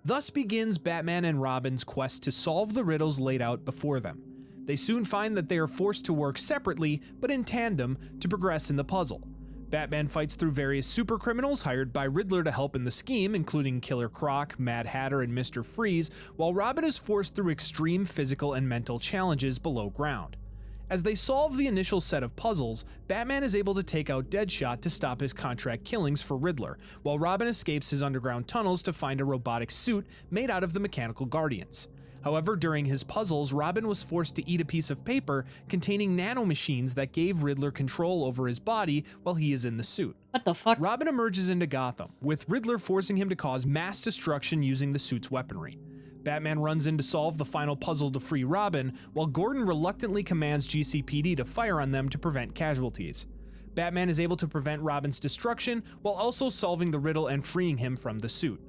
Thus begins Batman and Robin's quest to solve the riddles laid out before them. They soon find that they are forced to work separately, but in tandem, to progress in the puzzle. Batman fights through various supercriminals hired by Riddler to help in the scheme, including Killer Croc, Mad Hatter, and Mr. Freeze, while Robin is forced through extreme physical and mental challenges below ground. As they solve the initial set of puzzles, Batman is able to take out Deadshot to stop his contract killings for Riddler, while Robin escapes his underground tunnels to find a robotic suit made out of the mechanical guardians. However, during his puzzles, Robin was forced to eat a piece of paper containing nanomachines that gave Riddler control over his body while he is in the suit. What the fuck? Robin emerges into Gotham, with Riddler forcing him to cause mass destruction using the suit's weaponry. Batman runs in to solve the final puzzle to free Robin, while Gordon reluctantly commands GCPD to fire on them to prevent casualties. Batman is able to prevent Robin's destruction while also solving the riddle and freeing him from the suit.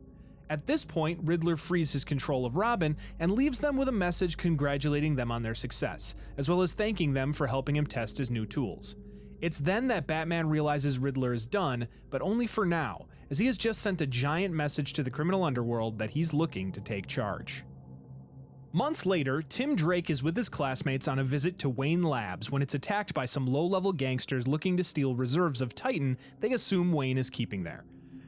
At this point, Riddler frees his control of Robin and leaves them with a message congratulating them on their success, as well as thanking them for helping him test his new tools. It's then that Batman realizes Riddler is done, but only for now, as he has just sent a giant message to the criminal underworld that he's looking to take charge. Months later, Tim Drake is with his classmates on a visit to Wayne Labs when it's attacked by some low-level gangsters looking to steal reserves of Titan they assume Wayne is keeping there.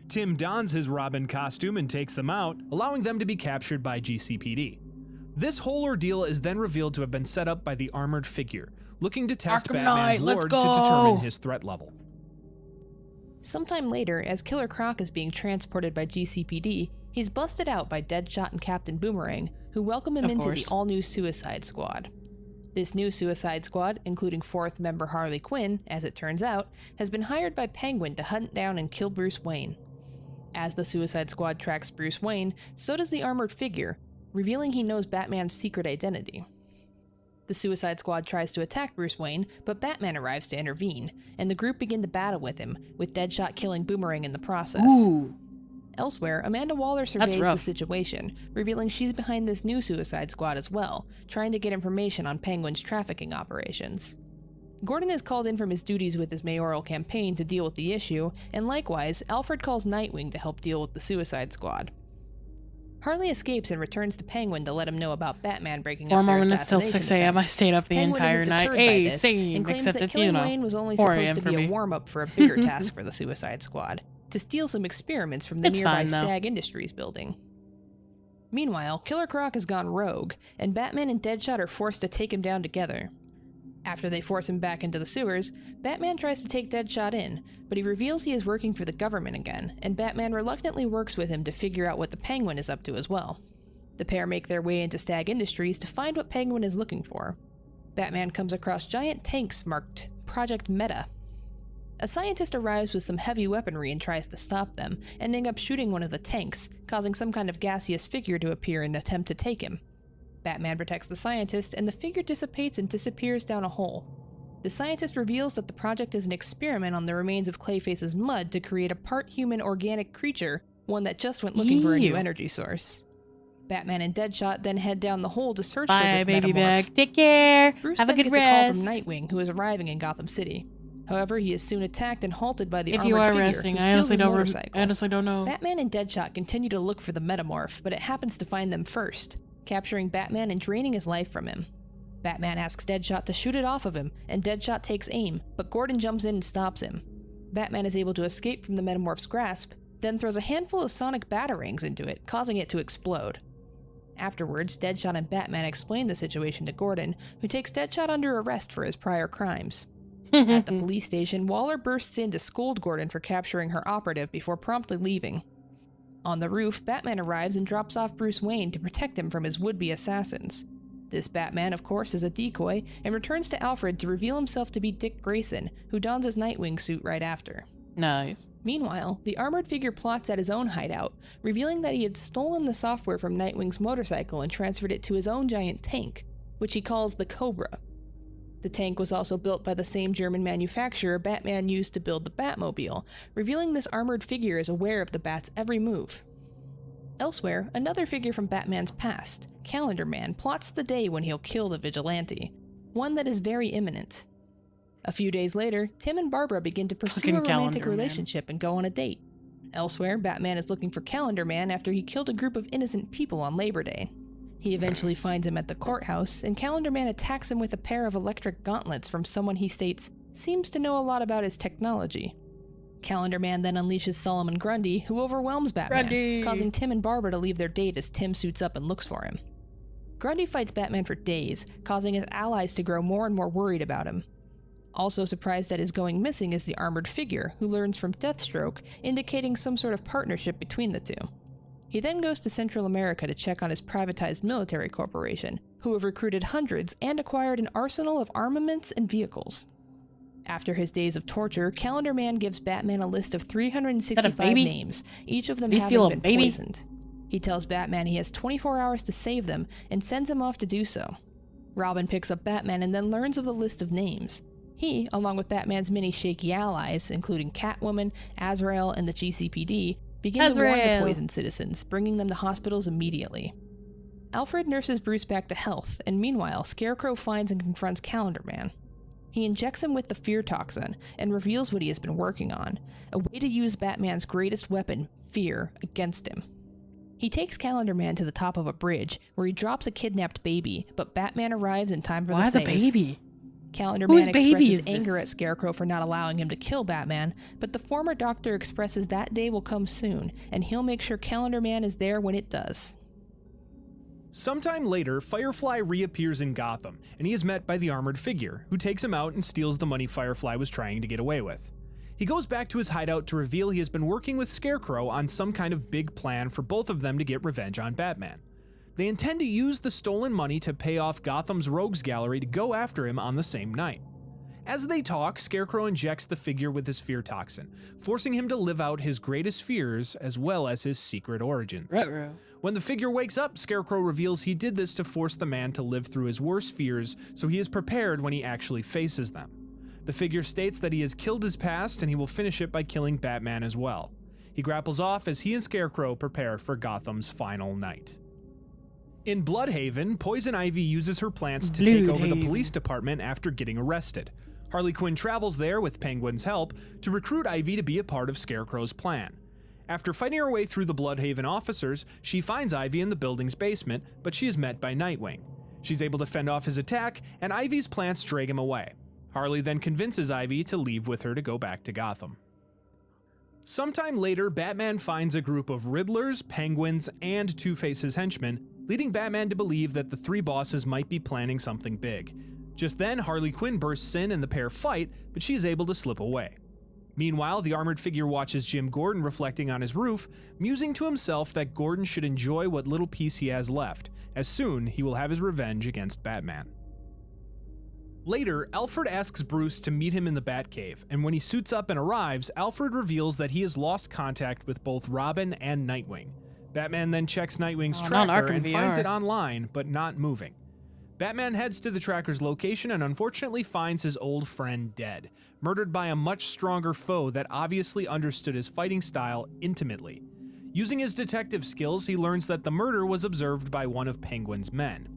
Tim dons his Robin costume and takes them out, allowing them to be captured by GCPD. This whole ordeal is then revealed to have been set up by the Armored Figure, looking to test Arkham Batman's Knight, let's lord go! to determine his threat level. Sometime later, as Killer Croc is being transported by GCPD, he's busted out by Deadshot and Captain Boomerang, who welcome him into the all-new Suicide Squad. This new Suicide Squad, including fourth member Harley Quinn, as it turns out, has been hired by Penguin to hunt down and kill Bruce Wayne. As the Suicide Squad tracks Bruce Wayne, so does the Armored Figure, revealing he knows Batman's secret identity. The Suicide Squad tries to attack Bruce Wayne, but Batman arrives to intervene, and the group begin to battle with him, with Deadshot killing Boomerang in the process. Ooh. Elsewhere, Amanda Waller surveys the rough. situation, revealing she's behind this new Suicide Squad as well, trying to get information on Penguin's trafficking operations. Gordon is called in from his duties with his mayoral campaign to deal with the issue, and likewise, Alfred calls Nightwing to help deal with the Suicide Squad. Harley escapes and returns to Penguin to let him know about Batman breaking 4 up more their minutes till assassination 6 a.m. I attempt. stayed up the Penguin entire isn't night. deterred by Hey, this, same, and claims except that it's, killing Wayne was only 4 supposed a.m. to for be me. a warm-up for a bigger task for the Suicide Squad, to steal some experiments from the It's nearby fine, though. Stag Industries building. Meanwhile, Killer Croc has gone rogue, and Batman and Deadshot are forced to take him down together. After they force him back into the sewers, Batman tries to take Deadshot in, but he reveals he is working for the government again, and Batman reluctantly works with him to figure out what the Penguin is up to as well. The pair make their way into Stag Industries to find what Penguin is looking for. Batman comes across giant tanks marked Project Meta. A scientist arrives with some heavy weaponry and tries to stop them, ending up shooting one of the tanks, causing some kind of gaseous figure to appear in an attempt to take him. Batman protects the scientist, and the figure dissipates and disappears down a hole. The scientist reveals that the project is an experiment on the remains of Clayface's mud to create a part-human organic creature, one that just went looking for a new Ew. energy source. Batman and Deadshot then head down the hole to search for Bye, this baby metamorph. bag. Take care. Bruce Have a then good gets a call from rest. Nightwing, who is arriving in Gotham City. However, he is soon attacked and halted by the If armored you are figure, resting, who I steals honestly his don't. motorcycle. I honestly don't know. Batman and Deadshot continue to look for the metamorph, but it happens to find them first, capturing Batman and draining his life from him. Batman asks Deadshot to shoot it off of him, and Deadshot takes aim, but Gordon jumps in and stops him. Batman is able to escape from the metamorph's grasp, then throws a handful of sonic batarangs into it, causing it to explode. Afterwards, Deadshot and Batman explain the situation to Gordon, who takes Deadshot under arrest for his prior crimes. At the police station, Waller bursts in to scold Gordon for capturing her operative before promptly leaving. On the roof, Batman arrives and drops off Bruce Wayne to protect him from his would-be assassins. This Batman, of course, is a decoy and returns to Alfred to reveal himself to be Dick Grayson, who dons his Nightwing suit right after. Nice. Meanwhile, the armored figure plots at his own hideout, revealing that he had stolen the software from Nightwing's motorcycle and transferred it to his own giant tank, which he calls the Cobra. The tank was also built by the same German manufacturer Batman used to build the Batmobile, revealing this armored figure is aware of the Bat's every move. Elsewhere, another figure from Batman's past, Calendar Man, plots the day when he'll kill the vigilante, one that is very imminent. A few days later, Tim and Barbara begin to pursue a romantic relationship and go on a date. Elsewhere, Batman is looking for Calendar Man after he killed a group of innocent people on Labor Day. He eventually finds him at the courthouse, and Calendar Man attacks him with a pair of electric gauntlets from someone he states seems to know a lot about his technology. Calendar Man then unleashes Solomon Grundy, who overwhelms Batman, causing Tim and Barbara to leave their date as Tim suits up and looks for him. Grundy fights Batman for days, causing his allies to grow more and more worried about him. Also surprised at his going missing is the armored figure, who learns from Deathstroke, indicating some sort of partnership between the two. He then goes to Central America to check on his privatized military corporation, who have recruited hundreds and acquired an arsenal of armaments and vehicles. After his days of torture, Calendar Man gives Batman a list of 365 names, each of them having been poisoned. He tells Batman he has 24 hours to save them and sends him off to do so. Robin picks up Batman and then learns of the list of names. He, along with Batman's many shaky allies, including Catwoman, Azrael, and the GCPD, begin to warn the poisoned citizens, bringing them to hospitals immediately. Alfred nurses Bruce back to health, and meanwhile, Scarecrow finds and confronts Calendar Man. He injects him with the fear toxin and reveals what he has been working on, a way to use Batman's greatest weapon, fear, against him. He takes Calendar Man to the top of a bridge, where he drops a kidnapped baby, but Batman arrives in time for the save. Why the baby? Calendar Man expresses anger at Scarecrow for not allowing him to kill Batman, but the former doctor expresses that day will come soon, and he'll make sure Calendar Man is there when it does. Sometime later, Firefly reappears in Gotham, and he is met by the armored figure, who takes him out and steals the money Firefly was trying to get away with. He goes back to his hideout to reveal he has been working with Scarecrow on some kind of big plan for both of them to get revenge on Batman. They intend to use the stolen money to pay off Gotham's Rogues Gallery to go after him on the same night. As they talk, Scarecrow injects the figure with his fear toxin, forcing him to live out his greatest fears as well as his secret origins. When the figure wakes up, Scarecrow reveals he did this to force the man to live through his worst fears so he is prepared when he actually faces them. The figure states that he has killed his past and he will finish it by killing Batman as well. He grapples off as he and Scarecrow prepare for Gotham's final night. In Bloodhaven, Poison Ivy uses her plants to take over the police department after getting arrested. Harley Quinn travels there with Penguin's help to recruit Ivy to be a part of Scarecrow's plan. After fighting her way through the Bloodhaven officers, she finds Ivy in the building's basement, but she is met by Nightwing. She's able to fend off his attack, and Ivy's plants drag him away. Harley then convinces Ivy to leave with her to go back to Gotham. Sometime later, Batman finds a group of Riddlers, Penguins, and Two-Face's henchmen, leading Batman to believe that the three bosses might be planning something big. Just then, Harley Quinn bursts in and the pair fight, but she is able to slip away. Meanwhile, the armored figure watches Jim Gordon reflecting on his roof, musing to himself that Gordon should enjoy what little peace he has left, as soon he will have his revenge against Batman. Later, Alfred asks Bruce to meet him in the Batcave, and when he suits up and arrives, Alfred reveals that he has lost contact with both Robin and Nightwing. Batman then checks Nightwing's tracker and finds it online, but not moving. Batman heads to the tracker's location and unfortunately finds his old friend dead, murdered by a much stronger foe that obviously understood his fighting style intimately. Using his detective skills, he learns that the murder was observed by one of Penguin's men.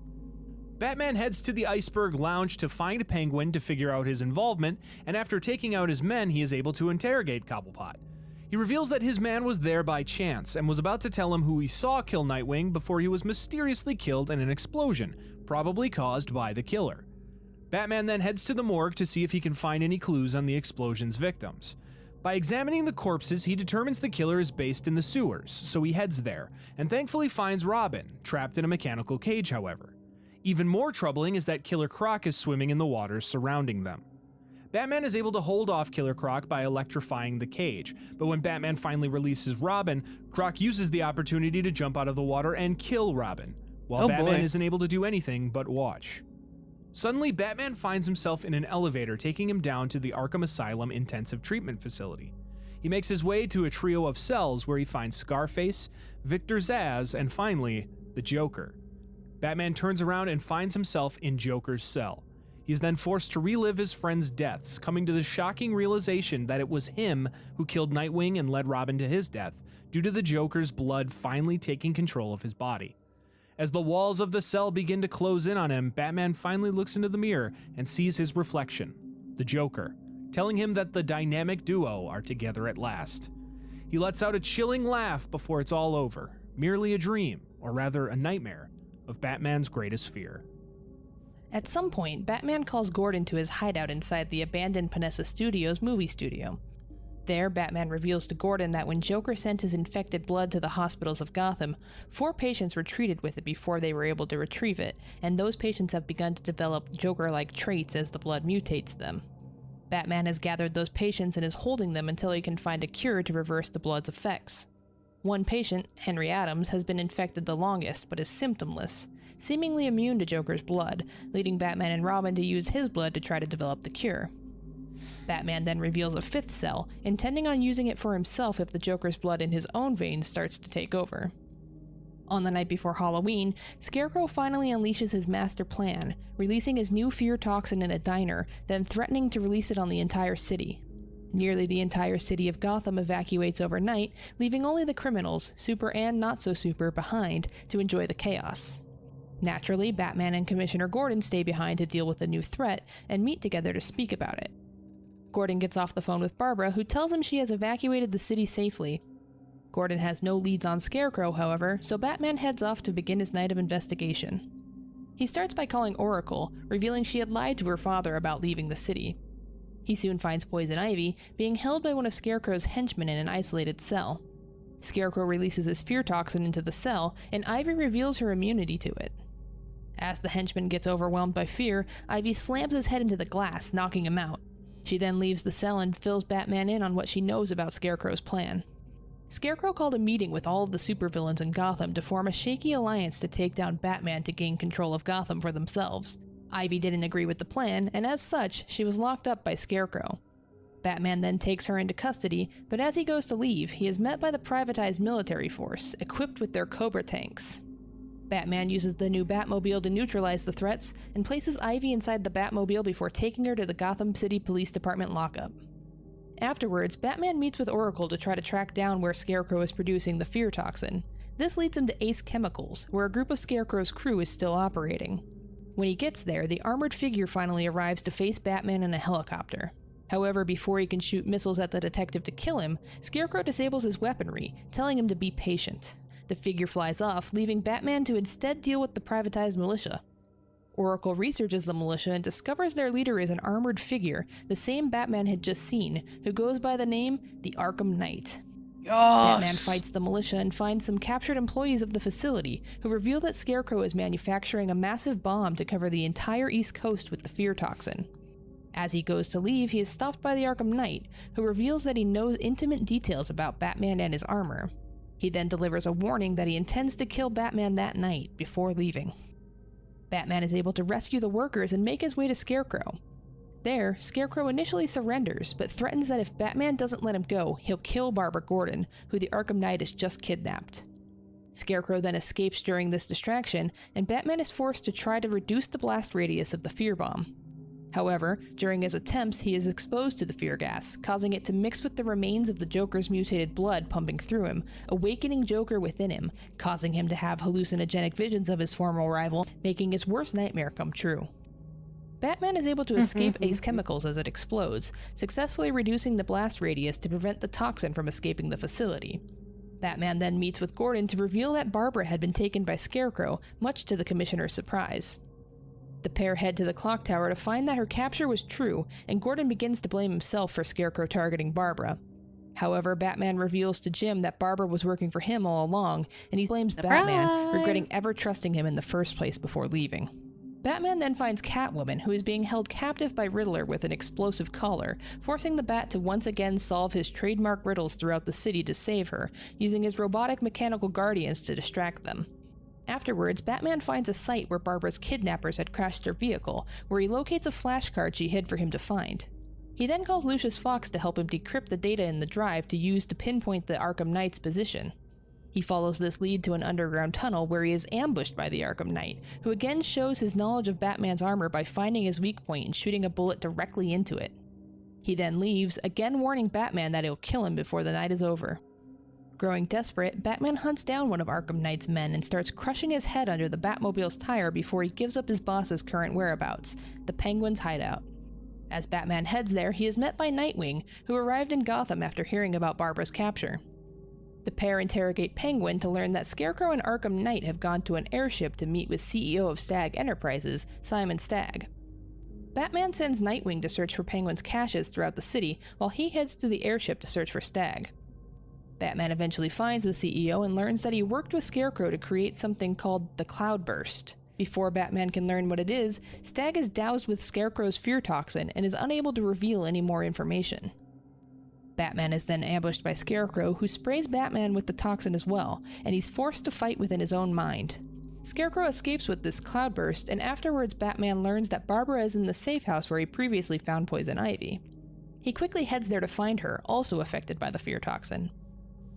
Batman heads to the Iceberg Lounge to find Penguin to figure out his involvement, and after taking out his men, he is able to interrogate Cobblepot. He reveals that his man was there by chance and was about to tell him who he saw kill Nightwing before he was mysteriously killed in an explosion, probably caused by the killer. Batman then heads to the morgue to see if he can find any clues on the explosion's victims. By examining the corpses, he determines the killer is based in the sewers, so he heads there, and thankfully finds Robin, trapped in a mechanical cage, however. Even more troubling is that Killer Croc is swimming in the waters surrounding them. Batman is able to hold off Killer Croc by electrifying the cage, but when Batman finally releases Robin, Croc uses the opportunity to jump out of the water and kill Robin, while Batman isn't able to do anything but watch. Suddenly, Batman finds himself in an elevator taking him down to the Arkham Asylum intensive treatment facility. He makes his way to a trio of cells where he finds Scarface, Victor Zsasz, and finally, the Joker. Batman turns around and finds himself in Joker's cell. He is then forced to relive his friends' deaths, coming to the shocking realization that it was him who killed Nightwing and led Robin to his death, due to the Joker's blood finally taking control of his body. As the walls of the cell begin to close in on him, Batman finally looks into the mirror and sees his reflection, the Joker, telling him that the dynamic duo are together at last. He lets out a chilling laugh before it's all over, merely a dream, or rather a nightmare, of Batman's greatest fear. At some point, Batman calls Gordon to his hideout inside the abandoned Panessa Studios movie studio. There, Batman reveals to Gordon that when Joker sent his infected blood to the hospitals of Gotham, 4 patients were treated with it before they were able to retrieve it, and those patients have begun to develop Joker-like traits as the blood mutates them. Batman has gathered those patients and is holding them until he can find a cure to reverse the blood's effects. One patient, Henry Adams, has been infected the longest, but is symptomless, seemingly immune to Joker's blood, leading Batman and Robin to use his blood to try to develop the cure. Batman then reveals a 5th cell, intending on using it for himself if the Joker's blood in his own veins starts to take over. On the night before Halloween, Scarecrow finally unleashes his master plan, releasing his new fear toxin in a diner, then threatening to release it on the entire city. Nearly the entire city of Gotham evacuates overnight, leaving only the criminals, super and not so super, behind to enjoy the chaos. Naturally, Batman and Commissioner Gordon stay behind to deal with the new threat and meet together to speak about it. Gordon gets off the phone with Barbara, who tells him she has evacuated the city safely. Gordon has no leads on Scarecrow, however, so Batman heads off to begin his night of investigation. He starts by calling Oracle, revealing she had lied to her father about leaving the city. He soon finds Poison Ivy, being held by one of Scarecrow's henchmen in an isolated cell. Scarecrow releases his fear toxin into the cell, and Ivy reveals her immunity to it. As the henchman gets overwhelmed by fear, Ivy slams his head into the glass, knocking him out. She then leaves the cell and fills Batman in on what she knows about Scarecrow's plan. Scarecrow called a meeting with all of the supervillains in Gotham to form a shaky alliance to take down Batman to gain control of Gotham for themselves. Ivy didn't agree with the plan, and as such, she was locked up by Scarecrow. Batman then takes her into custody, but as he goes to leave, he is met by the privatized military force, equipped with their Cobra tanks. Batman uses the new Batmobile to neutralize the threats, and places Ivy inside the Batmobile before taking her to the Gotham City Police Department lockup. Afterwards, Batman meets with Oracle to try to track down where Scarecrow is producing the fear toxin. This leads him to Ace Chemicals, where a group of Scarecrow's crew is still operating. When he gets there, the armored figure finally arrives to face Batman in a helicopter. However, before he can shoot missiles at the detective to kill him, Scarecrow disables his weaponry, telling him to be patient. The figure flies off, leaving Batman to instead deal with the privatized militia. Oracle researches the militia and discovers their leader is an armored figure, the same Batman had just seen, who goes by the name the Arkham Knight. Batman fights the militia and finds some captured employees of the facility, who reveal that Scarecrow is manufacturing a massive bomb to cover the entire East Coast with the fear toxin. As he goes to leave, he is stopped by the Arkham Knight, who reveals that he knows intimate details about Batman and his armor. He then delivers a warning that he intends to kill Batman that night before leaving. Batman is able to rescue the workers and make his way to Scarecrow. There, Scarecrow initially surrenders, but threatens that if Batman doesn't let him go, he'll kill Barbara Gordon, who the Arkham Knight has just kidnapped. Scarecrow then escapes during this distraction, and Batman is forced to try to reduce the blast radius of the fear bomb. However, during his attempts, he is exposed to the fear gas, causing it to mix with the remains of the Joker's mutated blood pumping through him, awakening Joker within him, causing him to have hallucinogenic visions of his former rival, making his worst nightmare come true. Batman is able to escape Ace Chemicals as it explodes, successfully reducing the blast radius to prevent the toxin from escaping the facility. Batman then meets with Gordon to reveal that Barbara had been taken by Scarecrow, much to the Commissioner's surprise. The pair head to the clock tower to find that her capture was true, and Gordon begins to blame himself for Scarecrow targeting Barbara. However, Batman reveals to Jim that Barbara was working for him all along, and he blames Batman, regretting ever trusting him in the first place before leaving. Batman then finds Catwoman, who is being held captive by Riddler with an explosive collar, forcing the Bat to once again solve his trademark riddles throughout the city to save her, using his robotic mechanical guardians to distract them. Afterwards, Batman finds a site where Barbara's kidnappers had crashed their vehicle, where he locates a flashcard she hid for him to find. He then calls Lucius Fox to help him decrypt the data in the drive to use to pinpoint the Arkham Knight's position. He follows this lead to an underground tunnel where he is ambushed by the Arkham Knight, who again shows his knowledge of Batman's armor by finding his weak point and shooting a bullet directly into it. He then leaves, again warning Batman that he'll kill him before the night is over. Growing desperate, Batman hunts down one of Arkham Knight's men and starts crushing his head under the Batmobile's tire before he gives up his boss's current whereabouts, the Penguin's hideout. As Batman heads there, he is met by Nightwing, who arrived in Gotham after hearing about Barbara's capture. The pair interrogate Penguin to learn that Scarecrow and Arkham Knight have gone to an airship to meet with CEO of Stagg Enterprises, Simon Stagg. Batman sends Nightwing to search for Penguin's caches throughout the city, while he heads to the airship to search for Stagg. Batman eventually finds the CEO and learns that he worked with Scarecrow to create something called the Cloudburst. Before Batman can learn what it is, Stagg is doused with Scarecrow's fear toxin and is unable to reveal any more information. Batman is then ambushed by Scarecrow, who sprays Batman with the toxin as well, and he's forced to fight within his own mind. Scarecrow escapes with this cloudburst, and afterwards Batman learns that Barbara is in the safe house where he previously found Poison Ivy. He quickly heads there to find her, also affected by the fear toxin.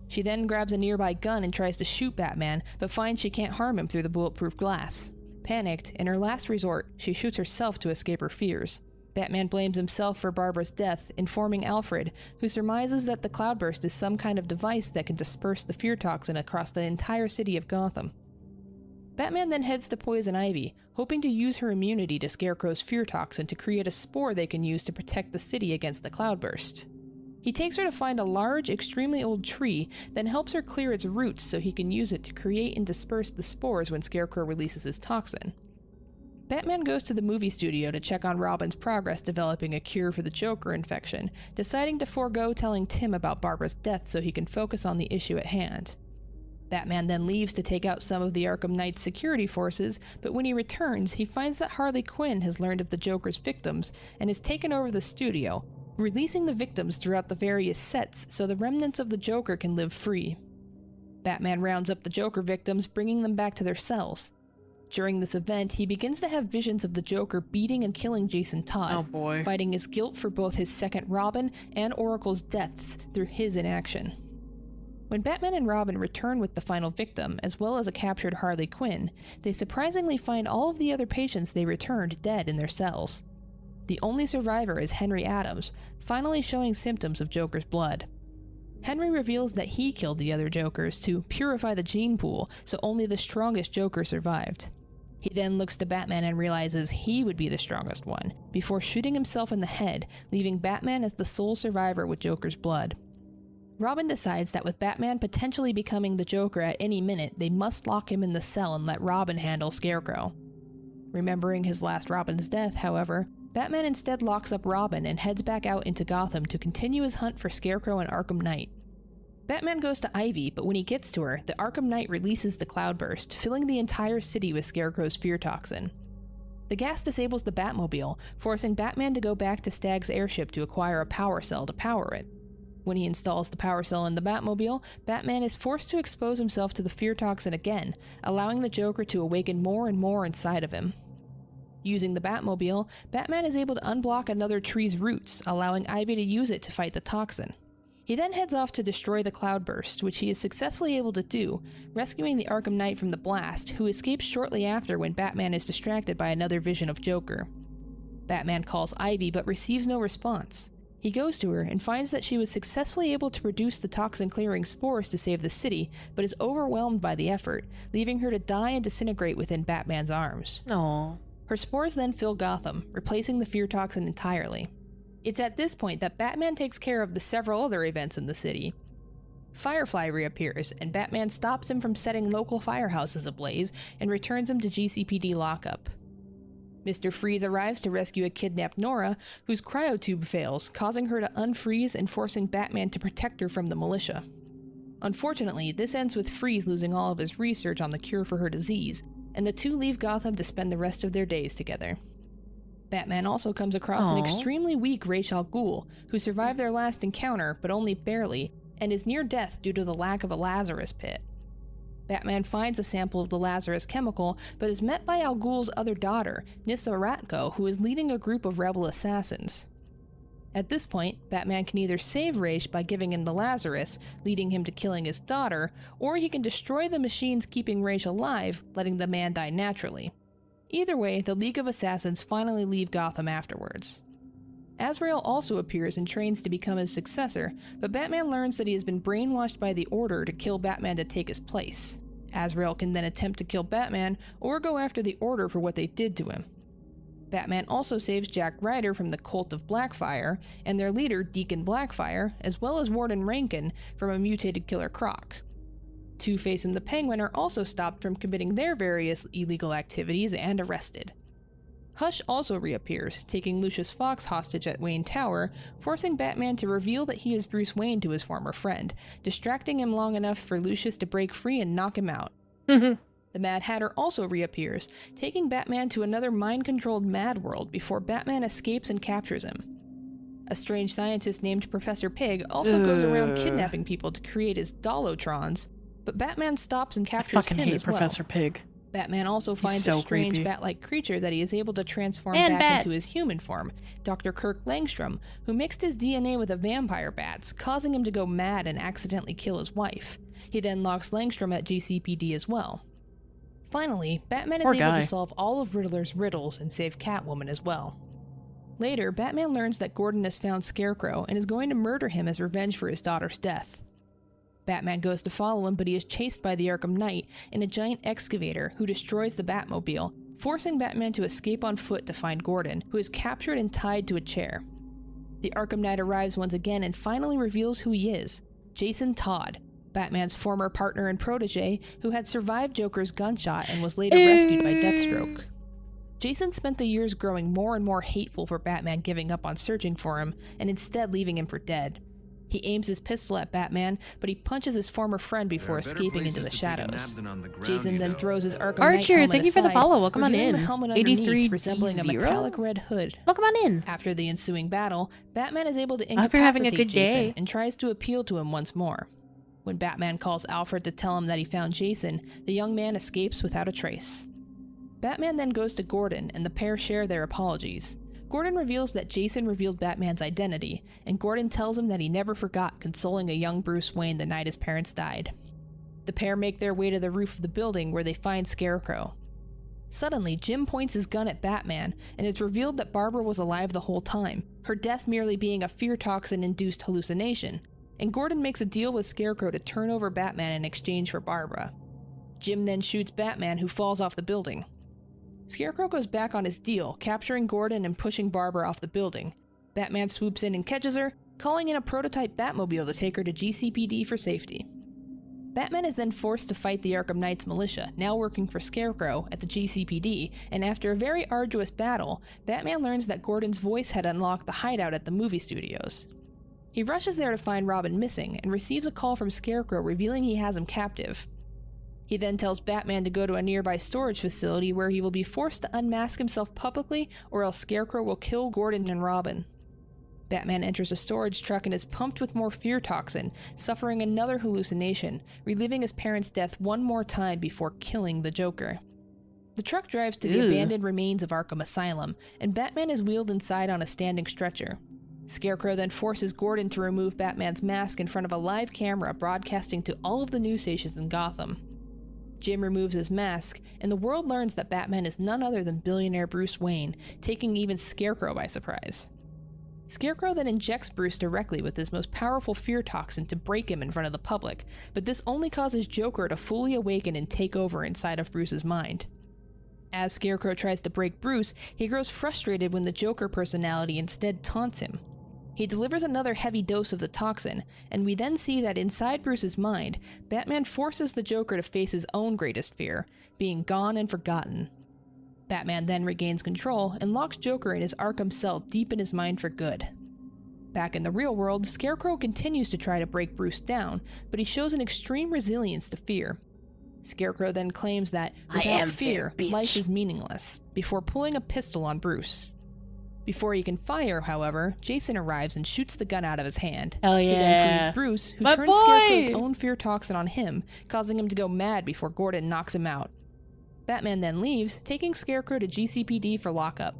She then grabs a nearby gun and tries to shoot Batman, but finds she can't harm him through the bulletproof glass. Panicked, in her last resort, she shoots herself to escape her fears. Batman blames himself for Barbara's death, informing Alfred, who surmises that the Cloudburst is some kind of device that can disperse the fear toxin across the entire city of Gotham. Batman then heads to Poison Ivy, hoping to use her immunity to Scarecrow's fear toxin to create a spore they can use to protect the city against the Cloudburst. He takes her to find a large, extremely old tree, then helps her clear its roots so he can use it to create and disperse the spores when Scarecrow releases his toxin. Batman goes to the movie studio to check on Robin's progress developing a cure for the Joker infection, deciding to forego telling Tim about Barbara's death so he can focus on the issue at hand. Batman then leaves to take out some of the Arkham Knight's security forces, but when he returns, he finds that Harley Quinn has learned of the Joker's victims and has taken over the studio, releasing the victims throughout the various sets so the remnants of the Joker can live free. Batman rounds up the Joker victims, bringing them back to their cells. During this event, he begins to have visions of the Joker beating and killing Jason Todd, fighting his guilt for both his second Robin and Oracle's deaths through his inaction. When Batman and Robin return with the final victim, as well as a captured Harley Quinn, they surprisingly find all of the other patients they returned dead in their cells. The only survivor is Henry Adams, finally showing symptoms of Joker's blood. Henry reveals that he killed the other Jokers to purify the gene pool, so only the strongest Joker survived. He then looks to Batman and realizes he would be the strongest one, before shooting himself in the head, leaving Batman as the sole survivor with Joker's blood. Robin decides that with Batman potentially becoming the Joker at any minute, they must lock him in the cell and let Robin handle Scarecrow. Remembering his last Robin's death, however, Batman instead locks up Robin and heads back out into Gotham to continue his hunt for Scarecrow and Arkham Knight. Batman goes to Ivy, but when he gets to her, the Arkham Knight releases the Cloudburst, filling the entire city with Scarecrow's fear toxin. The gas disables the Batmobile, forcing Batman to go back to Stagg's airship to acquire a power cell to power it. When he installs the power cell in the Batmobile, Batman is forced to expose himself to the fear toxin again, allowing the Joker to awaken more and more inside of him. Using the Batmobile, Batman is able to unblock another tree's roots, allowing Ivy to use it to fight the toxin. He then heads off to destroy the Cloudburst, which he is successfully able to do, rescuing the Arkham Knight from the blast, who escapes shortly after when Batman is distracted by another vision of Joker. Batman calls Ivy but receives no response. He goes to her and finds that she was successfully able to produce the toxin-clearing spores to save the city, but is overwhelmed by the effort, leaving her to die and disintegrate within Batman's arms. Aww. Her spores then fill Gotham, replacing the fear toxin entirely. It's at this point that Batman takes care of the several other events in the city. Firefly reappears, and Batman stops him from setting local firehouses ablaze and returns him to GCPD lockup. Mr. Freeze arrives to rescue a kidnapped Nora, whose cryotube fails, causing her to unfreeze and forcing Batman to protect her from the militia. Unfortunately, this ends with Freeze losing all of his research on the cure for her disease, and the two leave Gotham to spend the rest of their days together. Batman also comes across an extremely weak Ra's al Ghul, who survived their last encounter, but only barely, and is near death due to the lack of a Lazarus pit. Batman finds a sample of the Lazarus chemical, but is met by Al Ghul's other daughter, Nyssa Ratko, who is leading a group of rebel assassins. At this point, Batman can either save Ra's by giving him the Lazarus, leading him to killing his daughter, or he can destroy the machines keeping Ra's alive, letting the man die naturally. Either way, the League of Assassins finally leave Gotham afterwards. Azrael also appears and trains to become his successor, but Batman learns that he has been brainwashed by the Order to kill Batman to take his place. Azrael can then attempt to kill Batman, or go after the Order for what they did to him. Batman also saves Jack Ryder from the Cult of Blackfire, and their leader, Deacon Blackfire, as well as Warden Rankin from a mutated Killer Croc. Two-Face and the Penguin are also stopped from committing their various illegal activities and arrested. Hush also reappears, taking Lucius Fox hostage at Wayne Tower, forcing Batman to reveal that he is Bruce Wayne to his former friend, distracting him long enough for Lucius to break free and knock him out. The Mad Hatter also reappears, taking Batman to another mind-controlled Mad World before Batman escapes and captures him. A strange scientist named Professor Pig also goes around kidnapping people to create his Dolotrons, but Batman stops and captures him as well. Professor Pig. Batman also finds a strange bat-like creature that he is able to transform back into his human form, Dr. Kirk Langstrom, who mixed his DNA with a vampire bat's, causing him to go mad and accidentally kill his wife. He then locks Langstrom at GCPD as well. Finally, Batman is able to solve all of Riddler's riddles and save Catwoman as well. Later, Batman learns that Gordon has found Scarecrow and is going to murder him as revenge for his daughter's death. Batman goes to follow him, but he is chased by the Arkham Knight in a giant excavator who destroys the Batmobile, forcing Batman to escape on foot to find Gordon, who is captured and tied to a chair. The Arkham Knight arrives once again and finally reveals who he is, Jason Todd, Batman's former partner and protege who had survived Joker's gunshot and was later rescued by Deathstroke. Jason spent the years growing more and more hateful for Batman giving up on searching for him and instead leaving him for dead. He aims his pistol at Batman, but he punches his former friend before escaping into the shadows. Jason then throws his Arkham Knight helmet thank you for the aside, follow. Welcome on revealing in. the helmet underneath, 83 resembling a metallic red hood. Welcome on in. After the ensuing battle, Batman is able to I hope you're having a incapacitate good Jason day. and tries to appeal to him once more. When Batman calls Alfred to tell him that he found Jason, the young man escapes without a trace. Batman then goes to Gordon, and the pair share their apologies. Gordon reveals that Jason revealed Batman's identity, and Gordon tells him that he never forgot consoling a young Bruce Wayne the night his parents died. The pair make their way to the roof of the building where they find Scarecrow. Suddenly, Jim points his gun at Batman, and it's revealed that Barbara was alive the whole time, her death merely being a fear toxin-induced hallucination, and Gordon makes a deal with Scarecrow to turn over Batman in exchange for Barbara. Jim then shoots Batman, who falls off the building. Scarecrow goes back on his deal, capturing Gordon and pushing Barbara off the building. Batman swoops in and catches her, calling in a prototype Batmobile to take her to GCPD for safety. Batman is then forced to fight the Arkham Knight's militia, now working for Scarecrow, at the GCPD, and after a very arduous battle, Batman learns that Gordon's voice had unlocked the hideout at the movie studios. He rushes there to find Robin missing, and receives a call from Scarecrow revealing he has him captive. He then tells Batman to go to a nearby storage facility where he will be forced to unmask himself publicly, or else Scarecrow will kill Gordon and Robin. Batman enters a storage truck and is pumped with more fear toxin, suffering another hallucination, reliving his parents' death one more time before killing the Joker. The truck drives to the abandoned remains of Arkham Asylum, and Batman is wheeled inside on a standing stretcher. Scarecrow then forces Gordon to remove Batman's mask in front of a live camera broadcasting to all of the news stations in Gotham. Jim removes his mask, and the world learns that Batman is none other than billionaire Bruce Wayne, taking even Scarecrow by surprise. Scarecrow then injects Bruce directly with his most powerful fear toxin to break him in front of the public, but this only causes Joker to fully awaken and take over inside of Bruce's mind. As Scarecrow tries to break Bruce, he grows frustrated when the Joker personality instead taunts him. He delivers another heavy dose of the toxin, and we then see that inside Bruce's mind, Batman forces the Joker to face his own greatest fear, being gone and forgotten. Batman then regains control and locks Joker in his Arkham cell deep in his mind for good. Back in the real world, Scarecrow continues to try to break Bruce down, but he shows an extreme resilience to fear. Scarecrow then claims that I without am fear, fair, bitch. life is meaningless, before pulling a pistol on Bruce. Before he can fire, however, Jason arrives and shoots the gun out of his hand. Hell He then yeah. frees Bruce, who My turns boy! Scarecrow's own fear toxin on him, causing him to go mad before Gordon knocks him out. Batman then leaves, taking Scarecrow to GCPD for lockup.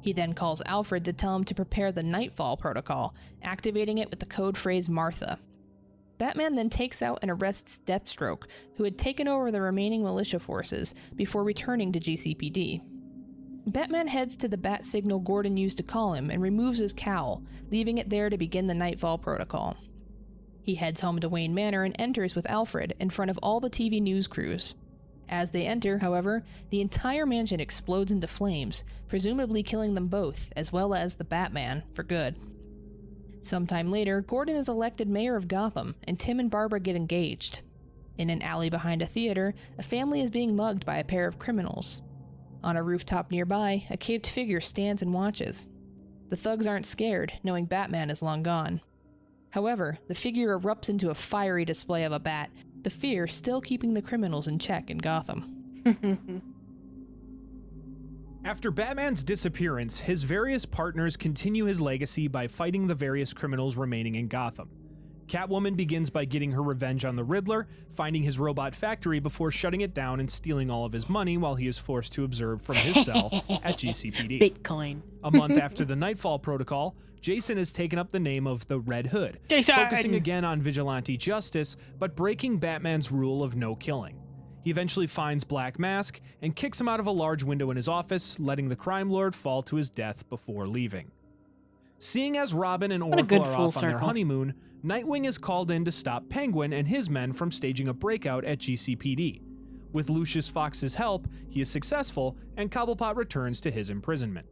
He then calls Alfred to tell him to prepare the Nightfall Protocol, activating it with the code phrase Martha. Batman then takes out and arrests Deathstroke, who had taken over the remaining militia forces, before returning to GCPD. Batman heads to the bat signal Gordon used to call him and removes his cowl, leaving it there to begin the Nightfall Protocol. He heads home to Wayne Manor and enters with Alfred in front of all the TV news crews. As they enter, however, the entire mansion explodes into flames, presumably killing them both, as well as the Batman, for good. Sometime later, Gordon is elected mayor of Gotham, and Tim and Barbara get engaged. In an alley behind a theater, a family is being mugged by a pair of criminals. On a rooftop nearby, a caped figure stands and watches. The thugs aren't scared, knowing Batman is long gone. However, the figure erupts into a fiery display of a bat, the fear still keeping the criminals in check in Gotham. After Batman's disappearance, his various partners continue his legacy by fighting the various criminals remaining in Gotham. Catwoman begins by getting her revenge on the Riddler, finding his robot factory before shutting it down and stealing all of his money while he is forced to observe from his cell at GCPD. Bitcoin. A month after the Nightfall Protocol, Jason has taken up the name of the Red Hood, Jason! focusing again on vigilante justice, but breaking Batman's rule of no killing. He eventually finds Black Mask and kicks him out of a large window in his office, letting the crime lord fall to his death before leaving. Seeing as Robin and What a good Oracle are full off on their circle. honeymoon, Nightwing is called in to stop Penguin and his men from staging a breakout at GCPD. With Lucius Fox's help, he is successful, and Cobblepot returns to his imprisonment.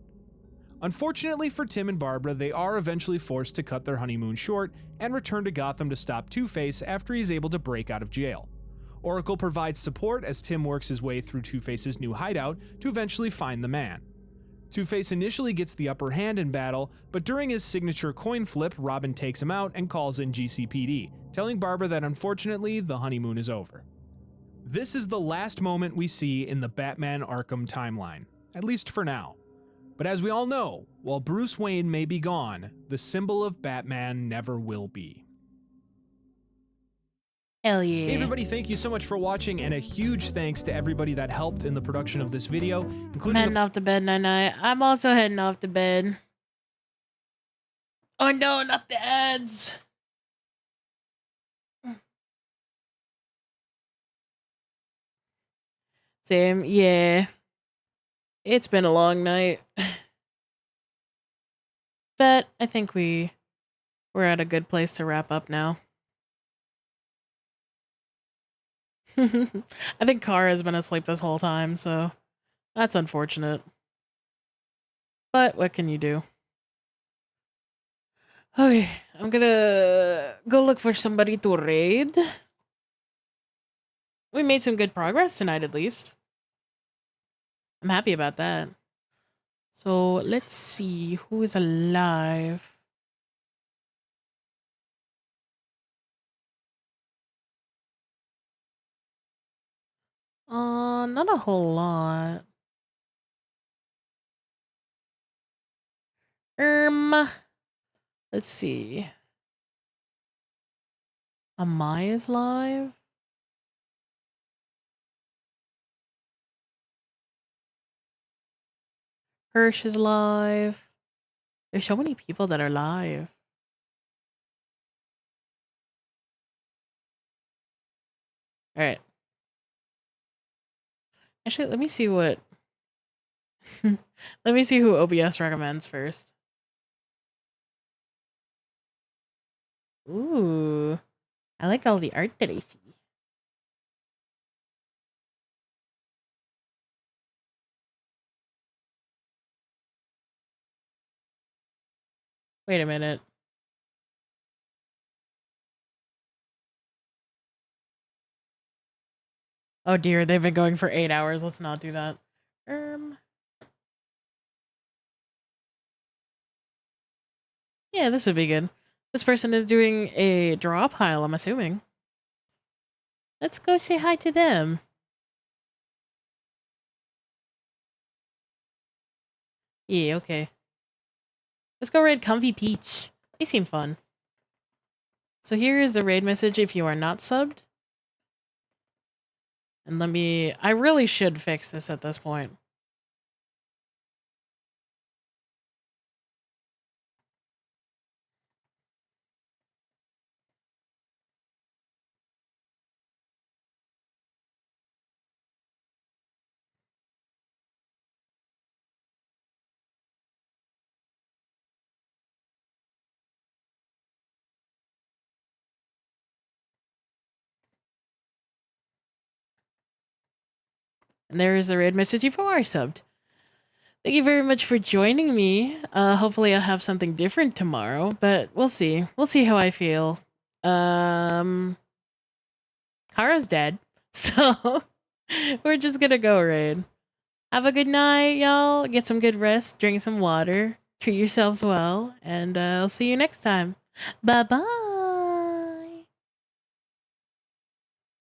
Unfortunately for Tim and Barbara, they are eventually forced to cut their honeymoon short and return to Gotham to stop Two-Face after he's able to break out of jail. Oracle provides support as Tim works his way through Two-Face's new hideout to eventually find the man. Two-Face initially gets the upper hand in battle, but during his signature coin flip, Robin takes him out and calls in GCPD, telling Barbara that unfortunately the honeymoon is over. This is the last moment we see in the Batman Arkham timeline, at least for now. But as we all know, while Bruce Wayne may be gone, the symbol of Batman never will be. Hell yeah. Hey everybody, thank you so much for watching, and a huge thanks to everybody that helped in the production of this video, I'm including heading off to bed, night. I'm also heading off to bed. Oh no, not the ads. Same, yeah. It's been a long night. But I think we're at a good place to wrap up now. I think Kara has been asleep this whole time, so that's unfortunate. But what can you do? Okay, I'm gonna go look for somebody to raid. We made some good progress tonight, at least. I'm happy about that. So let's see who is alive. Not a whole lot. Let's see. Amai is live. Hirsch is live. There's so many people that are live. All right. Actually, let me see what. Let me see who OBS recommends first. Ooh, I like all the art that I see. Wait a minute. Oh dear, they've been going for 8 hours. Let's not do that. Yeah, this would be good. This person is doing a draw pile, I'm assuming. Let's go say hi to them. Yeah, okay. Let's go raid Comfy Peach. They seem fun. So here is the raid message if you are not subbed. And I really should fix this at this point. And there is the raid message if you are subbed. Thank you very much for joining me. Hopefully I'll have something different tomorrow, but we'll see. We'll see how I feel. Kara's dead, so we're just gonna go raid. Have a good night, y'all. Get some good rest, drink some water, treat yourselves well, and I'll see you next time. Bye-bye.